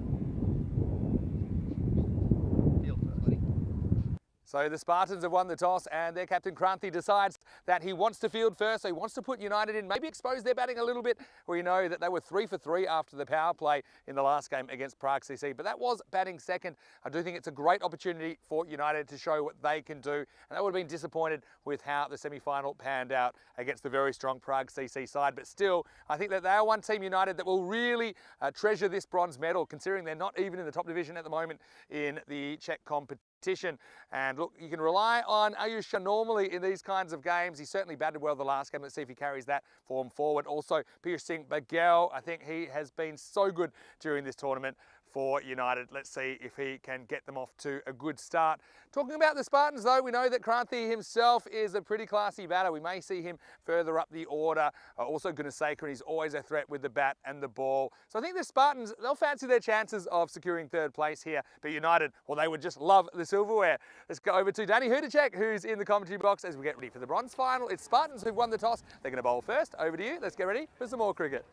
So the Spartans have won the toss, and their captain Kranti decides that he wants to field first, so he wants to put United in, maybe expose their batting a little bit. We know that they were 3 for 3 after the power play in the last game against Prague CC, but that was batting second. I do think it's a great opportunity for United to show what they can do, and they would have been disappointed with how the semi-final panned out against the very strong Prague CC side, but still, I think that they are one team, United, that will really treasure this bronze medal, considering they're not even in the top division at the moment in the Czech competition. And look, you can rely on Ayusha normally in these kinds of games. He certainly batted well the last game. Let's see if he carries that form forward. Also, Pierce Singh Bagel, I think he has been so good during this tournament for United. Let's see if he can get them off to a good start. Talking about the Spartans though, we know that Kranti himself is a pretty classy batter. We may see him further up the order. Also Gunasekar, he's always a threat with the bat and the ball. So I think the Spartans, they'll fancy their chances of securing third place here. But United, well, they would just love the silverware. Let's go over to Danny Hudacek, who's in the commentary box as we get ready for the bronze final. It's Spartans who've won the toss. They're going to bowl first. Over to you. Let's get ready for some more cricket.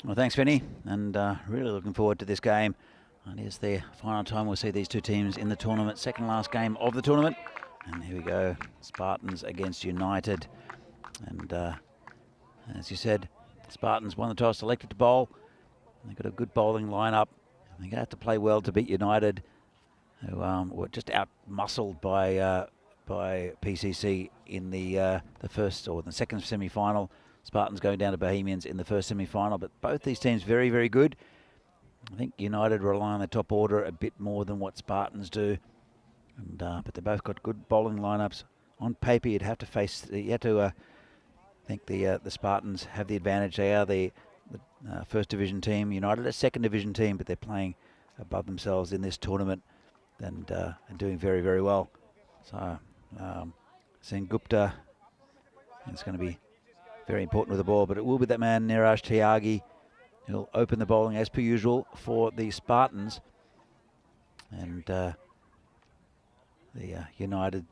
Well, thanks, Vinny, and really looking forward to this game. And here's the final time we'll see these two teams in the tournament. Second last game of the tournament. And here we go, Spartans against United. And as you said, Spartans won the toss, selected to bowl. They've got a good bowling lineup. They're going to have to play well to beat United, who were just out-muscled by PCC in the first or the second semi-final. Spartans going down to Bohemians in the first semi-final, but both these teams very, very good. I think United rely on the top order a bit more than what Spartans do, and but they both got good bowling lineups. On paper, you'd have to face. You have to think the Spartans have the advantage. They are the first division team. United a second division team, but they're playing above themselves in this tournament and doing very, very well. So Sen Gupta, it's going to be very important with the ball, but it will be that man, Niraj Tyagi. He'll open the bowling as per usual for the Spartans. And the United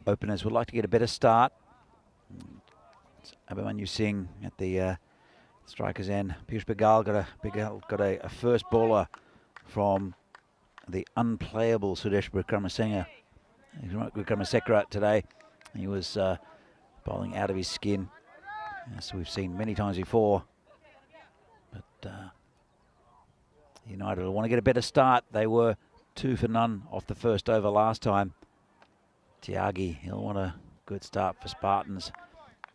openers would like to get a better start. It's Abhimanyu Singh at the striker's end. Piyush Bagal got a first bowler from the unplayable Sudesh Vikramasekara today. He was bowling out of his skin, as we've seen many times before. But United will want to get a better start. They were 2 for none off the first over last time. Tyagi, he'll want a good start for Spartans.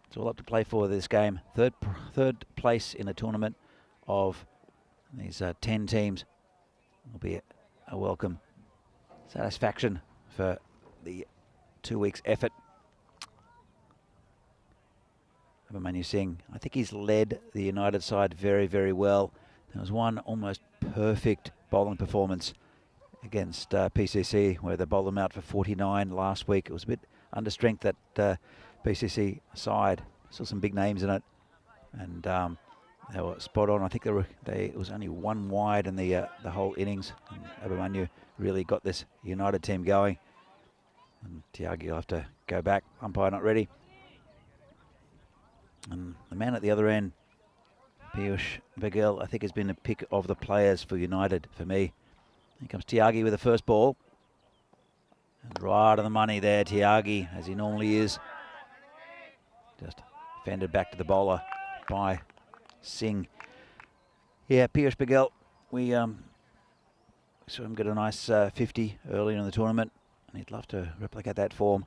It's all up to play for this game. Third place in a tournament of these 10 teams will be a welcome satisfaction for the 2 weeks effort. Abhimanyu Singh, I think he's led the United side very, very well. There was one almost perfect bowling performance against PCC where they bowled them out for 49 last week. It was a bit under strength, that PCC side. Still some big names in it, and they were spot on. I think it was only one wide in the whole innings. And Abhimanyu really got this United team going. And Tyagi will have to go back. Umpire not ready. And the man at the other end, Piyush Bagel, I think has been a pick of the players for United for me. Here comes Tiagi with the first ball. And right on the money there, Tiagi, as he normally is. Just fended back to the bowler by Singh. Yeah, Piyush Bagel, we saw him get a nice 50 early in the tournament, and he'd love to replicate that form.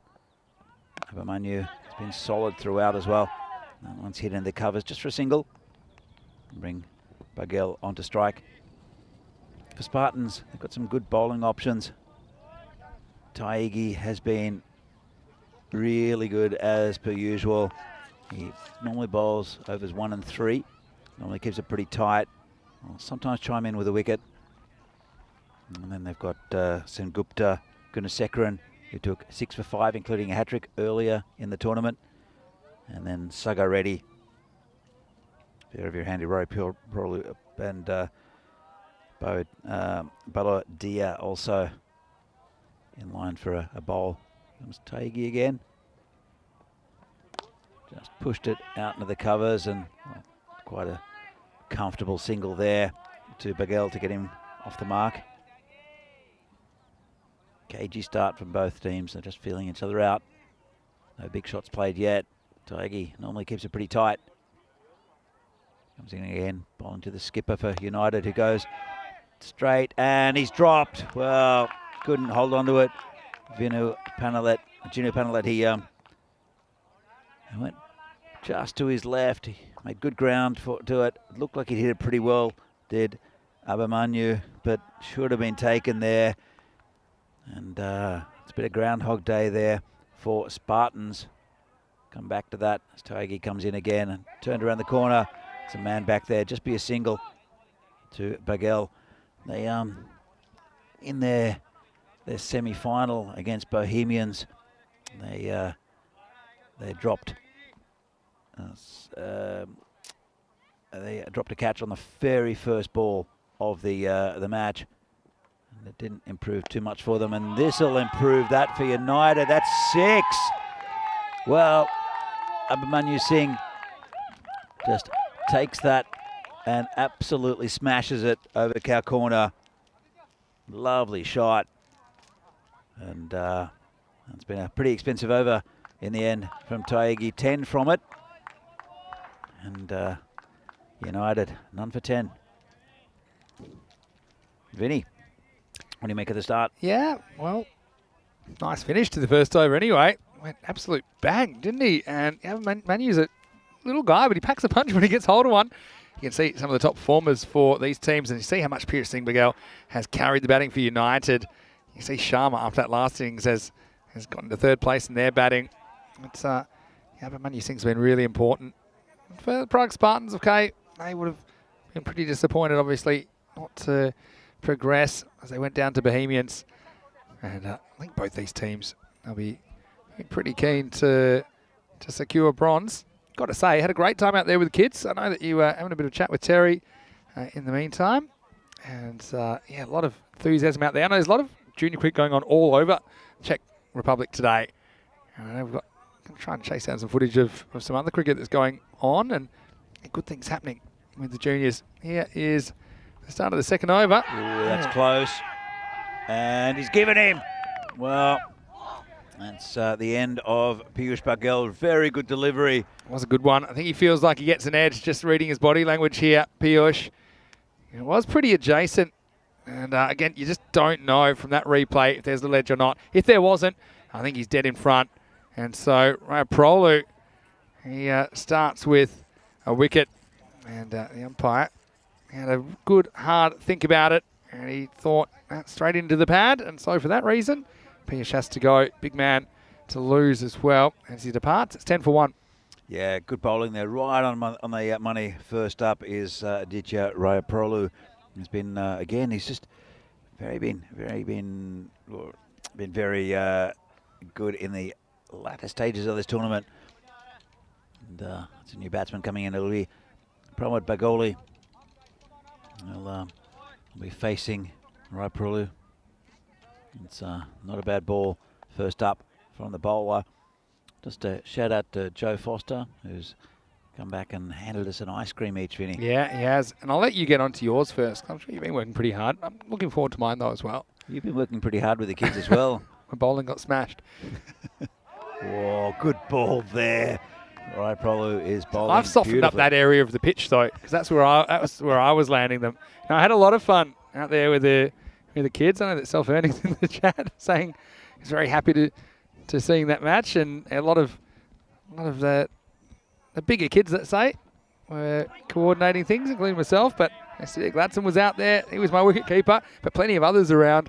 Abhimanyu has been solid throughout as well. Once hit in the covers just for a single. Bring Bagel onto strike. For Spartans, they've got some good bowling options. Taigi has been really good as per usual. He normally bowls overs 1 and 3. Normally keeps it pretty tight. Will sometimes chime in with a wicket. And then they've got Sengupta Gunasekharan, who took 6 for 5, including a hat-trick earlier in the tournament. And then Sagar Reddy, pair of your handy Roy Prolu and Bala Dia also in line for a bowl. Comes Taigi again. Just pushed it out into the covers, and quite a comfortable single there to Bagel to get him off the mark. Cagey start from both teams. They're just feeling each other out. No big shots played yet. Taigi normally keeps it pretty tight. Comes in again, bowling to the skipper for United, who goes straight, and he's dropped. Well, couldn't hold on to it. Jinu Panalet, he went just to his left. He made good ground to it. Looked like he hit it pretty well, did Abhimanyu, but should have been taken there. And it's a bit of Groundhog Day there for Spartans. Come back to that as Taigi comes in again and turned around the corner. It's a man back there, just be a single to Bagel. They in their semi-final against Bohemians, they dropped a catch on the very first ball of the match. And it didn't improve too much for them, and this will improve that for United. That's 6. Well, Abhimanyu Singh just takes that and absolutely smashes it over the cow corner. Lovely shot. And it's been a pretty expensive over in the end from Taigi. 10 from it. And United, none for 10. Vinny, what do you make of the start? Yeah, well, nice finish to the first over anyway. Went absolute bang, didn't he? And Manu's a little guy, but he packs a punch when he gets hold of one. You can see some of the top performers for these teams, and you see how much Piyush Singh Bagel has carried the batting for United. You see Sharma after that last innings has gotten to third place in their batting. It's but Manu Singh's been really important. For the Prague Spartans, okay, they would have been pretty disappointed, obviously, not to progress as they went down to Bohemians. And I think both these teams will be pretty keen to secure bronze. Got to say, had a great time out there with the kids. I know that you were having a bit of chat with Terry in the meantime. And yeah, a lot of enthusiasm out there. I know there's a lot of junior cricket going on all over Czech Republic today. And we've got trying to chase down some footage of some other cricket that's going on, and good things happening with the juniors. Here is the start of the second over. Ooh, that's close. And he's given him. Well, that's the end of Piyush Bagel. Very good delivery. It was a good one. I think he feels like he gets an edge just reading his body language here, Piyush. It was pretty adjacent. And again, you just don't know from that replay if there's the ledge or not. If there wasn't, I think he's dead in front. And so Prolu, he starts with a wicket. And the umpire had a good, hard think about it. And he thought straight into the pad. And so for that reason, Piyush has to go. Big man to lose as well as he departs. It's 10 for 1. Yeah, good bowling there. Right on the money. First up is Aditya Rayaprolu. He's been again. He's just been very good in the latter stages of this tournament. And it's a new batsman coming in. It'll be Pramod Bagoli. He'll be facing Rayaprolu. It's not a bad ball. First up from the bowler. Just a shout out to Joe Foster, who's come back and handed us an ice cream each, Vinny. Yeah, he has. And I'll let you get onto yours first. I'm sure you've been working pretty hard. I'm looking forward to mine, though, as well. You've been working pretty hard with the kids as well. My bowling got smashed. Oh, good ball there. Right, Prolu is bowling. I've softened up that area of the pitch, though, because that was where I was landing them. Now, I had a lot of fun out there with the kids. I know that Self-Earnings in the chat saying he's very happy to seeing that match, and a lot of the bigger kids, let's say, were coordinating things, including myself. But Gladson was out there. He was my wicket keeper, but plenty of others around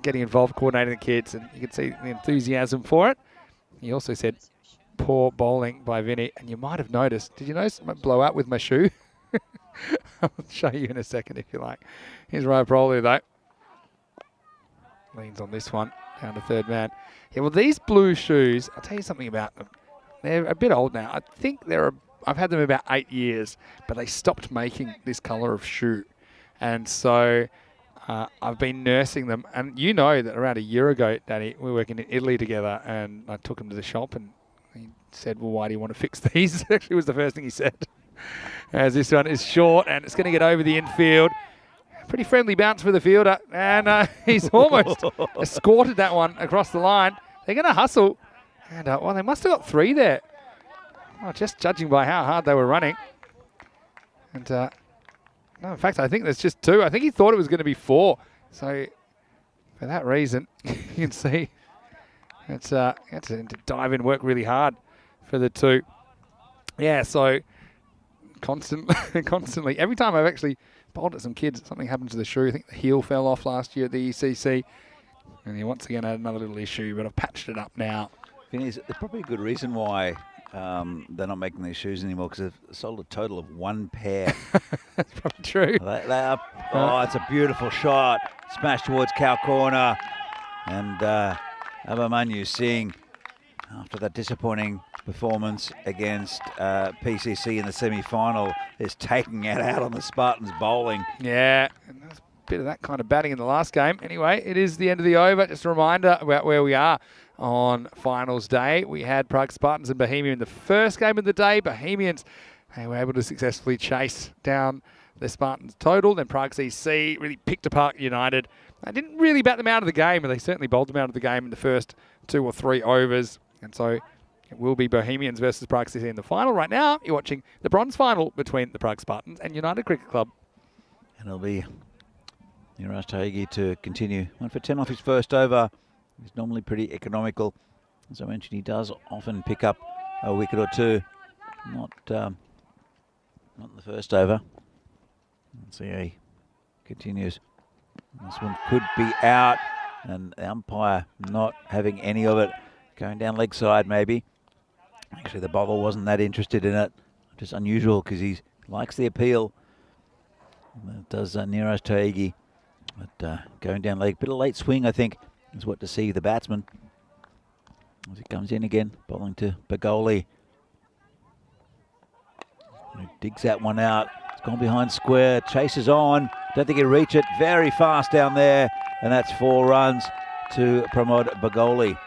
getting involved, coordinating the kids, and you could see the enthusiasm for it. He also said, poor bowling by Vinny, and you might have noticed. Did you notice my blowout with my shoe? I'll show you in a second if you like. Here's Ryan Prolu though. Leans on this one, down to third man. Yeah, well, these blue shoes, I'll tell you something about them. They're a bit old now. I think I've had them about 8 years, but they stopped making this colour of shoe. And so I've been nursing them. And you know that around a year ago, Danny, we were working in Italy together, and I took him to the shop and he said, well, why do you want to fix these? Actually was the first thing he said. As this one is short and it's going to get over the infield. Pretty friendly bounce for the fielder. And he's almost escorted that one across the line. They're going to hustle. And, well, they must have got 3 there. Oh, just judging by how hard they were running. And, no, in fact, I think there's just 2. I think he thought it was going to be 4. So, for that reason, you can see it's had to dive in, work really hard for the 2. Yeah, so constantly. Every time I've actually bowled at some kids, something happened to the shoe. I think the heel fell off last year at the ECC. And he once again had another little issue, but I've patched it up now. There's probably a good reason why they're not making these shoes anymore, because they've sold a total of 1 pair. That's probably true. It's a beautiful shot. Smash towards cow corner. And Abhimanyu Singh, after that disappointing performance against PCC in the semi-final, is taking it out on the Spartans bowling. Yeah, and there's a bit of that kind of batting in the last game. Anyway, it is the end of the over. Just a reminder about where we are on finals day. We had Prague Spartans and Bohemia in the first game of the day. Bohemians, they were able to successfully chase down the Spartans total. Then Prague CC really picked apart United. They didn't really bat them out of the game, but they certainly bowled them out of the game in the first 2 or 3 overs. And so it will be Bohemians versus Prague CC in the final. Right now, you're watching the bronze final between the Prague Spartans and United Cricket Club. And it'll be Niraj Taigi to continue. 1 for 10 off his first over. He's normally pretty economical. As I mentioned, he does often pick up a wicket or 2. Not in the first over. Let's see how he continues. This one could be out, and the umpire not having any of it. Going down leg side, maybe. Actually, the bowler wasn't that interested in it. Just unusual, because he likes the appeal. That does Niraj Taigi. But going down leg, bit of late swing, I think, is what to see the batsman. As he comes in again, bowling to Bagoli. He digs that one out. It's gone behind square, chases on. Don't think he'll reach it. Very fast down there. And that's 4 runs to Pramod Bagoli.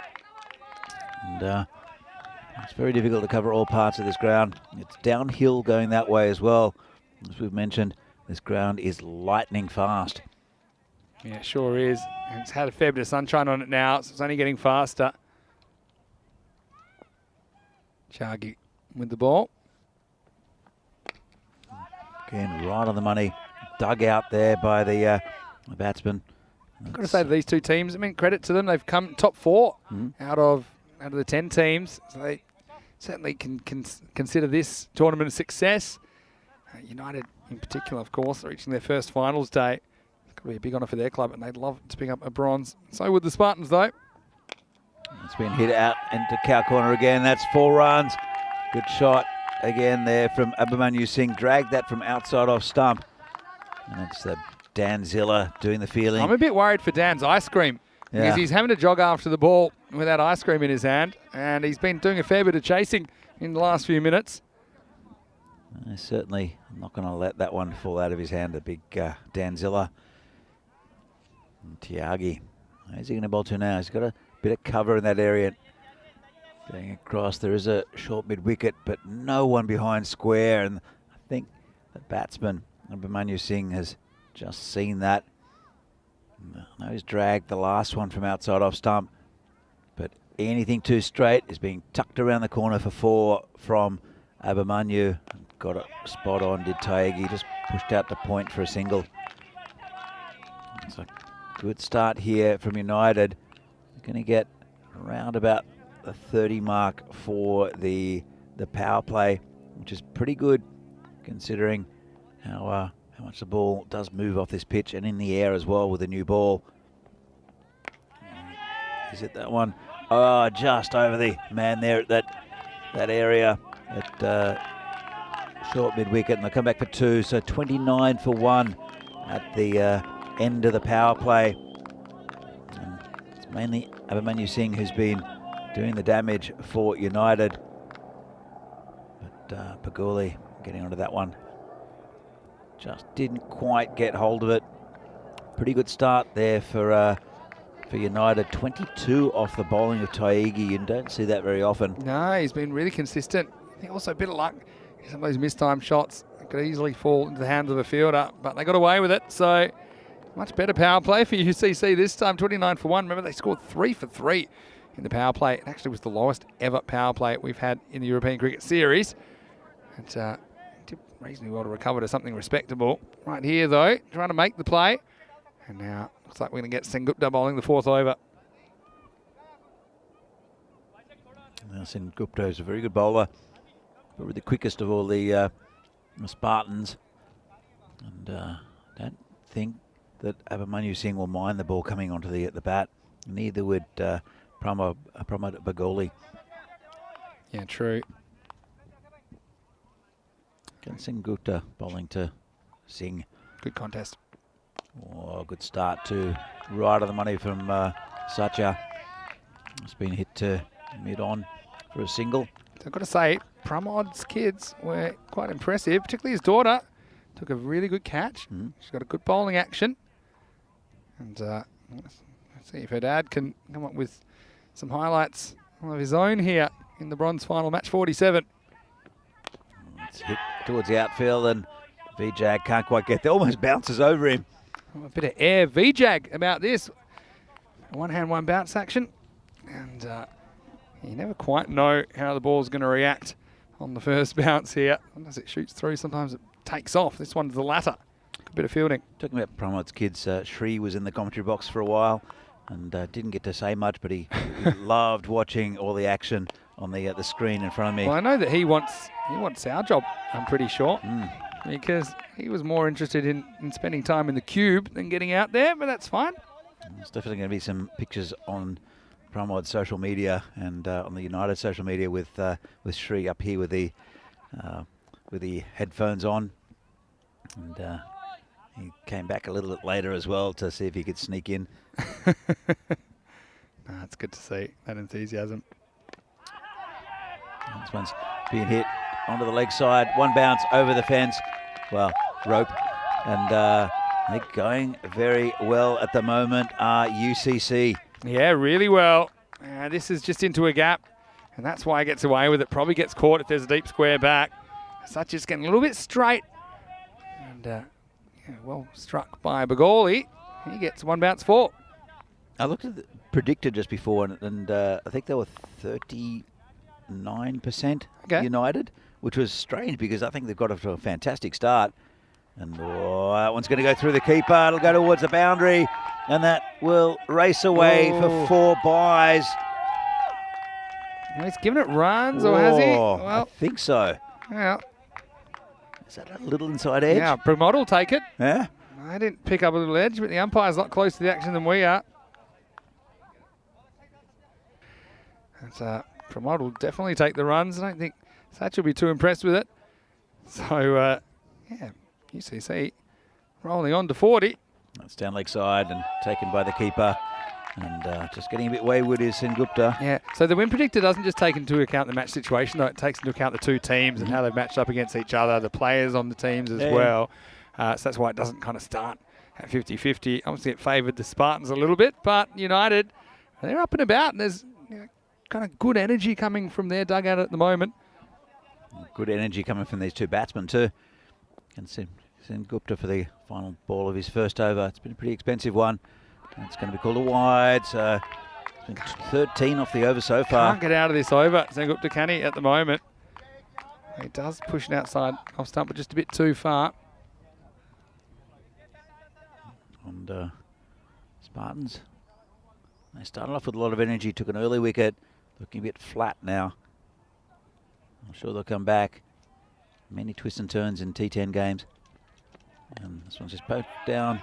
And it's very difficult to cover all parts of this ground. It's downhill going that way as well. As we've mentioned, this ground is lightning fast. Yeah, sure is. And it's had a fair bit of sunshine on it now, so it's only getting faster. Chagi with the ball. Again, right on the money. Dug out there by the batsman. I've got to say to these 2 teams, I mean, credit to them. They've come top 4 out of the 10 teams. So they certainly can consider this tournament a success. United, in particular, of course, reaching their first finals day. It's going to be a big honour for their club, and they'd love to pick up a bronze. So would the Spartans, though. It's been hit out into cow corner again. That's 4 runs. Good shot again there from Abhimanyu Singh. Dragged that from outside off stump. And it's Dan Zilla doing the fielding. I'm a bit worried for Dan's ice cream. Because he's having to jog after the ball with that ice cream in his hand. And he's been doing a fair bit of chasing in the last few minutes. Certainly not going to let that one fall out of his hand, the big Dan Zilla. And Tiagi. How's he going to bowl to now? He's got a bit of cover in that area. Going across, there is a short mid-wicket, but no one behind square, and I think the batsman, Abhimanyu Singh, has just seen that. I know he's dragged the last one from outside off stump, but anything too straight is being tucked around the corner for 4 from Abhimanyu. Got it spot on, did Taegi, just pushed out the point for a single. It's a good start here from United. They're going to get around about the 30 mark for the power play, which is pretty good considering how much the ball does move off this pitch and in the air as well with the new ball. Is it that one? Oh, just over the man there at that area at short mid-wicket, and they'll come back for 2, so 29 for 1 at the end of the power play. And it's mainly Abhimanyu Singh who's been doing the damage for United, but Paguli getting onto that one. Just didn't quite get hold of it. Pretty good start there for United. 22 off the bowling of Taegi. You don't see that very often. No, he's been really consistent. I think also a bit of luck. Some of those mistimed shots could easily fall into the hands of a fielder, but they got away with it. So much better power play for UCC this time. 29 for 1. Remember, they scored 3 for 3 in the power play. It actually was the lowest ever power play we've had in the European Cricket Series. And did reasonably well to recover to something respectable. Right here, though, trying to make the play. And now looks like we're going to get Sengupta bowling the 4th over. Now Sengupta is a very good bowler, but the quickest of all the Spartans. And don't think that Abhimanyu Singh will mind the ball coming onto the bat. Neither would Pramod Bagoli. Yeah, true. Sengupta bowling to Singh. Good contest. Oh, good start too. Right on the money from Satya. It's been hit to mid-on for a single. So I've got to say, Pramod's kids were quite impressive, particularly his daughter. Took a really good catch. She's got a good bowling action. And let's see if her dad can come up with some highlights of his own here in the bronze final, match 47. It's hit towards the outfield and Vijay can't quite get there. Almost bounces over him. Oh, a bit of air Vijay about this. One hand, one bounce action. And you never quite know how the ball's going to react on the first bounce here. Sometimes it shoots through, sometimes it takes off. This one's the latter. Good bit of fielding. Talking about Pramod's kids, Shri was in the commentary box for a while and didn't get to say much, but he loved watching all the action on the screen in front of me. Well, I know that he wants our job, I'm pretty sure, because he was more interested in spending time in the cube than getting out there, but that's fine. There's definitely going to be some pictures on Pramod's social media and on the United social media with Shri up here with the headphones on, and he came back a little bit later as well to see if he could sneak in. It's good to see that enthusiasm. This one's being hit onto the leg side. One bounce over the fence. Well, rope. And they're going very well at the moment, UCC. Yeah, really well. This is just into a gap, and that's why he gets away with it. Probably gets caught if there's a deep square back. Such is getting a little bit straight. And well struck by Bagoli. He gets 1 bounce 4. I looked at the predicted just before, and I think they were 39% United, which was strange because I think they've got off to a fantastic start. And that one's going to go through the keeper. It'll go towards the boundary, and that will race away for 4 byes. He's given it runs, or has he? Well, I think so. Yeah. Is that a little inside edge? Yeah, Pramod will take it. Yeah. I didn't pick up a little edge, but the umpire's a lot closer to the action than we are. And Pramod will definitely take the runs. I don't think Satch will be too impressed with it. So, yeah, UCC rolling on to 40. That's down leg side and taken by the keeper. And just getting a bit wayward is Sengupta. Yeah, so the win predictor doesn't just take into account the match situation, though. It takes into account the two teams and how they've matched up against each other, the players on the teams as well. So that's why it doesn't kind of start at 50-50. Obviously, it favoured the Spartans a little bit, but United, they're up and about. And there's a kind of good energy coming from their dugout at the moment. Good energy coming from these two batsmen too. Can send Gupta for the final ball of his first over. It's been a pretty expensive one. It's going to be called a wide. So it's been 13 off the over so far. Can't get out of this over, Sengupta Kani at the moment. He does push it outside off stump, but just a bit too far. And Spartans, they started off with a lot of energy, took an early wicket, looking a bit flat now. I'm sure they'll come back. Many twists and turns in T10 games. And this one's just poked down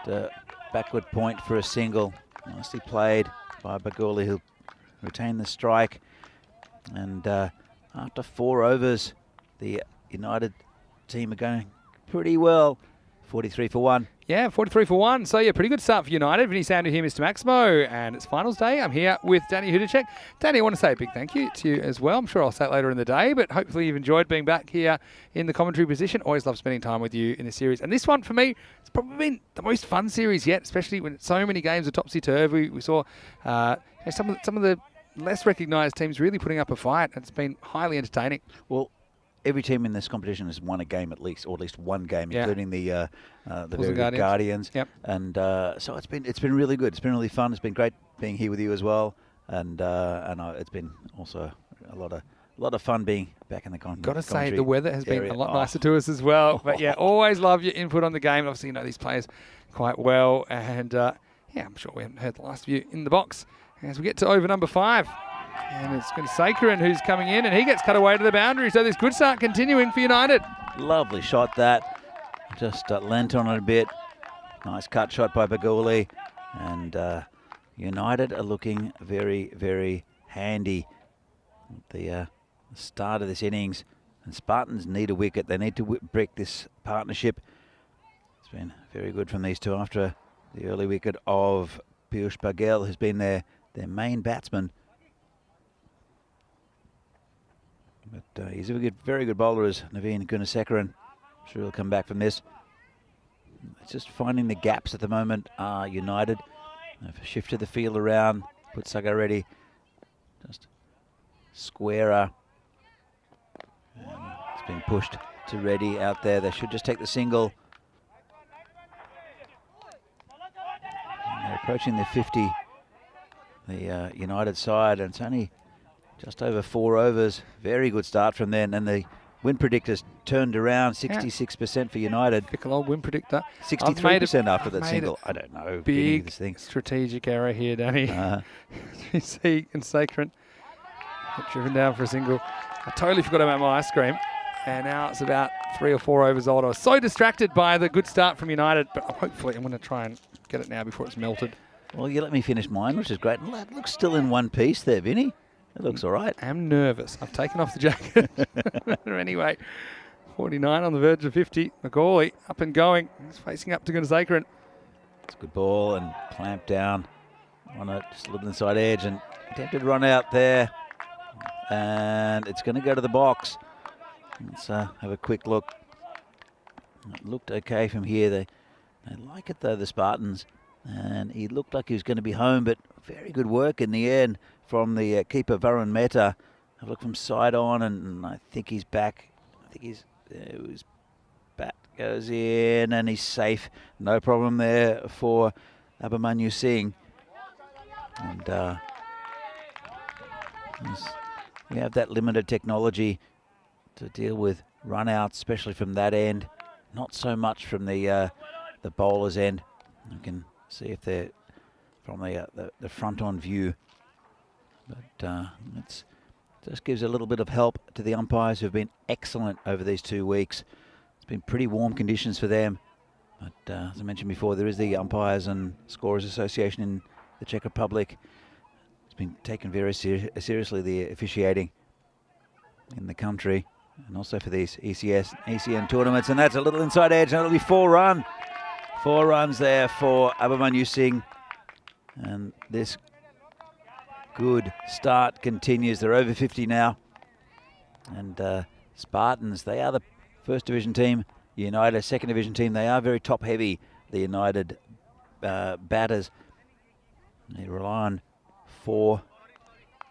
to backward point for a single. Nicely played by Baguli, who'll retain the strike. And after 4 overs, the United team are going pretty well. 43 for 1. Yeah, 43 for 1. So, yeah, pretty good start for United. Vinny Sandu here, Mr. Maximo, and it's finals day. I'm here with Danny Hudacek. Danny, I want to say a big thank you to you as well. I'm sure I'll say it later in the day, but hopefully you've enjoyed being back here in the commentary position. Always love spending time with you in this series. And this one, for me, it's probably been the most fun series yet, especially when so many games are topsy-turvy. We saw some of the less recognised teams really putting up a fight. It's been highly entertaining. Well, every team in this competition has won a game at least, or at least one game, including the very good Guardians. Yep. And so it's been really good. It's been really fun. It's been great being here with you as well. And it's been also a lot of fun being back in the commentary. Got to say, the weather has been a lot nicer to us as well. But yeah, always love your input on the game. Obviously, you know these players quite well. And yeah, I'm sure we haven't heard the last of you in the box as we get to over number 5. And it's Gunasekaran who's coming in, and he gets cut away to the boundary. So this good start continuing for United. Lovely shot that. Just leant on it a bit. Nice cut shot by Baguli. And United are looking very, very handy at the start of this innings. And Spartans need a wicket. They need to break this partnership. It's been very good from these two after the early wicket of Piyush Baghel, who's been their main batsman. But he's a very good bowler, as Naveen Gunasekaran. I'm sure he'll come back from this. It's just finding the gaps at the moment. United have shifted the field around, put Sagar ready, just squarer. And it's been pushed to ready out there. They should just take the single. And they're approaching the 50, the United side, and it's only just over 4 overs. Very good start from then. And the win predictors turned around 66% for United. Pickle old win predictor. 63% after that single. I don't know. Big this thing. Strategic error here, Danny. You see Gunasekaran get driven down for a single. I totally forgot about my ice cream. And now it's about 3 or 4 overs old. I was so distracted by the good start from United, but hopefully I'm going to try and get it now before it's melted. Well, you let me finish mine, which is great. It looks still in one piece there, Vinny. It looks all right. I'm nervous. I've taken off the jacket. Anyway, 49 on the verge of 50. Macaulay up and going. He's facing up to Gunasekaran. It's a good ball and clamped down on it. Just a little inside edge and attempted run out there. And it's going to go to the box. Let's have a quick look. It looked okay from here. They like it though, the Spartans. And he looked like he was going to be home, but very good work in the end from the keeper, Varun Mehta. Have a look from side on, and I think he's back. I think his bat goes in, and he's safe. No problem there for Abhimanyu Singh. And we have that limited technology to deal with run-outs, especially from that end. Not so much from the bowler's end. You can see if they're from the front-on view. But it just gives a little bit of help to the umpires who've been excellent over these 2 weeks. It's been pretty warm conditions for them. But as I mentioned before, there is the Umpires and Scorers Association in the Czech Republic. It's been taken very seriously, the officiating in the country. And also for these ECN tournaments. And that's a little inside edge. And it'll be 4 run. 4 runs there for Abhimanyu Singh. And this good start continues. They're over 50 now. And Spartans, they are the first division team. United, second division team. They are very top heavy, the United batters. They rely on four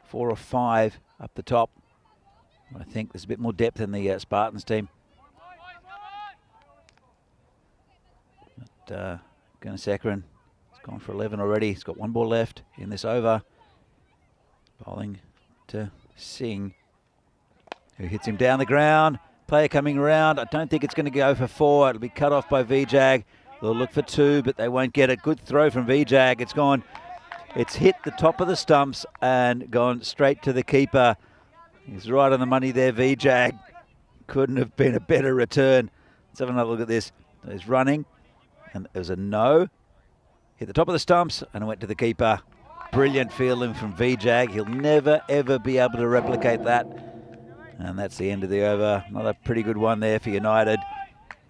4 or 5 up the top. I think there's a bit more depth in the Spartans team. But Gunasekharan has gone for 11 already. He's got 1 ball left in this over. Bowling to Singh, who hits him down the ground. Player coming around. I don't think it's going to go for 4. It'll be cut off by Vijag. They'll look for 2, but they won't get it. Good throw from Vijag. It's gone. It's hit the top of the stumps and gone straight to the keeper. He's right on the money there, Vijag. Couldn't have been a better return. Let's have another look at this. He's running, and there was a no. Hit the top of the stumps, and it went to the keeper. Brilliant fielding from Vijag. He'll never, ever be able to replicate that. And that's the end of the over. Another pretty good one there for United.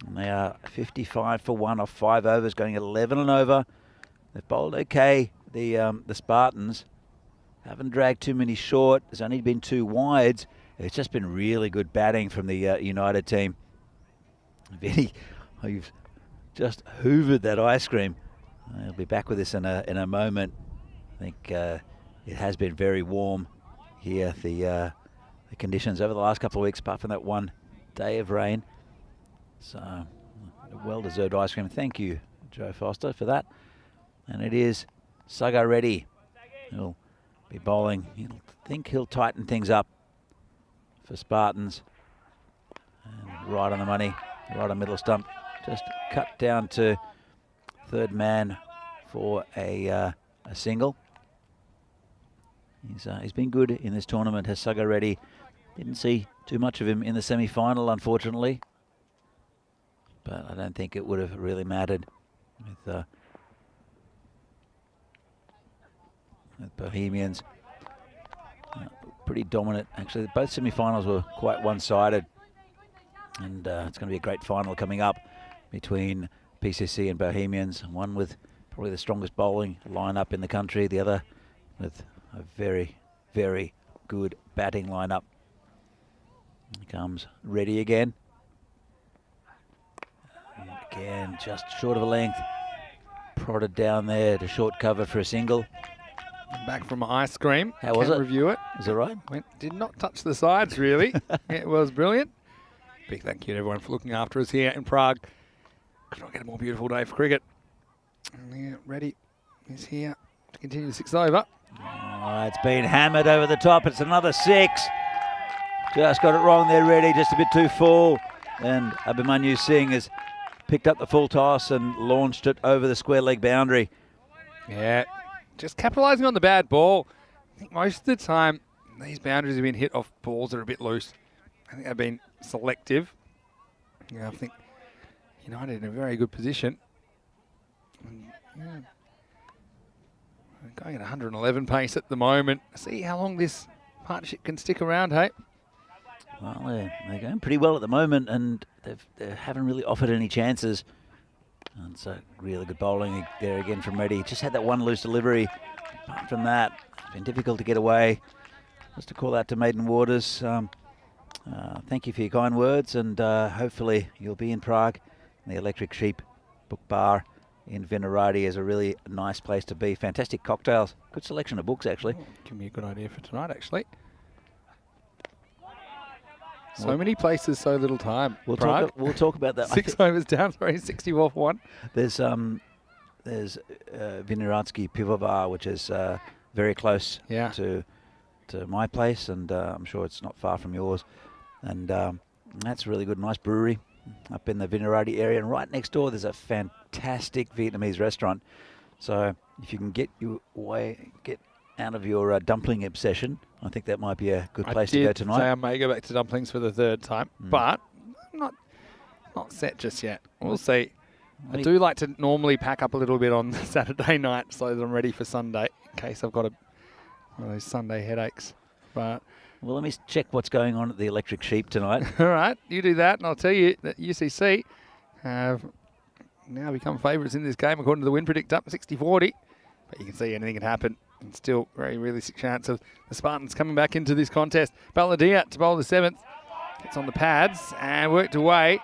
And they are 55 for 1 off 5 overs, going 11 and over. They've bowled okay. The Spartans haven't dragged too many short. There's only been 2 wides. It's just been really good batting from the United team. Vinny, you've just hoovered that ice cream. He'll be back with us in a moment. I think it has been very warm here, the conditions over the last couple of weeks, apart from that 1 day of rain. So, a well-deserved ice cream. Thank you, Joe Foster, for that. And it is Sagar Reddy. He'll be bowling. He'll tighten things up for Spartans. And right on the money, right on middle stump. Just cut down to third man for a single. He's been good in this tournament, has Sagar Reddy. Didn't see too much of him in the semi-final, unfortunately. But I don't think it would have really mattered with Bohemians. Pretty dominant, actually. Both semi-finals were quite one-sided. And it's going to be a great final coming up between PCC and Bohemians. One with probably the strongest bowling lineup in the country. The other with a very, very good batting lineup. Here comes Reddy again. And again, just short of a length. Prodded down there to short cover for a single. Back from ice cream. How was it? Review it. Was it right? Did not touch the sides, really. It was brilliant. Big thank you to everyone for looking after us here in Prague. Could not get a more beautiful day for cricket. And yeah, Reddy is here to continue the 6th over. Oh, it's been hammered over the top. It's another 6. Just got it wrong there, Reddy. Just a bit too full. And Abhimanyu Singh has picked up the full toss and launched it over the square leg boundary. Yeah, just capitalising on the bad ball. I think most of the time these boundaries have been hit off balls that are a bit loose. I think they've been selective. Yeah, I think United in a very good position. Yeah. Going at 111 pace at the moment. See how long this partnership can stick around, hey? Well, they're going pretty well at the moment, and they haven't really offered any chances. And so really good bowling there again from Reddy. Just had that 1 loose delivery. Apart from that, it's been difficult to get away. Just to call out to Maiden Waters. Thank you for your kind words, and hopefully you'll be in Prague. The Electric Sheep Book Bar in Vinaradi is a really nice place to be. Fantastic cocktails. Good selection of books, actually. Oh, give me a good idea for tonight, actually. So many places, so little time. We'll talk about that. 6 overs down, sorry, 60 off 1. There's Vinaradsky Pivovar, which is very close to my place, and I'm sure it's not far from yours. And that's a really good, nice brewery up in the Vinaradi area. And right next door, there's a fantastic Vietnamese restaurant. So if you can get out of your dumpling obsession, I think that might be a good place to go tonight. I may go back to dumplings for the 3rd time, but not set just yet. We'll see. I do like to normally pack up a little bit on Saturday night so that I'm ready for Sunday in case I've got one of those Sunday headaches. But well, let me check what's going on at the Electric Sheep tonight. All right, you do that, and I'll tell you that UCC have now become favourites in this game according to the win predict up 60-40. But you can see anything can happen. And still very realistic chance of the Spartans coming back into this contest. Balladia to bowl the 7th. Gets on the pads and worked away.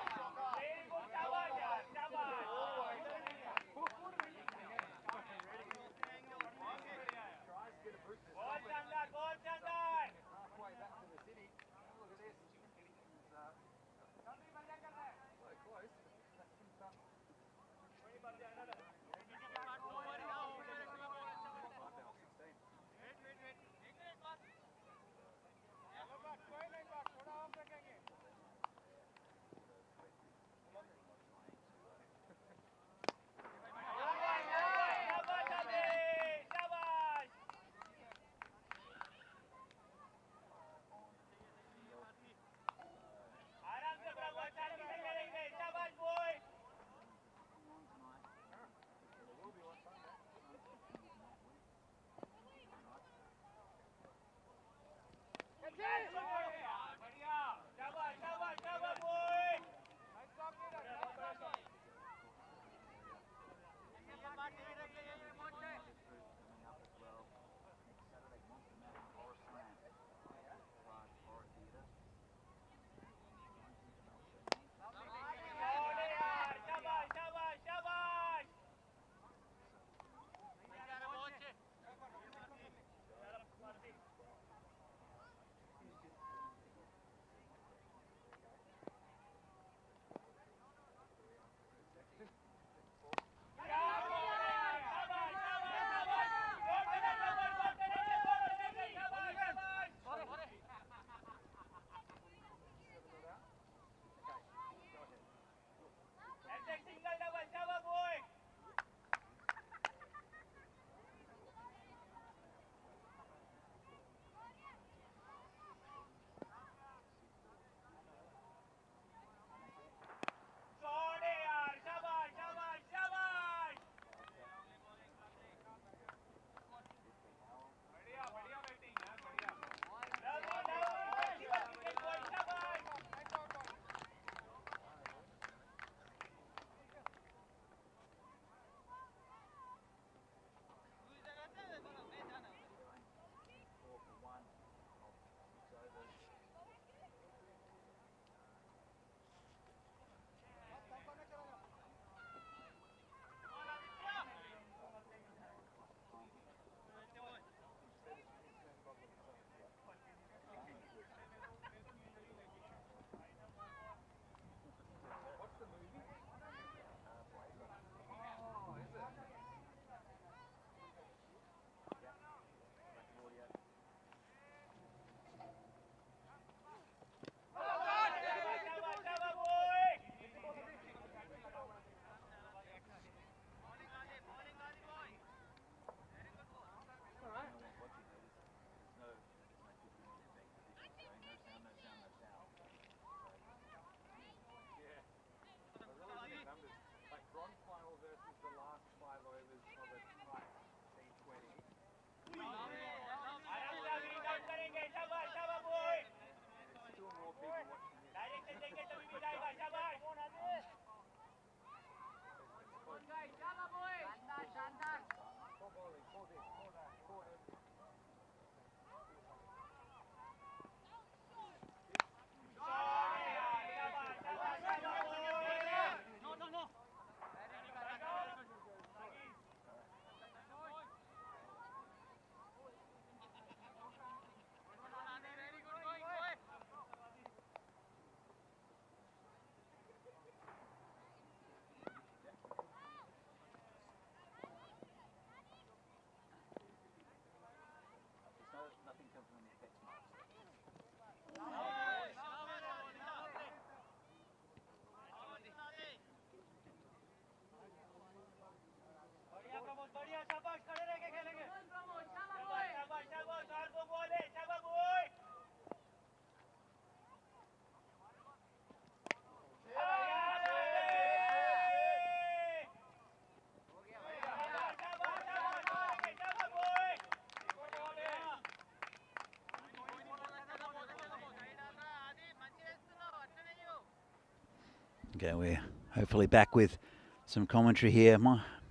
Okay, we're hopefully back with some commentary here.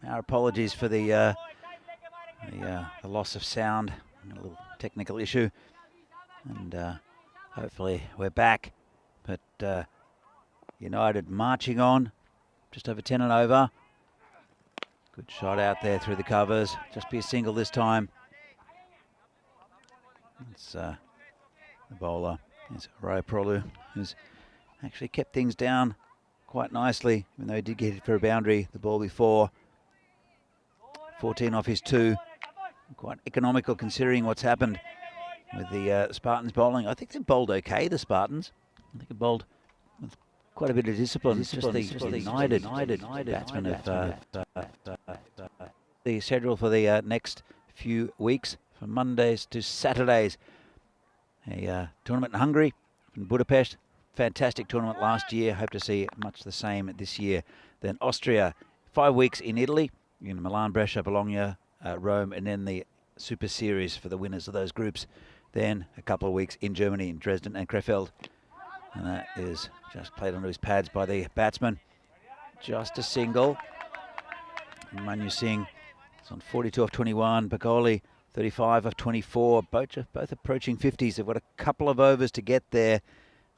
Our apologies for the loss of sound, a little technical issue, and hopefully we're back. But United marching on, just over 10 and over. Good shot out there through the covers. Just be a single this time. It's the bowler is Raiprolu, who's actually kept things down quite nicely, even though he did get it for a boundary the ball before. 14 off his 2. Quite economical considering what's happened with the Spartans bowling. I think they bowled okay, the Spartans. I think they bowled with quite a bit of discipline. Just the United batsmen of the schedule for the next few weeks, from Mondays to Saturdays. A tournament in Hungary, in Budapest. Fantastic tournament last year. Hope to see much the same this year. Then Austria, 5 weeks in Italy, in Milan, Brescia, Bologna, Rome, and then the Super Series for the winners of those groups. Then a couple of weeks in Germany, in Dresden and Krefeld. And that is just played onto his pads by the batsman. Just a single. Manu Singh is on 42 off 21. Bagoli 35 of 24. Both approaching 50s. They've got a couple of overs to get there.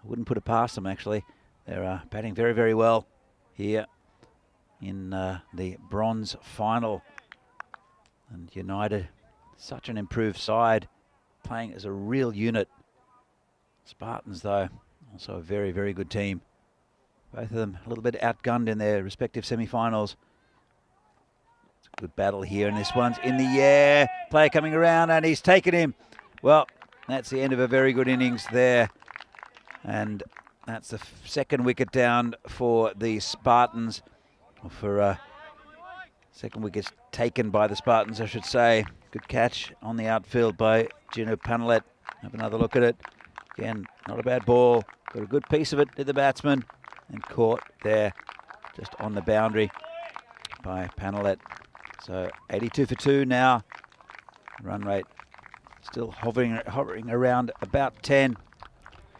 I wouldn't put it past them, actually. They're batting very, very well here in the bronze final. And United, such an improved side, playing as a real unit. Spartans, though, also a very, very good team. Both of them a little bit outgunned in their respective semi-finals. It's a good battle here, and this one's in the air. Player coming around, and he's taken him. Well, that's the end of a very good innings there. And that's the second wicket down for the Spartans. Or for second wicket taken by the Spartans, I should say. Good catch on the outfield by Gino Panelet. Have another look at it. Again, not a bad ball. Got a good piece of it to the batsman. And caught there just on the boundary by Panelet. So 82 for 2 now. Run rate still hovering around about 10.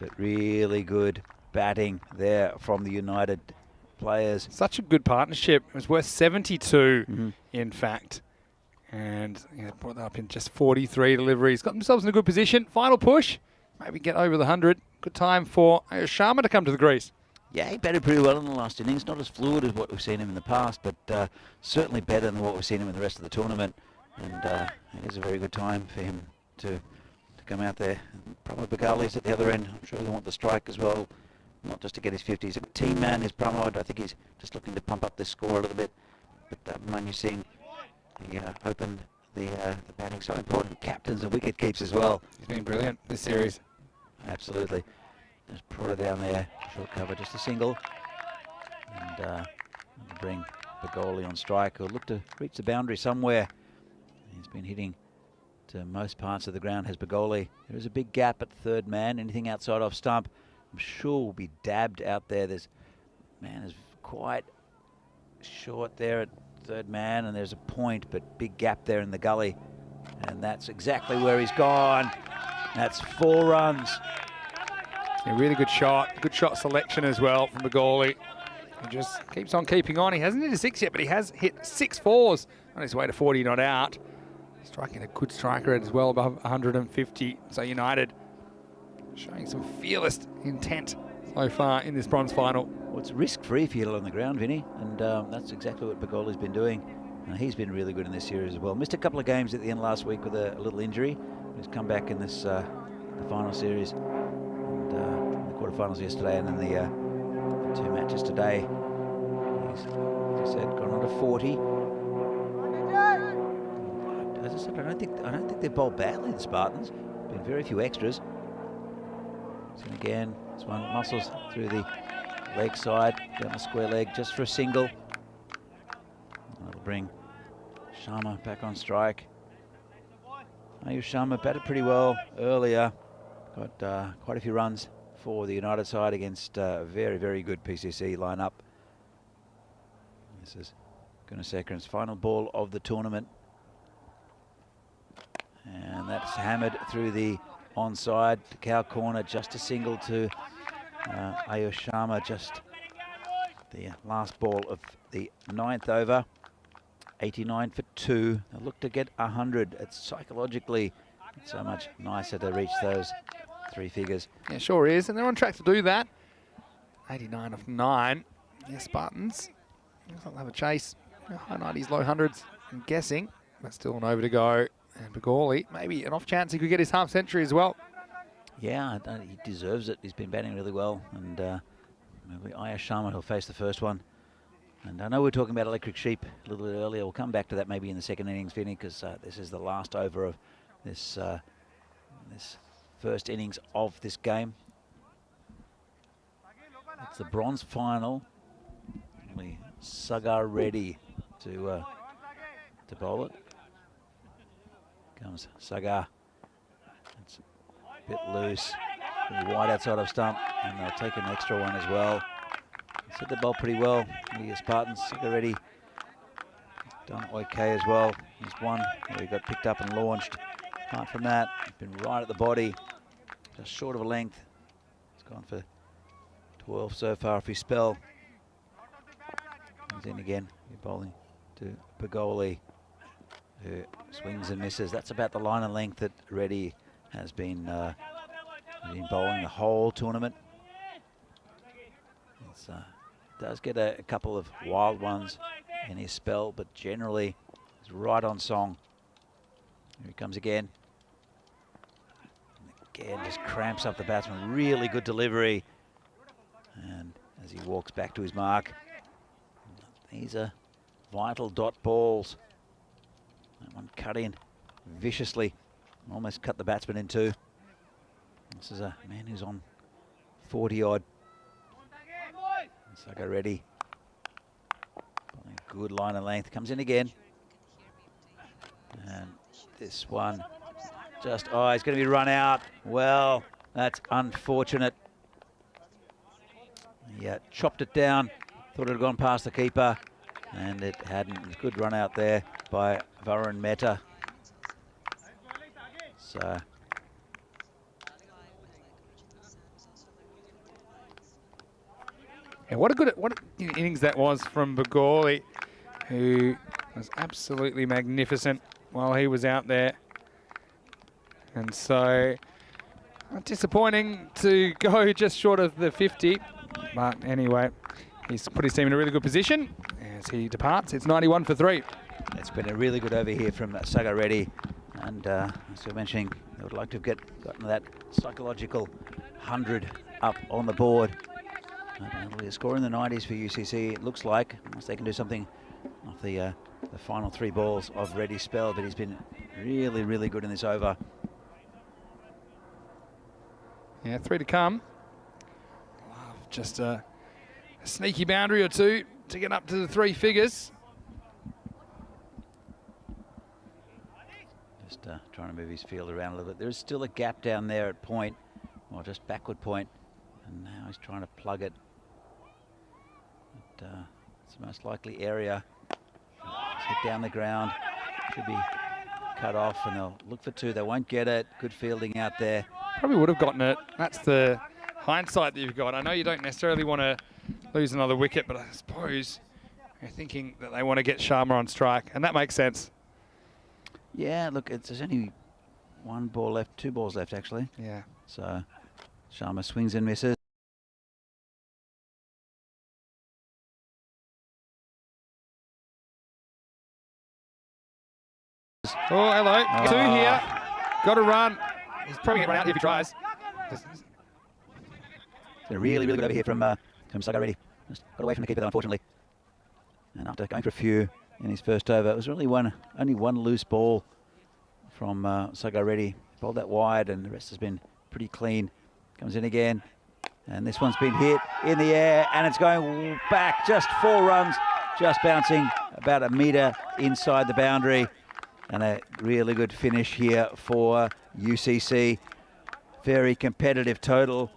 But really good batting there from the United players. Such a good partnership. It was worth 72, in fact. And brought that up in just 43 deliveries. Got themselves in a good position. Final push. Maybe get over the 100. Good time for Ayush Sharma to come to the crease. Yeah, he batted pretty well in the last innings. Not as fluid as what we've seen him in the past, but certainly better than what we've seen him in the rest of the tournament. And it is a very good time for him to come out there. Pramod Bagali's at the other end. I'm sure they want the strike as well, not just to get his 50s. A team man is Pramod. I think he's just looking to pump up the score a little bit. But Manu Singh, he opened the batting, so important. Captains and wicket keeps as well. He's been brilliant this series. Absolutely. Just brought it down there, short cover, just a single. And bring Bagoli on strike, who'll look to reach the boundary somewhere. He's been hitting to most parts of the ground, has Bagoli. There is a big gap at third man. Anything outside off stump, I'm sure will be dabbed out there. There's man is quite short there at third man, and there's a point, but big gap there in the gully. And that's exactly where he's gone. That's 4 runs. A really good shot. Good shot selection as well from Bagoli. He just keeps on keeping on. He hasn't hit a 6 yet, but he has hit 6 4s on his way to 40 not out. Striking a good strike rate as well, above 150. So United showing some fearless intent so far in this bronze final. Well, it's risk-free if you hit it on the ground, Vinny, and that's exactly what Bagoli's been doing. He's been really good in this series as well. Missed a couple of games at the end last week with a little injury. He's come back in this the final series, and the quarterfinals yesterday, and then the 2 matches today. He's, as I said, gone on to 40. As I said, I don't think they've bowled badly, the Spartans. Been very few extras. So again, this one muscles through the leg side, down the square leg, just for a single. That'll bring Sharma back on strike. Ayush Sharma batted pretty well earlier. Got quite a few runs for the United side against a very, very good PCC lineup. This is Gunasekharan's final ball of the tournament. And that's hammered through the onside to cow corner, just a single to Ayush Sharma, just The last ball of the 9th over. 89 for 2. They look to get 100. It's psychologically so much nicer to reach those 3 figures. Yeah, sure is. And they're on track to do that. 89 of 9. Yeah, Spartans. Looks like they'll have a chase. High 90s, low 100s, I'm guessing. But still an over to go. And Begorley, maybe an off chance he could get his half century as well. Yeah, he deserves it. He's been batting really well. And maybe Ayaz Sharma, he'll face the first one. And I know we're talking about Electric Sheep a little bit earlier. We'll come back to that maybe in the second innings, Vinny, because this is the last over of this this first innings of this game. It's the bronze final. Only Sagar ready to bowl it. Comes Sagar. It's a bit loose, wide outside of stump, and they'll take an extra one as well. Set the ball pretty well. The Spartans already done okay as well. He's one where he got picked up and launched. Apart from that, he's been right at the body, just short of a length. He's gone for 12 so far if he spell. He's in again. He's bowling to Begorley, who swings and misses. That's about the line of length that Reddy has been bowling the whole tournament. It's does get a couple of wild ones in his spell, but generally he's right on song. Here he comes again. And again, just cramps up the batsman. Really good delivery. And as he walks back to his mark, these are vital dot balls. That one cut in viciously. Almost cut the batsman in two. This is a man who's on 40 odd. Sagar ready. Good line of length. Comes in again. And this one just, oh, he's going to be run out. Well, that's unfortunate. He chopped it down. Thought it had gone past the keeper. And it hadn't. Good run out there by Varun Mehta. So yeah, what an innings that was from Begorley, who was absolutely magnificent while he was out there. And so, disappointing to go just short of the 50. But anyway, he's put his team in a really good position as he departs. It's 91 for 3. It's been a really good over here from Sagar Reddy. And as we were mentioning, they would like to have gotten that psychological 100 up on the board. A score in the 90s for UCC, it looks like, unless they can do something off the final 3 balls of Reddy's spell, but he's been really, really good in this over. Yeah, 3 to come. Just a sneaky boundary or 2 to get up to the 3 figures. Just trying to move his field around a little bit. There's still a gap down there at point, or just backward point, and now he's trying to plug it. But it's the most likely area. Hit down the ground, should be cut off, and they'll look for 2. They won't get it. Good fielding out there. Probably would have gotten it. That's the hindsight that you've got. I know you don't necessarily want to lose another wicket, but I suppose you're thinking that they want to get Sharma on strike, and that makes sense. Yeah, look, there's only 1 ball left, 2 balls left actually. Yeah. So Sharma swings and misses. Oh, hello. 2 here. Got to run. He's probably going to run out here if he tries. Really, really good over here from Sagar Reddy. Just got away from the keeper though, unfortunately. And after going for a few in his first over, it was really only one loose ball from Sagar Reddy. Bowled that wide, and the rest has been pretty clean. Comes in again, and this one's been hit in the air, and it's going back. Just 4 runs, just bouncing about a metre inside the boundary. And a really good finish here for UCC. Very competitive total.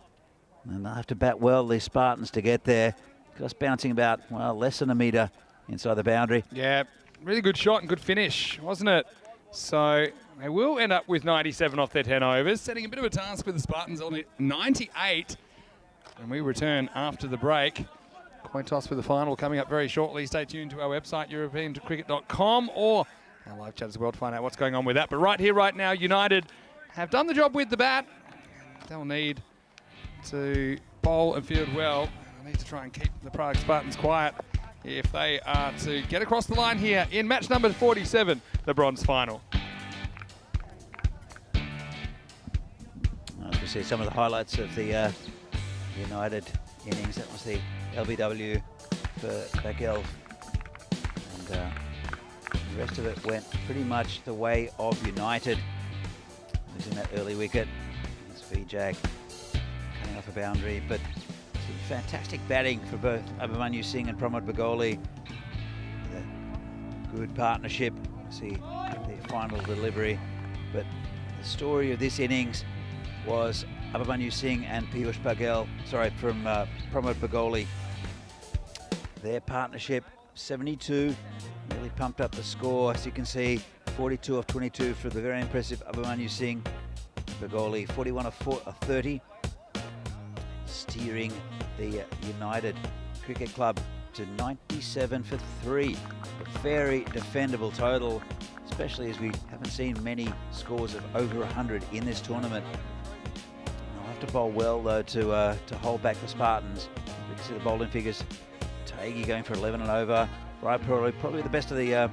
And they'll have to bat well, these Spartans, to get there. Just bouncing about, well, less than a metre inside the boundary. Yeah, really good shot and good finish, wasn't it? So they will end up with 97 off their 10 overs, setting a bit of a task for the Spartans on 98. And we return after the break. Coin toss for the final coming up very shortly. Stay tuned to our website, europeancricket.com, or our live chat as well to find out what's going on with that. But right here, right now, United have done the job with the bat. They'll need to bowl and field well. They need to try and keep the Prague Spartans quiet if they are to get across the line here in match number 47, the bronze final. As we see some of the highlights of the United innings, that was the LBW for Bagel. And the rest of it went pretty much the way of United. Losing that early wicket. It's Vijay cutting off a boundary, but some fantastic batting for both Abhimanyu Singh and Pramod Bagoli. The good partnership. See the final delivery, but the story of this innings was Abhimanyu Singh and Piyush Paghel, from Pramod Bagoli. Their partnership, 72, really pumped up the score. As you can see, 42 of 22 for the very impressive Abhimanyu Singh. Bagoli, 41 of 30, steering the United Cricket Club to 97 for 3. A very defendable total, especially as we haven't seen many scores of over 100 in this tournament. To bowl well though to hold back the Spartans. We can see the bowling figures. Taghi going for 11 and over. Rai probably the best of the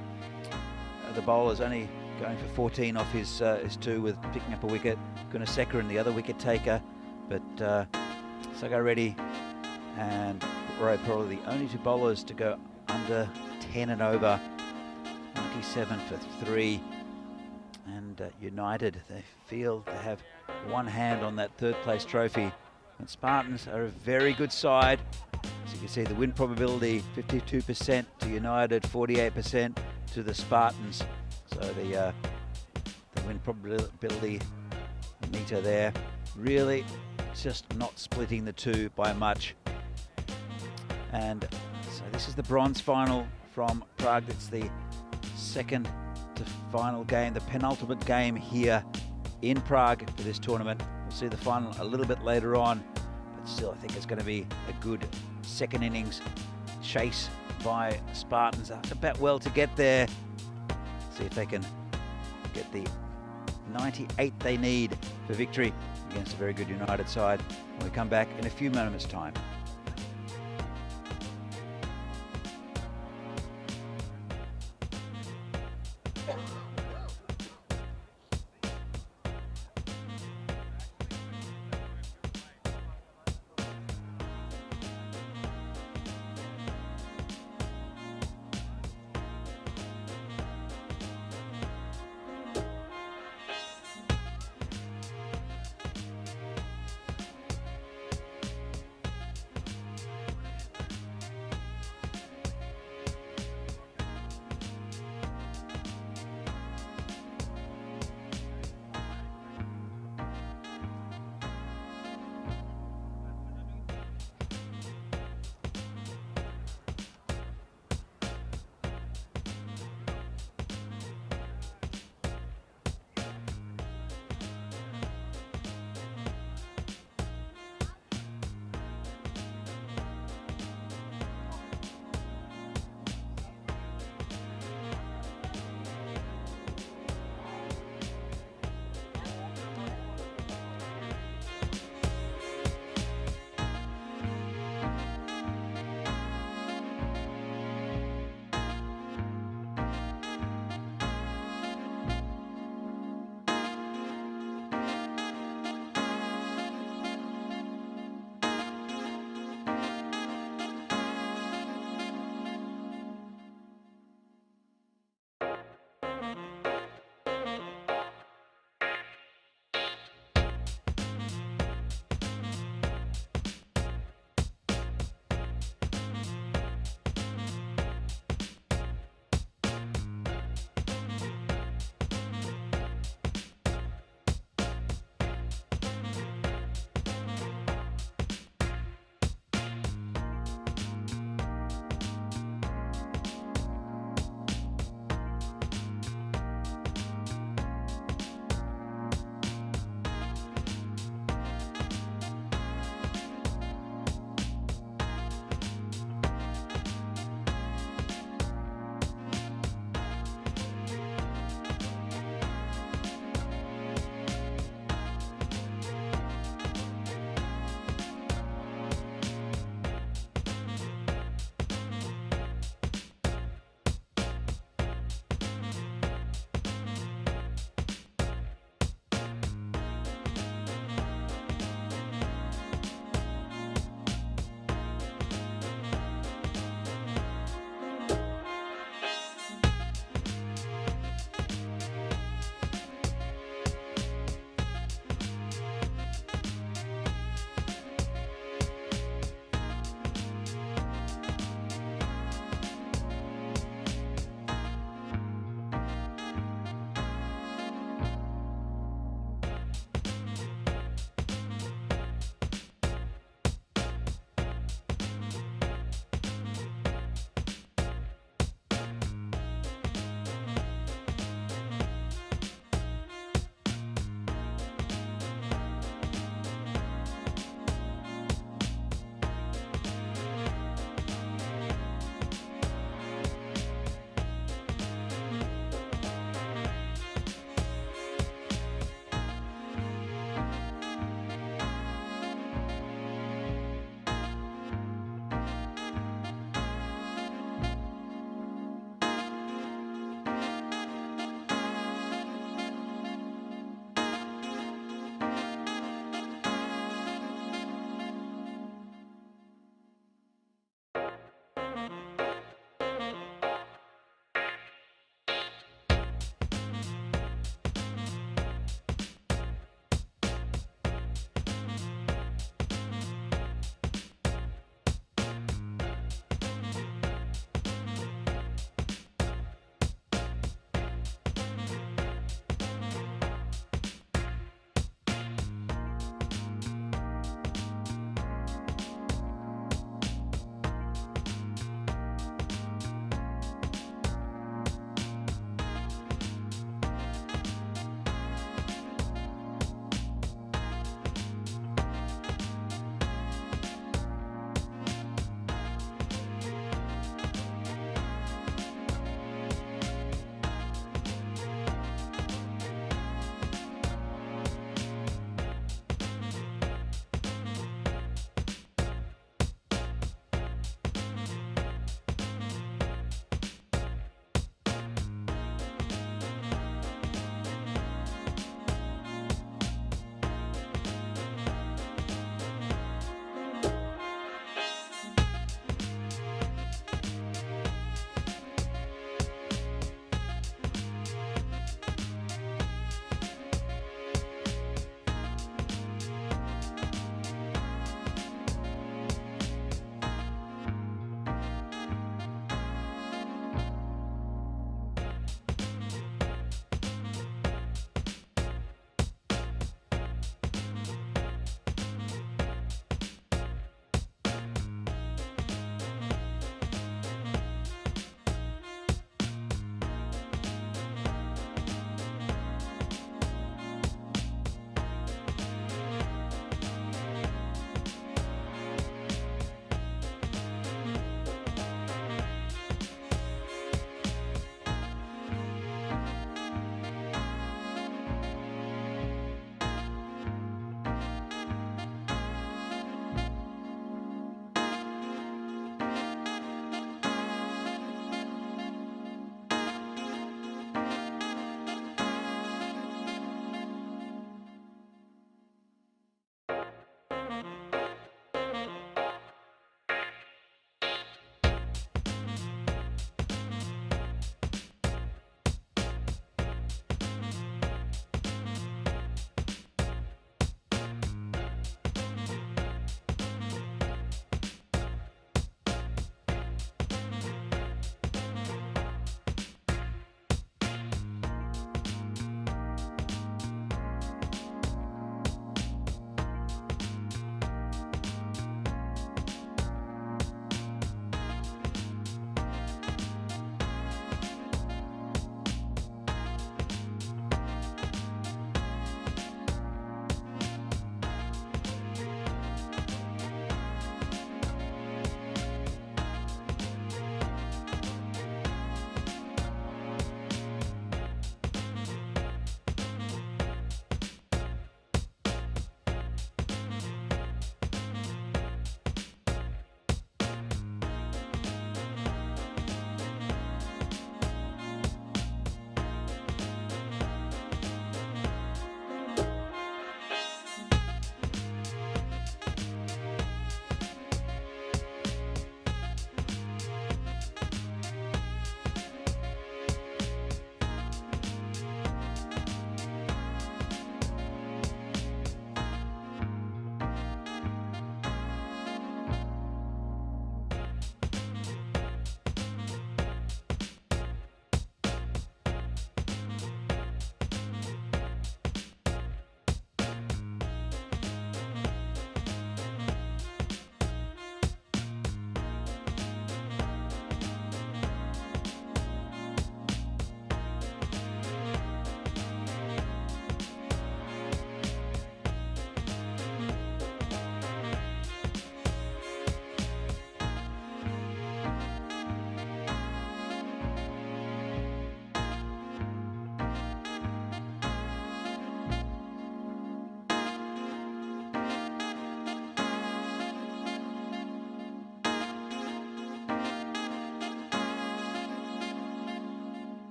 bowlers, only going for 14 off his 2 with picking up a wicket. Gunasekharan the other wicket taker, but Sagar Reddy and Rai probably the only 2 bowlers to go under 10 and over. 97 for 3. And United, they feel they have one hand on that 3rd place trophy. And Spartans are a very good side. As you can see, the win probability 52% to United, 48% to the Spartans. So the win probability meter there, really just not splitting the two by much. And so this is the bronze final from Prague. It's the second to final game, the penultimate game here in Prague for this tournament. We'll see the final a little bit later on, but still I think it's going to be a good second innings chase by Spartans. Have to bat well to get there. See if they can get the 98 they need for victory against a very good United side when we come back in a few moments' time.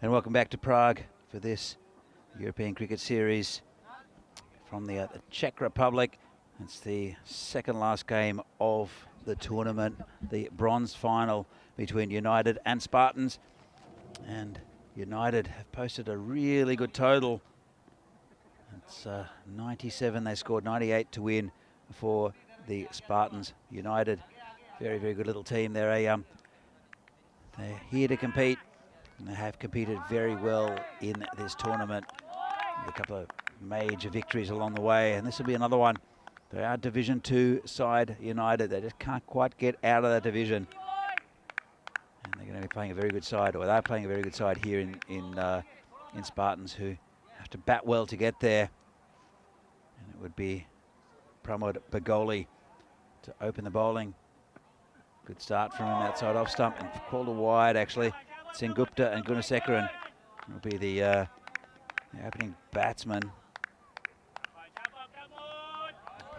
And welcome back to Prague for this European Cricket Series from the Czech Republic. It's the second last game of the tournament, the bronze final between United and Spartans. And United have posted a really good total. It's 97, they scored 98 to win for the Spartans. United, very, very good little team. They're here to compete, and they have competed very well in this tournament. With a couple of major victories along the way, and this will be another one. They are Division 2 side United. They just can't quite get out of that division. And they're going to be playing a very good side, or they're playing a very good side here in Spartans, who have to bat well to get there. And it would be Pramod Bagoli to open the bowling. Good start from him outside off stump, and called a wide actually. Sengupta and Gunasekaran will be the opening batsman.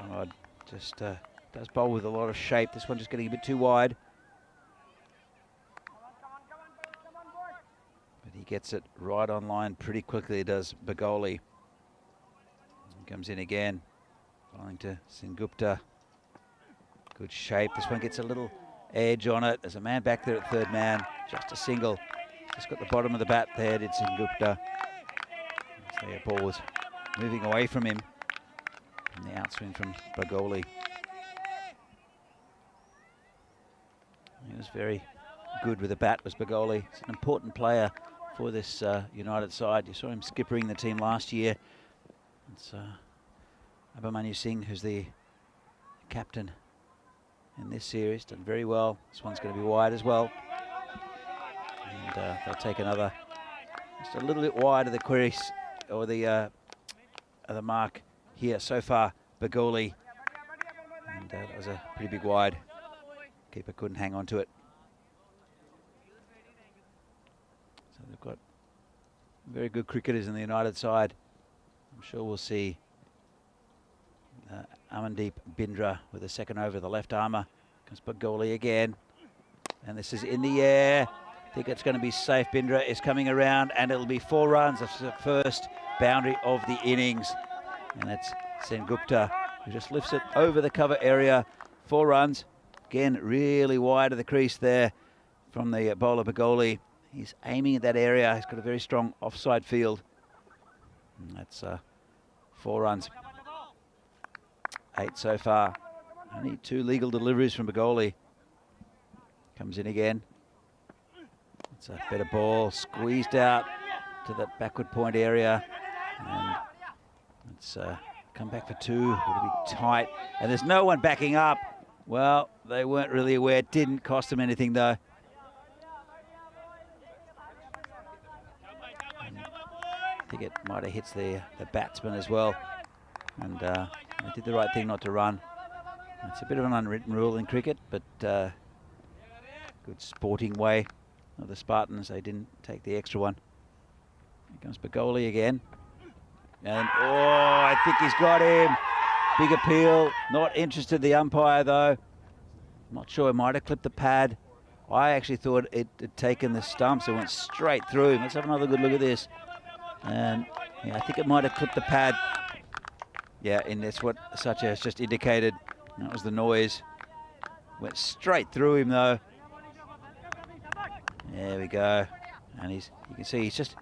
Pramod just does bowl with a lot of shape. This one just getting a bit too wide. But he gets it right on line pretty quickly, does Bagoli. He comes in again, bowling to Sengupta. Good shape. This one gets a little edge on it. There's a man back there at third man, just a single. Just got the bottom of the bat there, did Sengupta. So the ball was moving away from him. And the outswing from Bagoli. He was very good with the bat, was Bagoli. He's an important player for this United side. You saw him skippering the team last year. It's Abhimanyu Singh, who's the captain in this series, done very well. This one's going to be wide as well. And they'll take another, just a little bit wide of the crease, or the mark here so far, Bagoli. And that was a pretty big wide. Keeper couldn't hang on to it. So they've got very good cricketers in the United side. I'm sure we'll see Amandeep Bindra with a second over the left armour. Comes Bagoli again. And this is in the air. I think it's going to be safe. Bindra is coming around, and it'll be 4 runs. That's the first boundary of the innings. And it's Sengupta who just lifts it over the cover area. 4 runs. Again, really wide of the crease there from the bowler Bagoli. He's aiming at that area. He's got a very strong offside field. And that's 4 runs. 8 so far. Only 2 legal deliveries from Bagoli. Comes in again. It's a better ball, squeezed out to that backward point area. And it's come back for 2. It'll be tight. And there's no one backing up. Well, they weren't really aware. It didn't cost them anything, though. And I think it might have hit the batsman as well. And they did the right thing not to run. It's a bit of an unwritten rule in cricket, but good sporting way of the Spartans. They didn't take the extra one. Here comes Bagoli again. And, oh, I think he's got him. Big appeal. Not interested, the umpire, though. Not sure. It might have clipped the pad. I actually thought it had taken the stumps. It went straight through him. Let's have another good look at this. And, yeah, I think it might have clipped the pad. Yeah, and that's what Sacha has just indicated. That was the noise. Went straight through him, though. There we go. And you can see he's just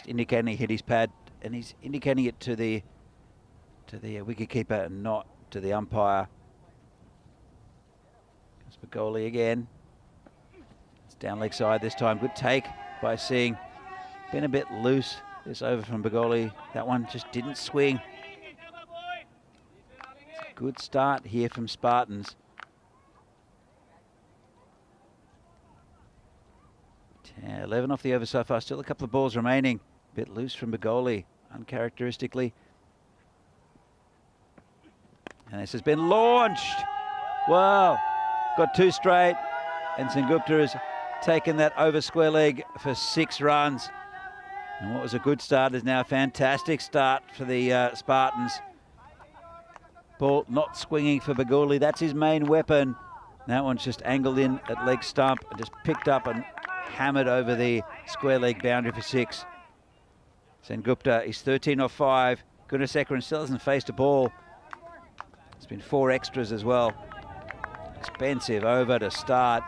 indicating he hit his pad, and he's indicating it to the wicketkeeper and not to the umpire. Comes Bagoli again. It's down leg side this time. Good take by Singh. Been a bit loose this over from Bagoli. That one just didn't swing. It's a good start here from Spartans. 11 off the over so far. Still a couple of balls remaining. Bit loose from Bagoli, uncharacteristically. And this has been launched. Wow. Got 2 straight. And Sengupta has taken that over square leg for 6 runs. And what was a good start is now a fantastic start for the Spartans. Ball not swinging for Bagoli. That's his main weapon. That one's just angled in at leg stump and just picked up and hammered over the square leg boundary for 6. Sengupta is 13 off 5. Gunasekaran still hasn't faced a ball. It's been 4 extras as well. Expensive over to start.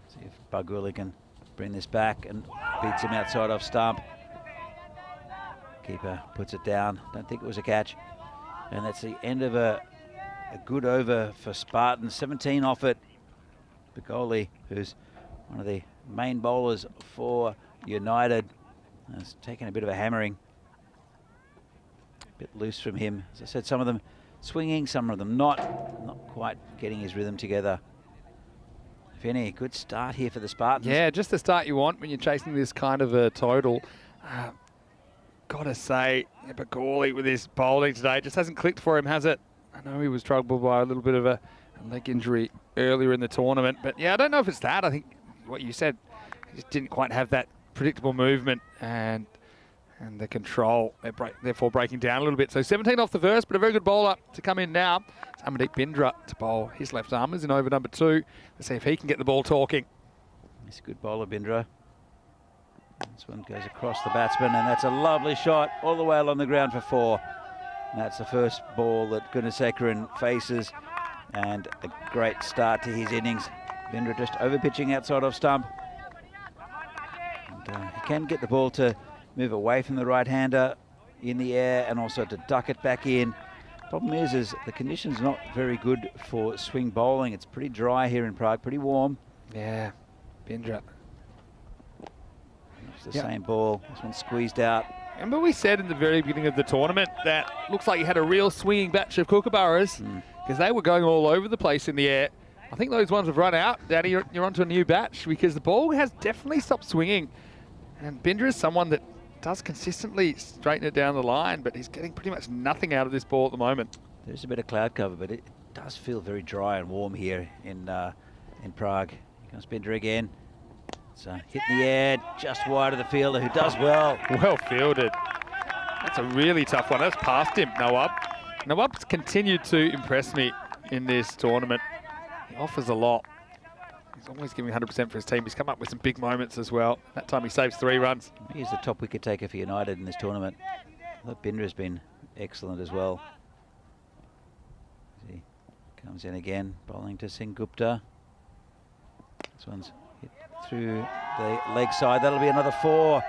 See if Baguli can bring this back and beats him outside off stump. Keeper puts it down. Don't think it was a catch. And that's the end of a good over for Spartan. 17 off it. Baguli, who's one of the main bowlers for United, has taken a bit of a hammering. A bit loose from him. As I said, some of them swinging, some of them not quite getting his rhythm together. Vinny, good start here for the Spartans. Yeah, just the start you want when you're chasing this kind of a total. Gotta say, Baguli with his bowling today just hasn't clicked for him, has it? I know he was troubled by a little bit of a leg injury earlier in the tournament, but yeah, I don't know if it's that. I think what you said, he just didn't quite have that predictable movement and the control, therefore breaking down a little bit. So 17 off the first, but a very good bowler to come in now. It's Amandeep Bindra to bowl his left armers in over number 2. Let's see if he can get the ball talking. He's a good bowler, Bindra. This one goes across the batsman, and that's a lovely shot all the way along the ground for 4. And that's the first ball that Gunasekaran faces, and a great start to his innings. Bindra just over-pitching outside off stump. And he can get the ball to move away from the right-hander in the air and also to duck it back in. Problem is the conditions not very good for swing bowling. It's pretty dry here in Prague, pretty warm. Yeah, Bindra. It's the same ball. This one's squeezed out. Remember we said in the very beginning of the tournament that looks like you had a real swinging batch of kookaburras because they were going all over the place in the air. I think those ones have run out. Danny, you're onto a new batch because the ball has definitely stopped swinging. And Bindra is someone that does consistently straighten it down the line, but he's getting pretty much nothing out of this ball at the moment. There's a bit of cloud cover, but it does feel very dry and warm here in Prague. Here comes Bindra again. So hit in the air, just wide of the fielder, who does well. Well fielded. That's a really tough one. That's past him, Nawab. Nawab's continued to impress me in this tournament. He offers a lot. He's always giving 100% for his team. He's come up with some big moments as well. That time he saves 3 runs. He's the top wicket taker for United in this tournament. I thought Bindra's been excellent as well. He comes in again, bowling to Sengupta. This one's hit through the leg side. That'll be another 4.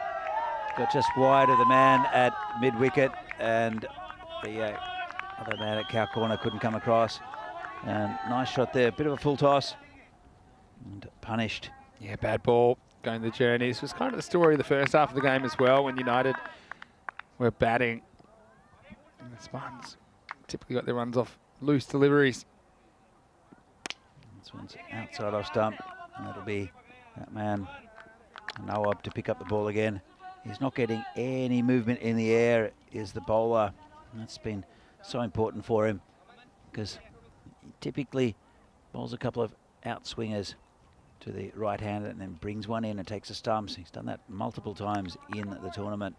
Got just wide of the man at mid-wicket, and the other man at cow corner couldn't come across. And nice shot there, bit of a full toss. And punished. Yeah, bad ball going the journey. This was kind of the story of the first half of the game as well when United were batting. And the Spartans typically got their runs off loose deliveries. This one's outside off stump, and that'll be that man Nawab to pick up the ball again. He's not getting any movement in the air, is the bowler. And that's been so important for him because he typically bowls a couple of outswingers to the right hander and then brings one in and takes the stumps. He's done that multiple times in the tournament.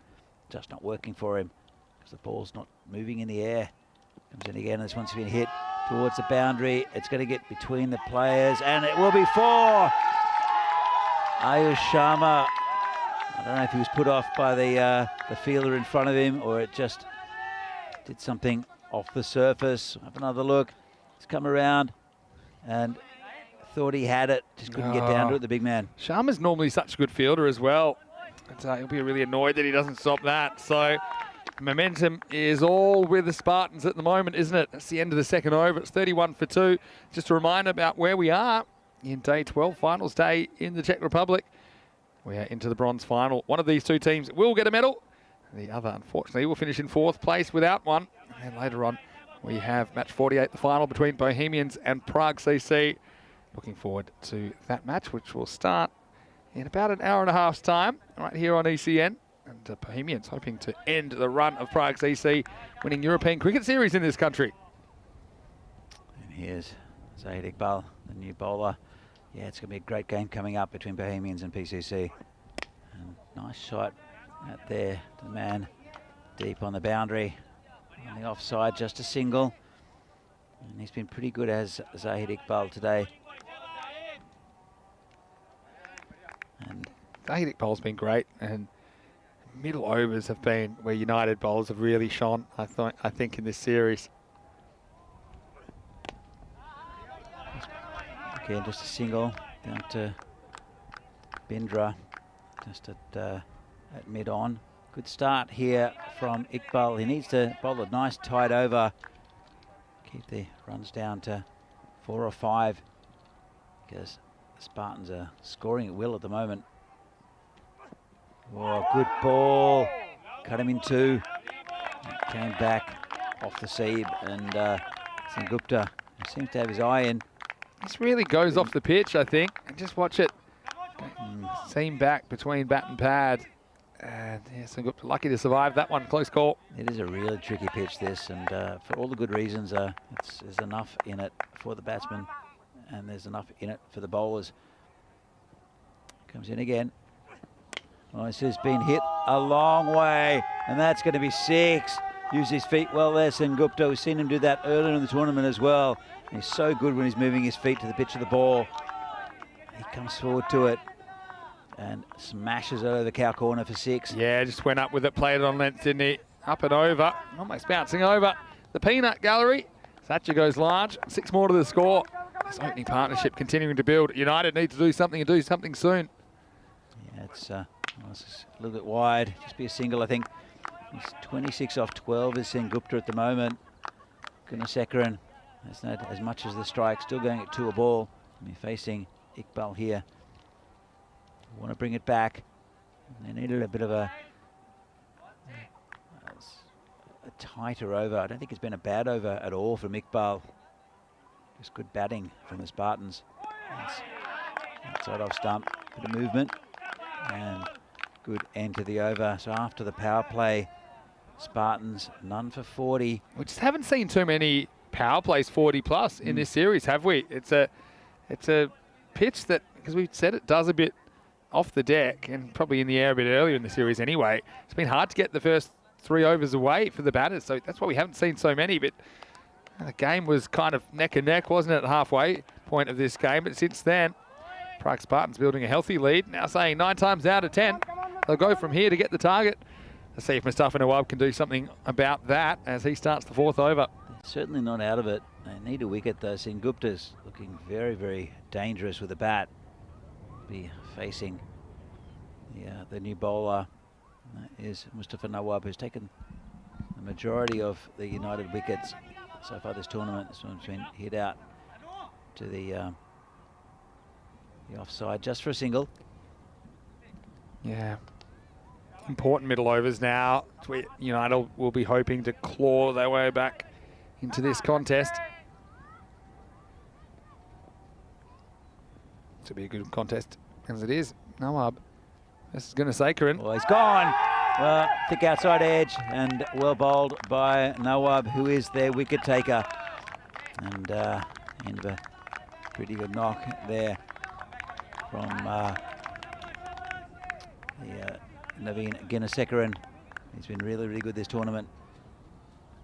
Just not working for him because the ball's not moving in the air. Comes in again. This one's been hit towards the boundary. It's going to get between the players, and it will be 4. Ayush Sharma. I don't know if he was put off by the fielder in front of him, or it just did something off the surface. Have another look. He's come around and thought he had it, just couldn't get down to it, the big man. Sharma's normally such a good fielder as well. But, he'll be really annoyed that he doesn't stop that. So momentum is all with the Spartans at the moment, isn't it? That's the end of the second over. It's 31 for 2. Just a reminder about where we are in day 12, finals day in the Czech Republic. We are into the bronze final. One of these 2 teams will get a medal. The other, unfortunately, will finish in 4th place without one. And then later on, we have match 48, the final between Bohemians and Prague CC. Looking forward to that match, which will start in about an hour and a half's time, right here on ECN. And Bohemians hoping to end the run of Prague CC, winning European Cricket Series in this country. And here's Zahid Iqbal, the new bowler. Yeah, it's going to be a great game coming up between Bohemians and PCC. And nice shot out there to the man deep on the boundary. On the offside, just a single. And he's been pretty good as Zahid Iqbal today. Dahidic bowl's been great, and middle overs have been where United bowlers have really shone, I think, in this series. Again, just a single down to Bindra, just at mid-on. Good start here from Iqbal. He needs to bowl a nice tight over. Keep the runs down to 4 or 5, because the Spartans are scoring at will at the moment. Oh, good ball. Cut him in 2. Came back off the seam, and Sengupta seems to have his eye in. This really goes off the pitch, I think. And just watch it. Seam back between bat and pad. And yeah, Sengupta lucky to survive that one. Close call. It is a really tricky pitch, this, and for all the good reasons, there's enough in it for the batsmen, and there's enough in it for the bowlers. Comes in again. Oh, this has been hit a long way, and that's going to be 6. Use his feet well there, Sengupta. We've seen him do that earlier in the tournament as well. And he's so good when he's moving his feet to the pitch of the ball. He comes forward to it and smashes it over the cow corner for 6. Yeah, just went up with it, played it on length, didn't he? Up and over, almost bouncing over the peanut gallery. Thatcher goes large, 6 more to the score. This opening partnership continuing to build. United need to do something and do something soon. Yeah, it's a little bit wide. Just be a single, I think. He's 26 off 12 is Sengupta at the moment. Gunasekharan, that's not as much as the strike, still going at 2 a ball. I mean, facing Iqbal here. Want to bring it back. They needed a bit of a tighter over. I don't think it's been a bad over at all from Iqbal. Just good batting from the Spartans. Outside off stump, bit of movement, and good end to the over. So after the power play, Spartans none for 40. We just haven't seen too many power plays 40 plus in this series, have we? It's a pitch that, because we've said it does a bit off the deck and probably in the air a bit earlier in the series anyway. It's been hard to get the first 3 overs away for the batters, so that's why we haven't seen so many. But the game was kind of neck and neck, wasn't it, at halfway point of this game? But since then, Prague Spartans building a healthy lead, now saying 9 times out of 10 they'll go from here to get the target. Let's see if Mustafa Nawab can do something about that as he starts the 4th over. Certainly not out of it. They need a wicket though. Sengupta's looking very, very dangerous with the bat. Be facing the new bowler is Mustafa Nawab, who's taken the majority of the United wickets so far this tournament. This one's been hit out to the offside just for a single. Yeah. Important middle overs now. United will be hoping to claw their way back into this contest. To be a good contest as it is. Nawab. This is Gunasekharan. Well, he's gone. Well, thick outside edge and well bowled by Nawab, who is their wicket taker. And end of a pretty good knock there from Naveen Gunasekharan. He's been really, really good this tournament.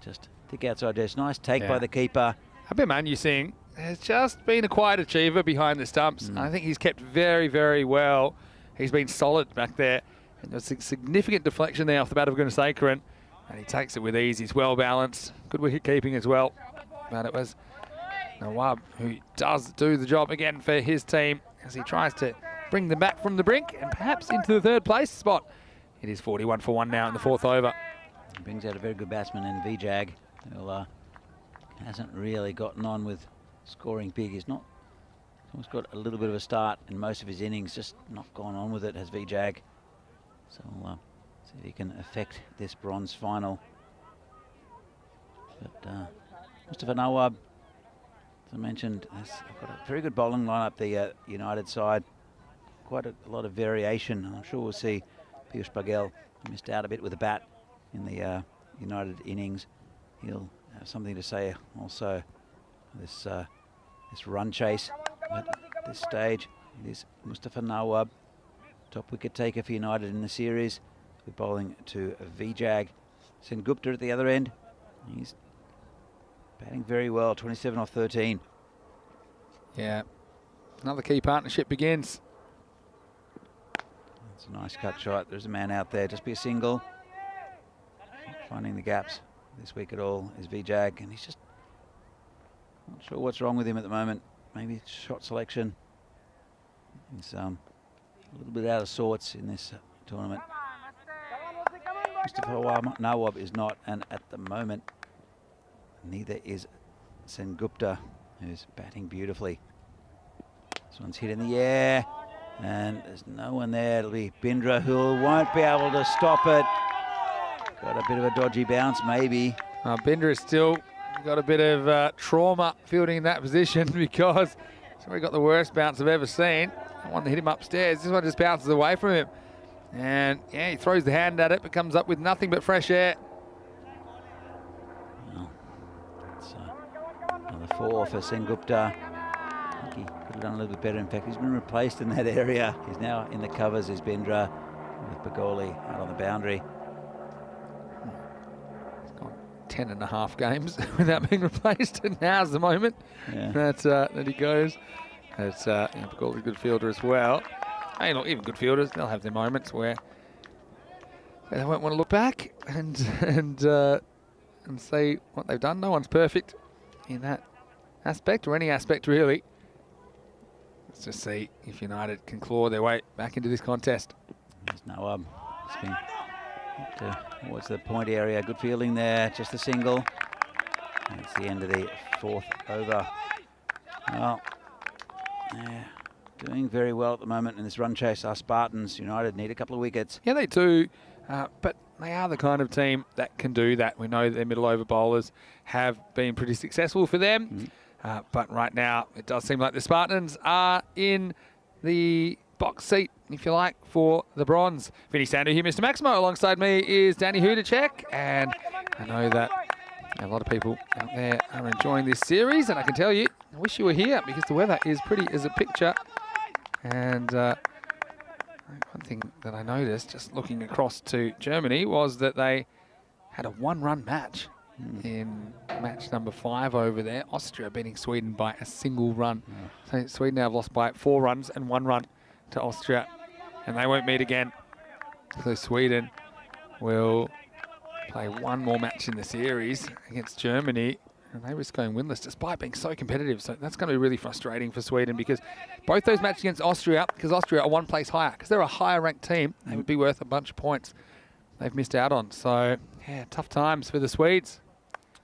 Just thick outside edge. Nice take by the keeper. Abhimanyu Singh has just been a quiet achiever behind the stumps. I think he's kept very, very well. He's been solid back there. And there's a significant deflection there off the bat of Gunasekharan. And he takes it with ease. He's well balanced. Good wicket keeping as well. But it was Nawab who does do the job again for his team as he tries to bring them back from the brink and perhaps into the 3rd place spot. It is 41 for 1 now in the 4th over. He brings out a very good batsman in Vijag, who hasn't really gotten on with scoring big. He's almost got a little bit of a start in most of his innings, just not gone on with it, has Vijag. So we'll see if he can affect this bronze final. But Mustafa Nawab, as I mentioned, has got a very good bowling lineup, the United side. Quite a lot of variation. I'm sure we'll see Piyush Paghel missed out a bit with the bat in the United innings. He'll have something to say also this run chase. But at this stage, it is Mustafa Nawab, top wicket taker for United in the series. We're bowling to Vijag. Sengupta at the other end. He's batting very well, 27 off 13. Yeah, another key partnership begins. It's a nice cut shot. There's a man out there. Just be a single. Not finding the gaps this week at all is Vijag, and he's just not sure what's wrong with him at the moment. Maybe it's shot selection. He's a little bit out of sorts in this tournament. Mr. Nawab is not, and at the moment, neither is Sengupta, who's batting beautifully. This one's hit in the air, and there's no one there. It'll be Bindra who won't be able to stop it. Got a bit of a dodgy bounce, maybe. Bindra has still got a bit of trauma fielding in that position because he's already got the worst bounce I've ever seen. The one that hit him upstairs. This one just bounces away from him. And yeah, he throws the hand at it, but comes up with nothing but fresh air. Well, it's another 4 for Sengupta. I think he could have done a little bit better. In fact, he's been replaced in that area. He's now in the covers, is Bindra, with Bagoli out on the boundary. 10.5 games without being replaced, and now's the moment that he goes. It's Bagoli's a good fielder as well. Hey, look, even good fielders, they'll have their moments where they won't want to look back and see what they've done. No one's perfect in that aspect, or any aspect really. Let's just see if United can claw their way back into this contest. There's no spin towards the point area. Good fielding there, just a single. That's the end of the 4th over. Well, yeah, doing very well at the moment in this run chase. Our Spartans, United, need a couple of wickets. Yeah, they do, but they are the kind of team that can do that. We know their middle over bowlers have been pretty successful for them, but right now it does seem like the Spartans are in the box seat, if you like, for the bronze. Vinny Sandhu here, Mr. Maximo. Alongside me is Danny Hudacek, and I know that a lot of people out there are enjoying this series, and I can tell you, I wish you were here because the weather is pretty as a picture. And one thing that I noticed just looking across to Germany was that they had a 1-run match in match number 5 over there. Austria beating Sweden by a single run. So Sweden now have lost by 4 runs and 1 run to Austria, and they won't meet again. So Sweden will play one more match in the series against Germany, and they risk going winless despite being so competitive. So that's going to be really frustrating for Sweden, because both those matches against Austria, because Austria are 1 place higher, because they're a higher ranked team, they would be worth a bunch of points they've missed out on. So yeah, tough times for the Swedes.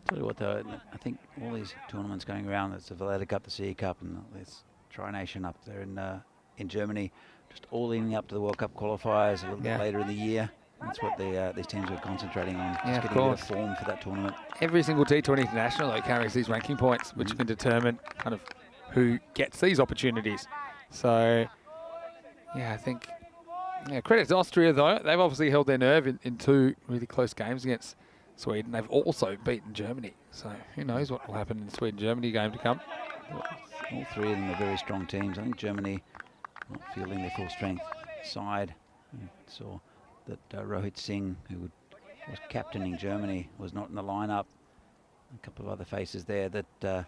Tell you what though, I think all these tournaments going around, it's the Valletta Cup, the CE Cup, and this Tri-Nation up there in Germany, just all leading up to the World Cup qualifiers a little bit later in the year. That's what these teams are concentrating on, just getting a bit of form for that tournament. Every single T20 international though carries these ranking points, which can determine kind of who gets these opportunities. So yeah, I think credit to Austria though. They've obviously held their nerve in 2 really close games against Sweden. They've also beaten Germany. So who knows what will happen in the Sweden-Germany game to come. All 3 of them are very strong teams. I think Germany not fielding their full strength side. Saw that Rohit Singh, who was captaining Germany, was not in the lineup. A couple of other faces there that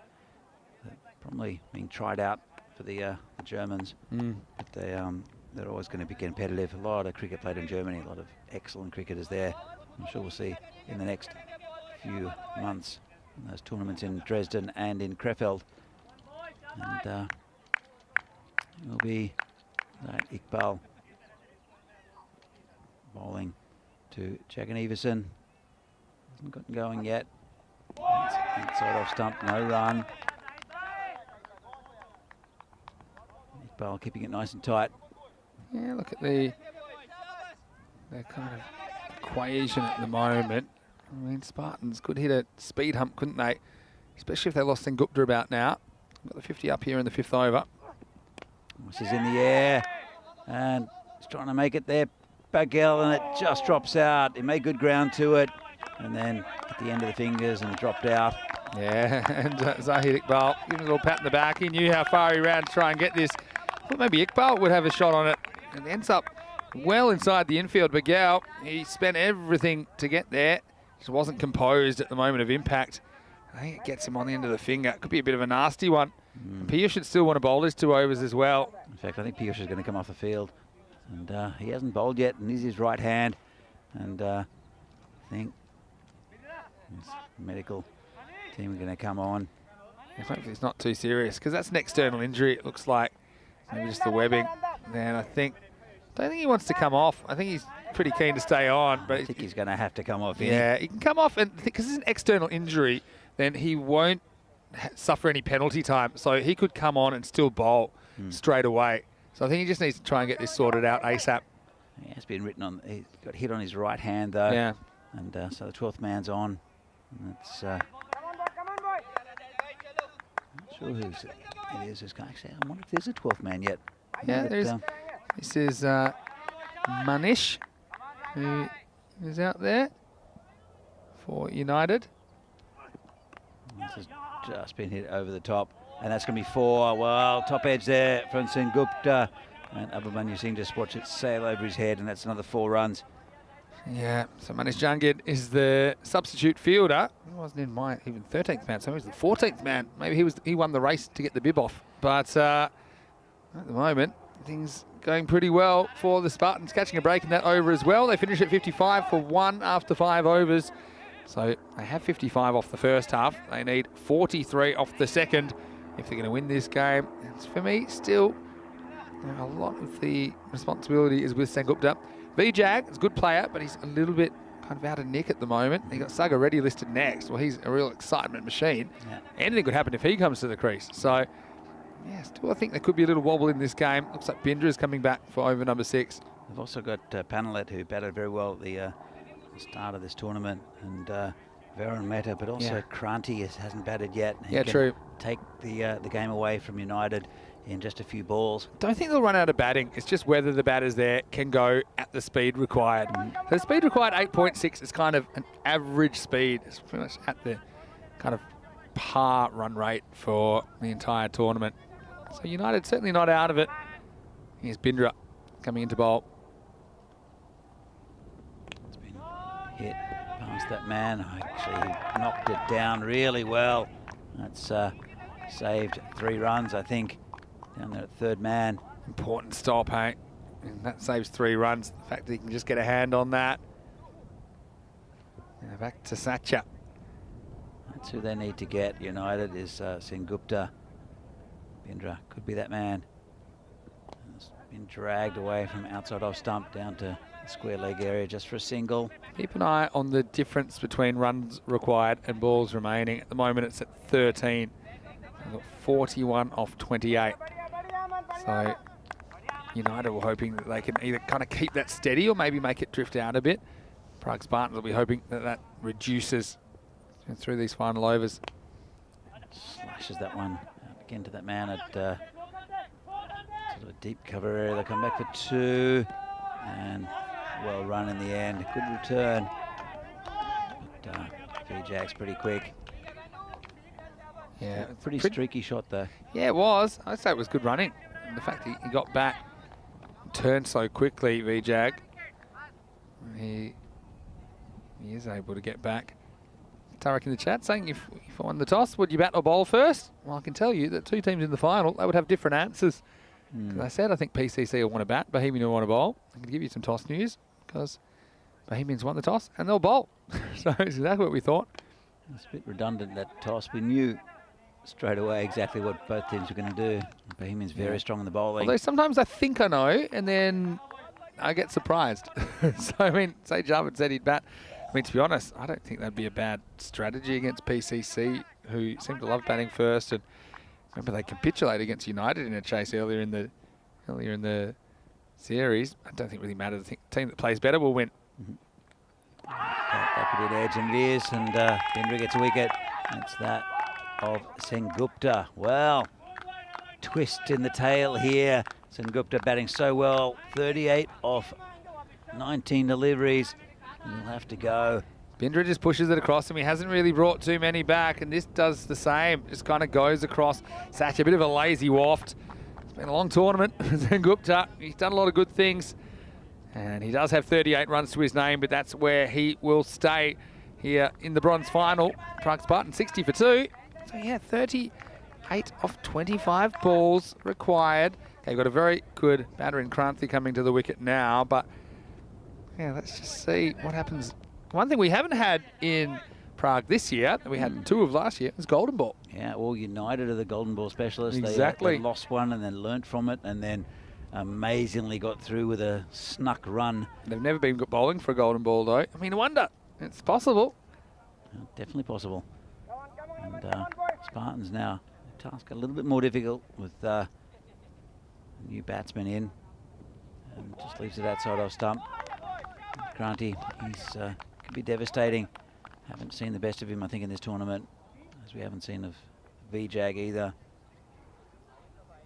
probably being tried out for the Germans. But they're always going to be competitive. A lot of cricket played in Germany, a lot of excellent cricketers there. I'm sure we'll see in the next few months in those tournaments in Dresden and in Krefeld. And it will be Iqbal bowling to Jagan Everson. Hasn't gotten going yet. Outside off stump, no run. Iqbal keeping it nice and tight. Yeah, look at their kind of equation at the moment. I mean, Spartans could hit a speed hump, couldn't they? Especially if they lost Sengupta about now. Got the 50 up here in the 5th over. This is in the air, and he's trying to make it there, Bagel, and it just drops out. He made good ground to it, and then at the end of the fingers and dropped out. Yeah, and Zahid Iqbal giving a little pat in the back. He knew how far he ran to try and get this. Thought maybe Iqbal would have a shot on it, and ends up well inside the infield. Bagel, he spent everything to get there. Just wasn't composed at the moment of impact. I think it gets him on the end of the finger. Could be a bit of a nasty one. Piyush should still want to bowl his 2 overs as well. In fact, I think Piyush is going to come off the field. And he hasn't bowled yet, and this is his right hand. And I think his medical team are going to come on. Hopefully it's not too serious, because that's an external injury, it looks like. Maybe just the webbing. And I don't think he wants to come off. I think he's pretty keen to stay on. But I think he's going to have to come off. Yeah, he can come off, and because it's an external injury, then he won't suffer any penalty time. So he could come on and still bowl straight away. So I think he just needs to try and get this sorted out ASAP. He has been written on. He got hit on his right hand though. Yeah. And so the 12th man's on. And that's. Not sure who's it is. Actually, I wonder if there's a 12th man yet. Yeah, there is. This is Manish, who is out there for United. This has just been hit over the top. And that's going to be 4. Well, top edge there from Sengupta. And Abhimanyu Singh just watch it sail over his head, and that's another 4 runs. Yeah, so Manish Jangid is the substitute fielder. He wasn't in my even 13th man, so he was the 14th man. Maybe he won the race to get the bib off. But at the moment, things going pretty well for the Spartans, catching a break in that over as well. They finish at 55 for 1 after 5 overs. So they have 55 off the first half. They need 43 off the second if they're going to win this game. And for me, still, a lot of the responsibility is with Sengupta. Vijay is a good player, but he's a little bit kind of out of nick at the moment. They got Saga Reddy listed next. Well, he's a real excitement machine. Yeah. Anything could happen if he comes to the crease. So, yeah, still I think there could be a little wobble in this game. Looks like Bindra is coming back for over number 6. We've also got Panelet, who batted very well at the start of this tournament, and Varun Mehta, but also Kranti hasn't batted yet. He can take the game away from United in just a few balls. Don't think they'll run out of batting. It's just whether the batters there can go at the speed required. So the speed required 8.6 is kind of an average speed. It's pretty much at the kind of par run rate for the entire tournament. So United certainly not out of it. Here's Bindra coming into bowl. It's been hit past that man. Actually, he knocked it down really well. That's saved 3 runs, I think. Down there at 3rd man. Important stop, hey? And that saves 3 runs. The fact that he can just get a hand on that. Now back to Satya. That's who they need to get. United is Sengupta. Bindra could be that man. It's been dragged away from outside off stump down to the square leg area just for a single. Keep an eye on the difference between runs required and balls remaining. At the moment it's at 13. They've got 41 off 28. So United were hoping that they can either kind of keep that steady or maybe make it drift out a bit. Prague Spartans will be hoping that that reduces through these final overs. Slashes that one out again to that man at sort of a deep cover area. They'll come back for 2 and well run in the end. Good return. But Vijay's pretty quick. Yeah, pretty streaky shot though. Yeah, it was. I'd say it was good running. And the fact he got back, turned so quickly, Vijay. He is able to get back. Tarek in the chat saying, if I won the toss, would you bat or bowl first? Well, I can tell you that 2 teams in the final, they would have different answers. Because I said I think PCC will want to bat, Bohemian will want to bowl. I can give you some toss news because Bohemians won the toss and they'll bowl. So it's exactly what we thought. It's a bit redundant, that toss. We knew straight away exactly what both teams were going to do. Bohemian's very strong in the bowling. Although sometimes I think I know and then I get surprised. So I mean, say Javed said he'd bat. I mean, to be honest, I don't think that'd be a bad strategy against PCC, who seem to love batting first. And remember, they capitulated against United in a chase earlier in the series. I don't think it really matters. I think the team that plays better will win. That could be an edge, and it is. And Bindra gets a wicket. That's that of Sengupta. Well, twist in the tail here. Sengupta batting so well. 38 off 19 deliveries. He'll have to go. Bindra just pushes it across him. He hasn't really brought too many back, and this does the same. Just kind of goes across. Satya, a bit of a lazy waft. It's been a long tournament. Sengupta, he's done a lot of good things. And he does have 38 runs to his name, but that's where he will stay here in the bronze final. Prague Spartan 60 for 2. So yeah, 38 8 of 25 balls required. Okay, got a very good batter in Kranthi coming to the wicket now, but yeah, let's just see what happens. One thing we haven't had in Prague this year, that we had 2 of last year, is golden ball. Yeah, all United are the golden ball specialists. Exactly. They lost one and then learnt from it, and then amazingly got through with a snuck run. They've never been good bowling for a golden ball, though. I mean, I wonder. It's possible. Definitely possible. And Spartans now, the task a little bit more difficult with a new batsman in. And just leaves it outside off stump. Kranthi, he's could be devastating. Haven't seen the best of him, I think, in this tournament, as we haven't seen of Vijag either.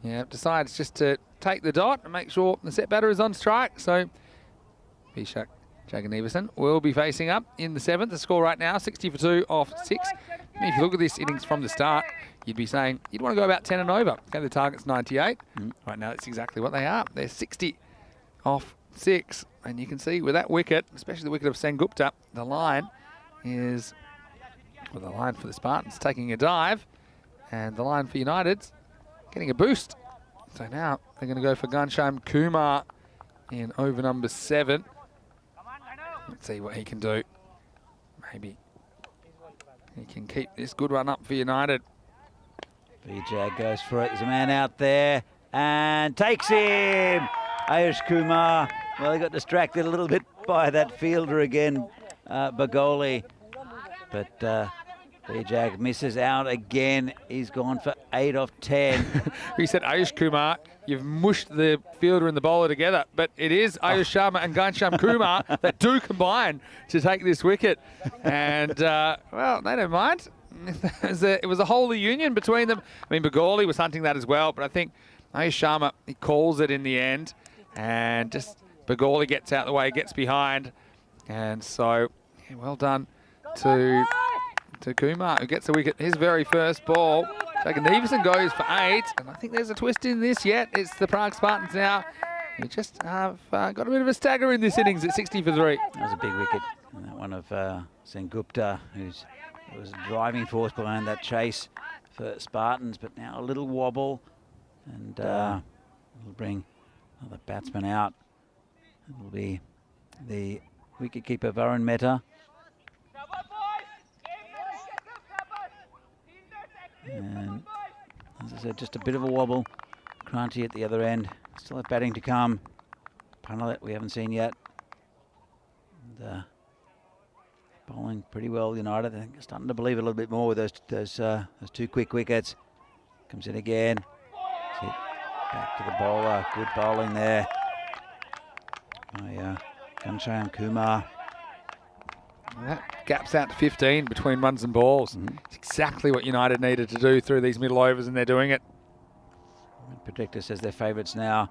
Yeah, decides just to take the dot and make sure the set batter is on strike. So Vishak Jaganevasan will be facing up in the 7th. The score right now, 60 for 2 off 6. And if you look at this innings from the start, you'd be saying you'd want to go about 10 and over. Okay, the target's 98. Right now, that's exactly what they are. They're 60 off 6. And you can see with that wicket, especially the wicket of Sengupta, the line is, well, the line for the Spartans taking a dive, and the line for United's getting a boost. So now they're going to go for Ghanshyam Kumar in over number 7. Let's see what he can do. Maybe he can keep this good run up for United. Vijag goes for it. There's a man out there and takes him. Ayush Kumar. Well, he got distracted a little bit by that fielder again, Bagoli. But Vijag misses out again. He's gone for 8 off 10. He said, Ayush Kumar, you've mushed the fielder and the bowler together. But it is Ayush Sharma and Ghanshyam Kumar that do combine to take this wicket. And, well, they don't mind. It was a holy union between them. I mean, Bagoli was hunting that as well. But I think Ayush Sharma, he calls it in the end. And just Bagoli gets out the way, gets behind. And so, yeah, well done to Kumar, who gets a wicket his very first ball. Jaganevasan goes for 8, and I think there's a twist in this yet. It's the Prague Spartans now. We just have got a bit of a stagger in this innings at 60 for 3. That was a big wicket. And that one of Sengupta, who's was a driving force behind that chase for Spartans, but now a little wobble, and we'll bring another batsman out. It'll be the wicketkeeper Varun Mehta. And as I said, just a bit of a wobble. Kranthi at the other end. Still have batting to come. Panalet we haven't seen yet. And, bowling pretty well, United. I think starting to believe a little bit more with those 2 quick wickets. Comes in again. Hit back to the bowler. Good bowling there by Ghanshyam Kumar. That gaps out to 15 between runs and balls. It's exactly what United needed to do through these middle overs, and they're doing it. Predictor says they're favourites now.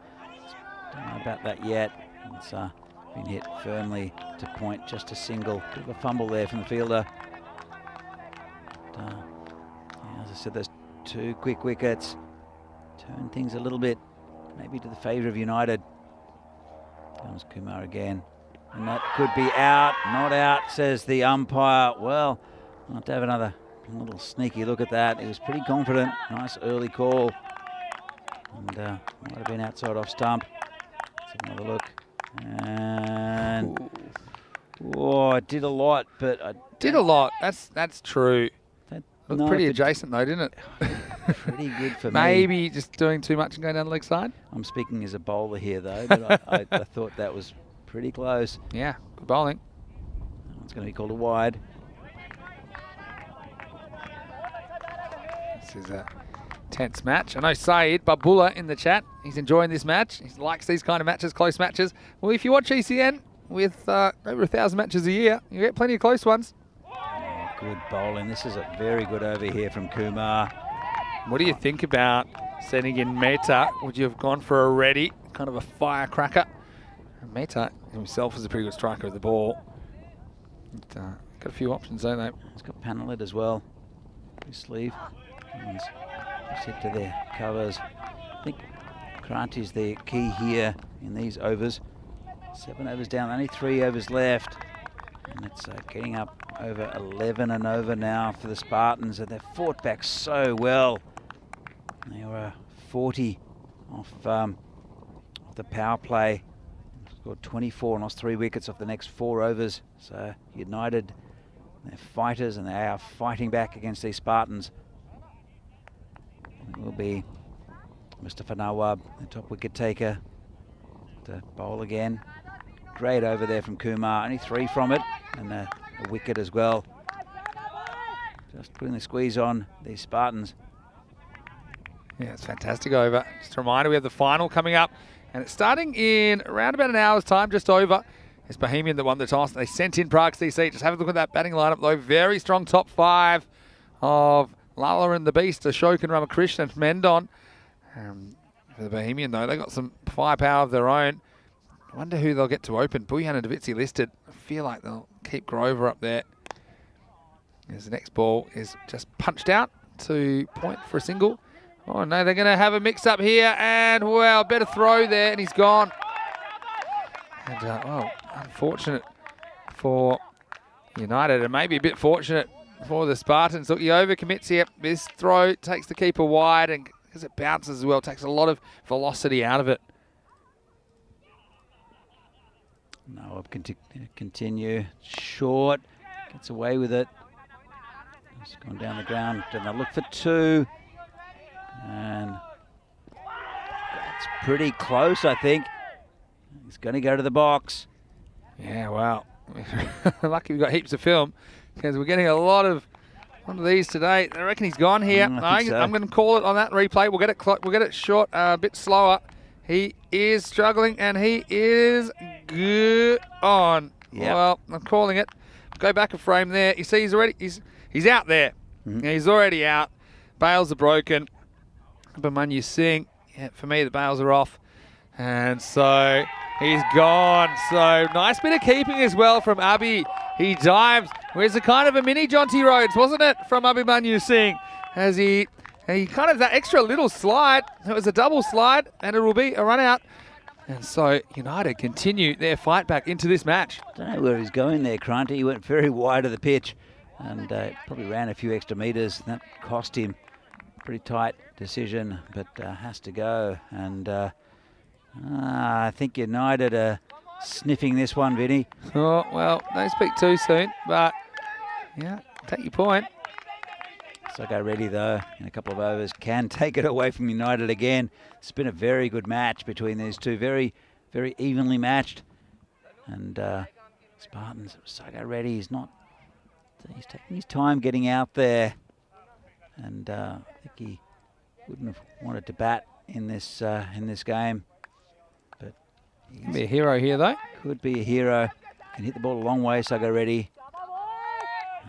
Don't know about that yet. It's been hit firmly to point, just a single. Bit of a fumble there from the fielder. But, yeah, as I said, those 2 quick wickets turn things a little bit, maybe to the favour of United. Comes Kumar again. And that could be out. Not out, says the umpire. Well, I'll have to have another little sneaky look at that. He was pretty confident. Nice early call. And might have been outside off stump. Let's have another look. And oh, it did a lot, but did a lot. That's true. Looked no, pretty adjacent though, didn't it? Pretty good for me. Maybe just doing too much and going down the leg side. I'm speaking as a bowler here though, but I thought that was pretty close. Yeah, good bowling. That one's going to be called a wide. This is a tense match. I know Saeed Babula in the chat. He's enjoying this match. He likes these kind of matches, close matches. Well, if you watch ECN with over 1,000 matches a year, you get plenty of close ones. Oh, good bowling. This is a very good over here from Kumar. What do you think about sending in Mehta? Would you have gone for a ready, kind of a firecracker? Mehta himself is a pretty good striker of the ball. Got a few options, don't they? He's got Panalet as well. His sleeve. Just hit to their covers. I think Kranthi's the key here in these overs. 7 overs down, only 3 overs left. And it's getting up over 11 and over now for the Spartans, and they've fought back so well. They were 40 off the power play. Scored 24 and lost 3 wickets off the next 4 overs. So United, they're fighters and they are fighting back against these Spartans. It will be Mustafa Nawab, the top wicket taker, to bowl again. Great over there from Kumar, only 3 from it, and a wicket as well. Just putting the squeeze on these Spartans. Yeah, it's fantastic over. Just a reminder, we have the final coming up, and it's starting in around about an hour's time, just over. It's Bohemian that won the toss. They sent in Prague's DC. Just have a look at that batting lineup, though. Very strong top 5 of Lala and the Beast, Ashok and Ramakrishnan from Mendon. For the Bohemian, though, they got some firepower of their own. I wonder who they'll get to open. Buyan and Davitsi listed. I feel like they'll keep Grover up there. As the next ball is just punched out to point for a single. Oh no, they're going to have a mix-up here, and well, better throw there, and he's gone. And well, unfortunate for United, and maybe a bit fortunate for the Spartans. Look, he overcommits here. This throw takes the keeper wide, and because it bounces as well, takes a lot of velocity out of it. No, continue. Short, gets away with it. It's gone down the ground, and they'll look for 2. And that's pretty close, I think. He's going to go to the box. Yeah, wow. Lucky we've got heaps of film, because we're getting a lot of these today. I reckon he's gone here. I think so. I'm going to call it on that replay. We'll get it short, a bit slower. He is struggling, and he is good on. Yep. Well, I'm calling it. Go back a frame there. You see, he's out there. Mm-hmm. Yeah, he's already out. Bails are broken. Bhamanyu Singh, yeah, for me, the bails are off. And so he's gone. So nice bit of keeping as well from Abhi. He dives. Where's a kind of a mini Jonty Rhodes, wasn't it, from Abhimanyu Singh? As he kind of that extra little slide. It was a double slide, and it will be a run out. And so United continue their fight back into this match. Don't know where he's going there, Kranti. He went very wide of the pitch and probably ran a few extra metres. That cost him. Pretty tight decision, but has to go. And I think United are sniffing this one, Vinny. Oh, well, don't speak too soon, but yeah, take your point. Soko Reddy, though, in a couple of overs, can take it away from United again. It's been a very good match between these two. Very, very evenly matched. And Spartans, Soko Reddy, he's taking his time getting out there. And I think he wouldn't have wanted to bat in this game. But He can be a hero here, though. Could be a hero. Can hit the ball a long way, Soko Reddy.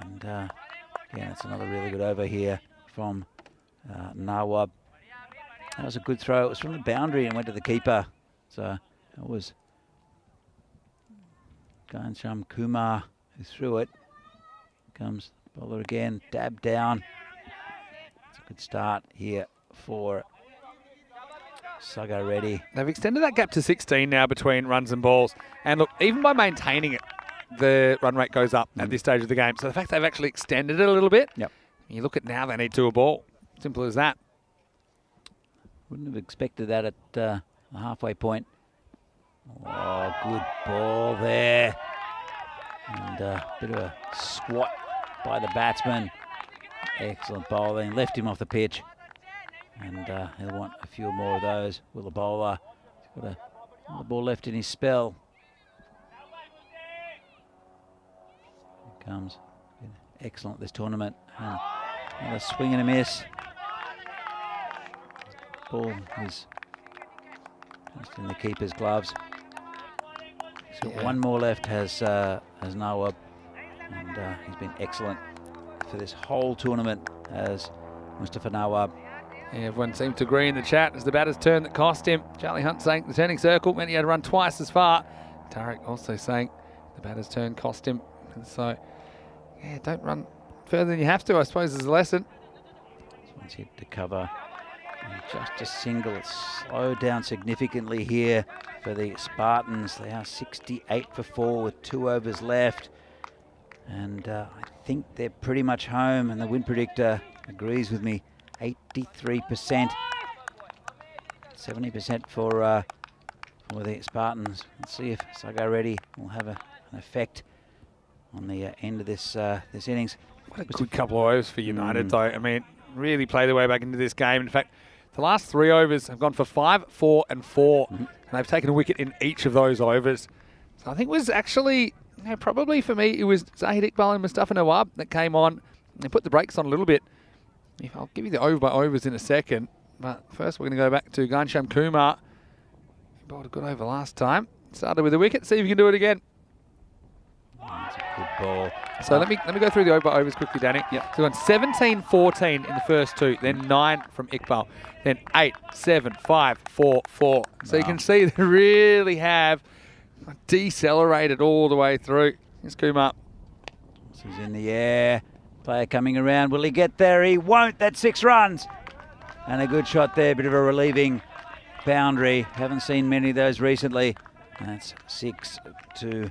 And yeah, that's another really good over here from Nawab. That was a good throw. It was from the boundary and went to the keeper. So that was Ghanshyam Kumar who threw it. Comes the bowler again, dab down. It's a good start here for Soko Reddy. They've extended that gap to 16 now between runs and balls. And look, even by maintaining it, the run rate goes up at this stage of the game. So the fact they've actually extended it a little bit, Yep. You look at now, they need 2 a ball. Simple as that. Wouldn't have expected that at the halfway point. Oh, good ball there. And a bit of a swat by the batsman. Excellent bowling. Left him off the pitch. And he'll want a few more of those. Will the bowler? He's got another ball left in his spell. Here comes. Been excellent this tournament. And another swing and a miss. Ball is just in the keeper's gloves. He's got one more left, has Nawab, and he's been excellent for this whole tournament as Mustafa Nawab. Yeah, everyone seemed to agree in the chat as the batter's turn that cost him. Charlie Hunt saying the turning circle meant he had to run twice as far. Tarek also saying the batter's turn cost him. And so, yeah, don't run further than you have to, I suppose, is a lesson. This one's hit to cover. And just a single. It's slowed down significantly here for the Spartans. They are 68 for 4 with 2 overs left. And I think they're pretty much home, and the win predictor agrees with me. 83%. 70% for the Spartans. Let's see if Saga Reddy will have an effect on the end of this this innings. What a good couple of overs for United, though. I mean, really play their way back into this game. In fact, the last 3 overs have gone for 5, 4 and 4. And they've taken a wicket in each of those overs. So I think it was actually, probably for me, it was Zahid Iqbal and Mustafa Nawab that came on and put the brakes on a little bit. I'll give you the over by overs in a second. But first we're going to go back to Ghanshyam Kumar. He bowled a good over last time. Started with a wicket. See if you can do it again. That's a good ball. So let me go through the over by overs quickly, Danny. Yep. So we went 17-14 in the first 2, then 9 from Iqbal, then 8, 7, 5, 4, 4. So you can see they really have decelerated all the way through. Here's Kumar. He's in the air. Player coming around. Will he get there? He won't. That's 6 runs. And a good shot there. Bit of a relieving boundary. Haven't seen many of those recently. And that's 6 to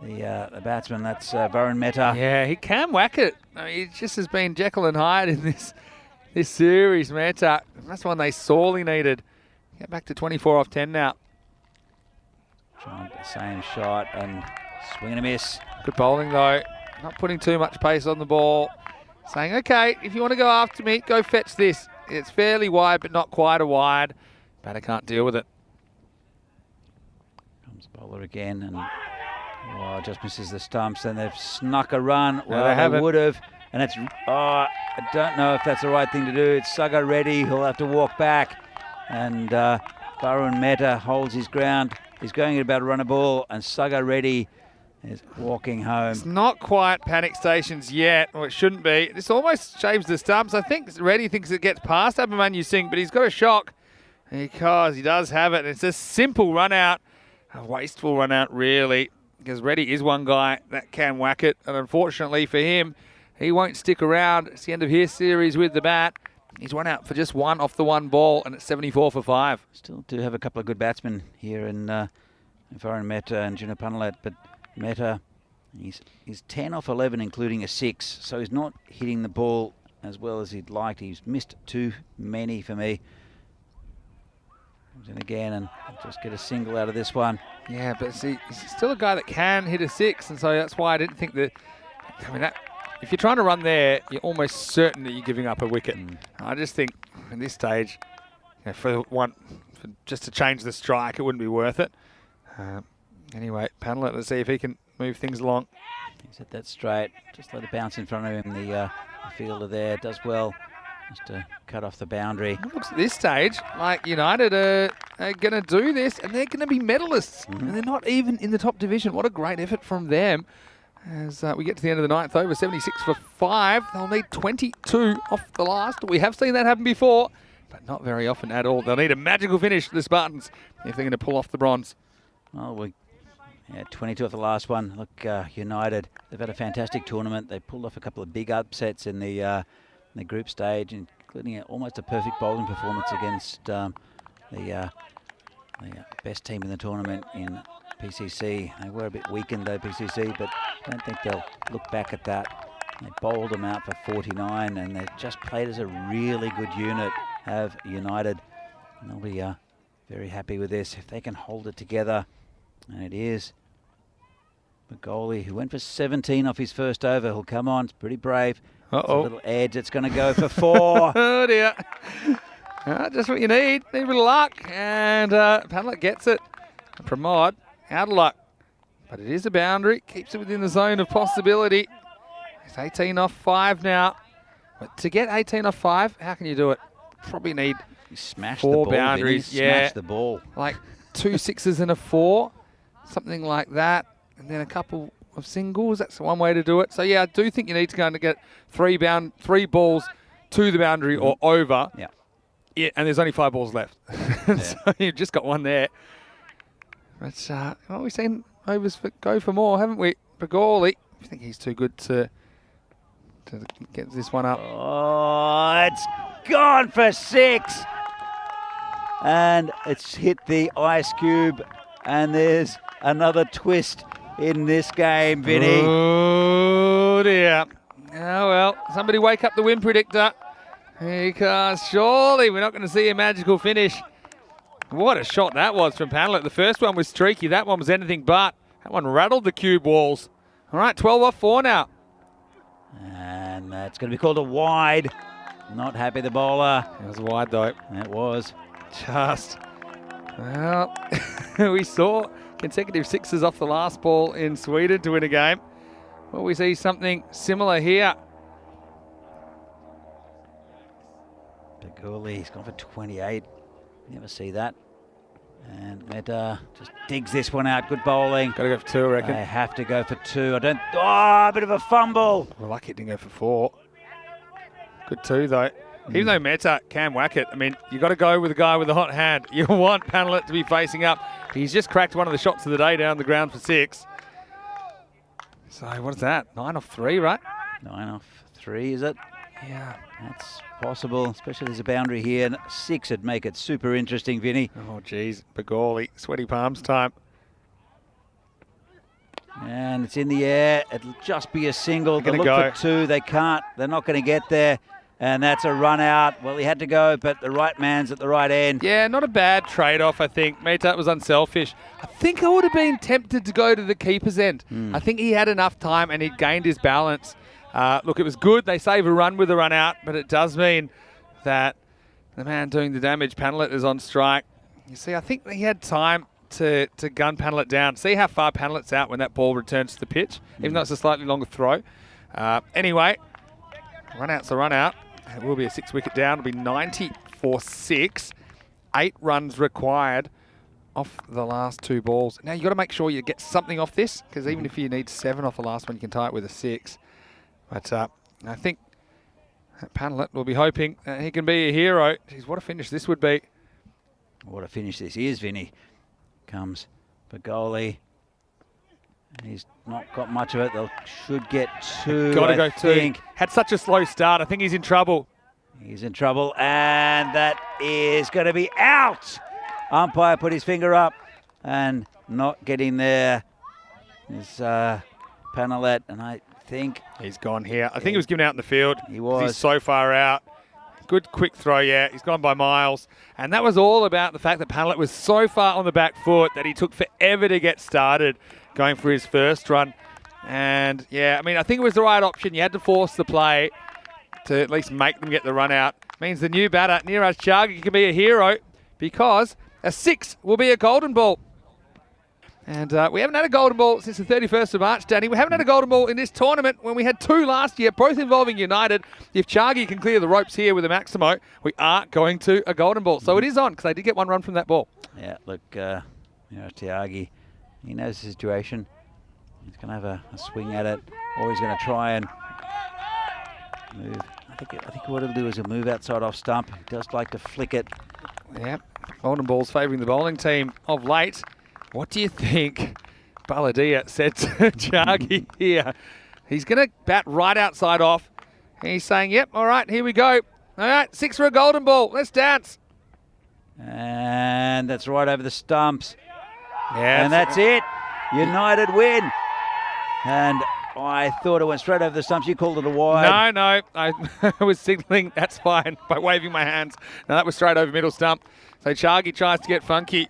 the batsman. That's Varun Mehta. Yeah, he can whack it. I mean, he just has been Jekyll and Hyde in this series, Mehta. That's one they sorely needed. Get back to 24 off 10 now. Trying the same shot and swing and a miss. Good bowling, though. Not putting too much pace on the ball. Saying, okay, if you want to go after me, go fetch this. It's fairly wide, but not quite a wide. Batter can't deal with it. Comes the bowler again and just misses the stumps. And they've snuck a run. Well, they haven't. Would have. And it's, I don't know if that's the right thing to do. It's Saga Reddy who'll have to walk back. And Varun Mehta holds his ground. He's going at about a run a ball. And Saga Reddy is walking home. It's not quite panic stations yet, or it shouldn't be. This almost shaves the stumps. I think Reddy thinks it gets past Abhimanyu Singh, but he's got a shock because he does have it. It's a simple run out, a wasteful run out, really, because Reddy is one guy that can whack it, and unfortunately for him, he won't stick around. It's the end of his series with the bat. He's run out for just 1 off the 1 ball, and it's 74 for 5. Still do have a couple of good batsmen here in Varun Mehta and Juno Punalat, but Mehta, he's 10 off 11, including a 6, so he's not hitting the ball as well as he'd like. He's missed too many for me. Comes in again and just get a single out of this one. Yeah, but see, he's still a guy that can hit a 6, and so that's why I didn't think that. I mean, if you're trying to run there, you're almost certain that you're giving up a wicket. I just think at this stage, for just to change the strike, it wouldn't be worth it. Anyway, Punalat, let's see if he can move things along. He's hit that straight. Just let it bounce in front of him. The fielder there does well just to cut off the boundary. It looks at this stage like United are going to do this, and they're going to be medalists. And they're not even in the top division. What a great effort from them. As we get to the end of the 9th over, 76 for 5. They'll need 22 off the last. We have seen that happen before, but not very often at all. They'll need a magical finish, the Spartans, if they're going to pull off the bronze. Well, 22 off the last one. Look, United, they've had a fantastic tournament. They pulled off a couple of big upsets in the group stage, including almost a perfect bowling performance against the best team in the tournament in PCC. They were a bit weakened though, PCC, but I don't think they'll look back at that. They bowled them out for 49, and they've just played as a really good unit, have United. And they'll be very happy with this if they can hold it together. And it is Magoli, who went for 17 off his first over. He'll come on. It's pretty brave. It's a little edge. It's going to go for 4. Oh, dear. Just what you need. Need a bit of luck. And Punalat gets it. Pramod, out of luck. But it is a boundary. Keeps it within the zone of possibility. It's 18 off 5 now. But to get 18 off 5, how can you do it? Probably need Smash 4 the ball, boundaries. Vinny. Smash the ball. Like 2 6s and a 4. Something like that. And then a couple of singles. That's one way to do it. So, yeah, I do think you need to go and get 3 balls to the boundary or over. Yeah, and there's only 5 balls left. So you've just got 1 there. But we've seen overs go for more, haven't we? Bagoli, I think he's too good to get this one up. Oh, it's gone for 6. And it's hit the ice cube. And there's another twist in this game, Vinny. Oh, dear. Oh, well, somebody wake up the win predictor. Because surely we're not going to see a magical finish. What a shot that was from Panlet. The first one was streaky. That one was anything but. That one rattled the cube walls. All right, 12 off 4 now. And that's going to be called a wide. Not happy, the bowler. It was wide, though. It was. Just, well, we saw consecutive sixes off the last ball in Sweden to win a game. Well, we see something similar here. Paguli, he's gone for 28. Never see that. And Mehta just digs this one out. Good bowling. Got to go for 2, I reckon. They have to go for 2. I don't. Oh, a bit of a fumble. We're lucky it didn't go for 4. Good 2, though. Even though Mehta can whack it, I mean, you got to go with a guy with a hot hand. You want Panlet to be facing up. He's just cracked one of the shots of the day down the ground for 6. So what is that? 9 off 3, right? 9 off 3, is it? Yeah. That's possible, especially there's a boundary here. 6 would make it super interesting, Vinny. Oh, geez. Bagoli, sweaty palms time. And it's in the air. It'll just be a single. They'll They're look gonna for 2. They can't. They're not going to get there. And that's a run out. Well, he had to go, but the right man's at the right end. Yeah, not a bad trade-off, I think. Mehta was unselfish. I think I would have been tempted to go to the keeper's end. I think he had enough time and he'd gained his balance. Look, it was good. They save a run with a run out, but it does mean that the man doing the damage, Panlet, is on strike. You see, I think he had time to gun Panlet down. See how far Panlet's out when that ball returns to the pitch, even though it's a slightly longer throw. Anyway, run out's a run out. It will be a 6-wicket down. It'll be 90 for 6. 8 runs required off the last 2 balls. Now, you've got to make sure you get something off this, because even if you need 7 off the last one, you can tie it with a 6. But I think Panlet will be hoping he can be a hero. Jeez, what a finish this would be. What a finish this is, Vinny. Comes Bagoli. He's not got much of it. They should get 2. Got to go I 2. think. Had such a slow start. I think he's in trouble. He's in trouble, and that is going to be out. Umpire put his finger up and not getting there is Panlet, and I think he's gone here. I think he was given out in the field. He was. He's so far out. Good quick throw, yeah. He's gone by miles. And that was all about the fact that Panlet was so far on the back foot that he took forever to get started going for his first run. And, yeah, I mean, I think it was the right option. You had to force the play to at least make them get the run out. Means the new batter, Neeraj Chaggi, can be a hero because a 6 will be a golden ball. And we haven't had a golden ball since the 31st of March, Danny. We haven't had a golden ball in this tournament when we had 2 last year, both involving United. If Chaggi can clear the ropes here with a Maximo, we are going to a golden ball. So it is on because they did get 1 run from that ball. Yeah, look, Chaggi, he knows the situation. He's going to have a swing at it, or he's going to try and move. I think what he'll do is he'll move outside off stump. He does like to flick it. Yeah, golden balls favouring the bowling team of late. What do you think Baladia said to Chaggi here? He's going to bat right outside off. He's saying, yep, all right, here we go. All right, 6 for a golden ball. Let's dance. And that's right over the stumps. Yeah, and that's it. United win. And I thought it went straight over the stumps. You called it a wide. No, I was signalling that's fine by waving my hands. No, that was straight over middle stump. So Chaggi tries to get funky.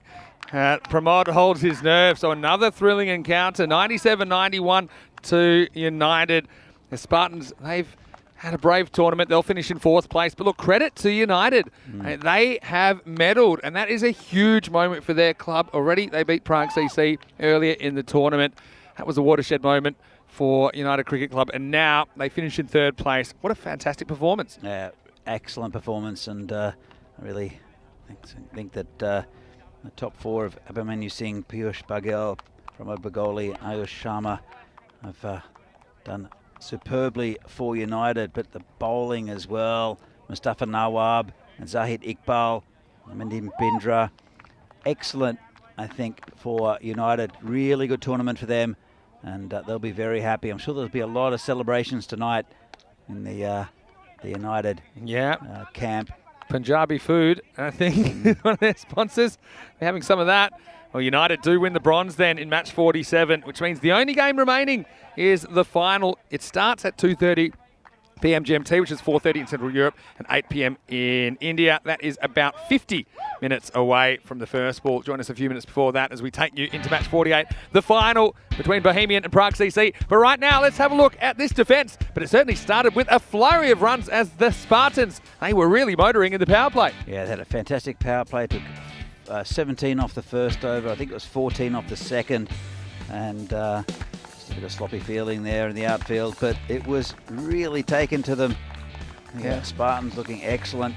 Pramod holds his nerve. So another thrilling encounter. 97-91 to United. The Spartans, they've had a brave tournament. They'll finish in 4th place. But look, credit to United. They have medalled, and that is a huge moment for their club. Already they beat Prague CC earlier in the tournament. That was a watershed moment for United Cricket Club, and now they finish in 3rd place. What a fantastic performance. Excellent performance, and I really think that the top 4 of Abhimanyu Singh, Piyush Baghel, Pramod Bagoli, Ayush Sharma have done superbly for United, but the bowling as well. Mustafa Nawab and Zahid Iqbal, Mandim Bindra. Excellent, I think, for United. Really good tournament for them, and they'll be very happy. I'm sure there'll be a lot of celebrations tonight in the United camp. Punjabi food, I think, is one of their sponsors. They're having some of that. Well, United do win the bronze then in match 47, which means the only game remaining is the final. It starts at 2:30 p.m. GMT, which is 4:30 in Central Europe, and 8 p.m. in India. That is about 50 minutes away from the first ball. Join us a few minutes before that as we take you into match 48, the final between Bohemian and Prague CC. But right now, let's have a look at this defence. But it certainly started with a flurry of runs as the Spartans, they were really motoring in the power play. Yeah, they had a fantastic power play. Took 17 off the first over. I think it was 14 off the second. And just a bit of sloppy fielding there in the outfield. But it was really taken to them. Yeah, Spartans looking excellent.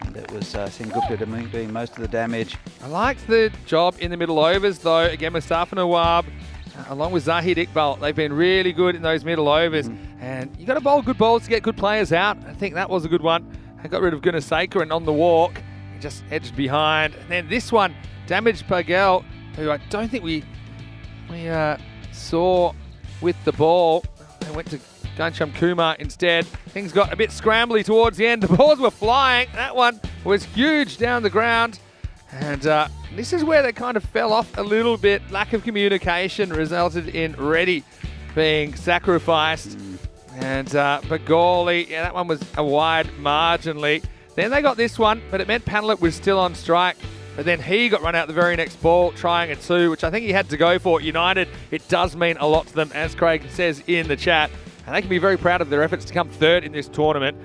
And it was Sengupta doing most of the damage. I liked the job in the middle overs, though, again with Mustafa Nawab, along with Zahid Iqbal. They've been really good in those middle overs. And you got to bowl good balls to get good players out. I think that was a good one. I got rid of Gunasekar, and on the walk, he just edged behind. And then this one, damaged Pagel, who I don't think we saw with the ball. They went to Ghanshyam Kumar instead. Things got a bit scrambly towards the end. The balls were flying. That one was huge down the ground. And this is where they kind of fell off a little bit. Lack of communication resulted in Reddy being sacrificed. And Bagoli, yeah, that one was a wide marginally. Then they got this one, but it meant Panellet was still on strike. But then he got run out the very next ball, trying a 2, which I think he had to go for. United, it does mean a lot to them, as Craig says in the chat. And they can be very proud of their efforts to come third in this tournament.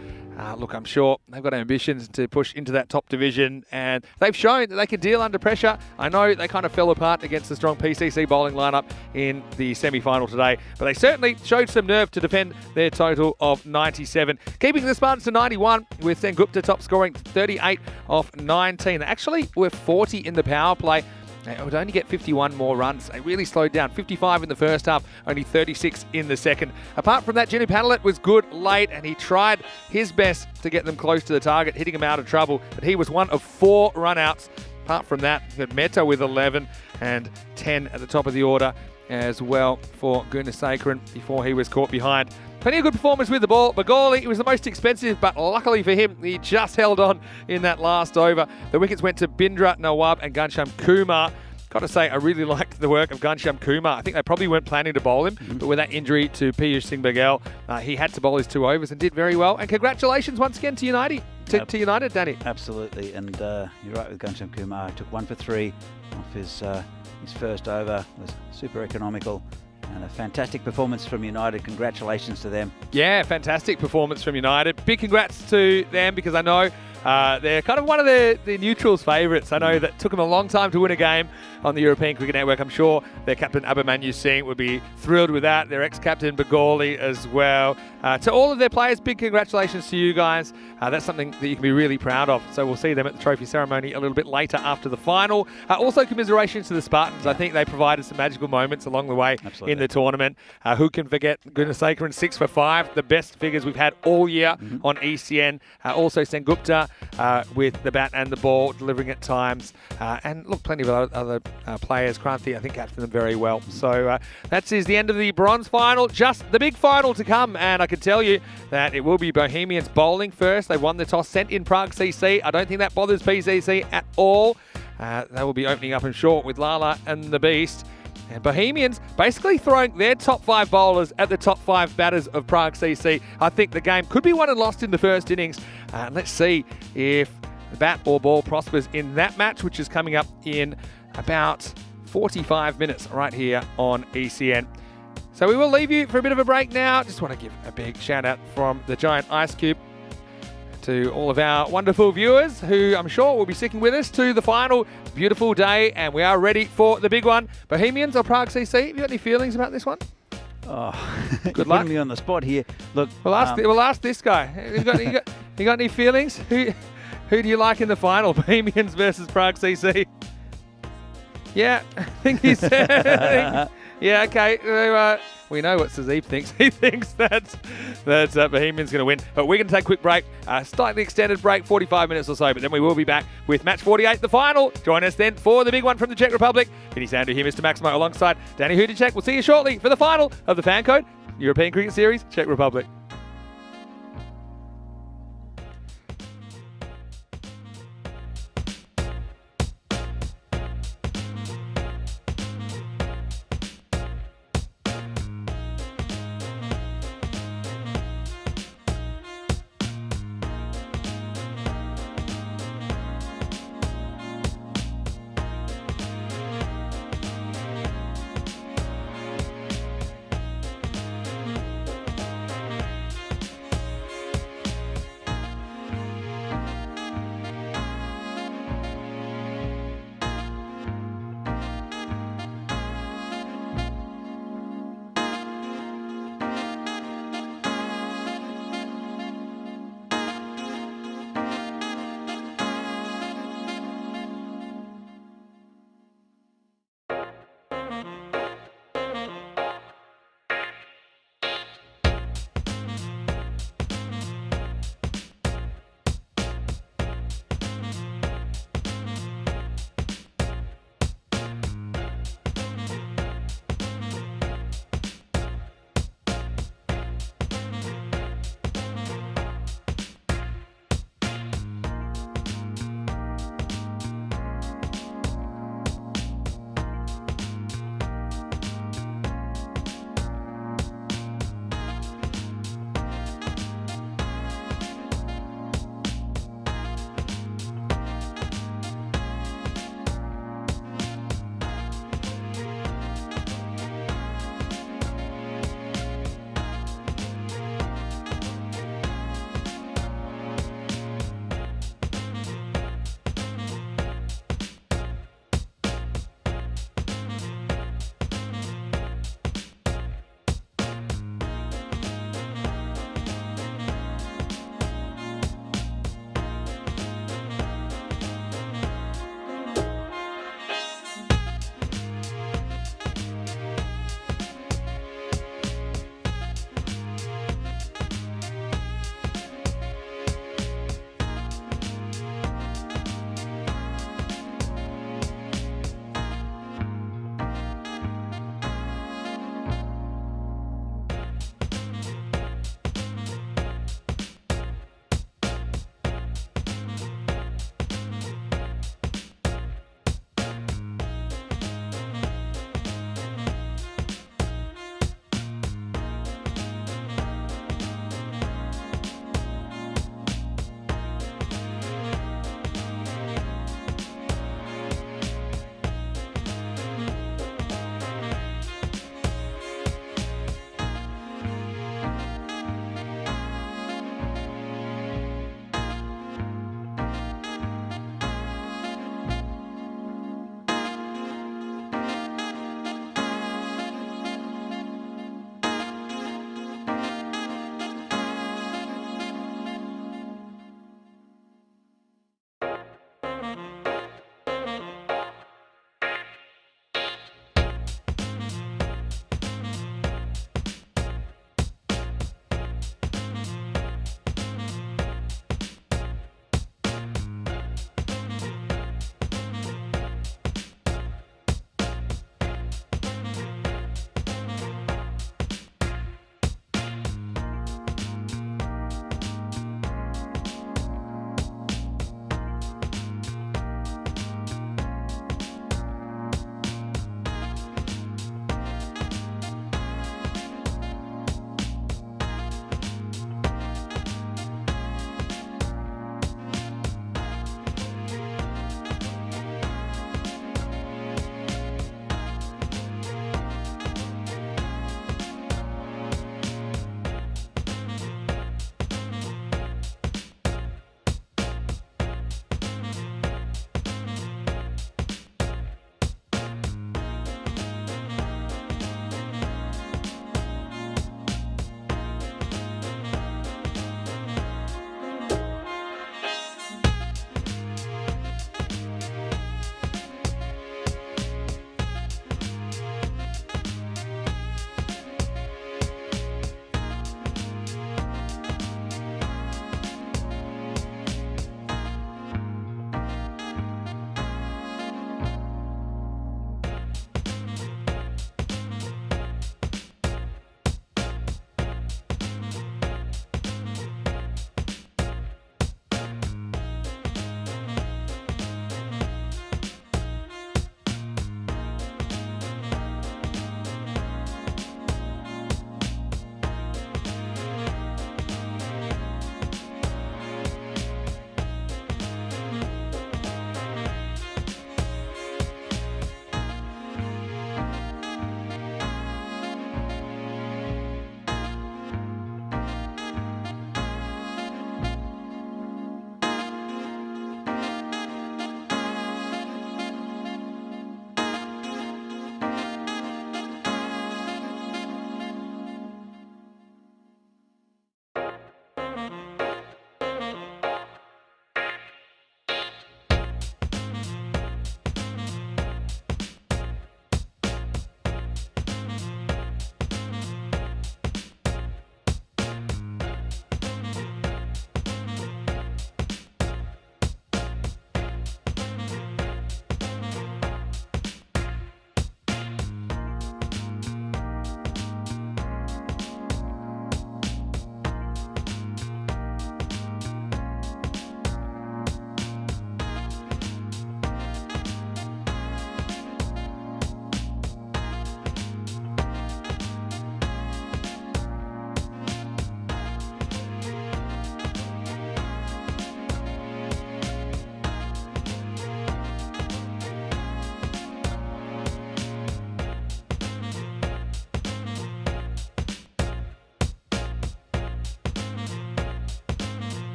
Look, I'm sure they've got ambitions to push into that top division, and they've shown that they can deal under pressure. I know they kind of fell apart against the strong PCC bowling lineup in the semi-final today, but they certainly showed some nerve to defend their total of 97, keeping the Spartans to 91, with Sengupta top scoring 38 off 19. They actually were 40 in the power play. They would only get 51 more runs. They really slowed down. 55 in the first half, only 36 in the second. Apart from that, Jenny Panellet was good late, and he tried his best to get them close to the target, hitting them out of trouble. But he was one of 4 run-outs. Apart from that, you had Mehta with 11 and 10 at the top of the order as well for Gunasekar before he was caught behind. Plenty of good performance with the ball. Bagoli, it was the most expensive, but luckily for him, he just held on in that last over. The wickets went to Bindra Nawab and Ghanshyam Kumar. Got to say, I really liked the work of Ghanshyam Kumar. I think they probably weren't planning to bowl him, but with that injury to Piyush Singh Baghel, he had to bowl his 2 overs and did very well. And congratulations once again to United, Danny. Absolutely, and you're right with Ghanshyam Kumar. Took 1 for 3 off his first over. Was super economical. And a fantastic performance from United. Congratulations to them. Yeah, fantastic performance from United. Big congrats to them, because I know they're kind of one of the neutrals' favourites. I know that took them a long time to win a game on the European Cricket Network. I'm sure their captain Abhimanyu Singh would be thrilled with that. Their ex-captain Bagoli as well. To all of their players, big congratulations to you guys. That's something that you can be really proud of. So we'll see them at the trophy ceremony a little bit later after the final. Also, commiserations to the Spartans. I think they provided some magical moments along the way in the tournament. Who can forget Gunasekar and 6 for 5, the best figures we've had all year on ECN. Also Sengupta with the bat and the ball, delivering at times. And look, plenty of other players. Kranthi, I think, captained them very well. So that is the end of the bronze final. Just the big final to come. And I can tell you that it will be Bohemians bowling first. They won the toss, sent in Prague CC. I don't think that bothers PCC at all. They will be opening up in short with Lala and the Beast. And Bohemians basically throwing their top 5 bowlers at the top 5 batters of Prague CC. I think the game could be won and lost in the first innings. Let's see if the bat or ball prospers in that match, which is coming up in about 45 minutes right here on ECN. So we will leave you for a bit of a break now. Just want to give a big shout out from the Giant Ice Cube to all of our wonderful viewers who I'm sure will be sticking with us to the final. Beautiful day, and we are ready for the big one. Bohemians or Prague CC? Have you got any feelings about this one? Oh, good luck. Putting me on the spot here. Look, we'll ask this guy. You got any feelings? Who do you like in the final? Bohemians versus Prague CC? Yeah, I think he said. Yeah, okay. So, we know what Sazib thinks. He thinks that Bohemian's going to win. But we're going to take a quick break, slightly extended break, 45 minutes or so. But then we will be back with match 48, the final. Join us then for the big one from the Czech Republic. Vinny Sandu here, Mr. Maximo, alongside Danny Hudicek. We'll see you shortly for the final of the FanCode European Cricket Series, Czech Republic.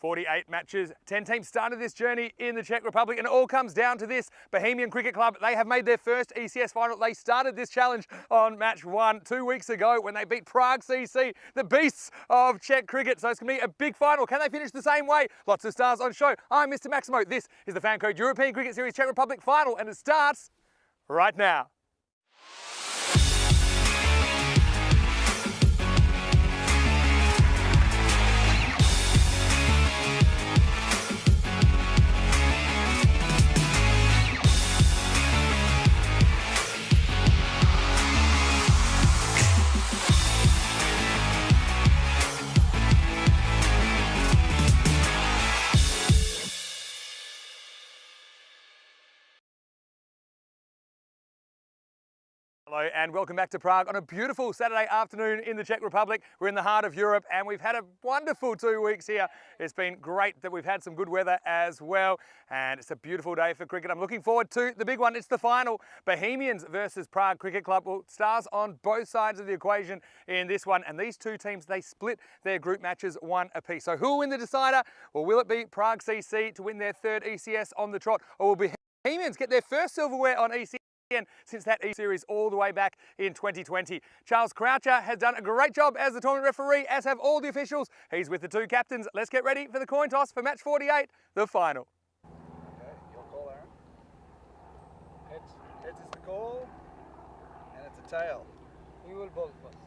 48 matches. 10 teams started this journey in the Czech Republic, and it all comes down to this. Bohemian Cricket Club, they have made their first ECS final. They started this challenge on match 1 2 weeks ago when they beat Prague CC, the beasts of Czech cricket. So it's going to be a big final. Can they finish the same way? Lots of stars on show. I'm Mr. Maximo. This is the FanCode European Cricket Series Czech Republic final, and it starts right now. Hello and welcome back to Prague on a beautiful Saturday afternoon in the Czech Republic. We're in the heart of Europe and we've had a wonderful 2 weeks here. It's been great that we've had some good weather as well, and it's a beautiful day for cricket. I'm looking forward to the big one. It's the final, Bohemians versus Prague Cricket Club. Well, stars on both sides of the equation in this one, and these two teams, they split their group matches 1 apiece. So who will win the decider? Well, will it be Prague CC to win their 3rd ECS on the trot, or will Bohemians get their first silverware on ECS since that E-Series all the way back in 2020. Charles Croucher has done a great job as the tournament referee, as have all the officials. He's with the 2 captains. Let's get ready for the coin toss for match 48, the final. Okay, your call, Aaron. Heads is the call, and it's a tail. We will bowl first.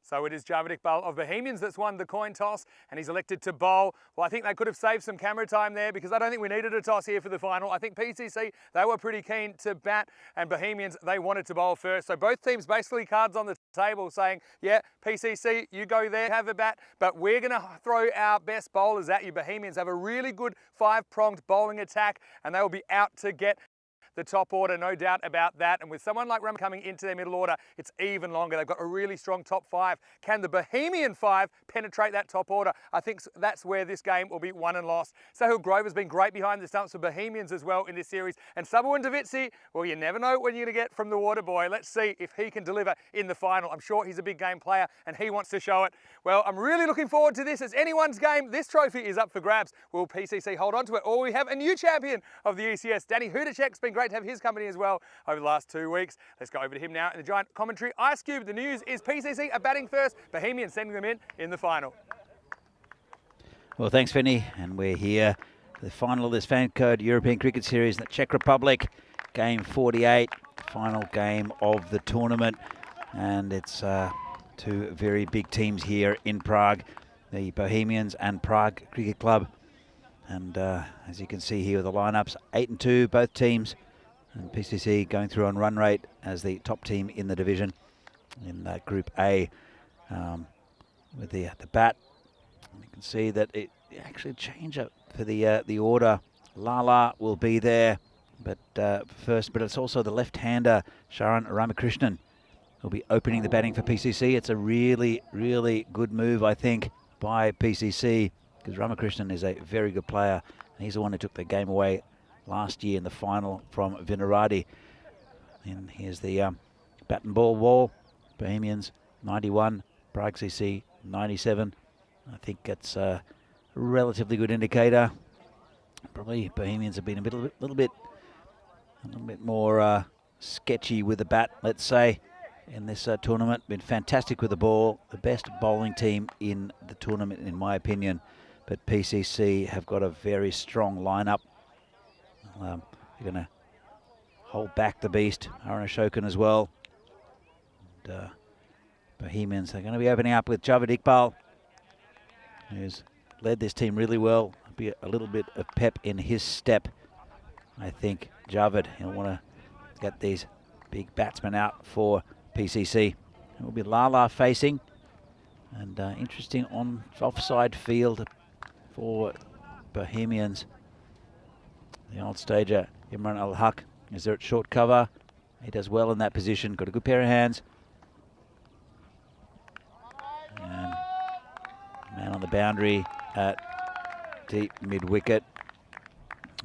So it is Javid Iqbal of Bohemians that's won the coin toss, and he's elected to bowl. Well, I think they could have saved some camera time there because I don't think we needed a toss here for the final. I think PCC, they were pretty keen to bat, and Bohemians, they wanted to bowl first. So both teams basically cards on the table saying, yeah, PCC, you go there, have a bat, but we're going to throw our best bowlers at you. Bohemians have a really good 5-pronged bowling attack, and they will be out to get the top order, no doubt about that. And with someone like Ram coming into their middle order, it's even longer. They've got a really strong top 5. Can the Bohemian 5 penetrate that top order? I think that's where this game will be won and lost. Sahil Grover's been great behind the stumps for Bohemians as well in this series. And Subbu Davitsi, well, you never know what you're going to get from the water boy. Let's see if he can deliver in the final. I'm sure he's a big game player and he wants to show it. Well, I'm really looking forward to this. It's anyone's game. This trophy is up for grabs. Will PCC hold on to it? Or we have a new champion of the ECS. Danny Hudacek's been great to have his company as well over the last 2 weeks. Let's go over to him now in the giant commentary. Ice Cube, the news is PCC are batting first. Bohemians sending them in the final. Well, thanks, Vinny. And we're here for the final of this FanCode European Cricket Series in the Czech Republic. Game 48, final game of the tournament. And it's 2 very big teams here in Prague, the Bohemians and Prague Cricket Club. And as you can see here with the lineups, 8-2, both teams. And PCC going through on run rate as the top team in the division in Group A with the bat. And you can see that it actually changed up for the order. Lala will be there, but first. But it's also the left-hander Sharan Ramakrishnan who'll be opening the batting for PCC. It's a really, really good move, I think, by PCC because Ramakrishnan is a very good player, and he's the one who took the game away last year in the final from Vinaradi. And here's the bat and ball wall. Bohemians 91, Prague CC 97. I think that's a relatively good indicator. Probably Bohemians have been a little bit more sketchy with the bat, let's say, in this tournament. Been fantastic with the ball. The best bowling team in the tournament, in my opinion. But PCC have got a very strong lineup. They're going to hold back the beast, Arun Ashokan as well. And, Bohemians, they're going to be opening up with Javid Iqbal, who's led this team really well. Be a little bit of pep in his step, I think. Javid, he'll want to get these big batsmen out for PCC. It will be Lala facing, and interesting on offside field for Bohemians. The old stager, Imran Al-Haq, is there at short cover. He does well in that position, got a good pair of hands. And man on the boundary at deep mid-wicket.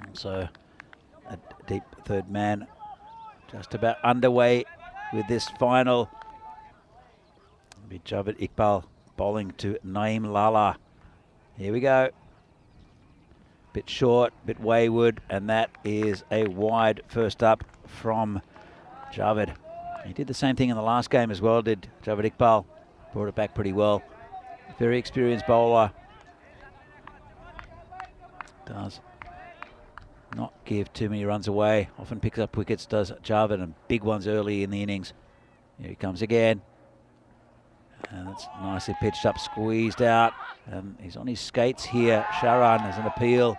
Also a deep third man. Just about underway with this final. It'll be Javid Iqbal bowling to Naeem Lala. Here we go. Bit short, bit wayward, and that is a wide first up from Javed. He did the same thing in the last game as well, did Javed Iqbal. Brought it back pretty well. Very experienced bowler. Does not give too many runs away. Often picks up wickets, does Javed, and big ones early in the innings. Here he comes again. And it's nicely pitched up, squeezed out. And he's on his skates here. Sharan has an appeal,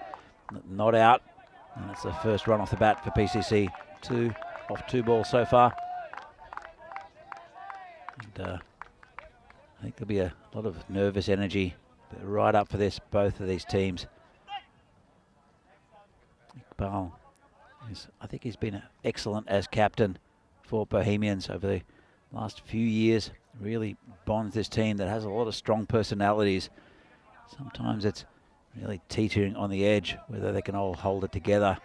not out. And that's the first run off the bat for PCC. Off 2 balls so far. And I think there'll be a lot of nervous energy right up for this, both of these teams. Iqbal, I think he's been excellent as captain for Bohemians over the last few years. Really bonds this team that has a lot of strong personalities. Sometimes it's really teetering on the edge whether they can all hold it together.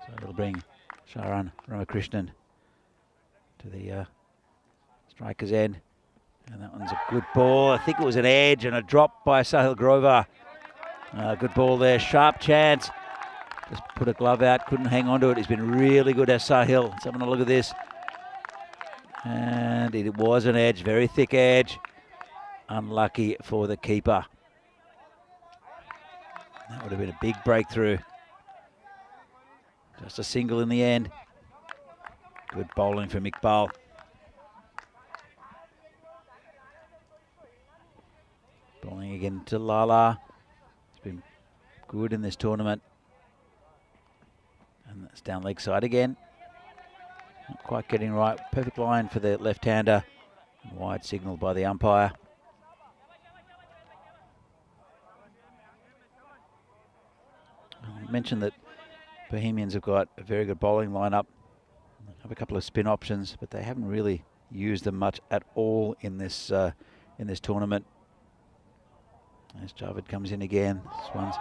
So it'll bring Sharan Ramakrishnan to the striker's end. And that one's a good ball. I think it was an edge and a drop by Sahil Grover. Good ball there, sharp chance. Just put a glove out, couldn't hang on to it. He's been really good as Sahil. Let's have a look at this. And it was an edge, very thick edge. Unlucky for the keeper. That would have been a big breakthrough. Just a single in the end. Good bowling from Iqbal. Bowling again to Lala. He's been good in this tournament. And that's down leg side again. Not quite getting right. Perfect line for the left-hander. Wide signal by the umpire. I mentioned that Bohemians have got a very good bowling lineup. Have a couple of spin options, but they haven't really used them much at all in this tournament. As Javed comes in again, this one's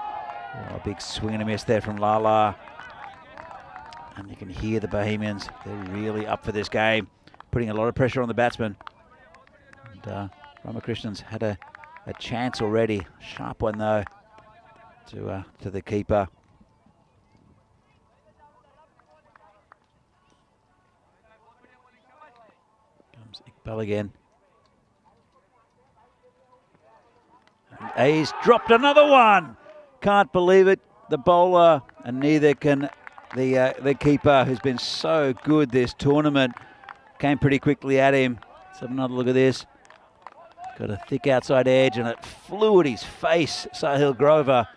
a big swing and a miss there from Lala. And you can hear the Bohemians, they're really up for this game, putting a lot of pressure on the batsman. And Ramakrishnan's had a chance already, sharp one though, to the keeper. Comes Iqbal again. And he's dropped another one. Can't believe it. The bowler, and neither can the keeper, who's been so good this tournament. Came pretty quickly at him. Let's have another look at this. Got a thick outside edge and it flew at his face. Sahil Grover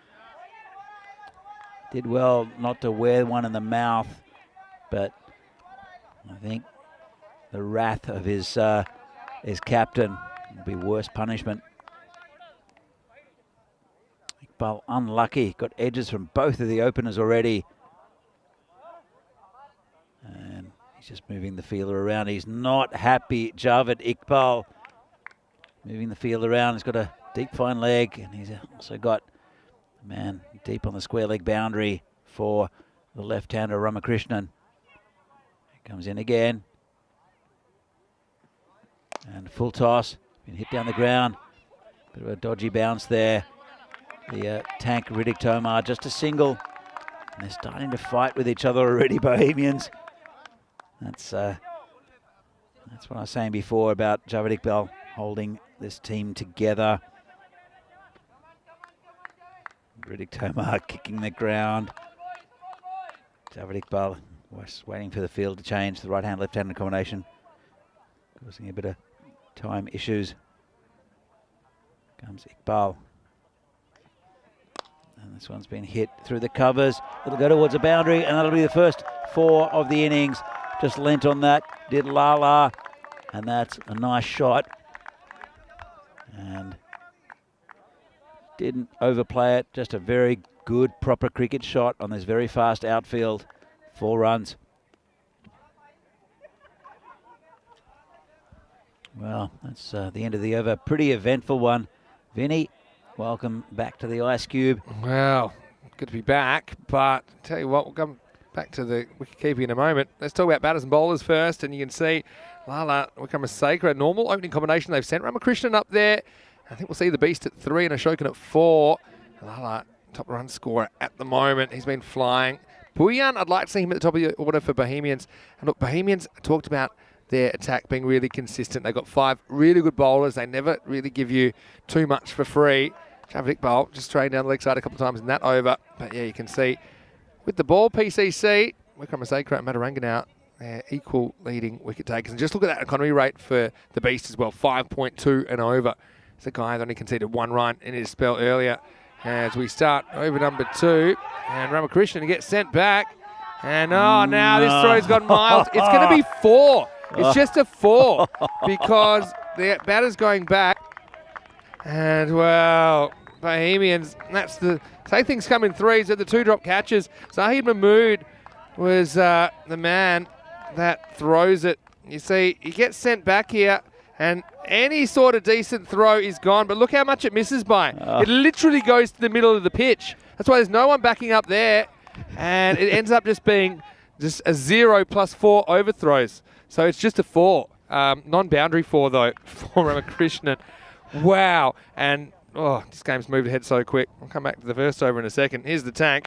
did well not to wear one in the mouth, but I think the wrath of his captain will be worse punishment. Iqbal unlucky, got edges from both of the openers already. And he's just moving the fielder around. He's not happy, Javed Iqbal. Moving the field around. He's got a deep fine leg, and he's also got a man deep on the square leg boundary for the left-hander Ramakrishnan. He comes in again. And full toss. Been hit down the ground. Bit of a dodgy bounce there. The tank Riddick Tomar, just a single. And they're starting to fight with each other already, Bohemians. That's what I was saying before about Javed Iqbal holding this team together. Riddick Tomar kicking the ground. Javed Iqbal was waiting for the field to change, the right-hand, left-hand combination, causing a bit of time issues. Comes Iqbal. And this one's been hit through the covers. It'll go towards the boundary, and that'll be the first 4 of the innings. Just lent on that, did Lala, and that's a nice shot. And didn't overplay it, just a very good, proper cricket shot on this very fast outfield. 4 runs. Well, that's the end of the over. Pretty eventful one. Vinny, welcome back to the Ice Cube. Well, good to be back, but tell you what, we'll come back to the wicketkeeping in a moment. Let's talk about batters and bowlers first, and you can see Lala, Wickramasacre, normal opening combination. They've sent Ramakrishnan up there. I think we'll see the Beast at 3 and Ashokan at 4. Lala, top run scorer at the moment. He's been flying. Buyan, I'd like to see him at the top of the order for Bohemians. And look, Bohemians talked about their attack being really consistent. They've got 5 really good bowlers. They never really give you too much for free. Javik Bowl just straight down the leg side a couple of times in that over. But yeah, you can see with the ball, PCC, Wickramasacre and Mataranga now, they're equal leading wicket takers. And just look at that economy rate for the Beast as well, 5.2 and over. It's a guy that only conceded 1 run in his spell earlier. As we start over number 2, and Ramakrishnan gets sent back. And now this throw's gone miles. It's going to be 4. It's just a 4 because the batter's going back. And, well, Bohemians, that's the... Say things come in 3s at the 2 drop catches. Zahid Mahmood was the man that throws it. You see, he gets sent back here, and any sort of decent throw is gone. But look how much it misses by. It literally goes to the middle of the pitch. That's why there's no one backing up there. And it ends up just being just a 0 plus 4 overthrows. So it's just a 4. Non-boundary 4, though, for Ramakrishnan. Wow. And, this game's moved ahead so quick. I'll come back to the first over in a second. Here's the tank.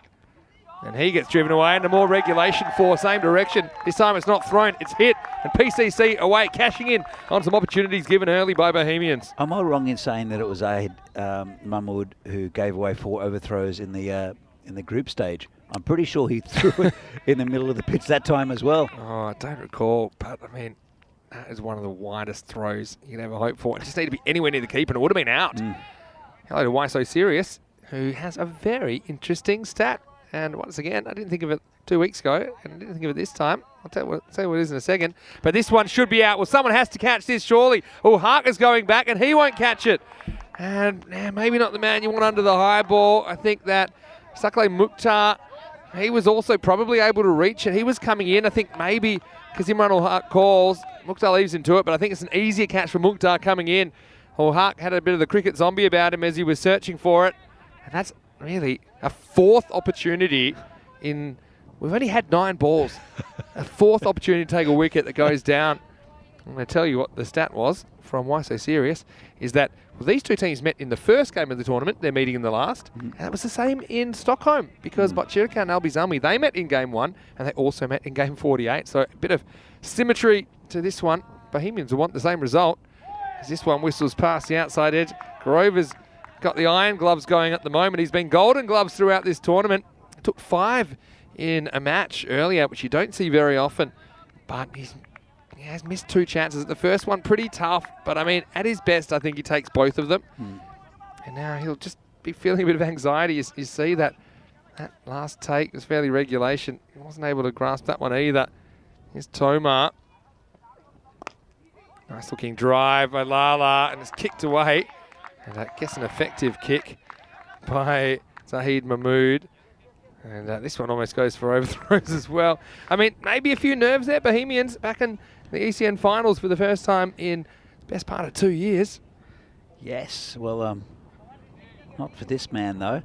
And he gets driven away into more regulation 4, same direction. This time it's not thrown, it's hit. And PCC away, cashing in on some opportunities given early by Bohemians. Am I wrong in saying that it was Zahid Mahmood who gave away 4 overthrows in the group stage? I'm pretty sure he threw it in the middle of the pitch that time as well. Oh, I don't recall, but I mean, that is one of the widest throws you can ever hope for. It just needed to be anywhere near the keeper and it would have been out. Hello to Why So Serious, who has a very interesting stat. And once again, I didn't think of it 2 weeks ago, and I didn't think of it this time. I'll tell you what it is in a second. But this one should be out. Well, someone has to catch this, surely. Oh, Harker's going back, and he won't catch it. And maybe not the man you want under the high ball. I think that Sakle Mukhtar, he was also probably able to reach it. He was coming in, I think maybe because Imran ul Haq calls. Mukhtar leaves into it, but I think it's an easier catch for Mukhtar coming in. Ul Haq had a bit of the cricket zombie about him as he was searching for it. And that's really a 4th opportunity in... We've only had 9 balls. A 4th opportunity to take a wicket that goes down. I'm going to tell you what the stat was from Why So Serious, is that these 2 teams met in the first game of the tournament. They're meeting in the last. And that was the same in Stockholm because Bachirka and Albizami, they met in game 1 and they also met in game 48. So a bit of symmetry to this one. Bohemians will want the same result as this one whistles past the outside edge. Grover's got the iron gloves going at the moment. He's been golden gloves throughout this tournament. Took 5 in a match earlier, which you don't see very often. But he has missed 2 chances. The first one pretty tough, but I mean, at his best, I think he takes both of them. And now he'll just be feeling a bit of anxiety. You see that last take was fairly regulation. He wasn't able to grasp that one either. Here's Tomar. Nice looking drive by Lala, and it's kicked away. And I guess an effective kick by Zahid Mahmood. And this one almost goes for overthrows as well. I mean, maybe a few nerves there. Bohemians back in the ECN finals for the first time in the best part of 2 years. Yes, well, not for this man though.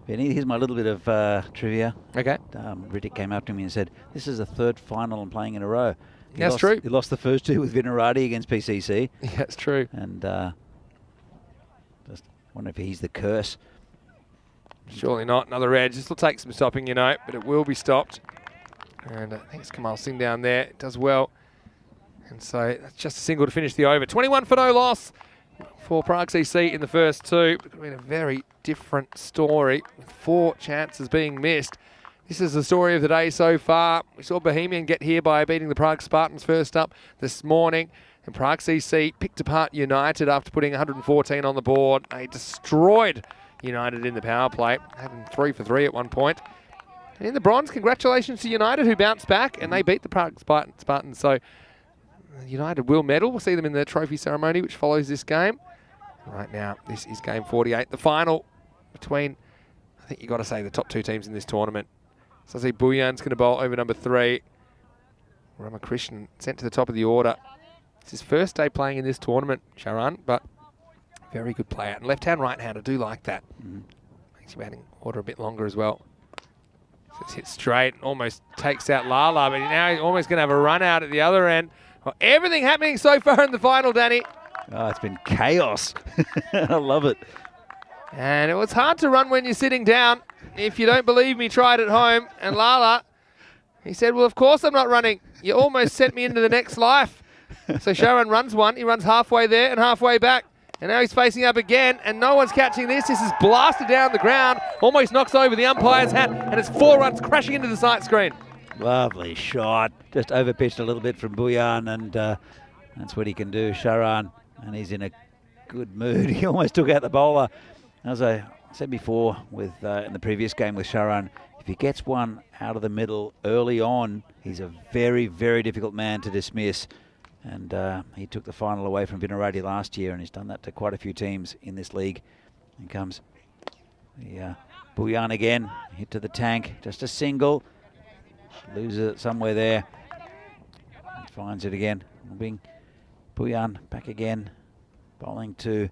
Benny, here's my little bit of trivia. Okay. Riddick came up to me and said, this is the 3rd final I'm playing in a row. That's true. He lost the first 2 with Vinarati against PCC. Yeah, that's true. And just wonder if he's the curse. Surely not. Another edge. This will take some stopping, you know, but it will be stopped. And I think it's Kamal Singh down there. It does well. And so that's just a single to finish the over. 21 for no loss for Prague CC in the first 2. It could have been a very different story with 4 chances being missed. This is the story of the day so far. We saw Bohemian get here by beating the Prague Spartans first up this morning. And Prague CC picked apart United after putting 114 on the board. They destroyed United in the power play, having 3 for 3 at one point. And in the bronze, congratulations to United, who bounced back, and they beat the Prague Spartans. So United will medal. We'll see them in the trophy ceremony, which follows this game. Right now, this is game 48, the final between, I think you've got to say, the top 2 teams in this tournament. So I see Buyan's going to bowl over number 3. Ramakrishnan sent to the top of the order. It's his first day playing in this tournament, Sharan, but very good player. And left-hand, right-hand, I do like that. Makes your batting order a bit longer as well. So it's hit straight, almost takes out Lala, but now he's almost going to have a run out at the other end. Well, everything happening so far in the final, Danny. Oh, it's been chaos. I love it. And it was hard to run when you're sitting down. If you don't believe me, try it at home. And Lala, he said, well, of course I'm not running. You almost sent me into the next life. So Sharon runs one. He runs halfway there and halfway back. And now he's facing up again, and no one's catching this. This is blasted down the ground, almost knocks over the umpire's hat, and it's 4 runs crashing into the sight screen. Lovely shot. Just overpitched a little bit from Buyan, and that's what he can do, Sharan. And he's in a good mood. He almost took out the bowler. As I said before with in the previous game with Sharan, if he gets one out of the middle early on, he's a very, very difficult man to dismiss. And he took the final away from Vinarati last year, and he's done that to quite a few teams in this league. And comes the Buyan again, hit to the tank, just a single. Loses it somewhere there. And finds it again. Being Buyan back again, bowling to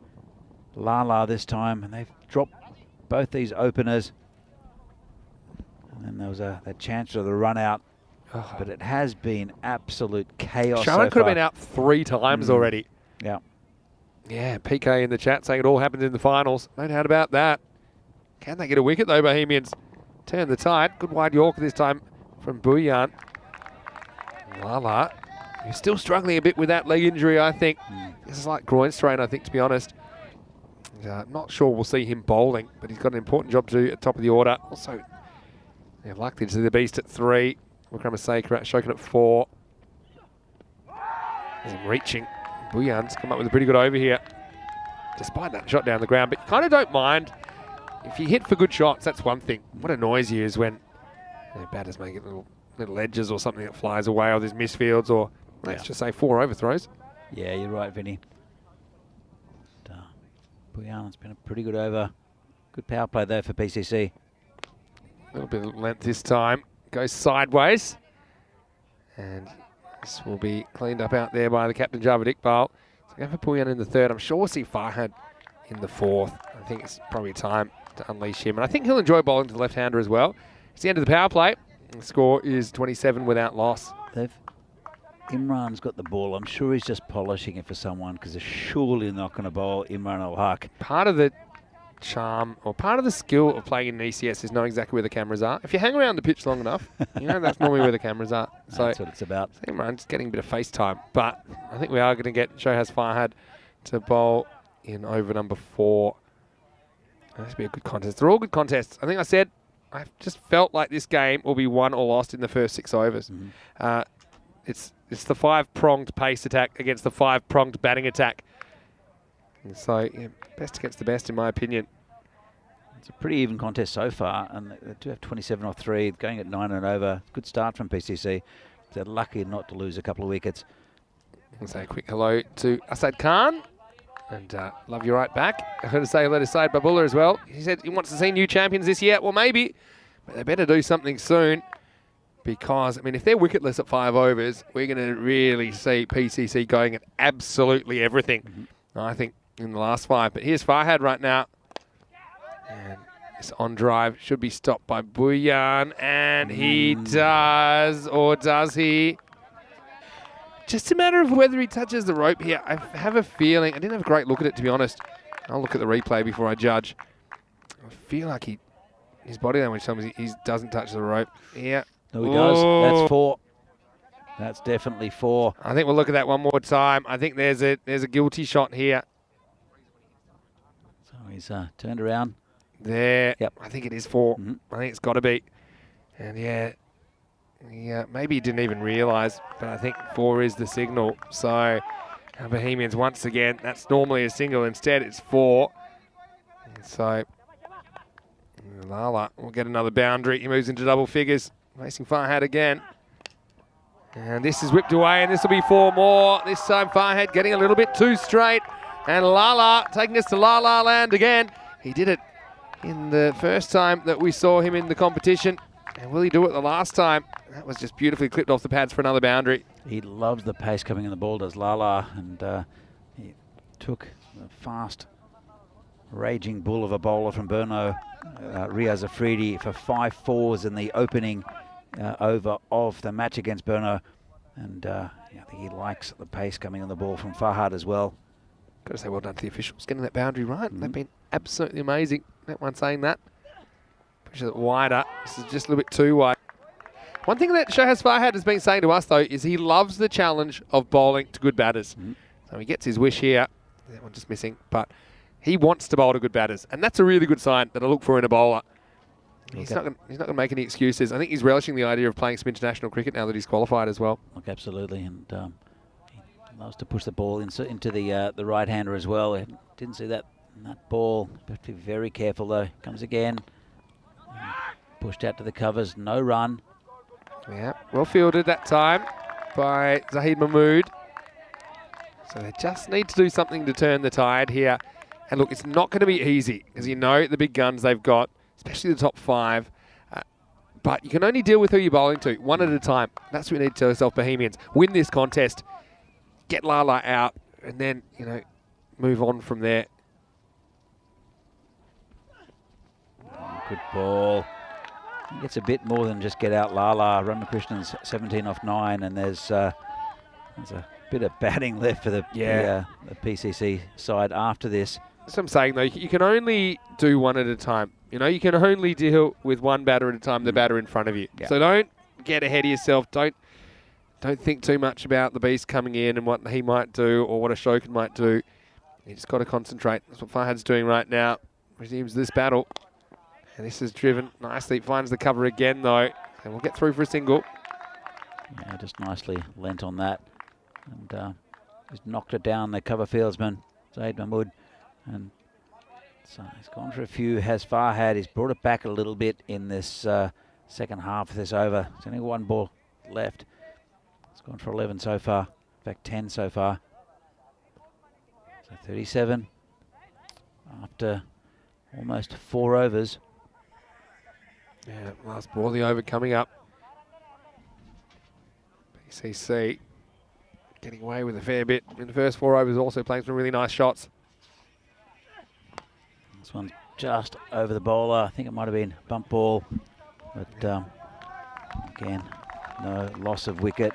Lala this time, and they've dropped both these openers. And then there was that chance for the run out. But it has been absolute chaos. Sharon could have been out 3 times already. Yeah. Yeah, PK in the chat saying it all happens in the finals. No doubt about that. Can they get a wicket though, Bohemians? Turn the tide. Good wide Yorker this time from Buyan. Lala, he's still struggling a bit with that leg injury, I think. This is like groin strain, I think, to be honest. Not sure we'll see him bowling, but he's got an important job to do at top of the order. Also, they're likely to see the beast at 3. Wikramaseka Shokin at 4. He's reaching. Buyan's come up with a pretty good over here, despite that shot down the ground. But you kind of don't mind. If you hit for good shots, that's one thing. What annoys you is when batters make it little edges or something that flies away, or there's misfields, or let's just say 4 overthrows. Yeah, you're right, Vinny. Buyan, it's been a pretty good over. Good power play there for PCC. A little bit of length this time. Goes sideways. And this will be cleaned up out there by the captain, Javed Iqbal. So going for Buyan in the 3rd. I'm sure we'll see Farhad in the 4th. I think it's probably time to unleash him. And I think he'll enjoy bowling to the left-hander as well. It's the end of the power play. The score is 27 without loss. Imran's got the ball. I'm sure he's just polishing it for someone, because they're surely not going to bowl Imran al-Haq. Part of the charm, or part of the skill of playing in an ECS is knowing exactly where the cameras are. If you hang around the pitch long enough, you know that's normally where the cameras are. So that's what it's about. Imran's getting a bit of FaceTime, but I think we are going to get Shohaz Farhad to bowl in over number 4. This will be a good contest. They're all good contests. I think I said I just felt like this game will be won or lost in the first 6 overs. It's the 5-pronged pace attack against the 5-pronged batting attack. And so, yeah, best against the best, in my opinion. It's a pretty even contest so far, and they do have 27 off 3, going at 9 and over. Good start from PCC. They're lucky not to lose a couple of wickets. I'll say a quick hello to Asad Khan, and love you right back. I heard to say hello to Said Babullah as well. He said he wants to see new champions this year. Well, maybe, but they better do something soon, because, I mean, if they're wicketless at 5 overs, we're going to really see PCC going at absolutely everything, I think, in the last 5. But here's Farhad right now. And this on drive should be stopped by Buyan, and he does, or does he? Just a matter of whether he touches the rope here. I have a feeling, I didn't have a great look at it, to be honest. I'll look at the replay before I judge. I feel like his body language tells me he doesn't touch the rope. Yeah. No, he does. That's 4. That's definitely 4. I think we'll look at that one more time. I think there's a guilty shot here. So he's turned around. There. Yep. I think it is 4. I think it's got to be. And yeah, maybe he didn't even realise, but I think 4 is the signal. So Bohemians once again, that's normally a single. Instead, it's 4. And so Lala will get another boundary. He moves into double figures, facing Farhad again. And this is whipped away, and this will be 4 more. This time Farhad getting a little bit too straight. And Lala taking us to La La Land again. He did it in the first time that we saw him in the competition. And will he do it the last time? That was just beautifully clipped off the pads for another boundary. He loves the pace coming in the ball, does Lala. And he took the fast, raging bull of a bowler from Burno, Riaz Afridi, for 5 4s in the opening over of the match against Burno. And Yeah, I think he likes the pace coming on the ball from Farhad as well. Got to say well done to the officials, getting that boundary right. They've been absolutely amazing. That one saying that. Pushes it wider. This is just a little bit too wide. One thing that Shahaz Farhad has been saying to us, though, is he loves the challenge of bowling to good batters. So he gets his wish here. That one just missing. But he wants to bowl to good batters. And that's a really good sign that I look for in a bowler. He's not going to make any excuses. I think he's relishing the idea of playing some international cricket now that he's qualified as well. Look, absolutely. And he loves to push the ball into the right-hander as well. Didn't see that ball. Have to be very careful, though. Comes again. Pushed out to the covers. No run. Yeah, well fielded that time by Zahid Mahmood. So they just need to do something to turn the tide here. And look, it's not going to be easy, as you know, the big guns they've got, especially the top 5. But you can only deal with who you're bowling to, one at a time. That's what we need to tell yourself, Bohemians. Win this contest, get Lala out, and then, move on from there. Good ball. It's a bit more than just get out Lala. Ramakrishnan's 17 off 9, and there's a bit of batting left for the PCC side after this. That's what I'm saying, though. You can only do one at a time. You can only deal with one batter at a time, the batter in front of you. Yeah. So don't get ahead of yourself. Don't think too much about the beast coming in and what he might do or what Ashokan might do. You just got to concentrate. That's what Farhad's doing right now. Resumes this battle. And this is driven nicely. Finds the cover again, though. And we'll get through for a single. Yeah, just nicely lent on that. And just knocked it down, the cover fieldsman, Zaid Mahmood. And so he's gone for a few. Has Farhad. He's brought it back a little bit in this second half of this over. There's only one ball left. It's gone for 11 so far. In fact, 10 so far. So 37 after almost 4 overs. Yeah, last ball of the over coming up. PCC getting away with a fair bit in the first 4 overs, also playing some really nice shots. This one's just over the bowler. I think it might have been bump ball. But again, no loss of wicket.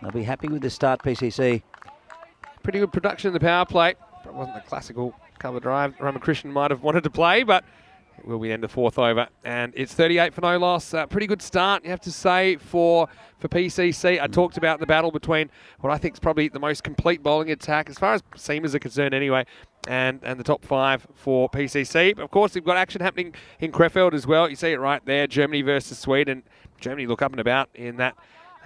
They'll be happy with the start, PCC. Pretty good production in the power play. It wasn't the classical cover drive Ramakrishnan might have wanted to play, but it will be end of 4th over. And it's 38 for no loss. Pretty good start, you have to say, for PCC. I talked about the battle between what I think is probably the most complete bowling attack, as far as seamers are concerned anyway, and the top 5 for PCC. But of course, we've got action happening in Krefeld as well. You see it right there, Germany versus Sweden. Germany look up and about in that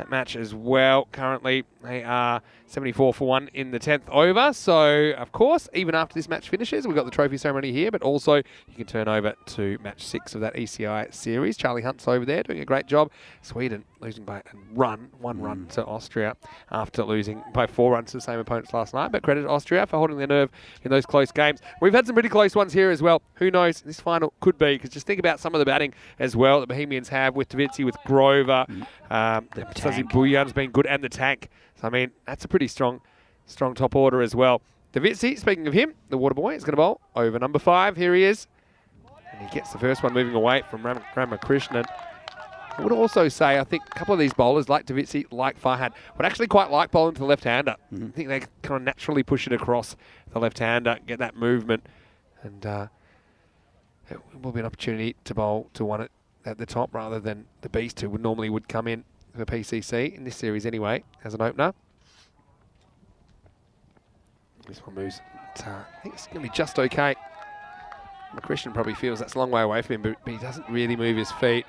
match as well. Currently, they are 74 for 1 in the 10th over. So, of course, even after this match finishes, we've got the trophy ceremony here, but also you can turn over to match 6 of that ECI series. Charlie Hunt's over there doing a great job. Sweden losing by one run to Austria after losing by 4 runs to the same opponents last night. But credit to Austria for holding their nerve in those close games. We've had some pretty close ones here as well. Who knows? This final could be, because just think about some of the batting as well that Bohemians have with Davitsi, with Grover. Sazi Bhuyan's been good, and the tank. So, I mean, that's a pretty strong top order as well. Davitsi, speaking of him, the water boy, is going to bowl over number 5. Here he is. And he gets the first one moving away from Ramakrishnan. I would also say, I think a couple of these bowlers, like Davitsi, like Farhad, would actually quite like bowling to the left-hander. I think they kind of naturally push it across the left-hander, get that movement. And it will be an opportunity to bowl to one at the top rather than the beast who normally would come in for PCC in this series anyway, as an opener. This one moves. I think it's going to be just okay. Christian probably feels that's a long way away from him, but he doesn't really move his feet.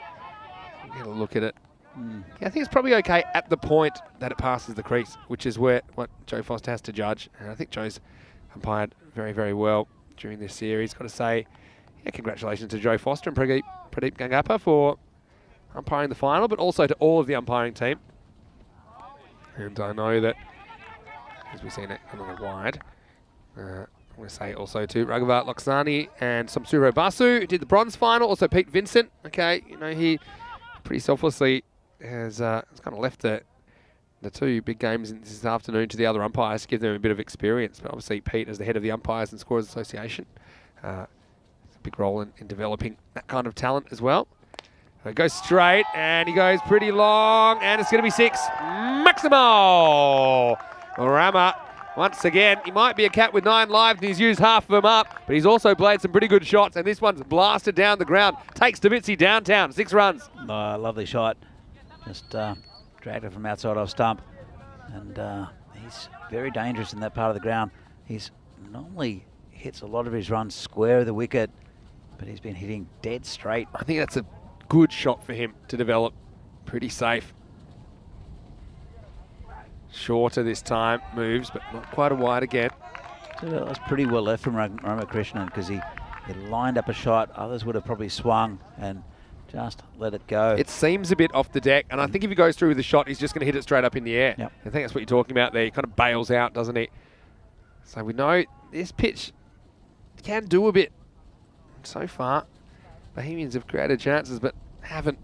Get a look at it. Yeah, I think it's probably okay at the point that it passes the crease, which is what Joe Foster has to judge. And I think Joe's umpired very, very well during this series. Got to say, yeah, congratulations to Joe Foster and Pradeep Gangappa for umpiring the final, but also to all of the umpiring team. And I know that, as we've seen it a little wide, I'm going to say also to Raghavat Loksani and Samsuro Basu, who did the bronze final. Also Pete Vincent. Okay, he pretty selflessly has kind of left the 2 big games this afternoon to the other umpires to give them a bit of experience. But obviously Pete, as the head of the Umpires and Scorers Association, has a big role in developing that kind of talent as well. It goes straight, and he goes pretty long, and it's going to be 6. Maximo! Rama, once again, he might be a cat with 9 lives, and he's used half of them up, but he's also played some pretty good shots, and this one's blasted down the ground. Takes Davitsi downtown, 6 runs. Lovely shot. Just dragged it from outside off stump. And he's very dangerous in that part of the ground. He's normally hits a lot of his runs square of the wicket, but he's been hitting dead straight. I think that's a good shot for him to develop. Pretty safe. Shorter this time, moves, but not quite a wide again. So that was pretty well left from Ramakrishnan, because he lined up a shot. Others would have probably swung and just let it go. It seems a bit off the deck, and I think if he goes through with the shot, he's just going to hit it straight up in the air. Yep. I think that's what you're talking about there. He kind of bails out, doesn't he? So we know this pitch can do a bit. So far, Bohemians have created chances, but haven't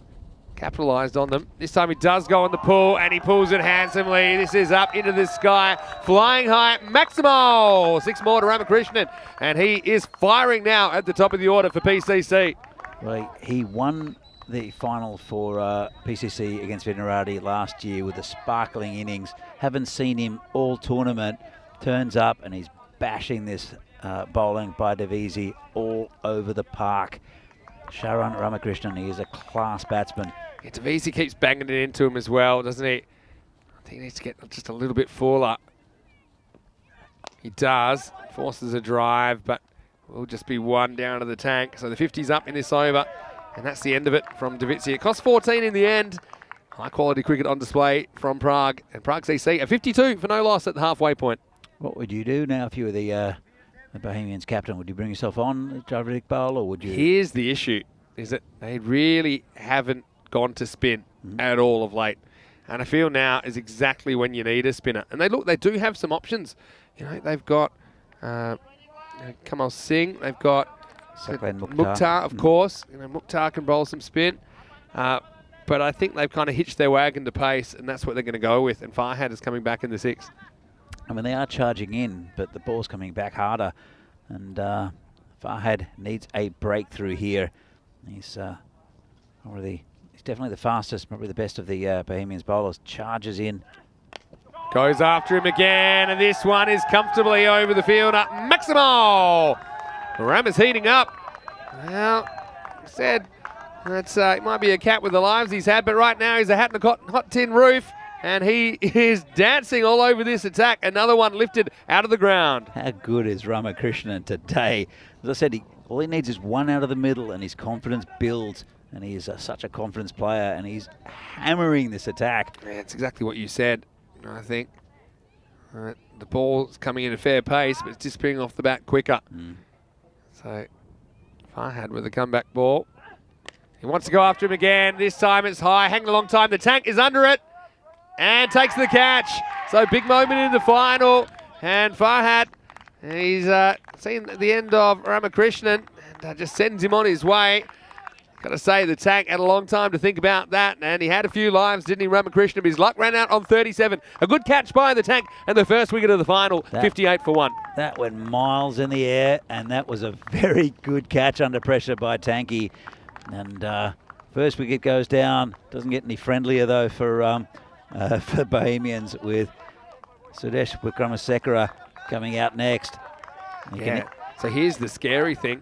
capitalised on them. This time he does go on the pull, and he pulls it handsomely. This is up into the sky, flying high. Maximo! 6 more to Ramakrishnan, and he is firing now at the top of the order for PCC. Well, he won the final for PCC against Venerati last year with a sparkling innings. Haven't seen him all tournament. Turns up and he's bashing this bowling by Davisi all over the park. Sharan Ramakrishnan, he is a class batsman. Yeah, Davisi keeps banging it into him as well, doesn't he? I think he needs to get just a little bit fuller. He does. Forces a drive, but will just be 1 down to the tank. So the 50's up in this over, and that's the end of it from Davitsi. It cost 14 in the end. High quality cricket on display from Prague, and Prague CC a 52 for no loss at the halfway point. What would you do now if you were the Bohemians captain? Would you bring yourself on Javed Iqbal, or would you? Here's the issue, is that they really haven't gone to spin at all of late. And I feel now is exactly when you need a spinner. And they do have some options. You know, they've got Kamal Singh, they've got Mukhtar, of course. You know, Mukhtar can bowl some spin. But I think they've kind of hitched their wagon to pace, and that's what they're going to go with. And Farhad is coming back in the 6. I mean, they are charging in, but the ball's coming back harder. And Farhad needs a breakthrough here. He's definitely the fastest, probably the best of the Bohemians bowlers. Charges in. Goes after him again, and this one is comfortably over the fielder. Maximo! Ram is heating up. Well, I said that's it might be a cat with the lives he's had, but right now he's a hat in a hot tin roof, and he is dancing all over this attack. Another one lifted out of the ground. How good is Ramakrishnan today? As I said, all he needs is 1 out of the middle, and his confidence builds. And he is such a confidence player, and he's hammering this attack. Yeah, it's exactly what you said, I think. The ball's coming in a fair pace, but it's disappearing off the bat quicker. So Farhad with a comeback ball. He wants to go after him again. This time it's high, hanging a long time. The tank is under it and takes the catch. So big moment in the final. And Farhad, he's seen the end of Ramakrishnan and just sends him on his way. Got to say, the tank had a long time to think about that, and he had a few lives, didn't he, Ramakrishnan? But his luck ran out on 37. A good catch by the tank, and the first wicket of the final, 58 for 1. That went miles in the air, and that was a very good catch under pressure by Tanky. And first wicket goes down. Doesn't get any friendlier, though, for Bohemians, with Sudesh Wickramasekera coming out next. Yeah. So here's the scary thing.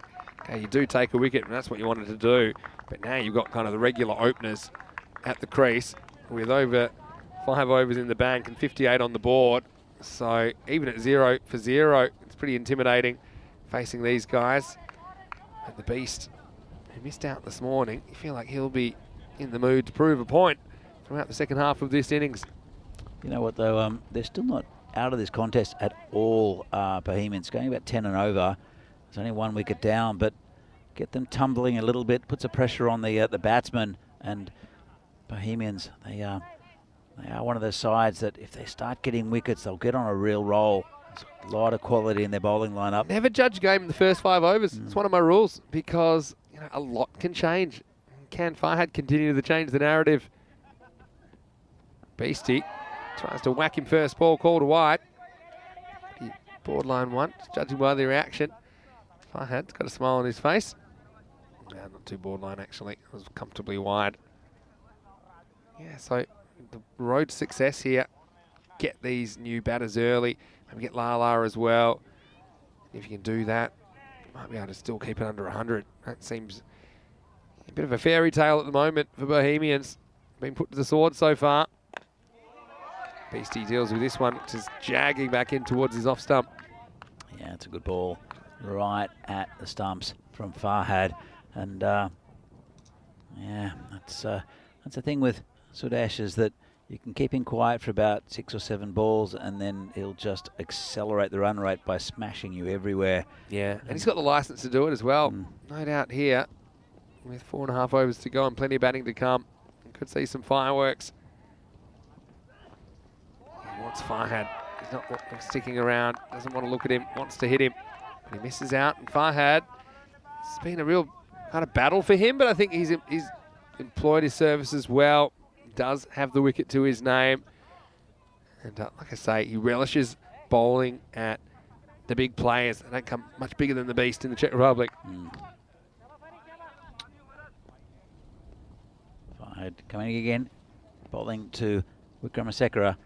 Okay, you do take a wicket, and that's what you wanted to do. But now you've got kind of the regular openers at the crease with over 5 overs in the bank and 58 on the board. So even at 0 for 0, it's pretty intimidating facing these guys. And the Beast, who missed out this morning, you feel like he'll be in the mood to prove a point throughout the second half of this innings. You know what, though? They're still not out of this contest at all, Bohemians. Going about 10 and over. There's only 1 wicket down, but get them tumbling a little bit, puts a pressure on the batsman. And Bohemians, they are one of those sides that if they start getting wickets, they'll get on a real roll. There's a lot of quality in their bowling lineup. Never judge a game in the first 5 overs. It's one of my rules, because you know a lot can change. Can Farhad continue to change the narrative? Beastie tries to whack him first ball, called wide. Borderline 1, just judging by the reaction. Farhad's got a smile on his face. Yeah, not too borderline actually. It was comfortably wide. Yeah, so the road to success here. Get these new batters early. Maybe get Lala as well. If you can do that, you might be able to still keep it under 100. That seems a bit of a fairy tale at the moment for Bohemians. Been put to the sword so far. Beastie deals with this one, just jagging back in towards his off stump. Yeah, it's a good ball right at the stumps from Farhad. And yeah, that's the thing with Sudesh, is that you can keep him quiet for about 6 or 7 balls and then he'll just accelerate the run rate by smashing you everywhere. Yeah, and he's got the license to do it as well. No doubt here, with 4.5 overs to go and plenty of batting to come. Could see some fireworks. He wants Farhad. He's not sticking around. Doesn't want to look at him. Wants to hit him. But he misses out. And Farhad, it's been a real kind of battle for him, but I think he's employed his services well. Does have the wicket to his name. And like I say, he relishes bowling at the big players. They don't come much bigger than the beast in the Czech Republic. Farhad coming again, bowling to Wickramasekara.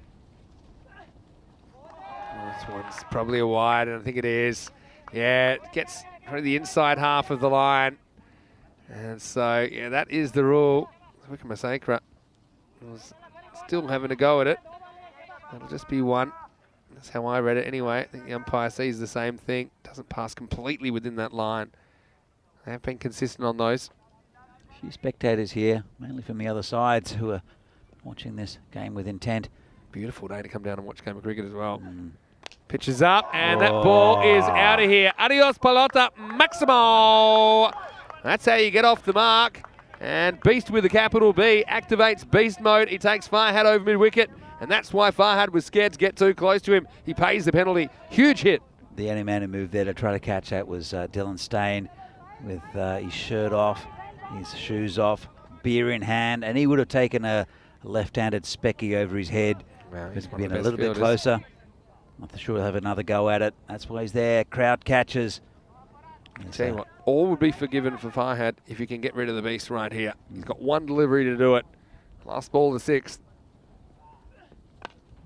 This one's probably a wide, and I think it is. Yeah, it gets probably the inside half of the line. And so, yeah, that is the rule. Wickramasekara was still having a go at it. That'll just be one. That's how I read it anyway. I think the umpire sees the same thing. Doesn't pass completely within that line. They have been consistent on those. A few spectators here, mainly from the other sides, who are watching this game with intent. Beautiful day to come down and watch a game of cricket as well. Pitches up, and that ball is out of here. Adios, pelota maximo. That's how you get off the mark. And Beast with a capital B activates Beast mode. He takes Farhad over mid-wicket, and that's why Farhad was scared to get too close to him. He pays the penalty. Huge hit. The only man who moved there to try to catch that was Dylan Stain, with his shirt off, his shoes off, beer in hand, and he would have taken a left-handed specky over his head. Wow, He's been a little bit closer. Not sure he'll have another go at it. That's why he's there. Crowd catches. Tell you what, all would be forgiven for Farhad if you can get rid of the beast right here. He's got one delivery to do it. Last ball, the 6th.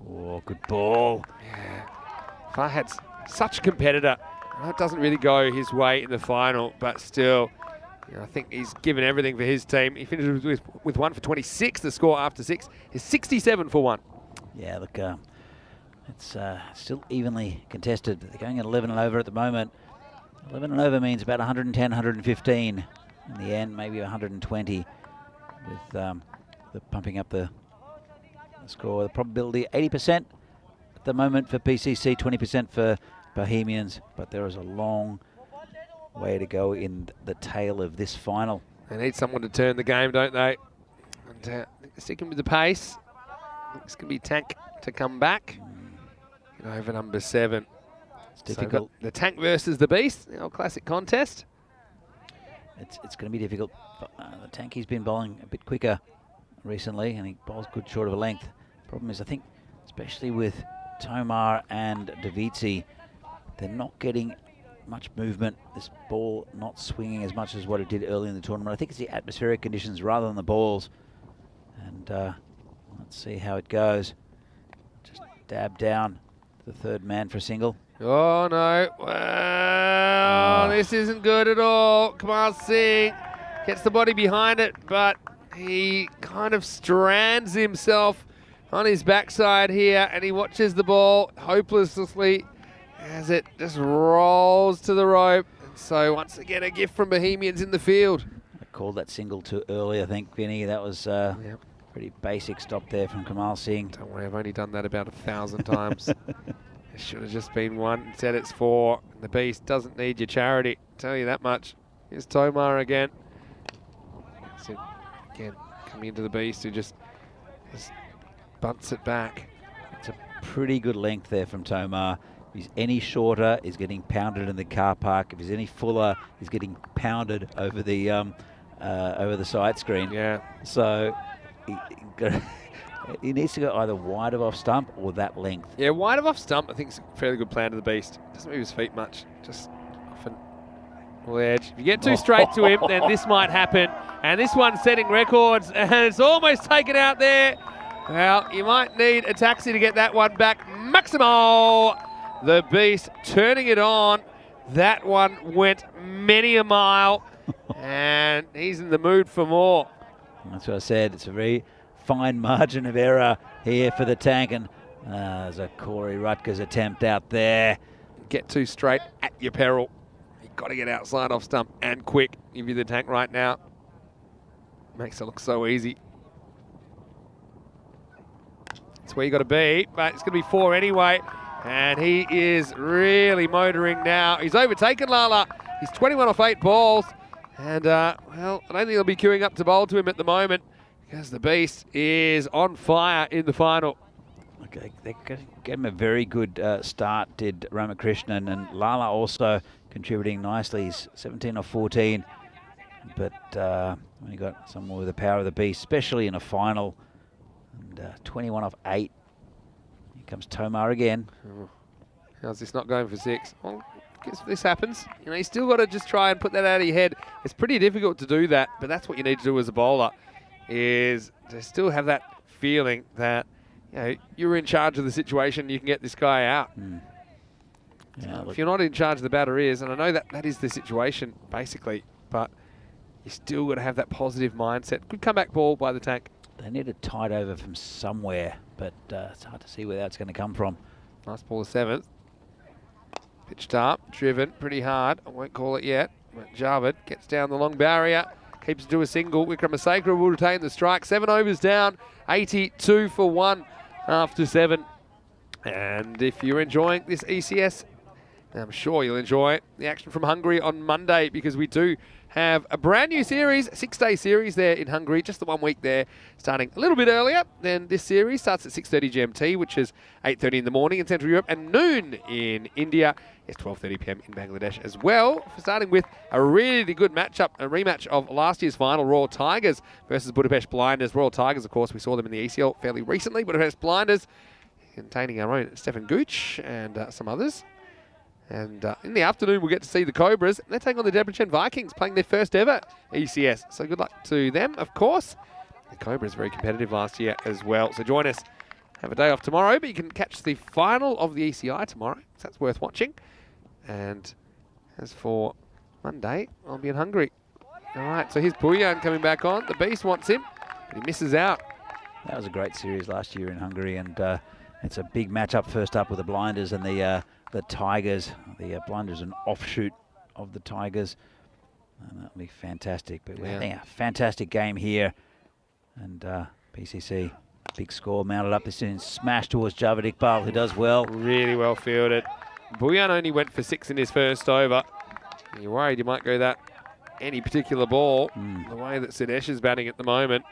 Oh, good ball. Yeah. Farhad's such a competitor. That doesn't really go his way in the final, but still, I think he's given everything for his team. He finishes with 1 for 26. The score after 6 is 67 for 1. Yeah, look, it's still evenly contested. They're going at 11 and over at the moment. 11 and over means about 110, 115 in the end, maybe 120 with the pumping up the score. The probability 80% at the moment for PCC, 20% for Bohemians, but there is a long way to go in the tail of this final. They need someone to turn the game, don't they? And sticking with the pace. It's going to be Tank to come back. Get over number 7. It's difficult. So the Tank versus the Beast, the old classic contest. It's going to be difficult. The Tank, he's been bowling a bit quicker recently, and he bowls good short of a length. Problem is, I think, especially with Tomar and Davitsi, they're not getting much movement. This ball not swinging as much as what it did early in the tournament. I think it's the atmospheric conditions rather than the balls. And let's see how it goes. Just dab down the third man for a single. Oh no, well, this isn't good at all. Kamal Singh gets the body behind it, but he kind of strands himself on his backside here, and he watches the ball hopelessly as it just rolls to the rope. And so once again, a gift from Bohemians in the field. I called that single too early, I think, Vinny. That was pretty basic stop there from Kamal Singh. Don't worry, I've only done that about 1,000 times. It should have just been 1. Instead it's 4. The Beast doesn't need your charity, I'll tell you that much. Here's Tomar again. That's it. Again, coming into the Beast, who just bunts it back. It's a pretty good length there from Tomar. If he's any shorter, he's getting pounded in the car park. If he's any fuller, he's getting pounded over the side screen. Yeah. So he needs to go either wide of off stump or that length. Yeah, wide of off stump, I think is a fairly good plan to the Beast. Doesn't move his feet much. Just often wedge. If you get too straight to him, then this might happen. And this one's setting records, and it's almost taken out there. Well, you might need a taxi to get that one back. Maximo, the beast, turning it on. That one went many a mile, and he's in the mood for more. That's what I said. It's a very fine margin of error here for the tank, and there's a Corey Rutgers attempt out there. Get too straight at your peril. You've got to get outside off stump and quick. Give you the tank right now. Makes it look so easy. That's where you got to be, but it's going to be 4 anyway. And he is really motoring now. He's overtaken Lala. He's 21 off 8 balls. And, well, I don't think they'll be queuing up to bowl to him at the moment because the beast is on fire in the final. Okay, they gave him a very good start, did Ramakrishnan, and Lala also contributing nicely. He's 17 off 14, but when you got someone with the power of the beast, especially in a final, and 21 off 8. Here comes Tomar again. Oh. How's this not going for 6? Well, I guess this happens. You know, you still got to just try and put that out of your head. It's pretty difficult to do that, but that's what you need to do as a bowler, is to still have that feeling that, you know, you're in charge of the situation, you can get this guy out. Yeah, if you're not in charge of the batter is, and I know that is the situation, basically, but you still got to have that positive mindset. Good comeback ball by the tank. They need a tight over from somewhere, but it's hard to see where that's going to come from. Nice ball the 7th. Pitched up, driven pretty hard. I won't call it yet. But Javed gets down the long barrier, keeps it to a single. Wickramasacre will retain the strike. 7 overs down, 82 for 1 after 7. And if you're enjoying this ECS, I'm sure you'll enjoy the action from Hungary on Monday, because we do have a brand new series, 6-day series there in Hungary, just the 1 week there, starting a little bit earlier than this series. Starts at 6:30 GMT, which is 8:30 in the morning in Central Europe, and noon in India. It's 12:30 PM in Bangladesh as well. Starting with a really good matchup, a rematch of last year's final, Royal Tigers versus Budapest Blinders. Royal Tigers, of course, we saw them in the ECL fairly recently. Budapest Blinders, containing our own Stefan Gooch and some others. And in the afternoon, we'll get to see the Cobras. They're taking on the Debrecen Vikings, playing their first ever ECS. So good luck to them, of course. The Cobras very competitive last year as well. So join us. Have a day off tomorrow, but you can catch the final of the ECI tomorrow. So that's worth watching. And as for Monday, I'll be in Hungary. All right, so here's Puyan coming back on. The Beast wants him, but he misses out. That was a great series last year in Hungary, and it's a big matchup first up with the Blinders and the Tigers. The Blinders an offshoot of the Tigers, and that'll be fantastic. But we're having a fantastic game here, and PCC, big score mounted up. This is smash towards Javed Iqbal, who does well. Really well fielded. Puyan only went for 6 in his first over. You're worried you might go that any particular ball, the way that Sinesh is batting at the moment.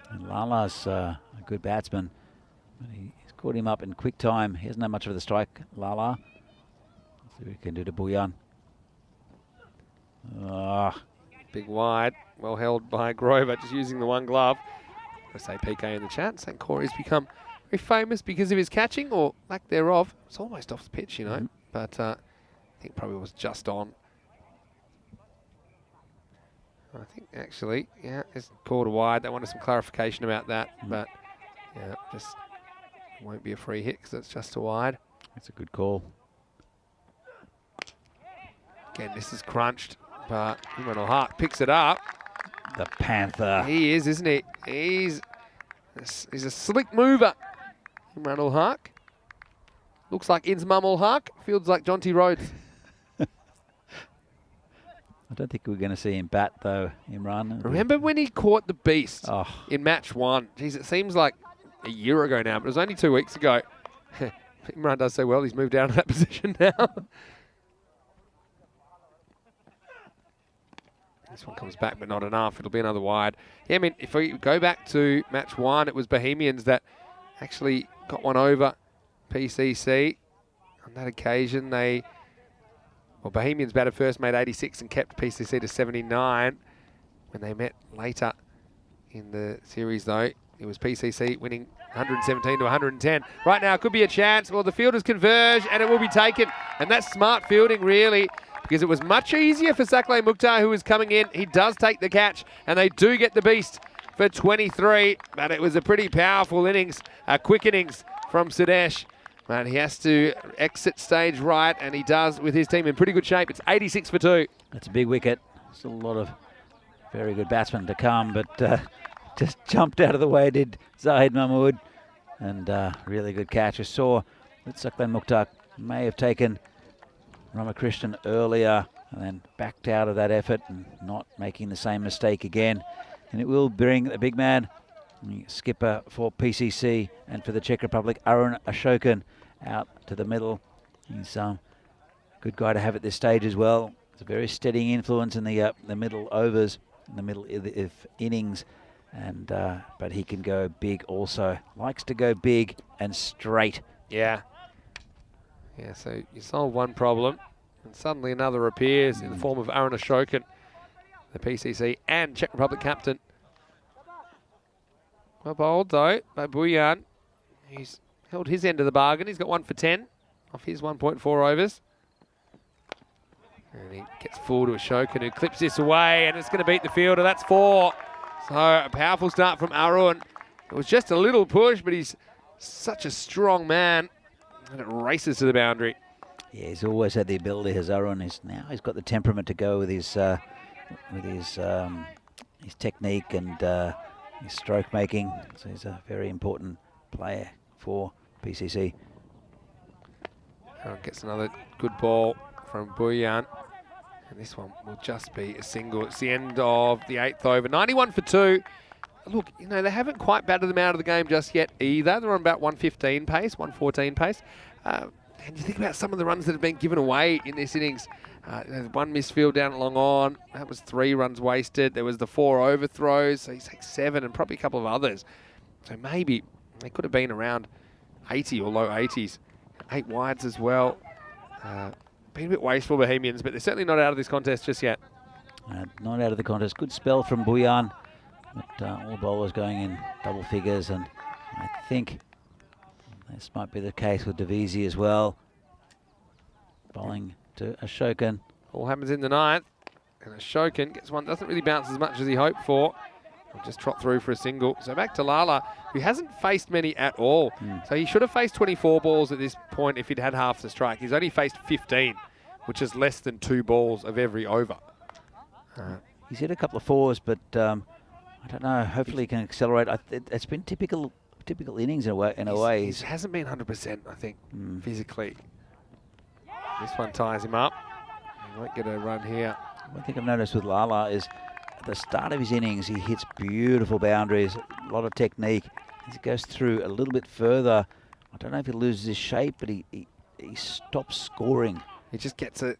And Lala's a good batsman, but he's caught him up in quick time. He hasn't had much of the strike, Lala. Let's see what he can do to Puyan. Big wide, well held by Grover, just using the one glove. I say PK in the chat, saying Corey's become very famous because of his catching, or lack thereof. It's almost off the pitch, you know, but I think probably was just on. I think actually, yeah, it's called a wide. They wanted some clarification about that, but yeah, just won't be a free hit because it's just a wide. That's a good call. Again, this is crunched, but Imran Hart picks it up. The Panther. He is, isn't he? He's a slick mover. Imran Haq. Looks like Inzmam Haq. Fields like Jonty Rhodes. I don't think we're going to see him bat, though, Imran. Remember when he caught the beast in match 1? Geez, it seems like a year ago now, but it was only 2 weeks ago. Imran does so well, he's moved down to that position now. This one comes back, but not enough. It'll be another wide. Yeah, I mean, if we go back to match 1, it was Bohemians that actually got one over PCC. On that occasion, Bohemians batted first, made 86 and kept PCC to 79. When they met later in the series, though, it was PCC winning 117 to 110. Right now, it could be a chance. Well, the fielders converge, and it will be taken. And that's smart fielding, really. because it was much easier for Saklay Mukhtar, who was coming in. He does take the catch, and they do get the beast for 23, but it was a pretty powerful innings, a quick innings from Sudesh. But he has to exit stage right, and he does with his team in pretty good shape. It's 86 for 2. That's a big wicket. Still a lot of very good batsmen to come, but just jumped out of the way, did Zahid Mahmood. And really good catch. I saw that Saklay Mukhtar may have taken Ramakrishnan earlier and then backed out of that effort and not making the same mistake again. And it will bring the big man, skipper for PCC and for the Czech Republic, Arun Ashokan, out to the middle. He's a good guy to have at this stage as well. It's a very steadying influence in the middle overs, in the middle of innings. And but he can go big also. Likes to go big and straight. Yeah. Yeah, so you solve one problem, and suddenly another appears in the form of Arun Ashokan, the PCC and Czech Republic captain. Well bowled, though, by Buyan. He's held his end of the bargain. He's got 1 for 10 off his 1.4 overs. And he gets full to Ashokan, who clips this away, and it's going to beat the fielder. That's 4. So a powerful start from Arun. It was just a little push, but he's such a strong man. And it races to the boundary. Yeah, he's always had the ability, has Arun. He's got the temperament to go with his technique and his stroke making. So he's a very important player for PCC. Gets another good ball from Buyan. And this one will just be a single. It's the end of the 8th over. 91 for 2. Look, you know, they haven't quite batted them out of the game just yet either. They're on about 115 pace, 114 pace. And you think about some of the runs that have been given away in this innings. There's one misfield down at long on. That was 3 runs wasted. There was the 4 overthrows. So he's like 7 and probably a couple of others. So maybe they could have been around 80 or low 80s. 8 wides as well. Been a bit wasteful, Bohemians, but they're certainly not out of this contest just yet. Not out of the contest. Good spell from Buyan. But all bowlers going in double figures, and I think this might be the case with Davisi as well. Bowling to Ashokan. All happens in the 9th, and Ashokan gets one, doesn't really bounce as much as he hoped for. He'll just trot through for a single. So back to Lala, who hasn't faced many at all. So he should have faced 24 balls at this point if he'd had half the strike. He's only faced 15, which is less than 2 balls of every over. He's hit a couple of 4s, but I don't know. Hopefully he can accelerate. It's been typical innings in a way. He hasn't been 100%, I think, physically. This one ties him up. He won't get a run here. One thing I've noticed with Lala is at the start of his innings, he hits beautiful boundaries, a lot of technique. As he goes through a little bit further, I don't know if he loses his shape, but he stops scoring. He just gets a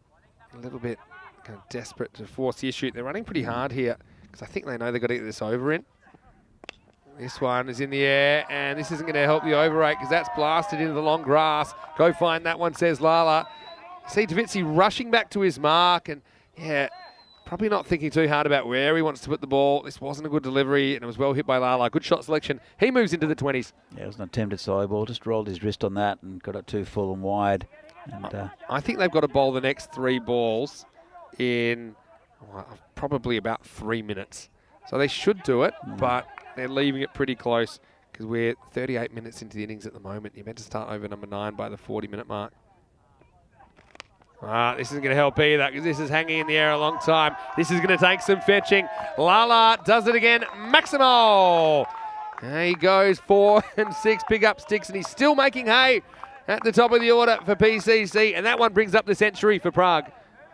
little bit kind of desperate to force the issue. They're running pretty hard here, because I think they know they've got to get this over in. This one is in the air, and this isn't going to help the over rate, because that's blasted into the long grass. Go find that one, says Lala. See Davitsi rushing back to his mark, and yeah, probably not thinking too hard about where he wants to put the ball. This wasn't a good delivery, and it was well hit by Lala. Good shot selection. He moves into the 20s. Yeah, it was an attempted side ball. Just rolled his wrist on that and got it too full and wide. And I think they've got to bowl the next 3 balls in probably about 3 minutes. So they should do it, but they're leaving it pretty close, because we're 38 minutes into the innings at the moment. You're meant to start over number 9 by the 40-minute mark. This isn't going to help either, because this is hanging in the air a long time. This is going to take some fetching. Lala does it again. Maximo! There he goes, 4 and 6 pick-up sticks, and he's still making hay at the top of the order for PCC, and that one brings up the century for Prague.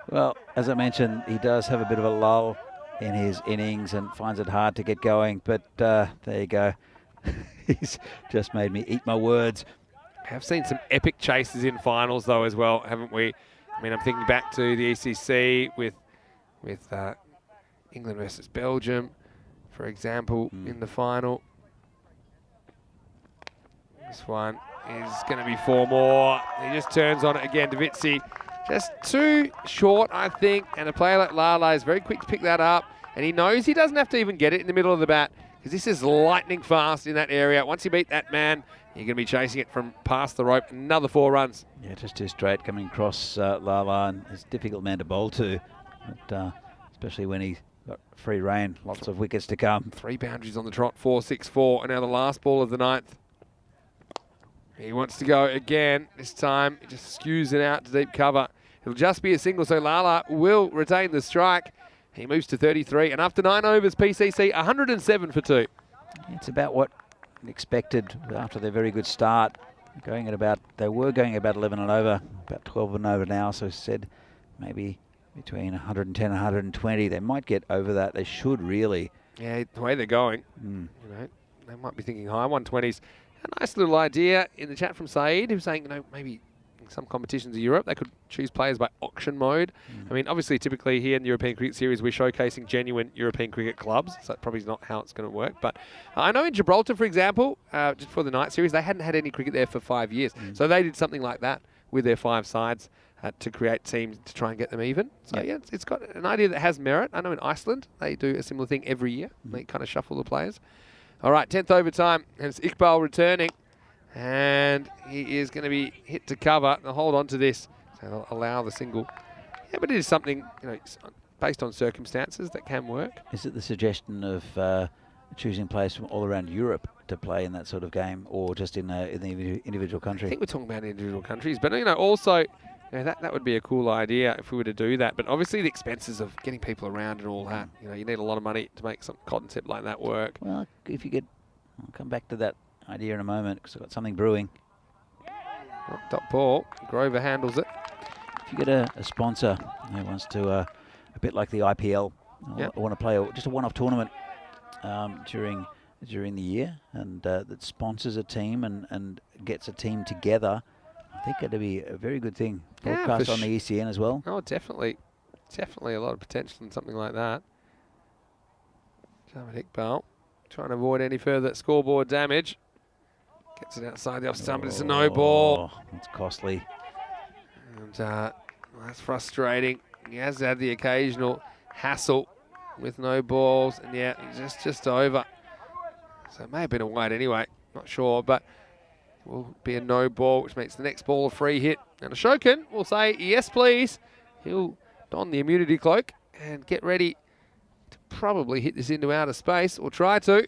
Well, as I mentioned, he does have a bit of a lull in his innings and finds it hard to get going, but there you go. He's just made me eat my words. Have seen some epic chases in finals, though, as well, haven't we? I mean, I'm thinking back to the ECC with England versus Belgium, for example, in the final. This one is going to be 4 more. He just turns on it again. Davitsi just too short, I think, and a player like Lala is very quick to pick that up, and he knows he doesn't have to even get it in the middle of the bat, because this is lightning fast in that area. Once you beat that man, You're going to be chasing it from past the rope. Another 4 runs. Yeah, just too straight coming across Lala, and he's a difficult man to bowl to, but, especially when he's got free rein, lots of wickets to come. 3 boundaries on the trot, 4-6-4, and now the last ball of the 9th. He wants to go again. This time, he just skews it out to deep cover. It'll just be a single, so Lala will retain the strike. He moves to 33, and after 9 overs, PCC 107 for 2. It's about what expected after their very good start. They were going about 11 and over, about 12 and over now, so said maybe between 110 and 120. They might get over that. They should really. Yeah, the way they're going, you know, they might be thinking high 120s. A nice little idea in the chat from Saeed, who's saying, you know, maybe in some competitions in Europe, they could choose players by auction mode. I mean, obviously, typically here in the European Cricket Series, we're showcasing genuine European cricket clubs, so that probably is not how it's going to work. But I know in Gibraltar, for example, just for the night series, they hadn't had any cricket there for 5 years. So they did something like that with their 5 sides to create teams to try and get them even. So yeah, it's got an idea that has merit. I know in Iceland, they do a similar thing every year. They kind of shuffle the players. All right, 10th overtime, and it's Iqbal returning. And he is going to be hit to cover. They'll hold on to this. So they'll allow the single. Yeah, but it is something, you know, based on circumstances that can work. Is it the suggestion of choosing players from all around Europe to play in that sort of game, or just in the individual country? I think we're talking about individual countries, but you know, also, you know, that would be a cool idea if we were to do that. But obviously, the expenses of getting people around and all that, you know, you need a lot of money to make some concept like that work. Well, if you get, I'll come back to that idea in a moment because I've got something brewing. Top ball, Grover handles it. If you get a sponsor who wants to, a bit like the IPL, want to play just a one-off tournament during the year, and that sponsors a team and gets a team together, I think it'd be a very good thing. Broadcast on the ECN as well. Oh, definitely a lot of potential in something like that. Javid Iqbal trying to avoid any further scoreboard damage. Gets it outside the off stump, but it's a no ball. It's costly. And that's frustrating. He has had the occasional hassle with no balls, and yeah, he's just over. So it may have been a wide anyway, not sure, but it will be a no ball, which makes the next ball a free hit. And Ashokan will say, yes, please. He'll don the immunity cloak and get ready to probably hit this into outer space, or try to.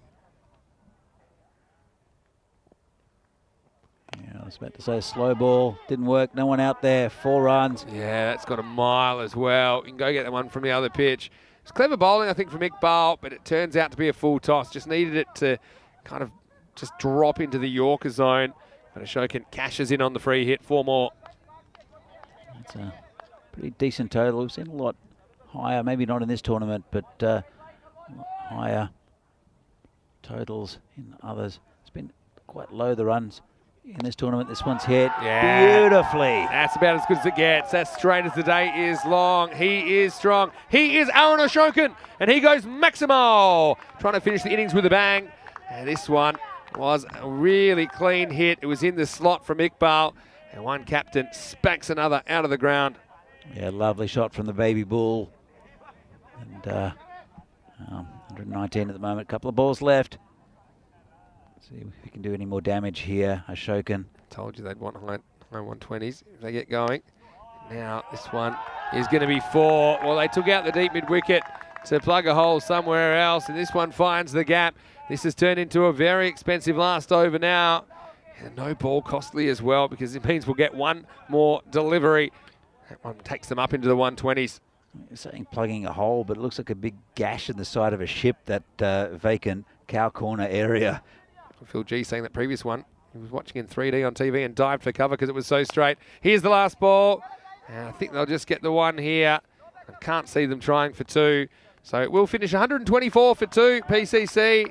Yeah, I was about to say slow ball. Didn't work. No one out there. 4 runs. Yeah, that's got a mile as well. You can go get that one from the other pitch. It's clever bowling, I think, from Iqbal, but it turns out to be a full toss. Just needed it to kind of just drop into the Yorker zone. But Ashokan cashes in on the free hit. 4 more. That's a pretty decent total. We've seen a lot higher, maybe not in this tournament, but a lot higher totals in others. It's been quite low, the runs in this tournament. This one's hit beautifully. That's about as good as it gets. That's straight as the day is long. He is strong. He is Aaron Ashokan, and he goes maximal. Trying to finish the innings with a bang. And this one was a really clean hit. It was in the slot from Iqbal, and one captain smacks another out of the ground. Yeah, lovely shot from the baby bull. And 119 at the moment. Couple of balls left. See if we can do any more damage here. Ashokan. Told you they'd want high 120s if they get going. Now this one is going to be 4. Well, they took out the deep mid wicket to plug a hole somewhere else, and this one finds the gap. This has turned into a very expensive last over now. And no ball costly as well, because it means we'll get one more delivery. That one takes them up into the 120s. You're saying plugging a hole, but it looks like a big gash in the side of a ship, that vacant cow corner area. Phil G saying that previous one, he was watching in 3D on TV and dived for cover because it was so straight. Here's the last ball, and I think they'll just get the one here. I can't see them trying for 2. So it will finish 124 for 2, PCC.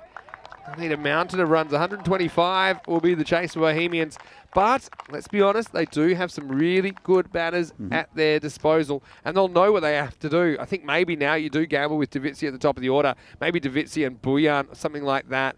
They need a mountain of runs. 125 will be the chase for Bohemians. But let's be honest, they do have some really good batters at their disposal, and they'll know what they have to do. I think maybe now you do gamble with Davitsi at the top of the order, maybe Davitsi and Bhuyan, something like that,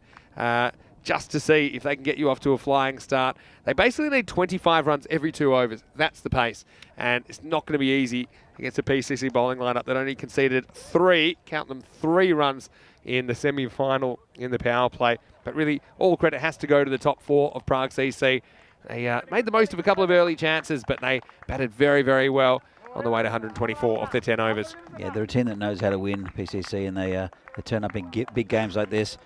just to see if they can get you off to a flying start. They basically need 25 runs every 2 overs. That's the pace, and it's not going to be easy against a PCC bowling lineup that only conceded 3, count them, 3 runs in the semi-final in the power play. But really, all credit has to go to the top 4 of Prague CC. They made the most of a couple of early chances, but they batted very, very well on the way to 124 off their 10 overs. Yeah, they're a team that knows how to win PCC, and they turn up in big games like this.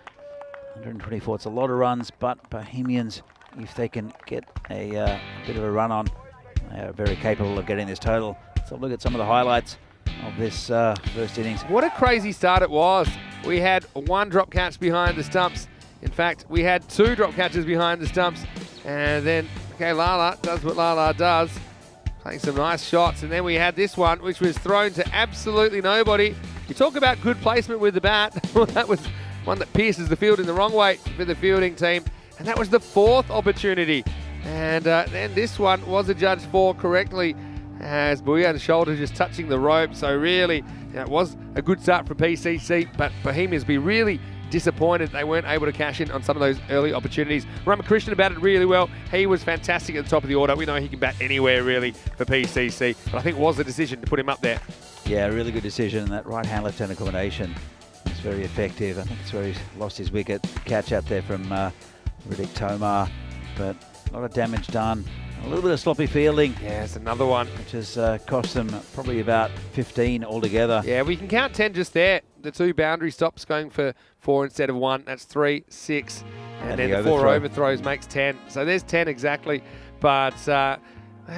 124, it's a lot of runs, but Bohemians, if they can get a bit of a run on, they are very capable of getting this total. Let's have a look at some of the highlights of this first innings. What a crazy start it was. We had 1 drop catch behind the stumps. In fact, we had 2 drop catches behind the stumps. And then, okay, Lala does what Lala does, playing some nice shots. And then we had this one, which was thrown to absolutely nobody. You talk about good placement with the bat. Well, that was one that pierces the field in the wrong way for the fielding team. And that was the 4th opportunity. And then this one was adjudged for correctly as Boyan's shoulder just touching the rope. So really, it was a good start for PCC, but Bohemians be really disappointed they weren't able to cash in on some of those early opportunities. Ramakrishnan batted really well. He was fantastic at the top of the order. We know he can bat anywhere really for PCC, but I think it was the decision to put him up there. Yeah, really good decision, and that right-hand left-hand combination was very effective. I think it's where he lost his wicket. Catch out there from Riddick Tomar, but a lot of damage done. A little bit of sloppy fielding. Yeah, it's another one. Which has cost them probably about 15 altogether. Yeah, we can count 10 just there. The 2 boundary stops going for 4 instead of 1. That's 3, 6. And then the 4 overthrows makes 10. So there's 10 exactly. But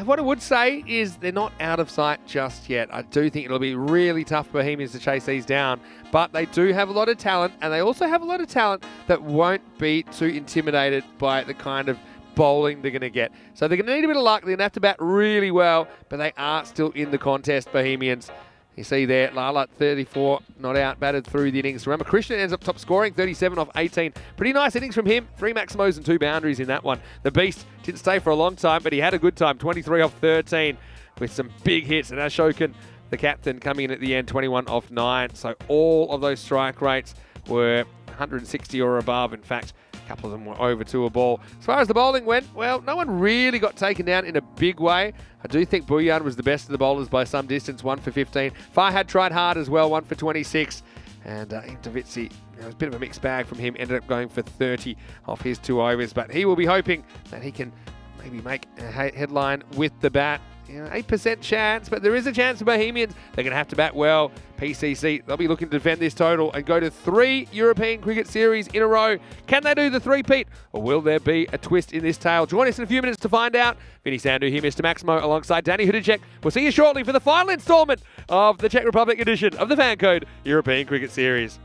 what I would say is they're not out of sight just yet. I do think it'll be really tough for Bohemians to chase these down. But they do have a lot of talent. And they also have a lot of talent that won't be too intimidated by the kind of bowling they're going to get. So they're going to need a bit of luck. They're going to have to bat really well, but they are still in the contest, Bohemians. You see there, Lala, 34, not out, batted through the innings. Ramakrishnan ends up top scoring, 37 off 18. Pretty nice innings from him. 3 maximos and 2 boundaries in that one. The Beast didn't stay for a long time, but he had a good time. 23 off 13 with some big hits. And Ashokan, the captain, coming in at the end, 21 off 9. So all of those strike rates were 160 or above. In fact, a couple of them were over to a ball. As far as the bowling went, well, no one really got taken down in a big way. I do think Boyan was the best of the bowlers by some distance, 1 for 15. Farhad tried hard as well, 1 for 26. And Intavitsi, it was a bit of a mixed bag from him, ended up going for 30 off his 2 overs. But he will be hoping that he can maybe make a headline with the bat. 8% chance, but there is a chance for Bohemians. They're going to have to bat well. PCC, they'll be looking to defend this total and go to 3 European Cricket Series in a row. Can they do the three-peat, or will there be a twist in this tale? Join us in a few minutes to find out. Vinny Sandhu here, Mr. Maximo, alongside Danny Hudicek. We'll see you shortly for the final instalment of the Czech Republic edition of the FanCode European Cricket Series.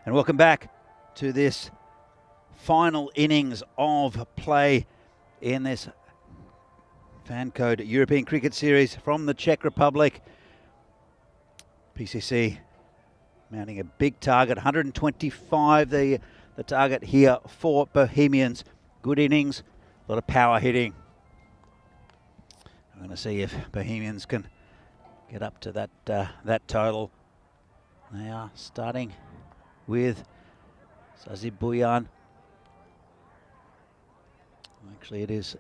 And welcome back to this final innings of play in this FanCode European Cricket Series from the Czech Republic. PCC mounting a big target, 125 the target here for Bohemians. Good innings, a lot of power hitting. I'm going to see if Bohemians can get up to that total. They are starting with Sazib Buyan. Actually, it is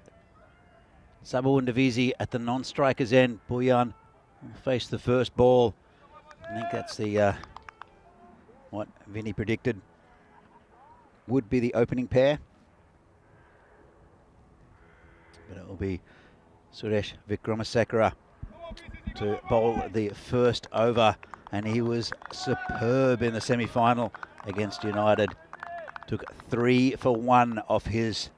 Sabu Ndavisi at the non-strikers end. Buyan will face the first ball. I think that's the what Vinny predicted would be the opening pair. But it will be Suresh Vikramasekara to bowl the first over, and he was superb in the semi-final against United. Took 3 for 1 off his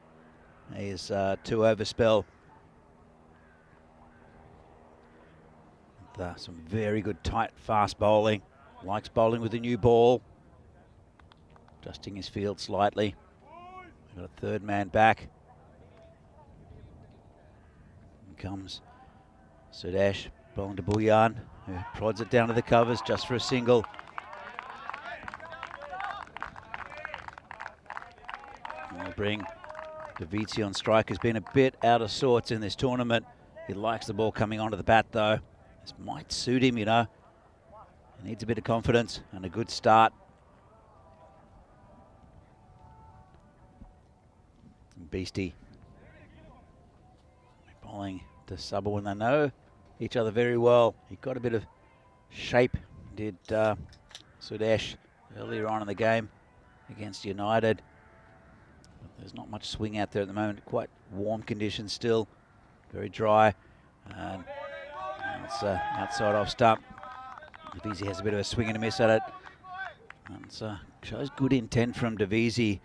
2-over spell. Some very good tight fast bowling. Likes bowling with a new ball. Adjusting his field slightly. Got a third man back. Here comes Sudesh bowling to Buyan, who prods it down to the covers just for a single. We'll bring Davizzi on strike, who's been a bit out of sorts in this tournament. He likes the ball coming onto the bat though. This might suit him, you know. He needs a bit of confidence and a good start. Beastie bowling to Subba when they know each other very well. He got a bit of shape, did Sudesh earlier on in the game against United. But there's not much swing out there at the moment. Quite warm conditions still, very dry. And it's outside off stump. Davisi has a bit of a swing and a miss at it. And shows good intent from Davisi.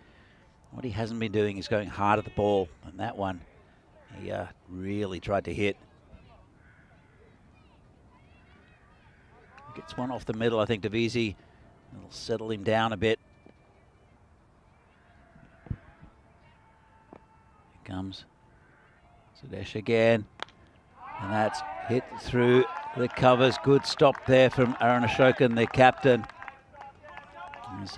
What he hasn't been doing is going hard at the ball, and that one he really tried to hit. Gets one off the middle, I think Davisi. It'll settle him down a bit. Here comes Sudesh again. And that's hit through the covers. Good stop there from Aaron Ashokan, the captain. He's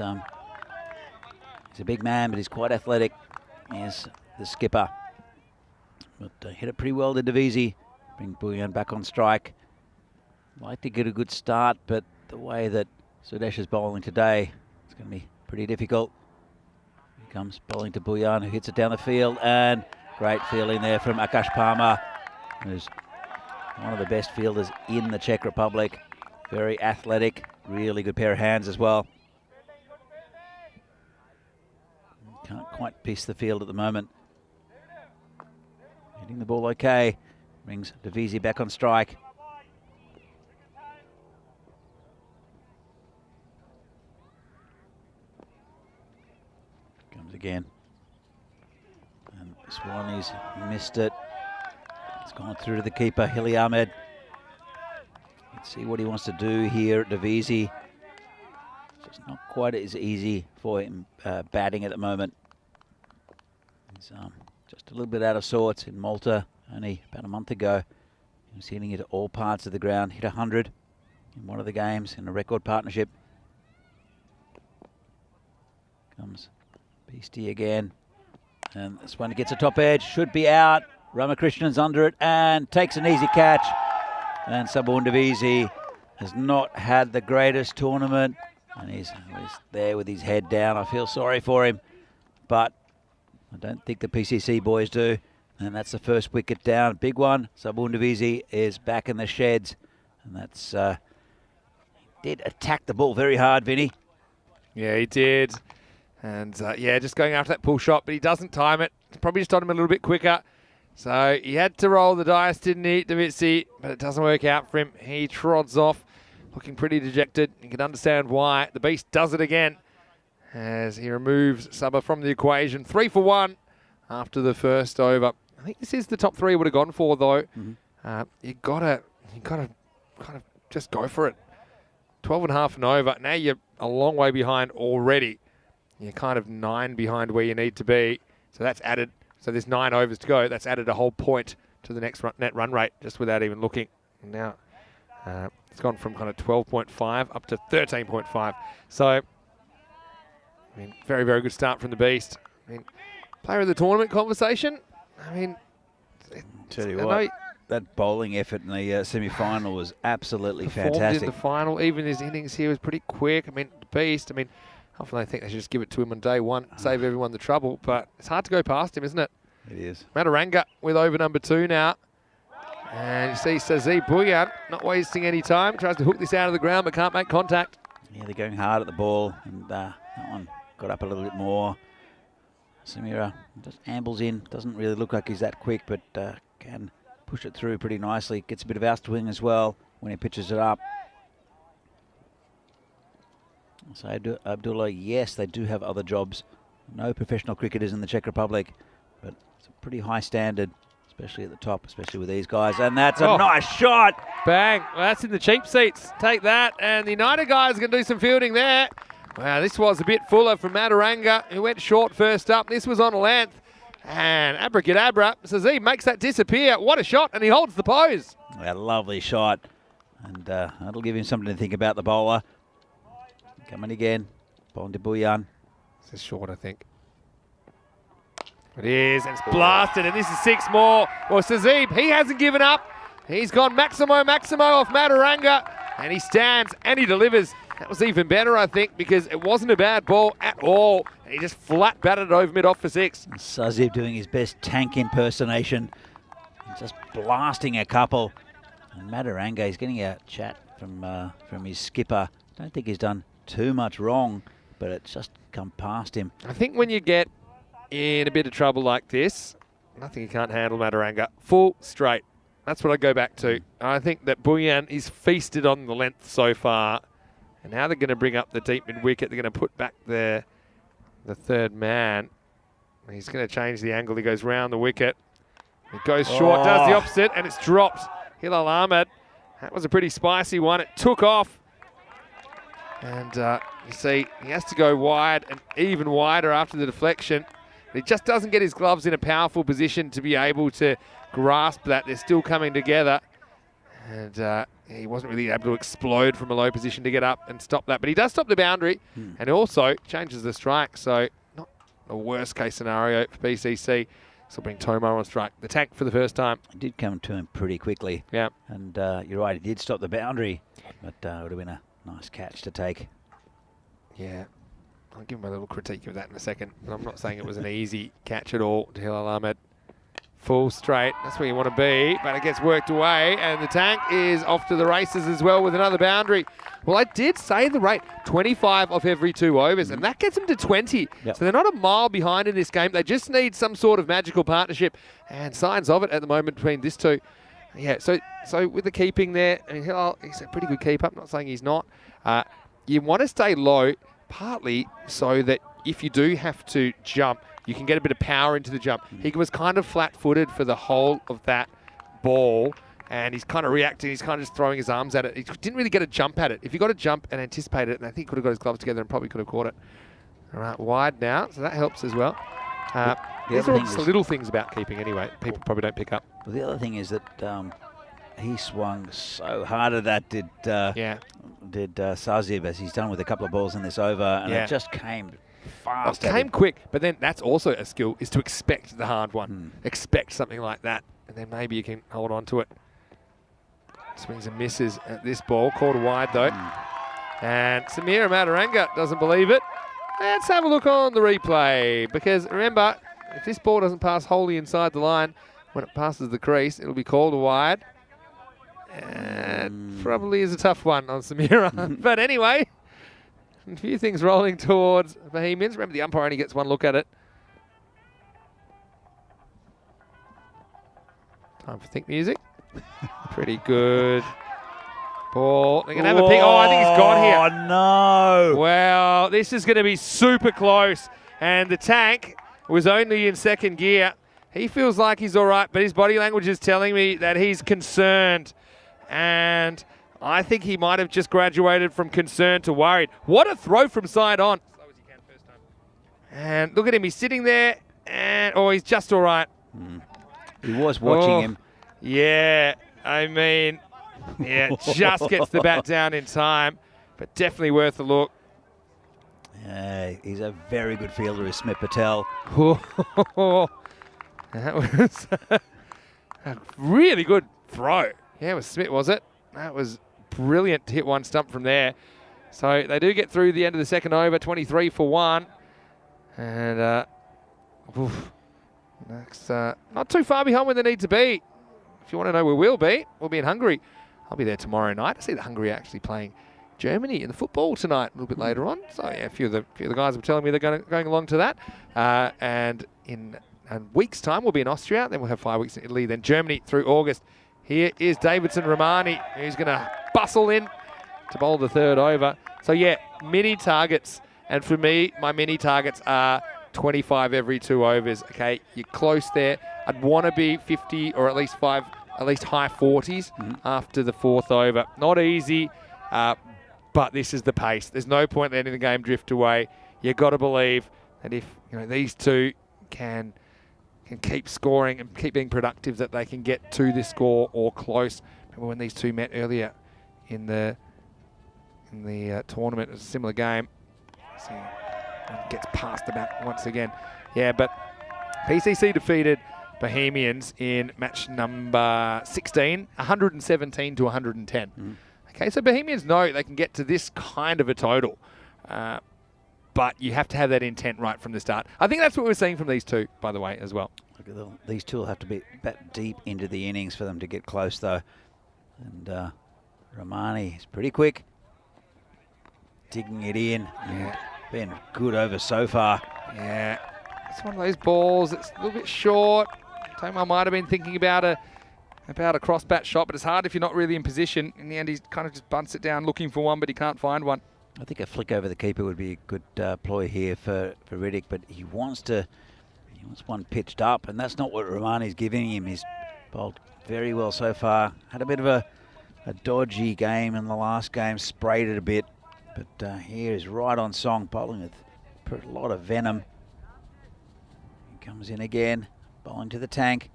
a big man, but he's quite athletic. Here's the skipper. But hit it pretty well to Davisi. Bring Buyan back on strike. Like to get a good start, but the way that Sudesh is bowling today, it's going to be pretty difficult. Here comes bowling to Buyan, who hits it down the field, and great fielding there from Akash Parmar, who's one of the best fielders in the Czech Republic. Very athletic, really good pair of hands as well. Can't quite piece the field at the moment. Hitting the ball okay. Brings Davisi back on strike. Comes again. And this one, he's missed it. It's gone through to the keeper, Hili Ahmed. Let's see what he wants to do here at Davisi. It's just not quite as easy for him batting at the moment. He's just a little bit out of sorts. In Malta only about a month ago, he was hitting it at all parts of the ground. Hit 100 in one of the games in a record partnership. Comes Beastie again. And this one gets a top edge, should be out. Ramakrishnan's under it and takes an easy catch. And Sabun Davisi has not had the greatest tournament. And he's there with his head down. I feel sorry for him. But I don't think the PCC boys do. And that's the first wicket down. Big one. Sabun Davisi is back in the sheds. And that's... he did attack the ball very hard, Vinny. Yeah, he did. And yeah, just going after that pull shot, but he doesn't time it. Probably just on him a little bit quicker. So he had to roll the dice, didn't he, Davisi? But it doesn't work out for him. He trods off, looking pretty dejected. You can understand why. The Beast does it again as he removes Sabah from the equation. 3 for 1 after the first over. I think this is the top 3 would have gone for, though. You gotta kind of just go for it. 12 and a half and over. Now you're a long way behind already. You're kind of 9 behind where you need to be. So that's added. So there's 9 overs to go. That's added a whole point to the next net run rate just without even looking. Now it's gone from kind of 12.5 up to 13.5. So, I mean, very, very good start from the Beast. I mean, player of the tournament conversation. I mean, tell you what, that bowling effort in the semi-final was absolutely fantastic. In the final, even his innings here was pretty quick. I mean, the Beast, I mean, often I think they should just give it to him on day one, save everyone the trouble, but it's hard to go past him, isn't it? It is. Mataranga with over number 2 now. And you see Sazi Bouyan not wasting any time, tries to hook this out of the ground but can't make contact. Yeah, they're going hard at the ball, and that one got up a little bit more. Samira just ambles in, doesn't really look like he's that quick, but can push it through pretty nicely. Gets a bit of outswing as well when he pitches it up. So Abdullah, yes, they do have other jobs. No professional cricketers in the Czech Republic, but it's a pretty high standard, especially at the top, especially with these guys. And that's a nice shot. Bang. Well, that's in the cheap seats. Take that. And the United guys are going to do some fielding there. Wow, this was a bit fuller from Mataranga, who went short first up. This was on a length. And abracadabra, Sazi makes that disappear. What a shot, and he holds the pose. A lovely shot. And that'll give him something to think about, the bowler. Coming again. Bowling to Bouyan. This is short, I think. It is, and it's blasted, and this is 6 more. Well, Sazeeb, he hasn't given up. He's gone Maximo off Mataranga, and he stands and he delivers. That was even better, I think, because it wasn't a bad ball at all. He just flat batted it over mid-off for 6. Sazeeb doing his best tank impersonation. Just blasting a couple. And Mataranga is getting a chat from his skipper. Don't think he's done too much wrong, but it's just come past him. I think when you get in a bit of trouble like this, nothing you can't handle, Mataranga. Full straight. That's what I go back to. I think that Bouyan is feasted on the length so far. And now they're going to bring up the deep mid-wicket. They're going to put back the third man. He's going to change the angle. He goes round the wicket. He goes short, does the opposite, and it's dropped. Hilal Ahmed. That was a pretty spicy one. It took off. And you see, he has to go wide and even wider after the deflection. But he just doesn't get his gloves in a powerful position to be able to grasp that. They're still coming together. And he wasn't really able to explode from a low position to get up and stop that. But he does stop the boundary and also changes the strike. So not the worst case scenario for BCC. Still bring Tomo on strike. The tank for the first time. It did come to him pretty quickly. Yeah. And you're right, he did stop the boundary. But it would have been a nice catch to take. Yeah. I'll give him a little critique of that in a second. But I'm not saying it was an easy catch at all to Hilal Ahmed. Full straight, that's where you want to be, but it gets worked away, and the tank is off to the races as well with another boundary. Well, I did say the rate, 25 off every 2 overs, and that gets them to 20. Yep. So they're not a mile behind in this game. They just need some sort of magical partnership, and signs of it at the moment between these two. Yeah, so with the keeping there, I mean, he's a pretty good keeper. I'm not saying he's not. You want to stay low, partly so that if you do have to jump, you can get a bit of power into the jump. He was kind of flat-footed for the whole of that ball, and he's kind of reacting. He's kind of just throwing his arms at it. He didn't really get a jump at it. If he got a jump and anticipated it, and I think he could have got his gloves together and probably could have caught it. All right, wide now, so that helps as well. These are all just the little things about keeping anyway. People probably don't pick up. Well, the other thing is that he swung so hard at that, did Sazeeb, as he's done with a couple of balls in this over, and it just came fast. It came quick, but then that's also a skill, is to expect the hard one. Expect something like that, and then maybe you can hold on to it. Swings and misses at this ball, called wide though. And Samira Mataranga doesn't believe it. Let's have a look on the replay, because remember, if this ball doesn't pass wholly inside the line, when it passes the crease, it'll be called wide. And probably is a tough one on Samira. But anyway, a few things rolling towards Bohemians. Remember, the umpire only gets one look at it. Time for think music. Pretty good ball. They're going to have a pick. Oh, I think he's gone here. Oh, no. Well, this is going to be super close. And the tank was only in second gear. He feels like he's all right, but his body language is telling me that he's concerned. And I think he might have just graduated from concerned to worried. What a throw from side on. Slow as he can first time. And look at him. He's sitting there. And, he's just all right. He was watching him. Yeah, I mean, yeah, just gets the bat down in time. But definitely worth a look. He's a very good fielder, is Smith Patel. That was a really good throw. Yeah, it was Smith, was it? That was brilliant to hit one stump from there. So they do get through the end of the second over, 23 for 1. And next, not too far behind where they need to be. If you want to know where we'll be in Hungary. I'll be there tomorrow night. I see that Hungary actually playing Germany in the football tonight a little bit later on. So yeah, a few of the guys were telling me they're going along to that. And in a week's time, we'll be in Austria. Then we'll have 5 weeks in Italy. Then Germany through August. Here is Davidson Romani, who's going to bustle in to bowl the third over. So yeah, mini targets. And for me, my mini targets are 25 every 2 overs. Okay, you're close there. I'd want to be 50 or at least high 40s after the fourth over. Not easy, but this is the pace. There's no point letting the game drift away. You've got to believe that if these two can keep scoring and keep being productive, that they can get to this score or close. Remember when these two met earlier in the tournament? It was a similar game. See, one gets past the bat once again. Yeah, but PCC defeated Bohemians in match number 16, 117 to 110. Okay, so Bohemians know they can get to this kind of a total. But you have to have that intent right from the start. I think that's what we're seeing from these two, by the way, as well. Look at them. These two will have to be bat deep into the innings for them to get close, though. And Romani is pretty quick. Digging it in. Yeah. Been good over so far. Yeah. It's one of those balls that's a little bit short. Tomar might have been thinking about a cross bat shot, but it's hard if you're not really in position. In the end, he kind of just bunts it down looking for one, but he can't find one. I think a flick over the keeper would be a good ploy here for Riddick, but he wants one pitched up, and that's not what Romani's giving him. He's bowled very well so far. Had a bit of a dodgy game in the last game, sprayed it a bit, but here is right on song, bowling with a lot of venom. He comes in again, bowling to the tank.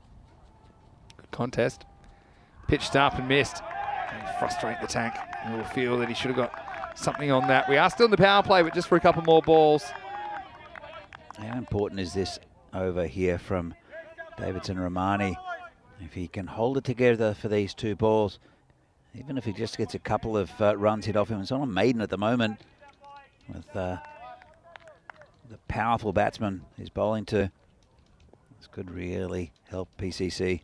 Good contest. Pitched up and missed. And frustrate the tank. And we'll feel that he should have got something on that. We are still in the power play, but just for a couple more balls. How important is this over here from Davidson Romani? If he can hold it together for these two balls, even if he just gets a couple of runs hit off him. It's on a maiden at the moment with the powerful batsman he's bowling to. This could really help PCC.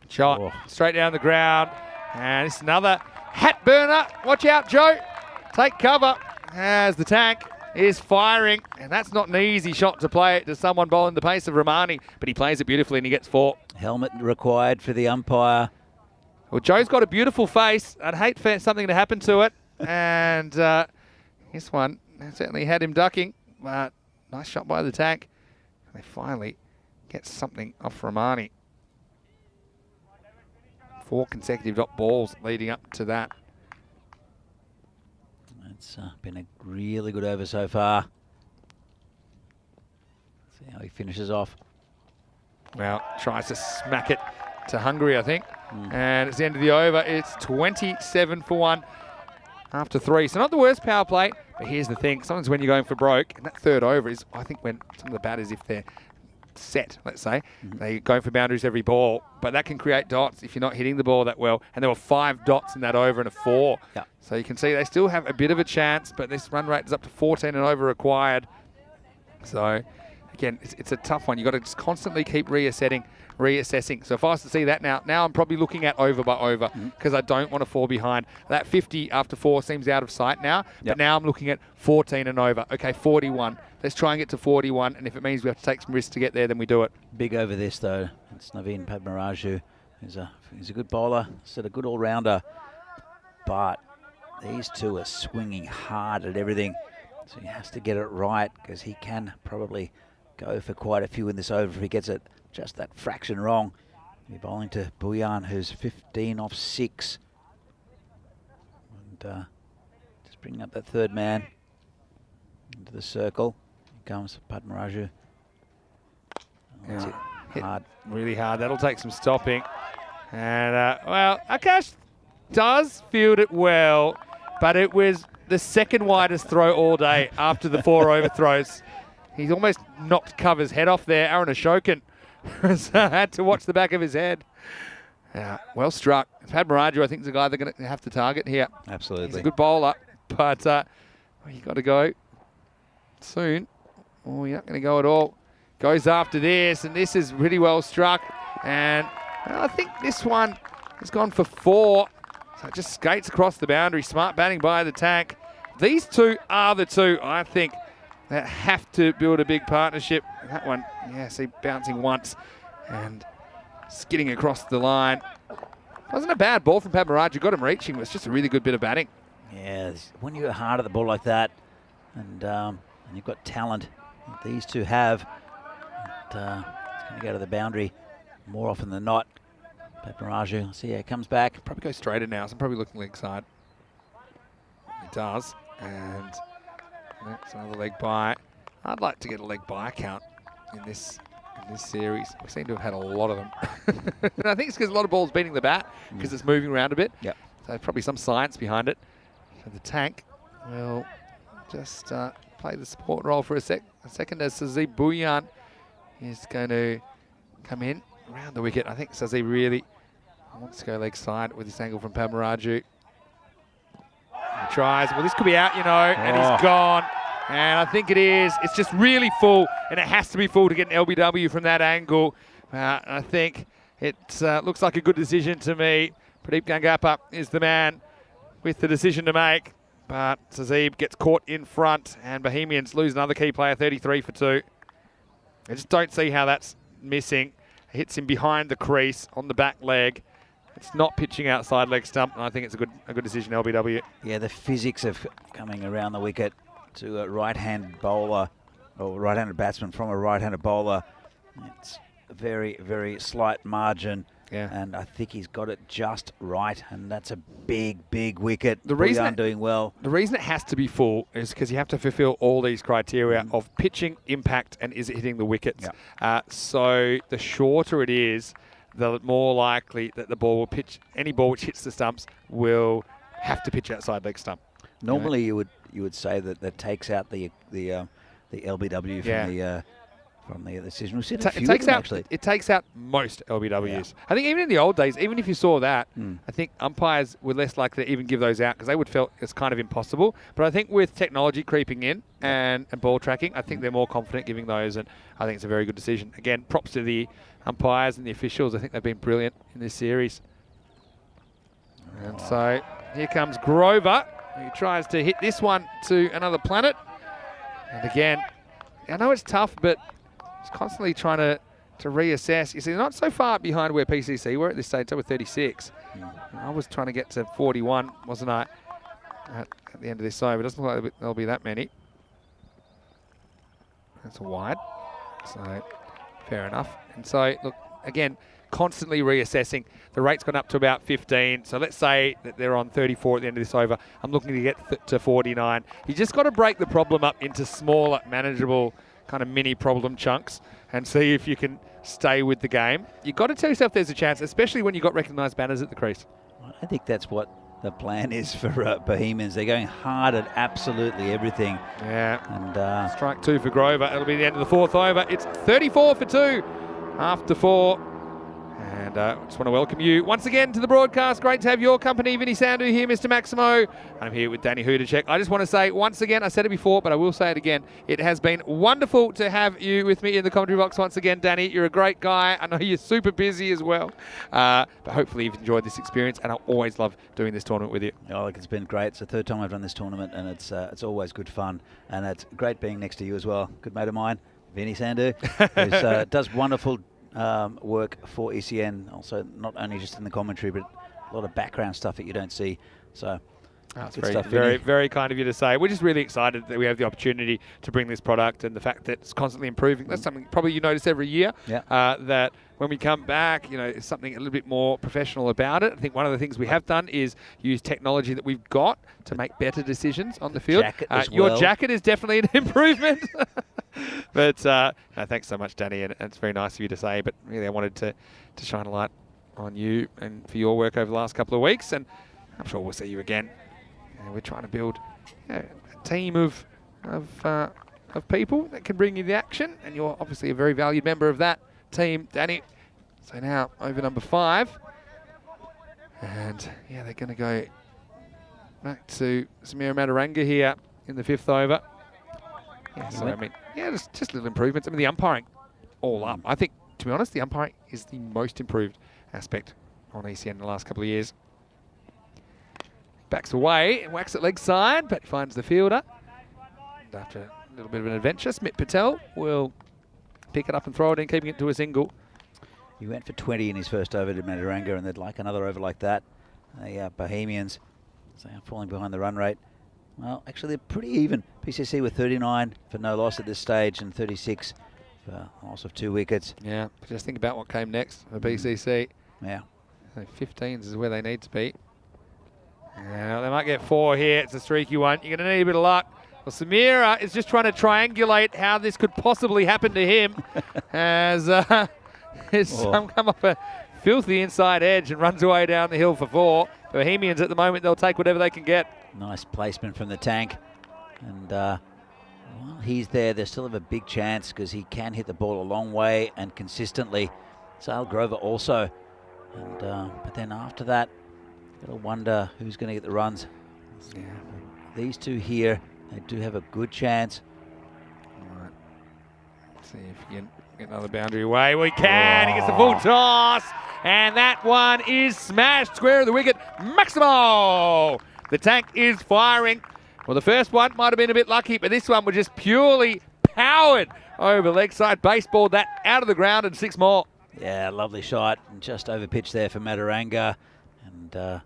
Shot straight down the ground. And it's another hat burner. Watch out, Joe. Take cover as the tank is firing. And that's not an easy shot to play it to someone bowling the pace of Romani. But he plays it beautifully and he gets 4. Helmet required for the umpire. Well, Joe's got a beautiful face. I'd hate for something to happen to it. And this one certainly had him ducking. But nice shot by the tank. They finally get something off Romani. 4 consecutive dot balls leading up to that. It's been a really good over so far. See how he finishes off. Well, tries to smack it to Hungary, I think. And it's the end of the over. It's 27 for 1 after 3. So not the worst power play, but here's the thing. Sometimes when you're going for broke, and that third over is, I think, when some of the batters, if they're set, let's say, they go for boundaries every ball, but that can create dots if you're not hitting the ball that well. And there were 5 dots in that over and a 4. Yeah. So you can see they still have a bit of a chance, but this run rate is up to 14 and over required. So again, it's a tough one. You've got to just constantly keep reassessing. So if I was to see that now I'm probably looking at over by over because I don't want to fall behind. That 50 after 4 seems out of sight now, but now I'm looking at 14 and over. Okay, 41. Let's try and get to 41, and if it means we have to take some risks to get there, then we do it. Big over this, though. It's Naveen Padmaraju. He's a good bowler, a good all-rounder, but these two are swinging hard at everything, so he has to get it right because he can probably go for quite a few in this over if he gets it just that fraction wrong. He's bowling to Buyan, who's 15 off 6. And just bringing up that third man into the circle. Here comes Padmaraju. That's it. Hard. Really hard. That'll take some stopping. And, well, Akash does field it well, but it was the second widest throw all day after the 4 overthrows. He's almost knocked Cover's head off there. Aaron Ashokan had to watch the back of his head. Well struck. Padmaraju, I think, is the guy they're going to have to target here. Absolutely. He's a good bowler, but you got to go soon. Oh, you're not going to go at all. Goes after this, and this is really well struck. And I think this one has gone for 4. So it just skates across the boundary. Smart batting by the tank. These two are the two, I think, that have to build a big partnership. That one, yeah, see, bouncing once and skidding across the line. Wasn't a bad ball from Padmaraju. Got him reaching. It was just a really good bit of batting. Yeah, when you're hard at the ball like that, and you've got talent, like these two have, it's going to go to the boundary more often than not. Padmaraju, see how it comes back. Probably go straighter now, so I'm probably looking leg side. He does, and that's another leg by. I'd like to get a leg by count in this series. We seem to have had a lot of them. And I think it's because a lot of balls beating the bat because it's moving around a bit. Yep. So probably some science behind it. So the tank will just play the support role for a second as Sazib Bhuyan is going to come in around the wicket. I think Sazib really wants to go leg side with this angle from Padmaraju. He tries. Well, this could be out, you know, and he's gone. And I think it is. It's just really full, and it has to be full to get an LBW from that angle. I think it looks like a good decision to me. Pradeep Gangappa is the man with the decision to make. But Sazib gets caught in front, and Bohemians lose another key player, 33 for 2. I just don't see how that's missing. It hits him behind the crease on the back leg. It's not pitching outside leg stump, and I think it's a good decision, LBW. Yeah, the physics of coming around the wicket to a right-handed bowler or right-handed batsman from a right-handed bowler, it's a very, very slight margin. Yeah. And I think he's got it just right, and that's a big, big wicket. The reason Bhuyan doing well. The reason it has to be full is because you have to fulfill all these criteria of pitching, impact, and is it hitting the wickets. Yeah. So the shorter it is, the more likely that the ball will pitch. Any ball which hits the stumps will have to pitch outside leg stump. Normally, you would say that takes out the LBW from the decision. We've seen a few of them, actually. It takes out most LBWs. Yeah. I think even in the old days, even if you saw that, I think umpires were less likely to even give those out because they would feel it's kind of impossible. But I think with technology creeping in and ball tracking, I think they're more confident giving those, and I think it's a very good decision. Again, props to the umpires and the officials. I think they've been brilliant in this series. And so here comes Grover, who tries to hit this one to another planet. And again, I know it's tough, but he's constantly trying to reassess. You see, they're not so far behind where PCC were at this stage. They were 36. I was trying to get to 41, wasn't I, at the end of this over. It doesn't look like there'll be that many. That's a wide. So, fair enough. And so, look, again, constantly reassessing. The rate's gone up to about 15. So let's say that they're on 34 at the end of this over. I'm looking to get to 49. You just got to break the problem up into smaller, manageable kind of mini problem chunks and see if you can stay with the game. You've got to tell yourself there's a chance, especially when you've got recognised banners at the crease. I think that's what the plan is for Bohemians. They're going hard at absolutely everything. Yeah. And strike 2 for Grover. It'll be the end of the 4th over. It's 34 for 2 after 4. And I just want to welcome you once again to the broadcast. Great to have your company. Vinny Sandhu here, Mr. Maximo. I'm here with Danny Hudacek. I just want to say once again, I said it before, but I will say it again. It has been wonderful to have you with me in the commentary box once again, Danny. You're a great guy. I know you're super busy as well. But hopefully you've enjoyed this experience, and I always love doing this tournament with you. Oh, look, it's been great. It's the 3rd time I've done this tournament, and it's always good fun. And it's great being next to you as well. Good mate of mine, Vinny Sandhu, who does wonderful work for ECN, also not only just in the commentary, but a lot of background stuff that you don't see. So That's Good very, stuff, very, Vinny. very kind of you to say. We're just really excited that we have the opportunity to bring this product, and the fact that it's constantly improving. That's something probably you notice every year. Yeah. That when we come back, it's something a little bit more professional about it. I think one of the things we have done is use technology that we've got to make better decisions on the field. Jacket as Your well. jacket is definitely an improvement. But no, thanks so much, Danny, and it's very nice of you to say. But really, I wanted to shine a light on you and for your work over the last couple of weeks, and I'm sure we'll see you again. We're trying to build a team of people that can bring you the action, and you're obviously a very valued member of that team, Danny. So now over number 5, and they're going to go back to Samira Mataranga here in the 5th over. So I mean, just little improvements. I mean, the umpiring all up. I think, to be honest, the umpiring is the most improved aspect on ECN in the last couple of years. Backs away and whacks it leg side, but finds the fielder. And after a little bit of an adventure, Smit Patel will pick it up and throw it in, keeping it to a single. He went for 20 in his first over to Mataranga, and they'd like another over like that. The Bohemians, so they're falling behind the run rate. Well, actually, they're pretty even. PCC with 39 for no loss at this stage, and 36 for loss of 2 wickets. Yeah, but just think about what came next for BCC. Yeah. So 15s is where they need to be. Now they might get 4 here. It's a streaky one. You're going to need a bit of luck. Well, Samira is just trying to triangulate how this could possibly happen to him as his son come off a filthy inside edge and runs away down the hill for 4. Bohemians at the moment, they'll take whatever they can get. Nice placement from the tank. And while he's there, they still have a big chance because he can hit the ball a long way and consistently. Sale Grover also. And but then after that, got to wonder who's going to get the runs. Yeah. These two here, they do have a good chance. All right. Let's see if you can get another boundary away. We can. He gets the full toss. And that one is smashed square of the wicket. Maximo! The tank is firing. Well, the first one might have been a bit lucky, but this one was just purely powered over leg side. Baseball that out of the ground and 6 more. Yeah, lovely shot. And just over pitch there for Mataranga. And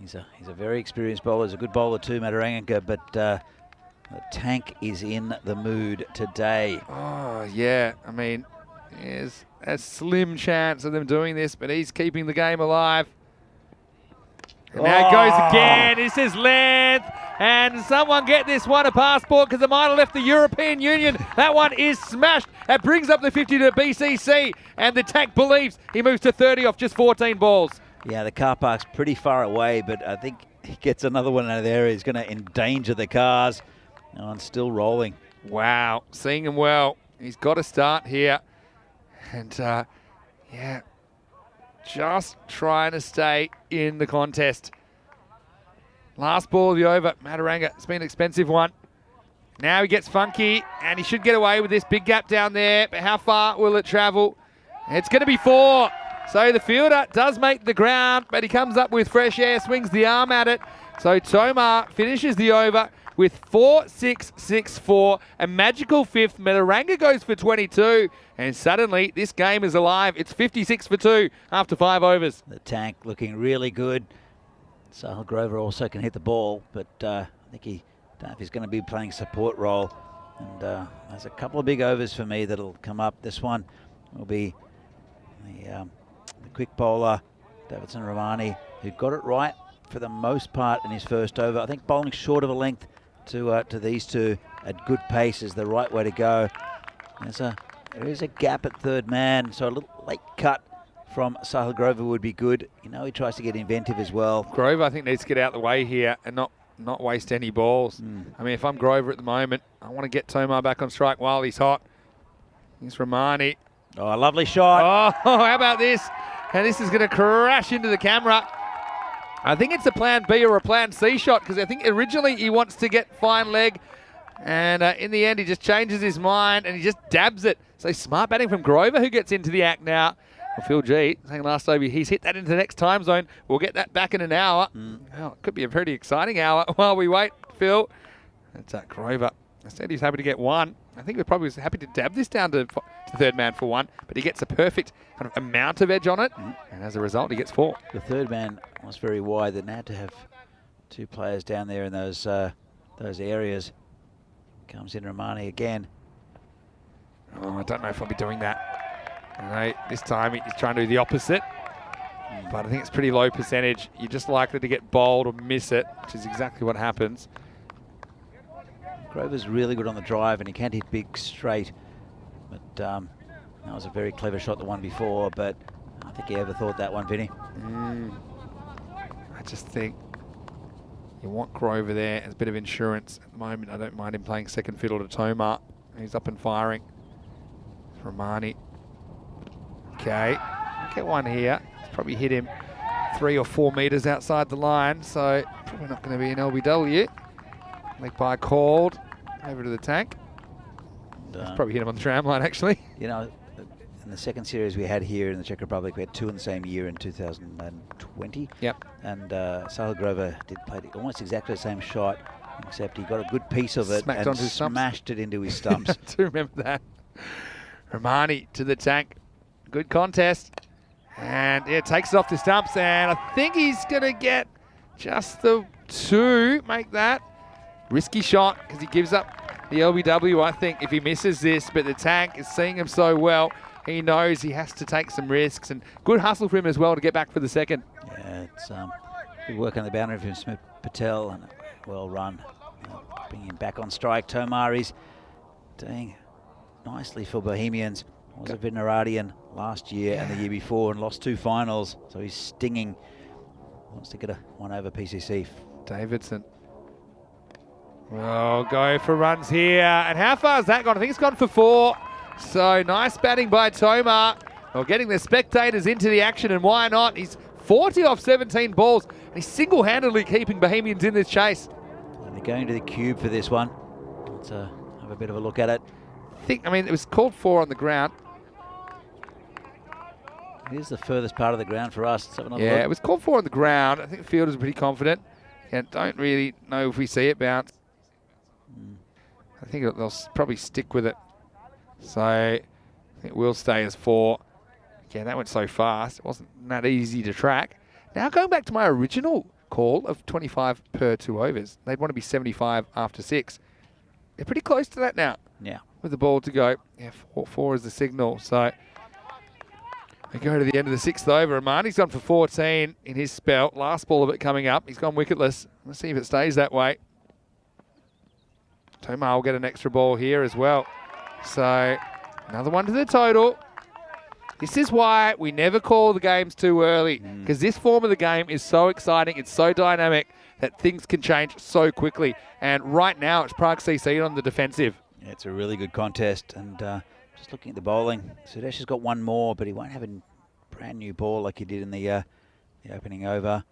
he's a very experienced bowler. He's a good bowler too, Mataranga, but the tank is in the mood today. Oh, yeah. I mean, there's a slim chance of them doing this, but he's keeping the game alive. And now it goes again. This is length. And someone get this one a passport because it might have left the European Union. That one is smashed. That brings up the 50 to BCC. And the tank believes he moves to 30 off just 14 balls. Yeah, the car park's pretty far away, but I think he gets another one out of there. He's going to endanger the cars. Oh, and still rolling. Wow, seeing him well. He's got to start here. And, just trying to stay in the contest. Last ball of the over. Mataranga, it's been an expensive one. Now he gets funky, and he should get away with this big gap down there. But how far will it travel? It's going to be 4. So the fielder does make the ground, but he comes up with fresh air, swings the arm at it. So Tomar finishes the over with 4-6-6-4. A magical 5th. Mataranga goes for 22. And suddenly, this game is alive. It's 56 for 2 after 5 overs. The tank looking really good. Sahil Grover also can hit the ball, but I think I don't know if he's going to be playing support role. And there's a couple of big overs for me that'll come up. This one will be the quick bowler, Davidson Ramani, who got it right for the most part in his first over. I think bowling short of a length to these two at good pace is the right way to go. There is a gap at third man, so a little late cut from Sahil Grover would be good. You know, he tries to get inventive as well. Grover, I think, needs to get out the way here and not waste any balls. I mean, if I'm Grover at the moment, I want to get Tomar back on strike while he's hot. Here's Ramani. Oh, a lovely shot. Oh, how about this? And this is going to crash into the camera. I think it's a plan B or a plan C shot because I think originally he wants to get fine leg. And in the end, he just changes his mind and he just dabs it. So smart batting from Grover, who gets into the act now. Well, Phil G, saying last over, he's hit that into the next time zone. We'll get that back in an hour. Well, it could be a pretty exciting hour while we wait, Phil. That's Grover. Instead, he's happy to get 1. I think he probably was happy to dab this down to third man for 1, but he gets a perfect kind of amount of edge on it. And as a result, he gets 4. The third man was very wide. They now have Two players down there in those areas. Comes in Romani again. Oh, I don't know if I'll be doing that. This time he's trying to do the opposite. But I think it's pretty low percentage. You're just likely to get bowled or miss it, which is exactly what happens. Grover's really good on the drive, and he can't hit big straight. But that was a very clever shot, the one before, but I don't think he ever thought that one, Vinny. I just think you want Grover there as a bit of insurance. At the moment, I don't mind him playing second fiddle to Tomar. He's up and firing. Romani. Okay, get one here. It's probably hit him 3 or 4 metres outside the line, so probably not going to be an LBW. Leg by called over to the tank. That's probably hit him on the tram line, actually. You know, in the second series we had here in the Czech Republic, we had 2 in the same year in 2020. Yep. And Sahil Grover did play almost exactly the same shot, except he got a good piece of it Smacked and onto his stumps. smashed it into his stumps. I do remember that. Romani to the tank. Good contest. And yeah, takes it off the stumps, and I think he's going to get just the 2, make that. Risky shot, because he gives up the LBW, I think, if he misses this, but the tank is seeing him so well, he knows he has to take some risks, and good hustle for him as well to get back for the second. Yeah, it's good work on the boundary from Smith Patel, and well run. Bringing him back on strike. Tomar is doing nicely for Bohemians. Was a Vinaradian last year and the year before, and lost 2 finals, so he's stinging. Wants to get a 1 over PCC. Davidson. Well, go for runs here. And how far has that gone? I think it's gone for 4. So nice batting by Tomar. Well, getting the spectators into the action, and why not? He's 40 off 17 balls, and he's single-handedly keeping Bohemians in this chase. And they're going to the cube for this one. Let's have a bit of a look at it. I mean, it was called 4 on the ground. Here's the furthest part of the ground for us. Let's have another Yeah, look. it was called 4 on the ground. I think the fielders are pretty confident. And don't really know if we see it bounce. I think they'll probably stick with it. So it will stay as 4. Yeah, that went so fast. It wasn't that easy to track. Now going back to my original call of 25 per 2 overs. They'd want to be 75 after 6. They're pretty close to that now. Yeah. With the ball to go. Yeah, 4 is the signal. So we go to the end of the 6th over. Romani's gone for 14 in his spell. Last ball of it coming up. He's gone wicketless. Let's see if it stays that way. Tomar will get an extra ball here as well. So another 1 to the total. This is why we never call the games too early, because this form of the game is so exciting, it's so dynamic that things can change so quickly. And right now it's Prague CC on the defensive. Yeah, it's a really good contest, and just looking at the bowling, Sudesh has got 1 more, but he won't have a brand new ball like he did in the opening over.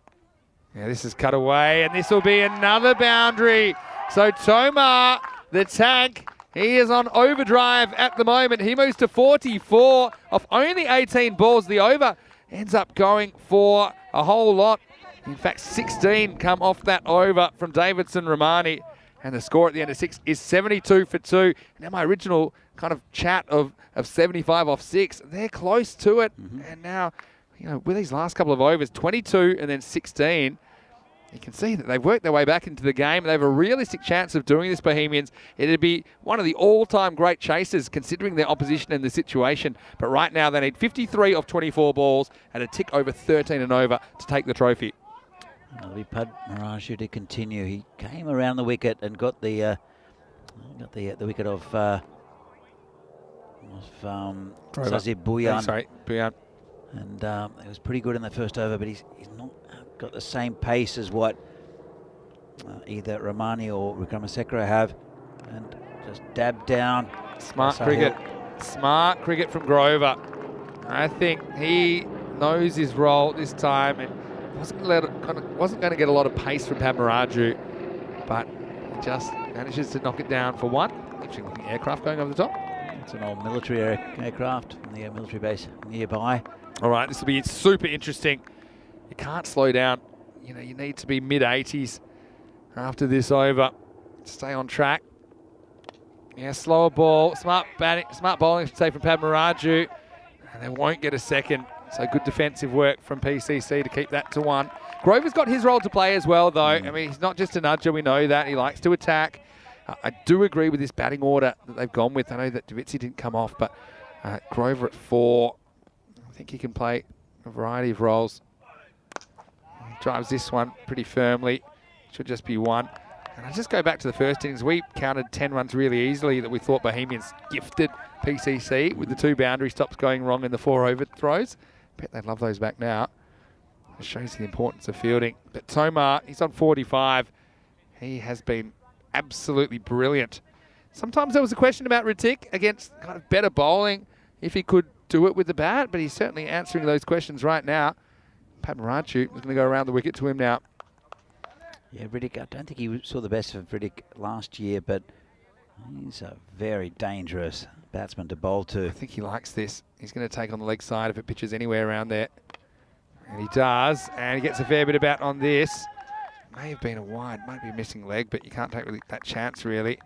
Yeah, this is cut away, and this will be another boundary. So Tomar, the tank, he is on overdrive at the moment. He moves to 44 off only 18 balls. The over ends up going for a whole lot. In fact, 16 come off that over from Davidson Romani. And the score at the end of 6 is 72 for 2. Now my original kind of chat of 75 off 6, they're close to it. And now, you know, with these last couple of overs, 22 and then 16, you can see that they've worked their way back into the game. They have a realistic chance of doing this, Bohemians. It'd be one of the all-time great chasers considering their opposition and the situation. But right now they need 53 off 24 balls and a tick over 13 and over to take the trophy. It'll be Padmaraju to continue. He came around the wicket and got the wicket of Zazib Buyan. Sorry, Buyan. And it was pretty good in the first over, but he's not got the same pace as what either Romani or Vikramasekara have. And just dab down. Smart cricket. Smart cricket from Grover. I think he knows his role this time and wasn't going to get a lot of pace from Padmaraju, but he just manages to knock it down for 1. Interesting looking aircraft going over the top. It's an old military aircraft from the military base nearby. All right, this will be super interesting. You can't slow down. You know, you need to be mid-80s after this over to stay on track. Yeah, slower ball. Smart batting, smart bowling, I should say, from Padmaraju. And they won't get a second. So good defensive work from PCC to keep that to 1. Grover's got his role to play as well, though. I mean, he's not just a nudger. We know that. He likes to attack. I do agree with this batting order that they've gone with. I know that Davizzi didn't come off, but Grover at 4. I think he can play a variety of roles. He drives this one pretty firmly. Should just be 1. And I just go back to the first innings. We counted 10 runs really easily that we thought Bohemians gifted PCC with the 2 boundary stops going wrong in the 4 overthrows. Bet they'd love those back now. It shows the importance of fielding. But Tomar, he's on 45. He has been absolutely brilliant. Sometimes there was a question about Ritik against kind of better bowling, if he could do it with the bat, but he's certainly answering those questions right now. Padmaraju is going to go around the wicket to him now. Yeah, Riddick, I don't think he saw the best of Riddick last year, but he's a very dangerous batsman to bowl to. I think he likes this. He's going to take on the leg side if it pitches anywhere around there. And he does, and he gets a fair bit of bat on this. May have been a wide, might be a missing leg, but you can't take really that chance, really.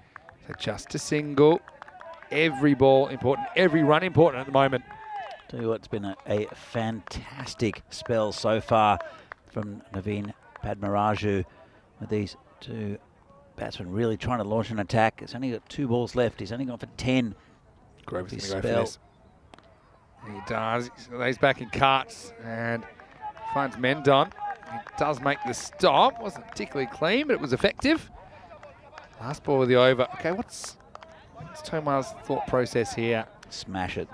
So just a single. Every ball important, every run important at the moment. Tell you what, it's been a fantastic spell so far from Naveen Padmaraju with these 2 batsmen really trying to launch an attack. He's only got 2 balls left. He's only gone for 10. Grover's going to go for this. He does. He lays back in cuts and finds Mendon. He does make the stop. Wasn't particularly clean, but it was effective. Last ball of the over. Okay, what's Tomar's thought process here? Smash it.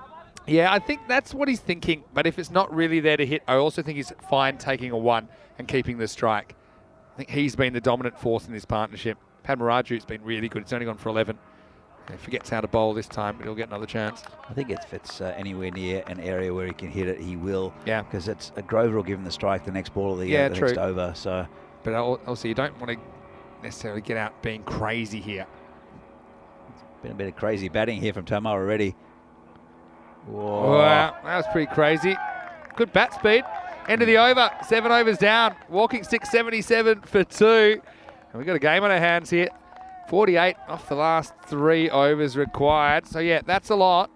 Yeah, I think that's what he's thinking. But if it's not really there to hit, I also think he's fine taking a 1 and keeping the strike. I think he's been the dominant force in this partnership. Padmaraju's been really good. It's only gone for 11. He forgets how to bowl this time, but he'll get another chance. I think if it's anywhere near an area where he can hit it, he will. Yeah. Because it's Grover will give him the strike the next ball of the, the next over. So. But also, you don't want to necessarily get out being crazy here. Been a bit of crazy batting here from Tomar already. Whoa. Wow, that was pretty crazy. Good bat speed. End of the over. 7 overs down. Walking stick 77 for 2. And we've got a game on our hands here. 48 off the last 3 overs required. So, yeah, that's a lot.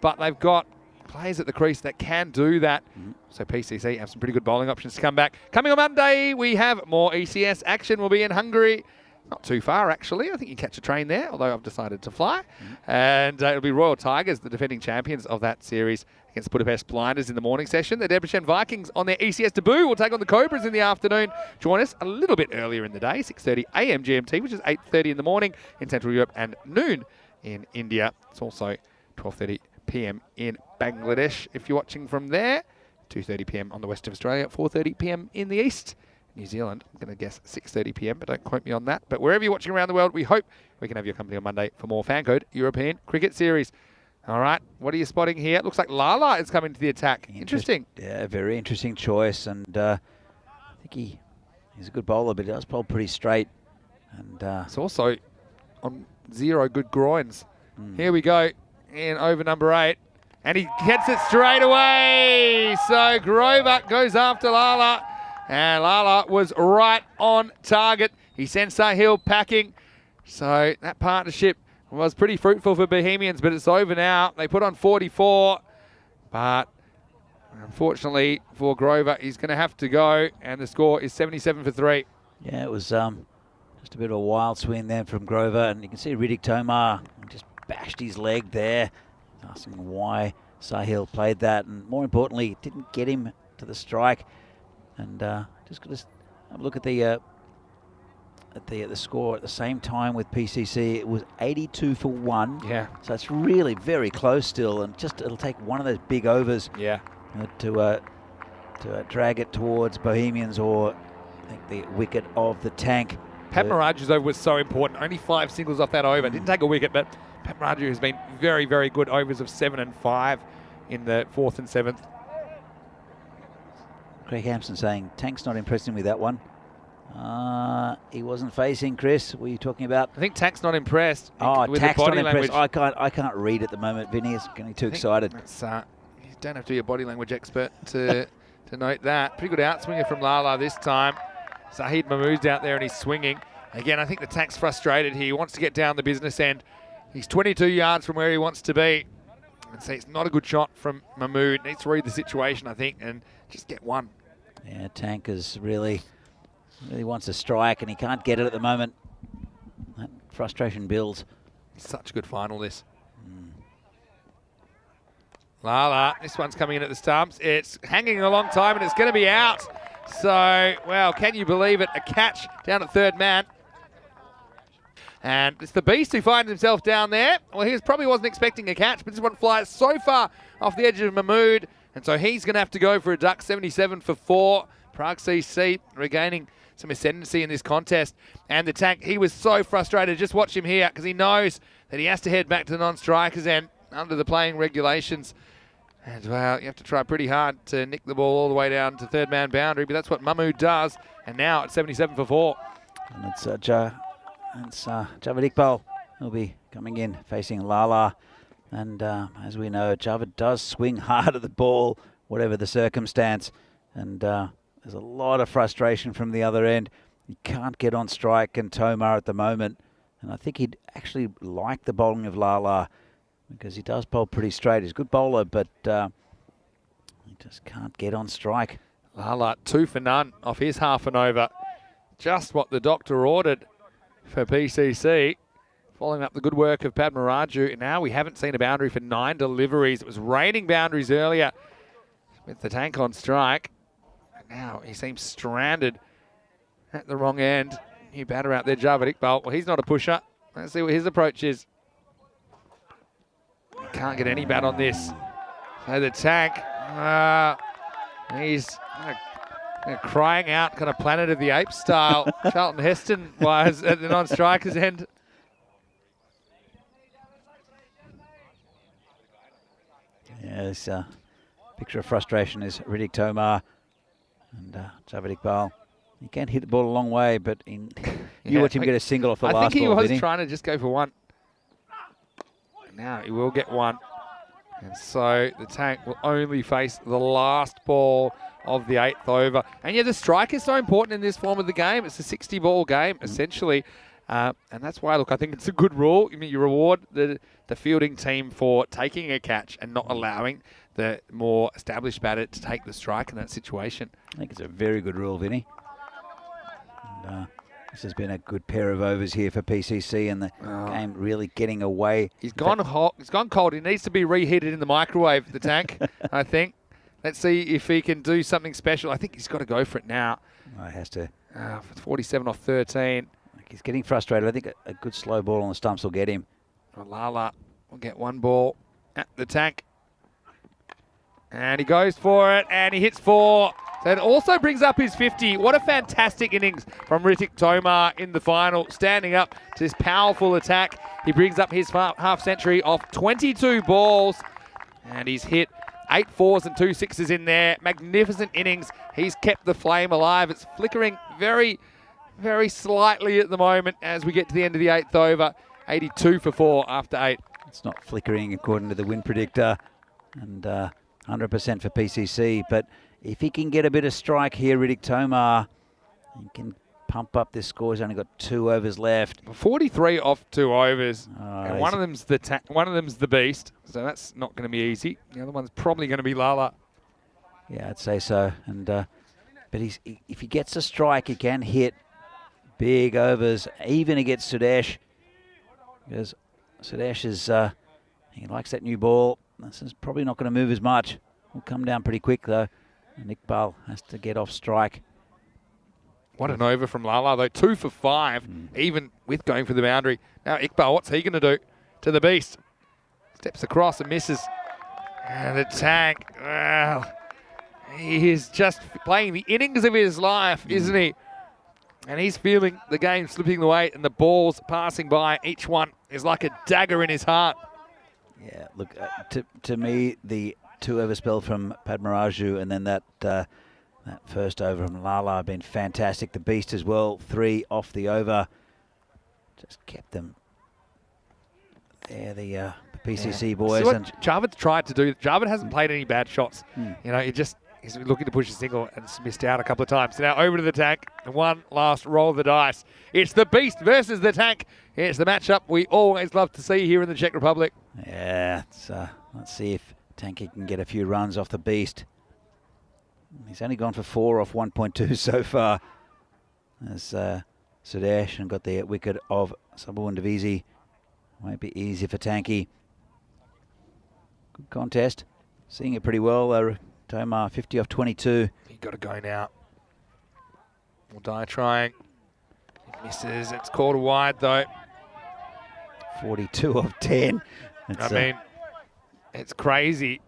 But they've got players at the crease that can do that. So PCC have some pretty good bowling options to come back. Coming on Monday, we have more ECS action. We'll be in Hungary. Not too far, actually. I think you can catch a train there, although I've decided to fly. And it'll be Royal Tigers, the defending champions of that series, against Budapest Blinders in the morning session. The Debrecen Vikings on their ECS debut will take on the Cobras in the afternoon. Join us a little bit earlier in the day, 6:30 a.m. GMT, which is 8:30 in the morning in Central Europe and noon in India. It's also 12:30 p.m. in Bangladesh if you're watching from there. 2:30 p.m. on the west of Australia, 4:30 p.m. in the east. New Zealand, I'm going to guess 6:30 p.m, but don't quote me on that. But wherever you're watching around the world, we hope we can have your company on Monday for more FanCode European Cricket Series. All right, what are you spotting here? It looks like Lala is coming to the attack. Interesting. Yeah, very interesting choice. And I think he's a good bowler, but he does bowl pretty straight. And it's also on 0 good groins. Here we go in over number 8. And he gets it straight away. So Grover goes after Lala. And Lala was right on target. He sent Sahil packing. So that partnership was pretty fruitful for Bohemians, but it's over now. They put on 44. But unfortunately for Grover, he's going to have to go. And the score is 77 for 3. Yeah, it was just a bit of a wild swing there from Grover. And you can see Riddick Tomar just bashed his leg there. Asking why Sahil played that. And more importantly, it didn't get him to the strike. And just got to have a look at the score at the same time with PCC. It was 82 for 1. Yeah. So it's really very close still, and just it'll take one of those big overs. Yeah. To drag it towards Bohemians or I think the wicket of the tank. Padmaraju's over was so important. Only 5 singles off that over. Didn't take a wicket, but Padmaraju has been very, very good. Overs of 7 and 5 in the 4th and 7th. Craig Hampson saying Tank's not impressing with that one. He wasn't facing Chris. What are you talking about? I think Tank's not impressed. Oh, with Tank's the body not impressed. language. I can't read at the moment. Vinny is getting too excited. You don't have to be a body language expert to note that. Pretty good outswinger from Lala this time. Zahid Mahmood's out there and he's swinging. Again, I think the Tank's frustrated here. He wants to get down the business end. He's 22 yards from where he wants to be. And so it's not a good shot from Mahmood. Needs to read the situation, I think, and just get one. Yeah, Tank is really wants to strike and he can't get it at the moment. That frustration builds. Such a good final, this. Lala, this one's coming in at the stumps. It's hanging a long time and it's going to be out. So, well, can you believe it? A catch down at third man. And it's the Beast who finds himself down there. Well, he probably wasn't expecting a catch, but this one flies so far off the edge of Mahmood. And so he's going to have to go for a duck, 77 for 4. Prague CC regaining some ascendancy in this contest. And the Tank, he was so frustrated. Just watch him here because he knows that he has to head back to the non-strikers end under the playing regulations. And, well, you have to try pretty hard to nick the ball all the way down to third man boundary, but that's what Mahmood does. And now it's 77 for 4. And it's Javad Iqbal who'll be coming in facing Lala. And as we know, Javad does swing hard at the ball, whatever the circumstance. And there's a lot of frustration from the other end. He can't get on strike and Tomar at the moment. And I think he'd actually like the bowling of Lala because he does bowl pretty straight. He's a good bowler, but he just can't get on strike. Lala, 2 for none off his half and over. Just what the doctor ordered for PCC. Following up the good work of Padmaraju. And now we haven't seen a boundary for 9 deliveries. It was raining boundaries earlier with the Tank on strike. And now he seems stranded at the wrong end. New batter out there, Javad Iqbal. Well, he's not a pusher. Let's see what his approach is. Can't get any bat on this. So the Tank, he's crying out, kind of Planet of the Apes style. Charlton Heston was at the non-strikers end. Yeah, this picture of frustration is Riddick Tomar and Javad Iqbal. He can hit the ball a long way, but you watch him get a single off the last ball. I think he was trying to just go for one. Now he will get one. And so the Tank will only face the last ball of the 8th over. And yeah, the strike is so important in this form of the game. It's a 60-ball game, essentially. And that's why, look, I think it's a good rule. I mean, you reward the fielding team for taking a catch and not allowing the more established batter to take the strike in that situation. I think it's a very good rule, Vinny. And, this has been a good pair of overs here for PCC and the game really getting away. He's gone hot. He's gone cold. He needs to be reheated in the microwave, the Tank, I think. Let's see if he can do something special. I think he's got to go for it now. Oh, he has to. 47 off 13. He's getting frustrated. I think a good slow ball on the stumps will get him. Lala will get one ball at the Tank. And he goes for it, and he hits 4. So it also brings up his 50. What a fantastic innings from Riddick Tomar in the final, standing up to this powerful attack. He brings up his half century off 22 balls, and he's hit 8 4s and 2 6s in there. Magnificent innings. He's kept the flame alive. It's flickering very, very slightly at the moment as we get to the end of the 8th over. 82 for 4 after 8. It's not flickering according to the wind predictor, and 100% for PCC, but if he can get a bit of strike here, Riddick Tomar, he can pump up this score. He's only got 2 overs left. 43 off 2 overs, and one of them's the Beast, so that's not going to be easy. The other one's probably going to be Lala. Yeah, I'd say so. And but if he gets a strike, he can hit big overs, even against Sudesh, because Sudesh is he likes that new ball. This is probably not going to move as much. Will come down pretty quick though. And Iqbal has to get off strike. What an over from Lala, though. 2 for 5, even with going for the boundary. Now Iqbal, what's he going to do to the Beast? Steps across and misses. And the Tank, well, he is just playing the innings of his life, isn't he? And he's feeling the game slipping away and the balls passing by. Each one is like a dagger in his heart. Yeah, look, to me, the 2 over spell from Padmaraju and then that first over from Lala have been fantastic. The Beast as well, 3 off the over. Just kept them there, the PCC boys. So and Javid's tried to do. Javid hasn't played any bad shots. You know, he's looking to push a single and missed out a couple of times. So now over to the Tank. One last roll of the dice. It's the Beast versus the Tank. It's the matchup we always love to see here in the Czech Republic. Yeah, let's see if Tanky can get a few runs off the Beast. He's only gone for 4 off 1.2 so far. As Sudesh and got the wicket of Sabun Divisi. Won't be easy for Tanky. Good contest. Seeing it pretty well. Tomar 50 off 22. You've got to go now. Will die trying. He misses. It's called a wide though. 42 off 10. I mean, it's crazy,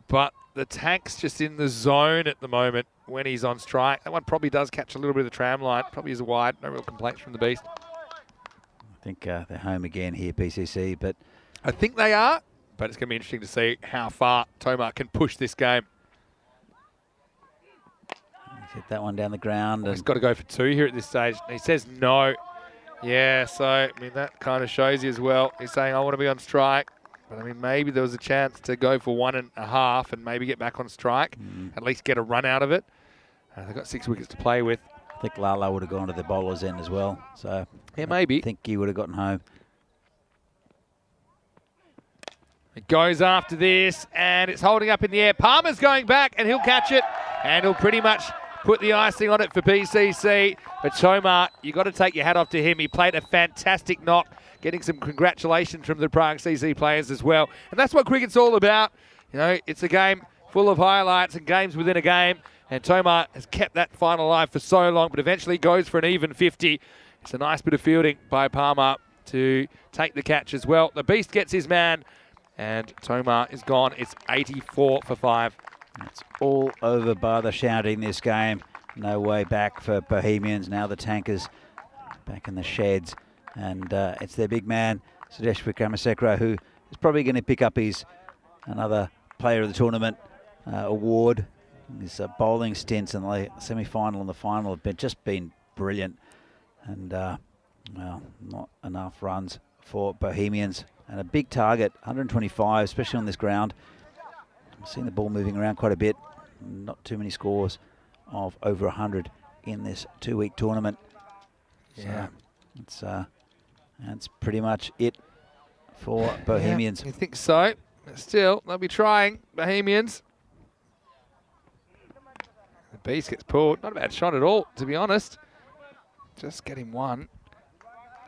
but the Tank's just in the zone at the moment when he's on strike. That one probably does catch a little bit of the tram line. Probably is a wide. No real complaints from the Beast. I think they're home again here, PCC, but I think they are, but it's going to be interesting to see how far Tomar can push this game. he's hit that one down the ground. He's got to go for 2 here at this stage. He says no. Yeah, so, I mean, that kind of shows you as well. He's saying, I want to be on strike. But, I mean, maybe there was a chance to go for 1.5 and maybe get back on strike, at least get a run out of it. They've got 6 wickets to play with. I think Lala would have gone to the bowler's end as well. So yeah, maybe. I think he would have gotten home. It goes after this, and it's holding up in the air. Palmer's going back, and he'll catch it, and he'll pretty much put the icing on it for PCC. But Tomar, you've got to take your hat off to him. He played a fantastic knock, getting some congratulations from the Prague CC players as well. And that's what cricket's all about. You know, it's a game full of highlights and games within a game. And Tomar has kept that final alive for so long, but eventually goes for an even 50. It's a nice bit of fielding by Palmer to take the catch as well. The Beast gets his man, and Tomar is gone. It's 84 for 5. It's all over by the shouting this game. No way back for Bohemians. Now the Tankers back in the sheds. And it's their big man, Sudesh Vikramasekara, who is probably going to pick up his another Player of the Tournament award. His bowling stints in the semi-final and the final have just been brilliant. And, well, not enough runs for Bohemians. And a big target, 125, especially on this ground. I've seen the ball moving around quite a bit. Not too many scores of over 100 in this 2-week tournament. Yeah. So that's pretty much it for Bohemians. Yeah, you think so? But still, they'll be trying. Bohemians. The Beast gets pulled. Not a bad shot at all, to be honest. Just get him one.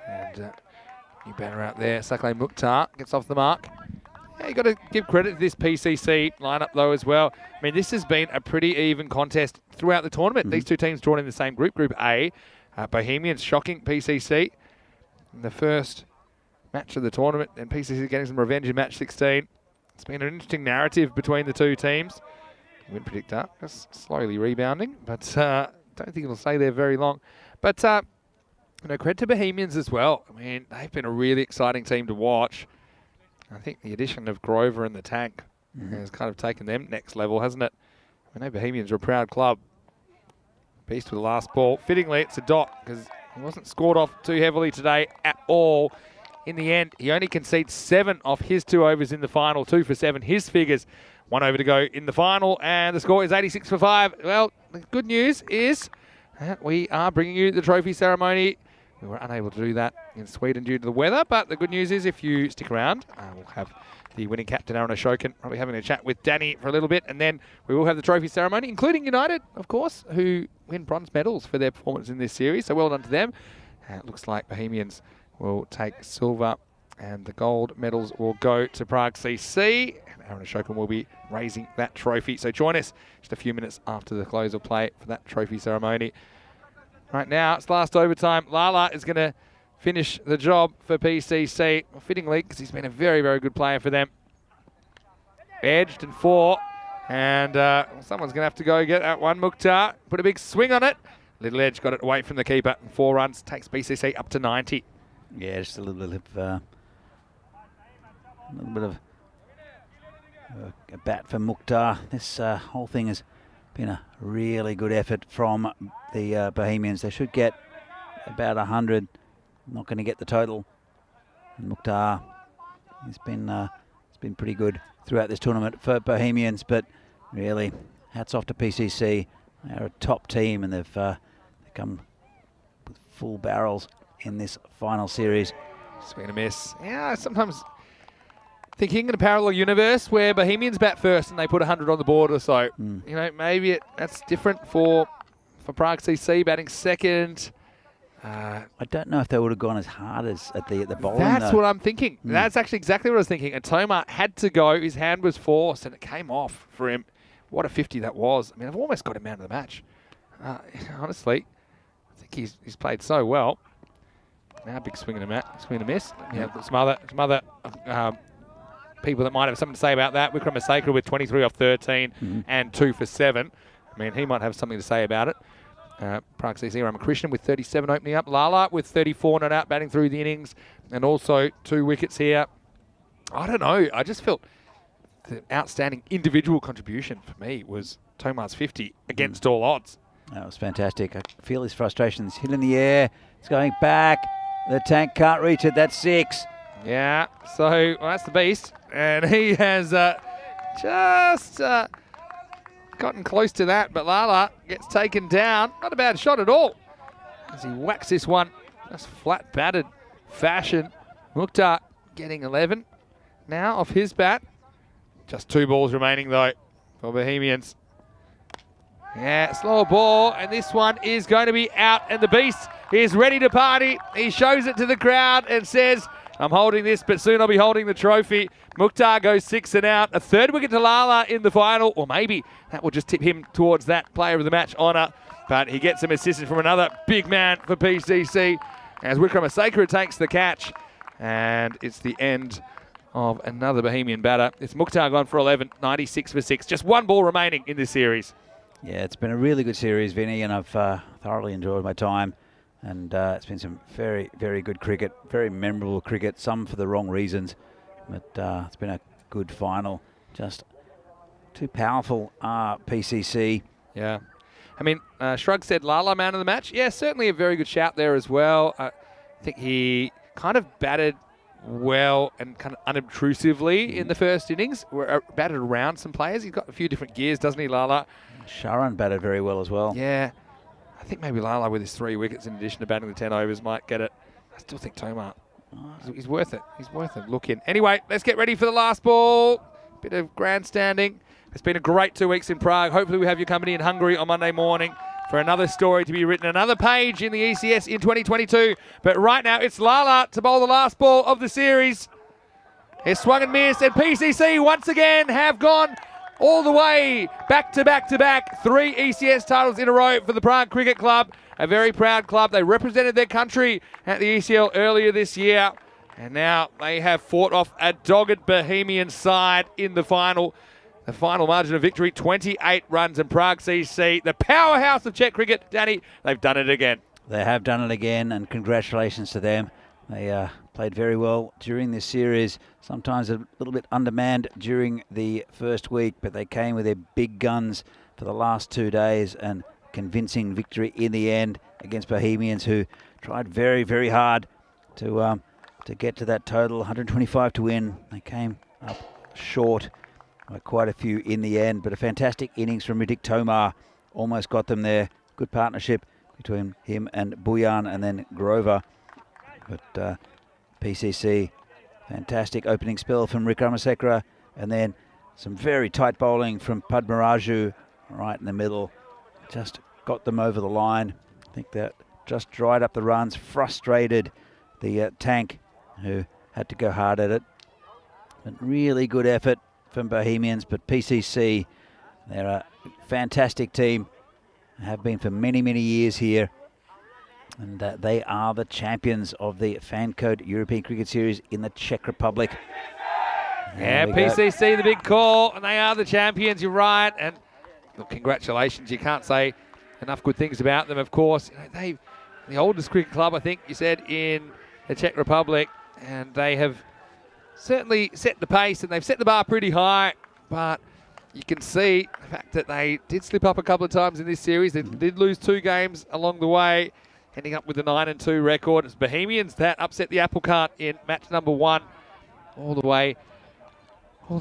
And new batter out there. Sakle Mukhtar gets off the mark. Yeah, you got to give credit to this PCC lineup though as well. I mean, this has been a pretty even contest throughout the tournament. These two teams drawn in the same group, Group A. Bohemians shocking PCC in the first match of the tournament, and PCC getting some revenge in match 16. It's been an interesting narrative between the two teams. Win predictor just slowly rebounding, but don't think it'll stay there very long. But you know, credit to Bohemians as well. I mean, they've been a really exciting team to watch. I think the addition of Grover and the Tank has kind of taken them next level, hasn't it? I know Bohemians are a proud club. Beast with the last ball. Fittingly, it's a dot because he wasn't scored off too heavily today at all. In the end, he only concedes 7 off his 2 overs in the final, 2 for 7. His figures, 1 over to go in the final, and the score is 86 for 5. Well, the good news is that we are bringing you the trophy ceremony. We were unable to do that in Sweden due to the weather, but the good news is if you stick around, we'll have the winning captain, Aaron Ashokan, probably having a chat with Danny for a little bit, and then we will have the trophy ceremony, including United, of course, who win bronze medals for their performance in this series, so well done to them. It looks like Bohemians will take silver, and the gold medals will go to Prague CC, and Aaron Ashokan will be raising that trophy. So join us just a few minutes after the close of play for that trophy ceremony. Right now, it's last overtime. Lala is going to finish the job for PCC. Well, fittingly, because he's been a very, very good player for them. Edged and 4. And someone's going to have to go get that one. Mukhtar put a big swing on it. Little Edge got it away from the keeper. And 4 runs takes PCC up to 90. Yeah, just a little bit of a bat for Mukhtar. This whole thing has been a really good effort from the Bohemians. They should get about 100. Not going to get the total. And Mukhtar, it's been pretty good throughout this tournament for Bohemians. But really, hats off to PCC. They're a top team, and they've come with full barrels in this final series. It's been a miss. Yeah, sometimes thinking in a parallel universe where Bohemians bat first and they put 100 on the board or so. You know, maybe that's different for Prague CC batting second. I don't know if they would have gone as hard as at the bowling. That's what I'm thinking. That's actually exactly what I was thinking. And Tomar had to go. His hand was forced, and it came off for him. What a 50 that was. I mean, I've almost got him out of the match. Honestly, I think he's played so well. Now, big swing and a miss. Yeah, some other people that might have something to say about that. Wickrama Sakra with 23 off 13 and 2 for 7. I mean, he might have something to say about it. Prague CC Ramakrishnan with 37 opening up. Lala with 34 not out, batting through the innings. And also 2 wickets here. I don't know. I just felt the outstanding individual contribution for me was Tomar's 50 against all odds. That was fantastic. I feel his frustrations. Hit in the air. It's going back. The tank can't reach it. That's 6. Yeah, so well, that's the beast. And he has just gotten close to that, but Lala gets taken down. Not a bad shot at all as he whacks this one. Just flat batted fashion. Mukhtar getting 11 now off his bat. Just 2 balls remaining though for Bohemians. Yeah, slower ball, and this one is going to be out, and the beast is ready to party. He shows it to the crowd and says, I'm holding this, but soon I'll be holding the trophy. Mukhtar goes 6 and out. A 3rd wicket to Lala in the final, or maybe that will just tip him towards that player of the match honour. But he gets some assistance from another big man for PCC as Wickrama Sakra takes the catch. And it's the end of another Bohemian batter. It's Mukhtar gone for 11, 96 for 6. Just 1 ball remaining in this series. Yeah, it's been a really good series, Vinny, and I've thoroughly enjoyed my time. And it's been some very, very good cricket, very memorable cricket, some for the wrong reasons. But it's been a good final. Just too powerful PCC. Yeah. I mean, Shrug said Lala man of the match. Yeah, certainly a very good shout there as well. I think he kind of batted well and kind of unobtrusively in the first innings. Batted around some players. He's got a few different gears, doesn't he, Lala? Sharan batted very well as well. Yeah. I think maybe Lala with his 3 wickets in addition to batting the 10 overs might get it. I still think Tomar, he's worth it. He's worth a look in. Anyway, let's get ready for the last ball. Bit of grandstanding. It's been a great 2 weeks in Prague. Hopefully we have your company in Hungary on Monday morning for another story to be written, another page in the ECS in 2022. But right now it's Lala to bowl the last ball of the series. It's swung and missed, and PCC once again have gone all the way, back to back to back. 3 ECS titles in a row for the Prague Cricket Club. A very proud club. They represented their country at the ECL earlier this year. And now they have fought off a dogged Bohemian side in the final. The final margin of victory, 28 runs. And Prague CC, the powerhouse of Czech cricket, Danny, they've done it again. They have done it again, and congratulations to them. They played very well during this series, sometimes a little bit undermanned during the first week, but they came with their big guns for the last 2 days and convincing victory in the end against Bohemians, who tried very, very hard to get to that total, 125 to win. They came up short by quite a few in the end, but a fantastic innings from Ritik Tomar almost got them there. Good partnership between him and Buyan and then Grover. But PCC, fantastic opening spell from Wickrama Sakra, and then some very tight bowling from Padmaraju right in the middle. Just got them over the line. I think that just dried up the runs, frustrated the tank, who had to go hard at it. But really good effort from Bohemians, but PCC, they're a fantastic team, have been for many, many years here. And they are the champions of the FanCode European Cricket Series in the Czech Republic. Yeah, PCC, the big call, and they are the champions, you're right. And look, congratulations, you can't say enough good things about them, of course. You know, they're the oldest cricket club, I think you said, in the Czech Republic, and they have certainly set the pace, and they've set the bar pretty high, but you can see the fact that they did slip up a couple of times in this series. They did lose 2 games along the way, ending up with a 9-2 record. It's Bohemians that upset the apple cart in match number 1 all the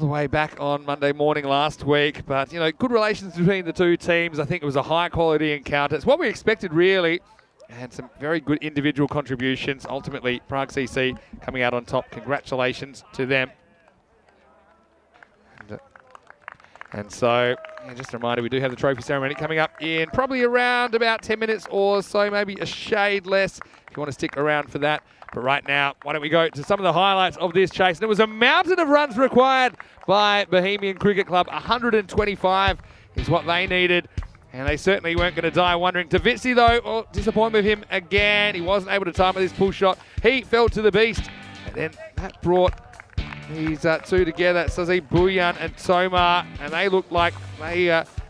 way back on Monday morning last week. But, you know, good relations between the 2 teams. I think it was a high-quality encounter. It's what we expected, really, and some very good individual contributions. Ultimately, Prague CC coming out on top. Congratulations to them. And so, yeah, just a reminder, we do have the trophy ceremony coming up in probably around about 10 minutes or so, maybe a shade less if you want to stick around for that. But right now, why don't we go to some of the highlights of this chase. And it was a mountain of runs required by Bohemian Cricket Club. 125 is what they needed. And they certainly weren't going to die wondering. Tavitsi, though, disappointment with him again. He wasn't able to time with his pull shot. He fell to the beast. And then that brought these two together, Sazib Bhuyan and Tomar. And they looked like they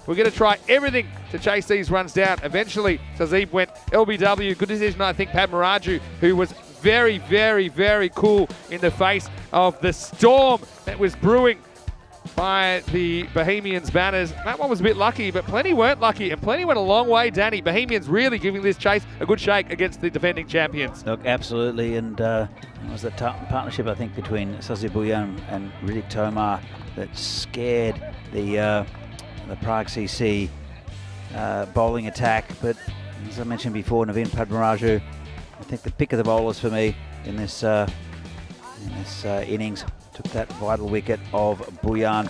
were going to try everything to chase these runs down. Eventually, Sazib went LBW. Good decision, I think, Padmaraju, who was very, very, very cool in the face of the storm that was brewing by the Bohemians banners. That one was a bit lucky, but plenty weren't lucky, and plenty went a long way, Danny. Bohemians really giving this chase a good shake against the defending champions. Look, absolutely, and it was the partnership, I think, between Sazib Bhuyan and Riddick Tomar that scared the Prague CC bowling attack. But as I mentioned before, Naveen Padmaraju, I think the pick of the bowlers for me in this innings. Took that vital wicket of Bhuyan,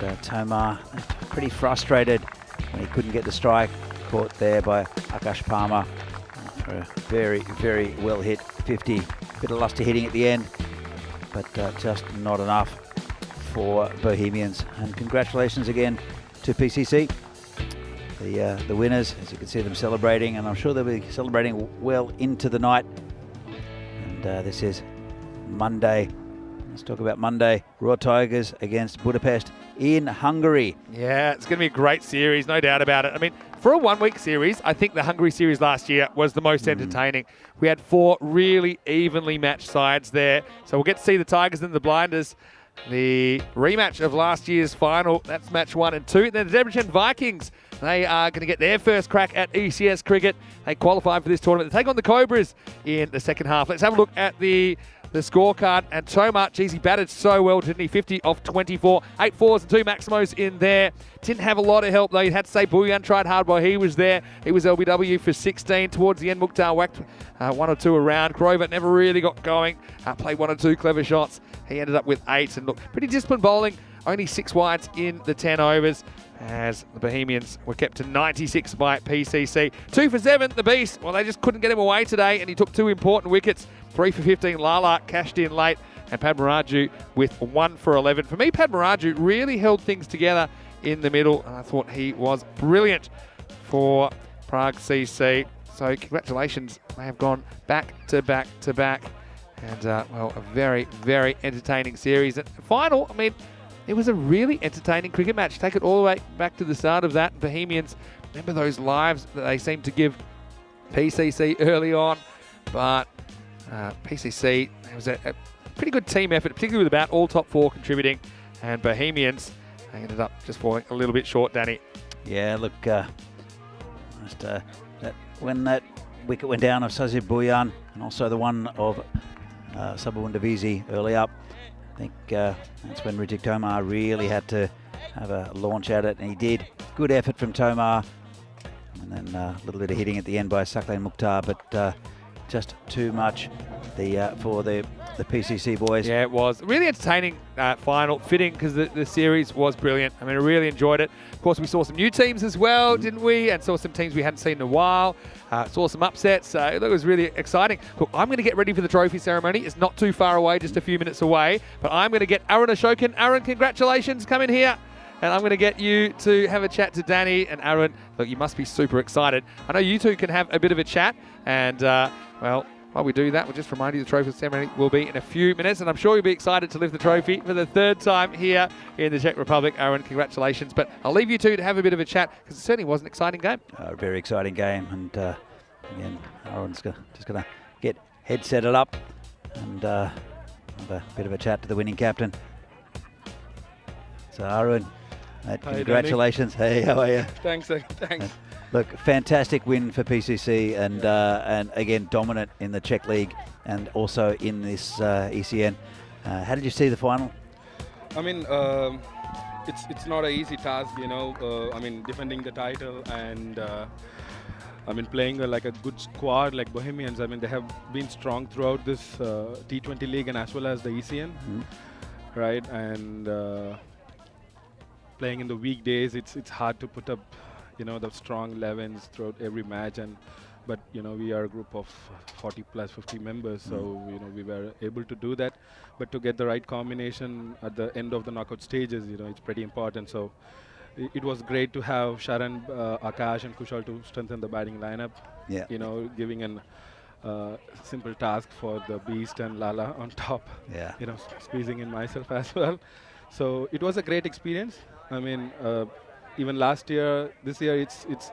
and Tomar pretty frustrated when he couldn't get the strike, caught there by Akash Palmer for a very, very well hit 50. Bit of lusty hitting at the end, but just not enough for Bohemians. And congratulations again to PCC, the winners, as you can see them celebrating, and I'm sure they'll be celebrating well into the night. And this is Monday. Let's talk about Monday. Raw Tigers against Budapest in Hungary. Yeah, it's going to be a great series, no doubt about it. I mean, for a one-week series, I think the Hungary series last year was the most entertaining. We had 4 really evenly matched sides there. So we'll get to see the Tigers and the Blinders. The rematch of last year's final, that's match 1 and 2. And then the Debrecen Vikings, they are going to get their first crack at ECS cricket. They qualified for this tournament. They take on the Cobras in the second half. Let's have a look at the scorecard. And Tomar, geez, he batted so well, didn't he? 50 off 24. 8 fours and 2 Maximos in there. Didn't have a lot of help, though. You had to say Bhuyan tried hard while he was there. He was LBW for 16. Towards the end, Mukhtar whacked 1 or 2 around. Grover never really got going. Played 1 or 2 clever shots. He ended up with 8. And look, pretty disciplined bowling. Only 6 wides in the 10 overs, as the Bohemians were kept to 96 by PCC. 2 for 7, the Beast. Well, they just couldn't get him away today, and he took 2 important wickets. 3 for 15, Lala cashed in late, and Padmaraju with 1 for 11. For me, Padmaraju really held things together in the middle, and I thought he was brilliant for Prague CC. So congratulations, they have gone back to back to back. And, well, a very, very entertaining series. And final, I mean, it was a really entertaining cricket match. Take it all the way back to the start of that. Bohemians, remember those lives that they seemed to give PCC early on. But PCC, it was a pretty good team effort, particularly with about all top 4 contributing. And Bohemians, they ended up just falling a little bit short, Danny. Yeah, look, when that wicket went down of Sazib Bhuyan, and also the one of Sabawun Davisi early up, I think that's when Riddick Tomar really had to have a launch at it, and he did. Good effort from Tomar, and then a little bit of hitting at the end by Saklan Mukhtar, but just too much for the PCC boys. Yeah, it was really entertaining final, fitting because the series was brilliant. I mean, I really enjoyed it. Of course, we saw some new teams as well, didn't we? And saw some teams we hadn't seen in a while. Saw some upsets. It was really exciting. Look, I'm going to get ready for the trophy ceremony. It's not too far away, just a few minutes away. But I'm going to get Aaron Ashokan. Aaron, congratulations. Come in here. And I'm going to get you to have a chat to Danny and Aaron. Look, you must be super excited. I know you two can have a bit of a chat. And, well, while we do that, we'll just remind you the trophy ceremony will be in a few minutes. And I'm sure you'll be excited to lift the trophy for the 3rd time here in the Czech Republic. Aaron, congratulations. But I'll leave you two to have a bit of a chat because it certainly was an exciting game. A very exciting game. And, again, Aaron's just going to get headsetted up and have a bit of a chat to the winning captain. So, Aaron, congratulations. Hey, how are you? Thanks. Look, fantastic win for PCC, and again dominant in the Czech League and also in this ECN. How did you see the final? I mean, it's not an easy task, you know. I mean, defending the title and I mean, playing like a good squad like Bohemians. I mean, they have been strong throughout this T20 league and as well as the ECN, right? And playing in the weekdays, it's hard to put up, the strong 11s throughout every match. But we are a group of 40 plus 50 members, so we were able to do that. But to get the right combination at the end of the knockout stages, it's pretty important. So it was great to have Sharan, Akash, and Kushal to strengthen the batting lineup. Yeah. Giving an simple task for the Beast and Lala on top. Yeah. Squeezing in myself as well. So it was a great experience. I mean, even last year, this year,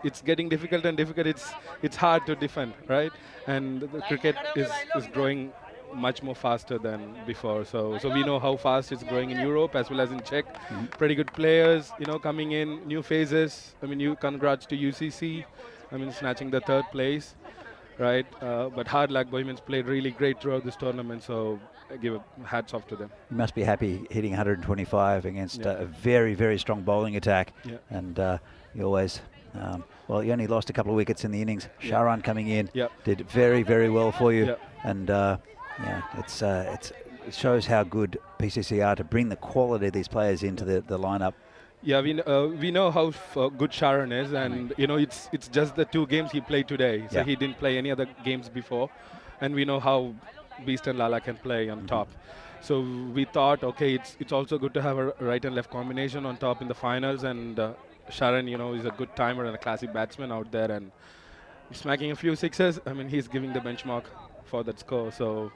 it's getting difficult and difficult. It's hard to defend, right? And the cricket is growing much more faster than before. So we know how fast it's growing in Europe as well as in Czech. Pretty good players, coming in, new phases. I mean, congrats to UCC. I mean, snatching the 3rd place, right? But hard luck, Bohemians played really great throughout this tournament. So I give hats off to them. You must be happy hitting 125 against a very, very strong bowling attack. Yeah. And you always, well, you only lost a couple of wickets in the innings. Sharan coming in did very, very well for you. And it shows how good PCC are to bring the quality of these players into the lineup. Yeah, we know how good Sharan is, and it's just the 2 games he played today. So he didn't play any other games before, and we know how Beast and Lala can play on top. So we thought, okay, it's also good to have a right and left combination on top in the finals, and Sharan, is a good timer and a classy batsman out there, and smacking a few sixes. I mean, he's giving the benchmark for that score. So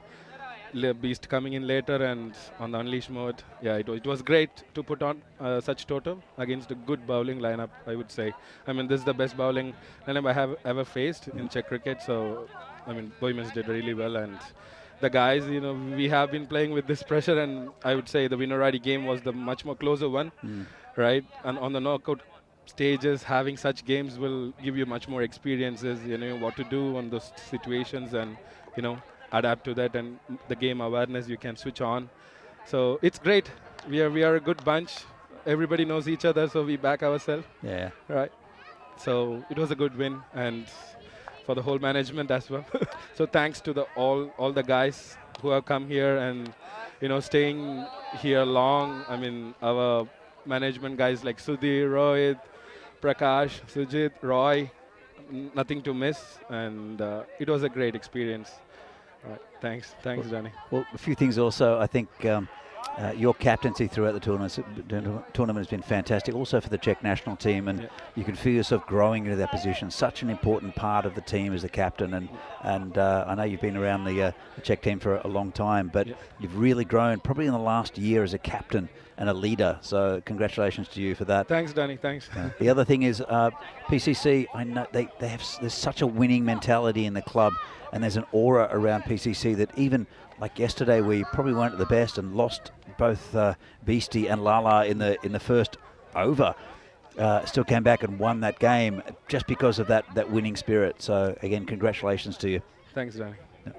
Beast coming in later and on the unleash mode. Yeah, it was great to put on such total against a good bowling lineup, I would say. I mean, this is the best bowling lineup I have ever faced in Czech cricket. So, I mean, Bohemians did really well, and the guys, we have been playing with this pressure, and I would say the Winnerati game was the much more closer one, right? And on the knockout stages, having such games will give you much more experiences, what to do on those situations, and, adapt to that, and the game awareness you can switch on. So it's great. We are a good bunch. Everybody knows each other, so we back ourselves. Yeah. Right. So it was a good win, and for the whole management as well. So thanks to all the guys who have come here and staying here long. I mean, our management guys like Sudhir, Rohit, Prakash, Sujit, Roy, nothing to miss, and it was a great experience. Right. Thanks, Danny. Well, a few things also. I think your captaincy throughout the tournament has been fantastic. Also for the Czech national team, and you can feel yourself growing into that position. Such an important part of the team as the captain, and I know you've been around the Czech team for a long time, but you've really grown probably in the last year as a captain and a leader. So congratulations to you for that. Thanks, Danny. Thanks. The other thing is PCC. I know there's such a winning mentality in the club. And there's an aura around PCC that even like yesterday, we probably weren't at the best and lost both Beastie and Lala in the first over. Still came back and won that game just because of that winning spirit. So again, congratulations to you. Thanks, Danny.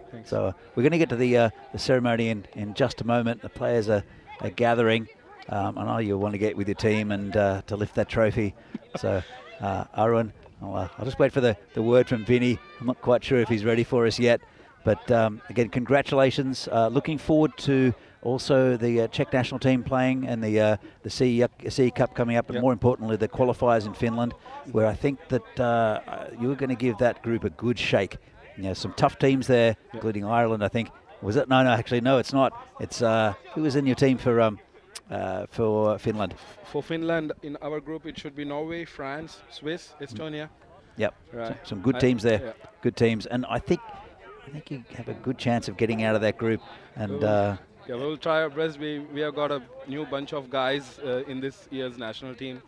Thanks. So we're going to get to the ceremony in just a moment. The players are gathering. I know you'll want to get with your team and to lift that trophy. So Arun, I'll just wait for the word from Vinny. I'm not quite sure if he's ready for us yet. But again, congratulations. Looking forward to also the Czech national team playing and the CE Cup coming up, but more importantly, the qualifiers in Finland, where I think that you're going to give that group a good shake. Some tough teams there, including Ireland, I think. Was it? No, actually, no, it's not. It's who was in your team for Finland? For Finland, in our group, it should be Norway, France, Swiss, Estonia. Yep. Right. Some good teams there. Good teams, and I think you have a good chance of getting out of that group. And we'll try our best. We have got a new bunch of guys in this year's national team.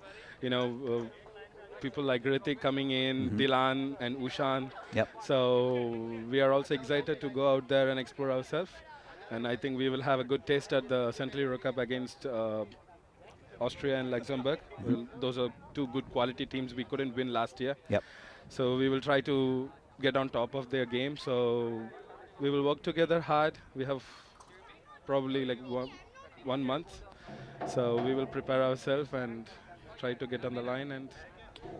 People like Ritik coming in, Dilan and Ushan. Yep. So we are also excited to go out there and explore ourselves. And I think we will have a good taste at the Central Euro Cup against Austria and Luxembourg. Those are two good quality teams we couldn't win last year. Yep. So we will try to get on top of their game. So we will work together hard. We have probably like one month. So we will prepare ourselves and try to get on the line and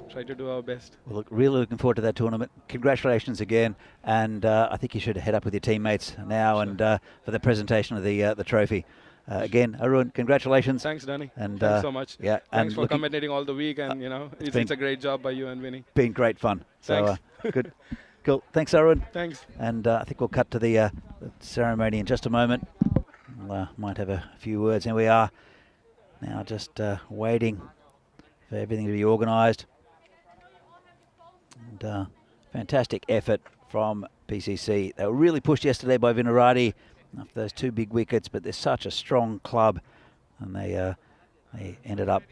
try to do our best. Well, really looking forward to that tournament. Congratulations again, and I think you should head up with your teammates now and for the presentation of the trophy. again, Arun, congratulations. Thanks, Danny. And, Thanks so much. Yeah, Thanks for looking- commentating all the week, and it's a great job by you and Vinny. Been great fun. So Thanks. good. Cool. Thanks, Arun. Thanks. And I think we'll cut to the ceremony in just a moment. We'll, might have a few words. Here we are now, just waiting for everything to be organised. And fantastic effort from PCC. They were really pushed yesterday by Vinarati after those 2 big wickets, but they're such a strong club, and they ended up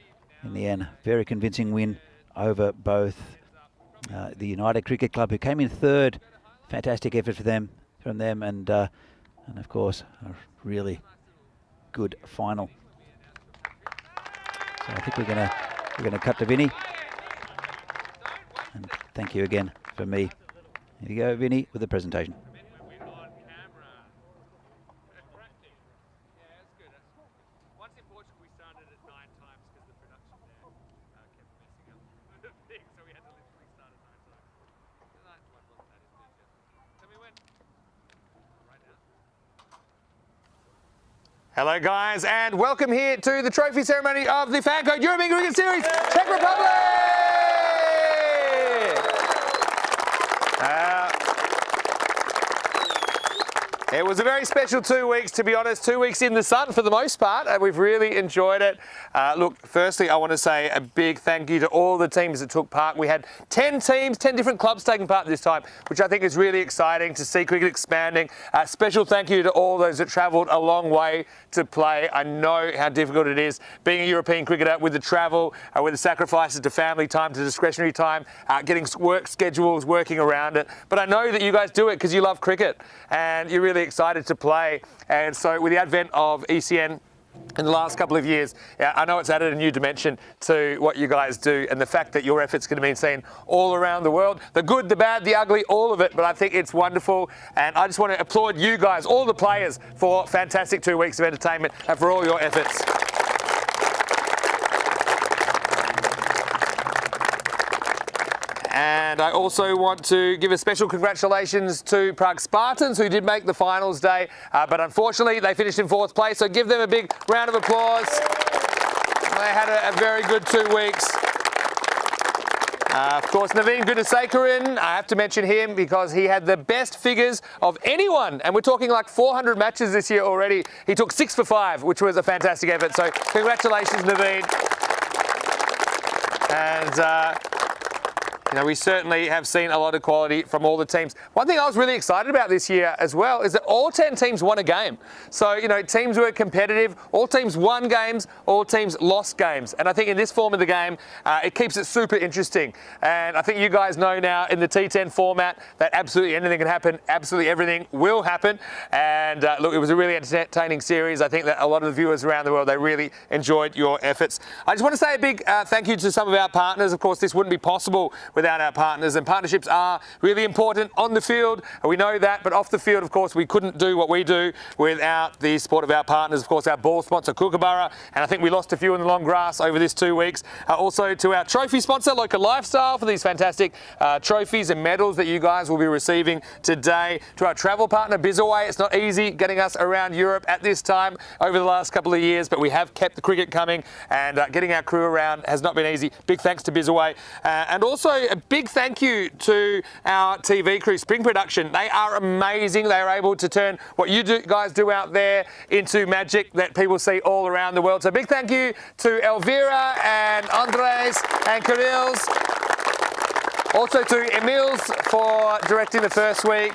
in the end very convincing win over both the United Cricket Club, who came in 3rd. Fantastic effort from them, and of course a really good final. So I think we're gonna cut to Vinny. And thank you again from me. Here you go, Vinny, with the presentation. Hello guys, and welcome here to the trophy ceremony of the FanCode European Cricket Series, Czech Republic! It was a very special 2 weeks, to be honest. 2 weeks in the sun for the most part, and we've really enjoyed it. Look, firstly, I want to say a big thank you to all the teams that took part. We had 10 teams, 10 different clubs taking part this time, which I think is really exciting to see cricket expanding. Special thank you to all those that travelled a long way to play. I know how difficult it is being a European cricketer with the travel, with the sacrifices to family time, to discretionary time, getting work schedules, working around it. But I know that you guys do it because you love cricket and you're really excited to play. And so with the advent of ECN in the last couple of years, I know it's added a new dimension to what you guys do, and the fact that your effort's going to be seen all around the world, the good, the bad, the ugly, all of it. But I think it's wonderful, and I just want to applaud you guys, all the players, for fantastic 2 weeks of entertainment and for all your efforts. And I also want to give a special congratulations to Prague Spartans, who did make the finals day, but unfortunately they finished in 4th place, so give them a big round of applause. They had a very good 2 weeks. Of course, Naveen Gunasekaran, I have to mention him because he had the best figures of anyone, and we're talking like 400 matches this year already. He took 6 for 5, which was a fantastic effort, so congratulations, Naveen. And we certainly have seen a lot of quality from all the teams. One thing I was really excited about this year as well is that all 10 teams won a game. So, teams were competitive. All teams won games. All teams lost games. And I think in this form of the game, it keeps it super interesting. And I think you guys know now in the T10 format that absolutely anything can happen. Absolutely everything will happen. And look, it was a really entertaining series. I think that a lot of the viewers around the world, they really enjoyed your efforts. I just want to say a big thank you to some of our partners. Of course, this wouldn't be possible without our partners, and partnerships are really important on the field. We know that, but off the field, of course, we couldn't do what we do without the support of our partners. Of course, our ball sponsor, Kookaburra, and I think we lost a few in the long grass over this 2 weeks. Also to our trophy sponsor, Local Lifestyle, for these fantastic trophies and medals that you guys will be receiving today. To our travel partner, Bizaway. It's not easy getting us around Europe at this time over the last couple of years, but we have kept the cricket coming, and getting our crew around has not been easy. Big thanks to Bizaway. And also a big thank you to our TV crew, Spring Production. They are amazing. They are able to turn what you guys do out there into magic that people see all around the world. So big thank you to Elvira and Andres and Kirill's. Also to Emil's for directing the first week.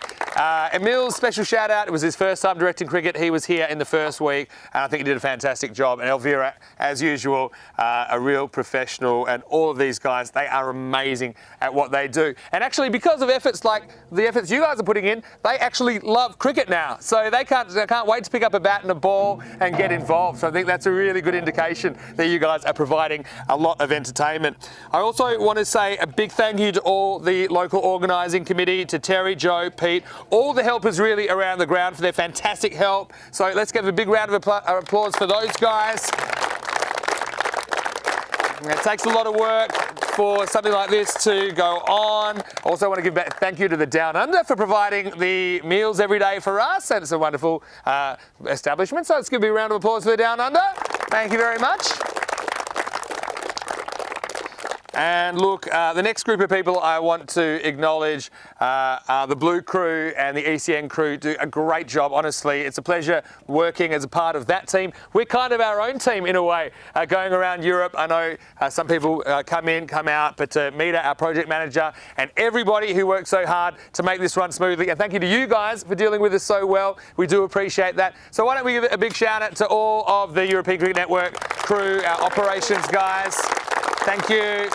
Emil's special shout out. It was his first time directing cricket. He was here in the first week, and I think he did a fantastic job. And Elvira, as usual, a real professional. And all of these guys, they are amazing at what they do. And actually, because of efforts like the efforts you guys are putting in, they actually love cricket now. So they can't wait to pick up a bat and a ball and get involved. So I think that's a really good indication that you guys are providing a lot of entertainment. I also want to say a big thank you to all the local organising committee, to Terry, Joe, Pete, all the helpers really around the ground for their fantastic help. So let's give a big round of applause for those guys. It takes a lot of work. for something like this to go on. Also want to give back thank you to the Down Under for providing the meals every day for us, and it's a wonderful establishment. So let's give a round of applause for the Down Under. Thank you very much. And look, the next group of people I want to acknowledge are the Blue crew and the ECN crew. Do a great job, honestly. It's a pleasure working as a part of that team. We're kind of our own team in a way, going around Europe. I know some people come in, come out, but to meet our project manager and everybody who works so hard to make this run smoothly. And thank you to you guys for dealing with us so well. We do appreciate that. So why don't we give a big shout out to all of the European Cricket Network crew, our operations guys. Thank you.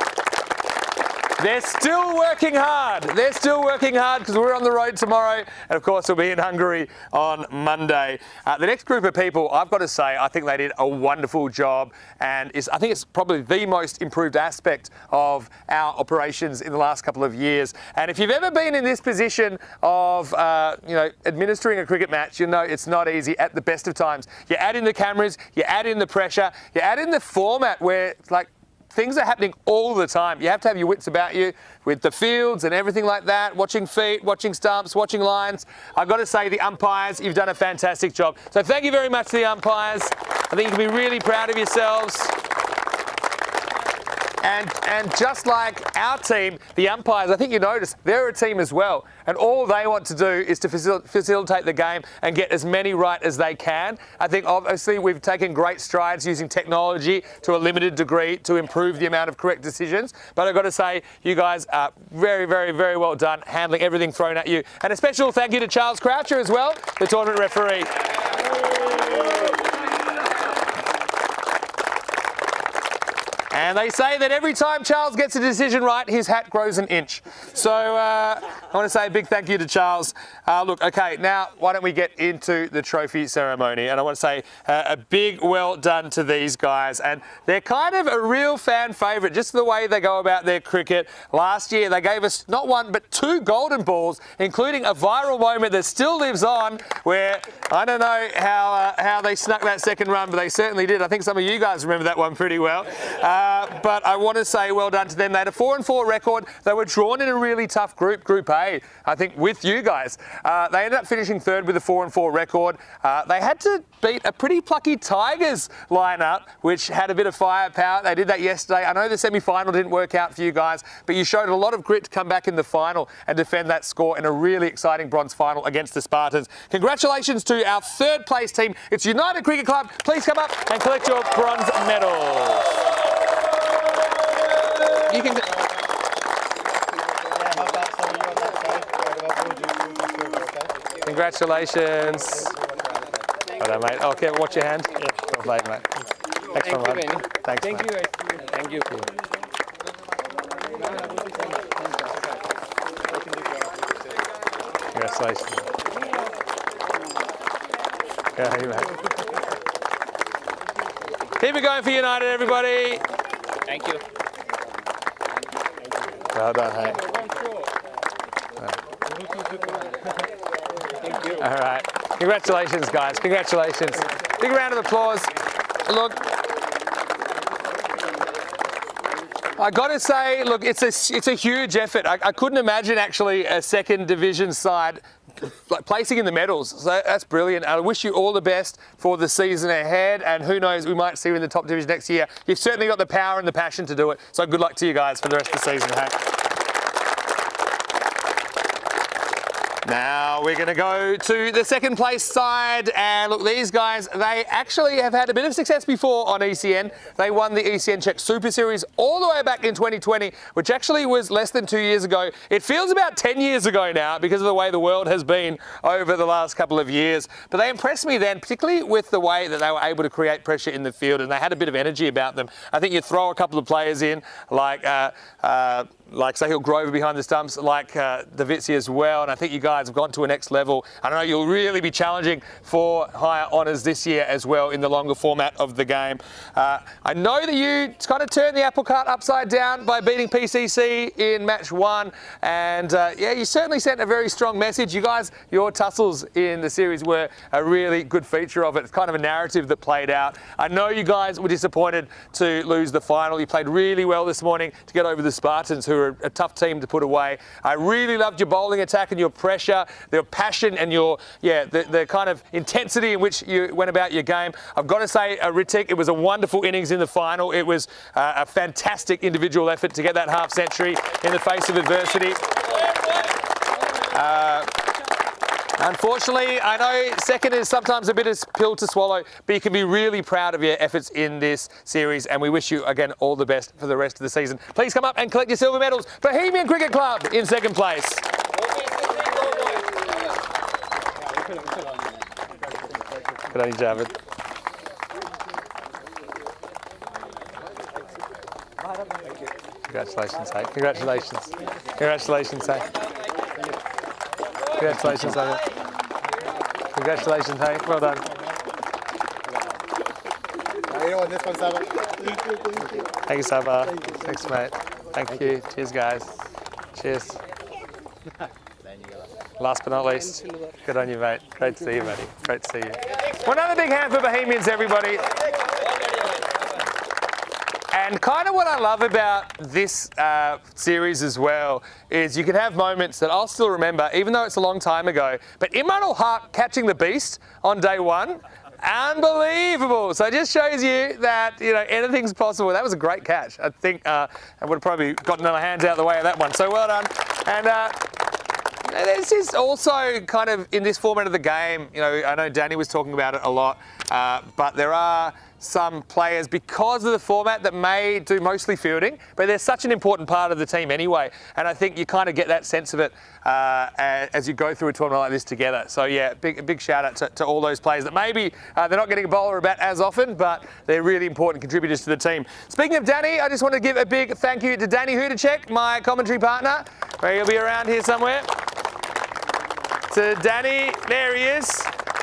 They're still working hard. They're still working hard because we're on the road tomorrow. And of course, we'll be in Hungary on Monday. The next group of people, I've got to say, I think they did a wonderful job. And I think it's probably the most improved aspect of our operations in the last couple of years. And if you've ever been in this position of, administering a cricket match, you know it's not easy at the best of times. You add in the cameras, you add in the pressure, you add in the format where it's like, things are happening all the time. You have to have your wits about you with the fields and everything like that, watching feet, watching stumps, watching lines. I've got to say, the umpires, you've done a fantastic job. So thank you very much to the umpires. I think you can be really proud of yourselves. And just like our team, the umpires, I think you noticed, they're a team as well. And all they want to do is to facilitate the game and get as many right as they can. I think obviously we've taken great strides using technology to a limited degree to improve the amount of correct decisions. But I've got to say, you guys are very, very, very well done handling everything thrown at you. And a special thank you to Charles Croucher as well, the tournament referee. And they say that every time Charles gets a decision right, his hat grows an inch. So I want to say a big thank you to Charles. Look, okay, now why don't we get into the trophy ceremony? And I want to say a big well done to these guys. And they're kind of a real fan favourite, just the way they go about their cricket. Last year, they gave us not one, but 2 golden balls, including a viral moment that still lives on, where I don't know how they snuck that second run, but they certainly did. I think some of you guys remember that one pretty well. But I want to say well done to them. They had a 4-4 record. They were drawn in a really tough group, Group A, I think, with you guys. They ended up finishing 3rd with a 4-4 record. They had to beat a pretty plucky Tigers lineup, which had a bit of firepower. They did that yesterday. I know the semi-final didn't work out for you guys, but you showed a lot of grit to come back in the final and defend that score in a really exciting bronze final against the Spartans. Congratulations to our 3rd place team. It's United Cricket Club. Please come up and collect your bronze medals. You can. Congratulations. Well done, mate. Okay, watch your hand. Yeah. Well played, mate. Thanks for running. Thanks, Thank mate. you. Thank you. Congratulations. Yeah, hey, mate. Keep it going for United, everybody. Thank you. Well done, hey. Thank you. All right. Congratulations, guys. Congratulations. Big round of applause. Look, I got to say, look, it's a huge effort. I couldn't imagine actually a 2nd division side like placing in the medals. So that's brilliant. I wish you all the best for the season ahead, and who knows, we might see you in the top division next year. You've certainly got the power and the passion to do it. So good luck to you guys for the rest of the season. Hey? Now we're going to go to the 2nd place side, and look, these guys, they actually have had a bit of success before on ECN. They won the ECN Czech Super Series all the way back in 2020, which actually was less than 2 years ago. It feels about 10 years ago now because of the way the world has been over the last couple of years. But they impressed me then, particularly with the way that they were able to create pressure in the field, and they had a bit of energy about them. I think you throw a couple of players in, like like Sahil Grover behind the stumps, like Davitsi as well. And I think you guys have gone to a next level. I know you'll really be challenging for higher honours this year as well in the longer format of the game. I know that you kind of turned the apple cart upside down by beating PCC in match 1. And yeah, you certainly sent a very strong message. You guys, your tussles in the series were a really good feature of it. It's kind of a narrative that played out. I know you guys were disappointed to lose the final. You played really well this morning to get over the Spartans, who are a tough team to put away. I really loved your bowling attack and your pressure, your passion and your, the kind of intensity in which you went about your game. I've got to say, Ritik, it was a wonderful innings in the final. It was a fantastic individual effort to get that half century in the face of adversity. Unfortunately, I know second is sometimes a bit of a pill to swallow, but you can be really proud of your efforts in this series, and we wish you, again, all the best for the rest of the season. Please come up and collect your silver medals. Bohemian Cricket Club in second place. Good on you, Javid. Congratulations, hey. Congratulations. Congratulations, hey. Congratulations, hey. Congratulations, hey. Well done. Thank you, Saba. Thanks, mate. Thank you. Cheers, guys. Cheers. Last but not least, good on you, mate. Great to see you, buddy. Great to see you. Well, another big hand for Bohemians, everybody. And kind of what I love about this series as well is you can have moments that I'll still remember, even though it's a long time ago. But Imran ul-Haq catching the beast on day 1, unbelievable. So it just shows you that, you know, anything's possible. That was a great catch. I think I would have probably gotten our hands out of the way of that one. So well done. And this is also kind of in this format of the game, you know, I know Danny was talking about it a lot, but there are some players, because of the format, that may do mostly fielding, but they're such an important part of the team anyway. And I think you kind of get that sense of it as you go through a tournament like this together. So yeah, big shout out to all those players that maybe they're not getting a bowler or a bat as often, but they're really important contributors to the team. Speaking of Danny, I just want to give a big thank you to Danny Hudacek, my commentary partner, where he'll be around here somewhere. To Danny, there he is.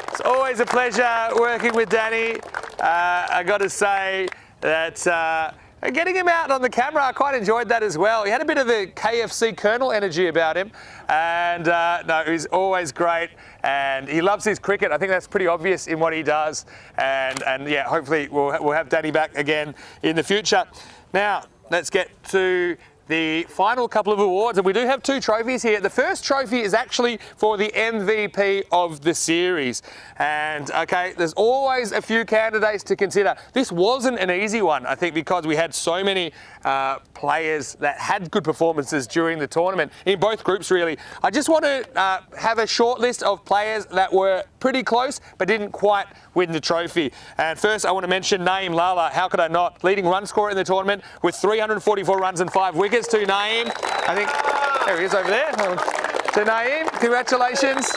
It's always a pleasure working with Danny. I got to say that getting him out on the camera, I quite enjoyed that as well. He had a bit of the KFC Colonel energy about him, and no, he's always great, and he loves his cricket. I think that's pretty obvious in what he does, and yeah, hopefully we'll have Danny back again in the future. Now, let's get to the final couple of awards, and we do have 2 trophies here. The first trophy is actually for the MVP of the series. And okay, there's always a few candidates to consider. This wasn't an easy one, I think, because we had so many players that had good performances during the tournament, in both groups really. I just want to have a short list of players that were pretty close but didn't quite win the trophy. And first I want to mention Naeem Lala. How could I not? Leading run scorer in the tournament with 344 runs and 5 wickets. To Naeem. I think, there he is over there. To Naeem, congratulations.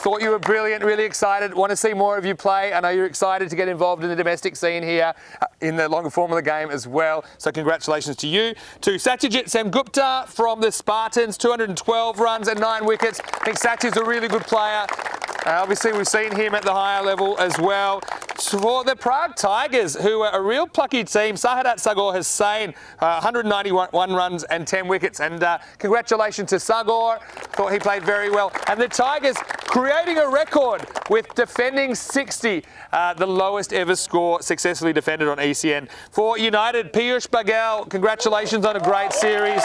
Thought you were brilliant, really excited. Want to see more of you play. I know you're excited to get involved in the domestic scene here in the longer form of the game as well. So congratulations to you. To Satyajit Semgupta from the Spartans, 212 runs and 9 wickets. I think Satyajit's a really good player. Obviously, we've seen him at the higher level as well. For the Prague Tigers, who are a real plucky team, Sahadat Sagor Hussain, 191 runs and 10 wickets. And congratulations to Sagor. Thought he played very well. And the Tigers creating a record with defending 60, the lowest ever score successfully defended on ECN. For United, Piyush Baghel, congratulations on a great series.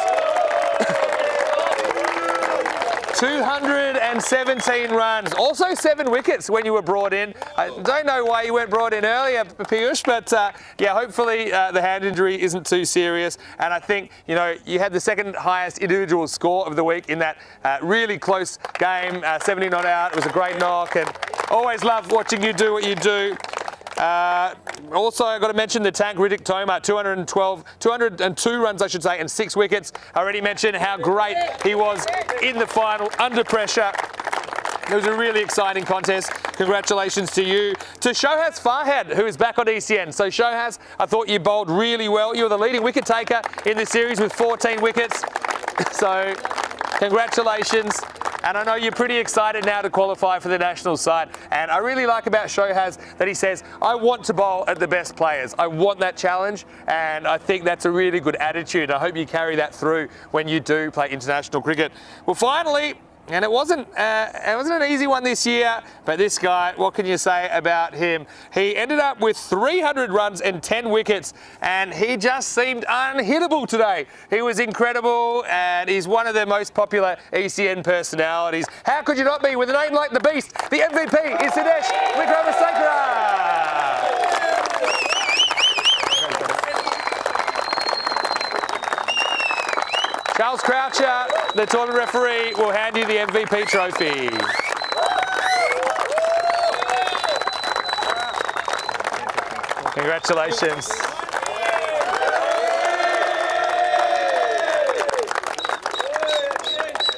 217 runs, also 7 wickets when you were brought in. I don't know why you weren't brought in earlier, Piyush, but yeah, hopefully the hand injury isn't too serious. And I think, you know, you had the second highest individual score of the week in that really close game, 70 not out. It was a great knock, and always love watching you do what you do. Also, I've got to mention the tank, Riddick Toma, 202 runs, I should say, and 6 wickets. I already mentioned how great he was in the final, under pressure. It was a really exciting contest. Congratulations to you. to Shohaz Farhad, who is back on ECN. So Shohaz, I thought you bowled really well. You were the leading wicket taker in this series with 14 wickets. So congratulations. And I know you're pretty excited now to qualify for the national side. And I really like about Shohaz that he says, I want to bowl at the best players. I want that challenge. And I think that's a really good attitude. I hope you carry that through when you do play international cricket. Well, finally, and it wasn't an easy one this year, but this guy, what can you say about him? He ended up with 300 runs and 10 wickets, and he just seemed unhittable today. He was incredible, and he's one of the most popular ECN personalities. How could you not be with a name like the Beast? The MVP is Sudesh Wickramasekara. Charles Croucher, the tournament referee, will hand you the MVP trophy. Congratulations.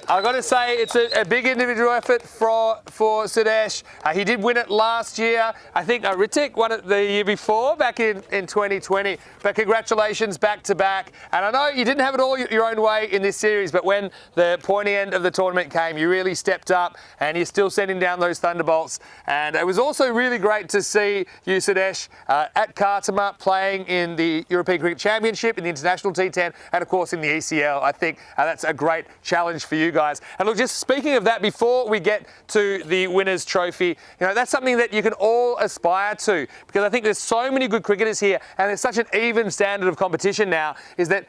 I've got to say, it's a big individual effort for Sudesh. He did win it last year. I think Ritik won it the year before, back in 2020. But congratulations back to back. And I know you didn't have it all your own way in this series, but when the pointy end of the tournament came, you really stepped up and you're still sending down those thunderbolts. And it was also really great to see you, Sudesh, at Khartoum playing in the European Cricket Championship, in the International T10, and of course in the ECL. I think that's a great challenge for you guys. And look, just speaking of that, before we get to the Winners' Trophy, that's something that you can all aspire to, because I think there's so many good cricketers here and there's such an even standard of competition now, is that,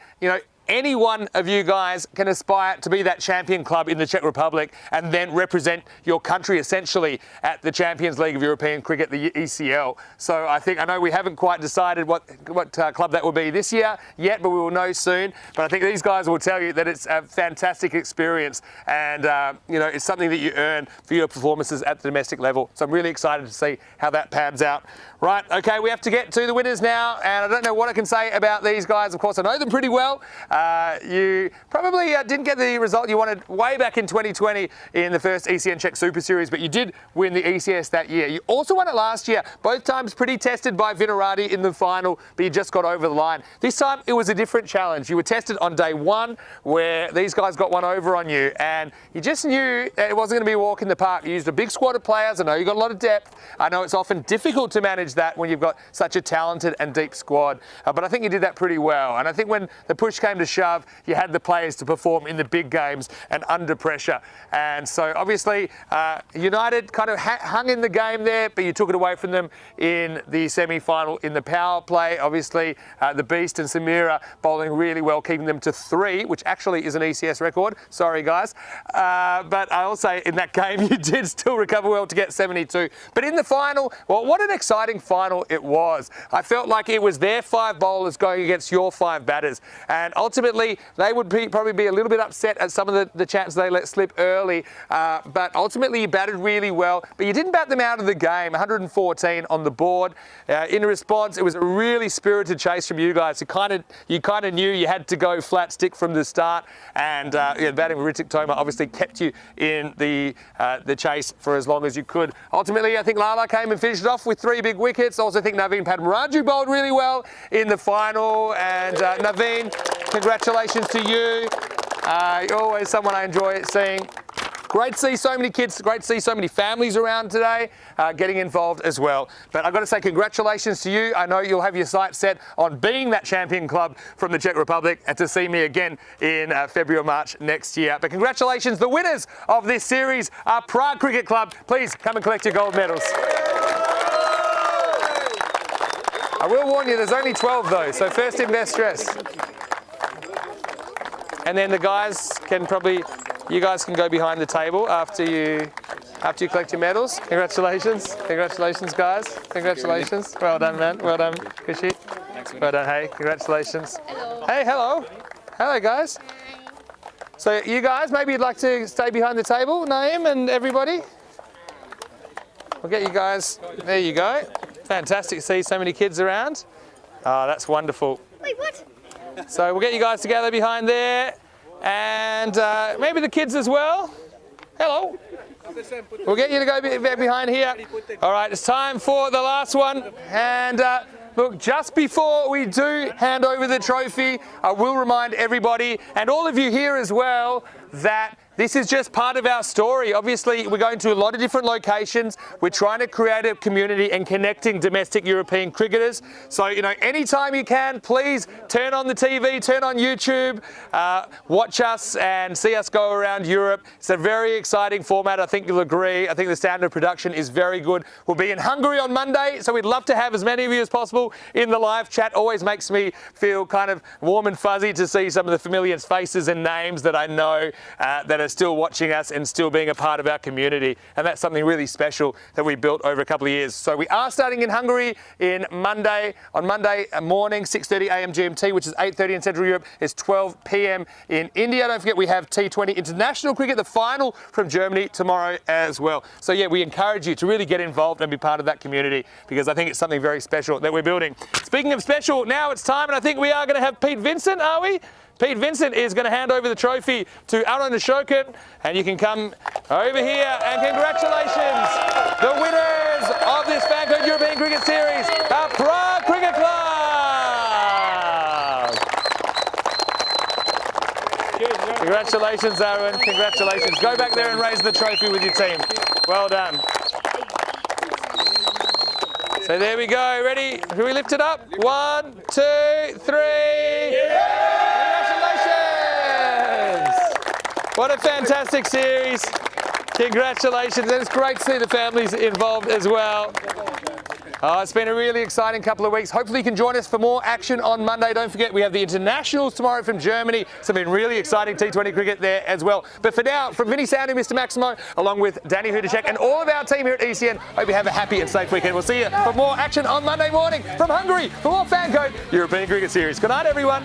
any one of you guys can aspire to be that champion club in the Czech Republic and then represent your country essentially at the Champions League of European Cricket, the ECL. So I know we haven't quite decided what club that will be this year yet, but we will know soon. But I think these guys will tell you that it's a fantastic experience and, it's something that you earn for your performances at the domestic level. So I'm really excited to see how that pans out. Right, okay, we have to get to the winners now, and I don't know what I can say about these guys. Of course, I know them pretty well. You probably didn't get the result you wanted way back in 2020 in the first ECN Czech Super Series, but you did win the ECS that year. You also won it last year, both times pretty tested by Vinarati in the final, but you just got over the line. This time, it was a different challenge. You were tested on day one, where these guys got one over on you, and you just knew that it wasn't going to be a walk in the park. You used a big squad of players. I know you got a lot of depth. I know it's often difficult to manage that when you've got such a talented and deep squad, but I think you did that pretty well. And I think when the push came to shove, you had the players to perform in the big games and under pressure. And so obviously United kind of hung in the game there, but you took it away from them in the semi-final in the power play. Obviously the Beast and Samira bowling really well, keeping them to 3, which actually is an ECS record. Sorry guys. But I will say in that game you did still recover well to get 72. But in the final, well, what an exciting final it was. I felt like it was their 5 bowlers going against your 5 batters. And ultimately, they would probably be a little bit upset at some of the chances they let slip early. But ultimately, you batted really well. But you didn't bat them out of the game. 114 on the board. In response, it was a really spirited chase from you guys. You kind of knew you had to go flat stick from the start. And batting with Ritik Toma obviously kept you in the chase for as long as you could. Ultimately, I think Lala came and finished it off with 3 big wickets. I also think Naveen Padmaraju bowled really well in the final. And Naveen, congratulations to you. You're always someone I enjoy seeing. Great to see so many kids, great to see so many families around today getting involved as well. But I've got to say congratulations to you. I know you'll have your sights set on being that champion club from the Czech Republic and to see me again in February or March next year. But congratulations, the winners of this series are Prague Cricket Club. Please come and collect your gold medals. I will warn you, there's only 12 though, so first in best dress. And then the guys can you guys can go behind the table after you collect your medals. Congratulations. Congratulations, guys. Congratulations. Well done, man. Well done, Kushi. Well done, hey. Congratulations. Hello. Hey, hello. Hello, guys. Hi. So you guys, maybe you'd like to stay behind the table, Naeem and everybody? We'll get you guys. There you go. Fantastic to see so many kids around. Oh, that's wonderful. Wait, what? So we'll get you guys together behind there. And maybe the kids as well. Hello. We'll get you to go back behind here. All right, it's time for the last one. And look, just before we do hand over the trophy, I will remind everybody, and all of you here as well, that this is just part of our story. Obviously, we're going to a lot of different locations. We're trying to create a community and connecting domestic European cricketers. So, you know, anytime you can, please turn on the TV, turn on YouTube, watch us and see us go around Europe. It's a very exciting format. I think you'll agree. I think the standard of production is very good. We'll be in Hungary on Monday, so we'd love to have as many of you as possible in the live chat. Always makes me feel kind of warm and fuzzy to see some of the familiar faces and names that I know that are still watching us and still being a part of our community. And that's something really special that we built over a couple of years. So we are starting in Hungary on Monday morning, 6:30 a.m. GMT, which is 8:30 in Central Europe. It's 12 p.m. in India. Don't forget we have T20 international cricket, the final from Germany tomorrow as well. So yeah, we encourage you to really get involved and be part of that community because I think it's something very special that we're building. Speaking of special, now it's time, and I think we are going to have Pete Vincent, are we? Pete Vincent is going to hand over the trophy to Aaron Ashokan, and you can come over here and congratulations, the winners of this FanCode European Cricket Series, our Prague Cricket Club. Congratulations, Aaron. Congratulations. Go back there and raise the trophy with your team. Well done. So there we go. Ready? Can we lift it up? 1, 2, 3. What a fantastic series. Congratulations. And it's great to see the families involved as well. Oh, it's been a really exciting couple of weeks. Hopefully you can join us for more action on Monday. Don't forget we have the internationals tomorrow from Germany. It's been really exciting T20 cricket there as well. But for now, from Vinny Sandu, Mr. Maximo, along with Danny Hudacek and all of our team here at ECN, hope you have a happy and safe weekend. We'll see you for more action on Monday morning from Hungary for more FanCode European Cricket Series. Good night, everyone.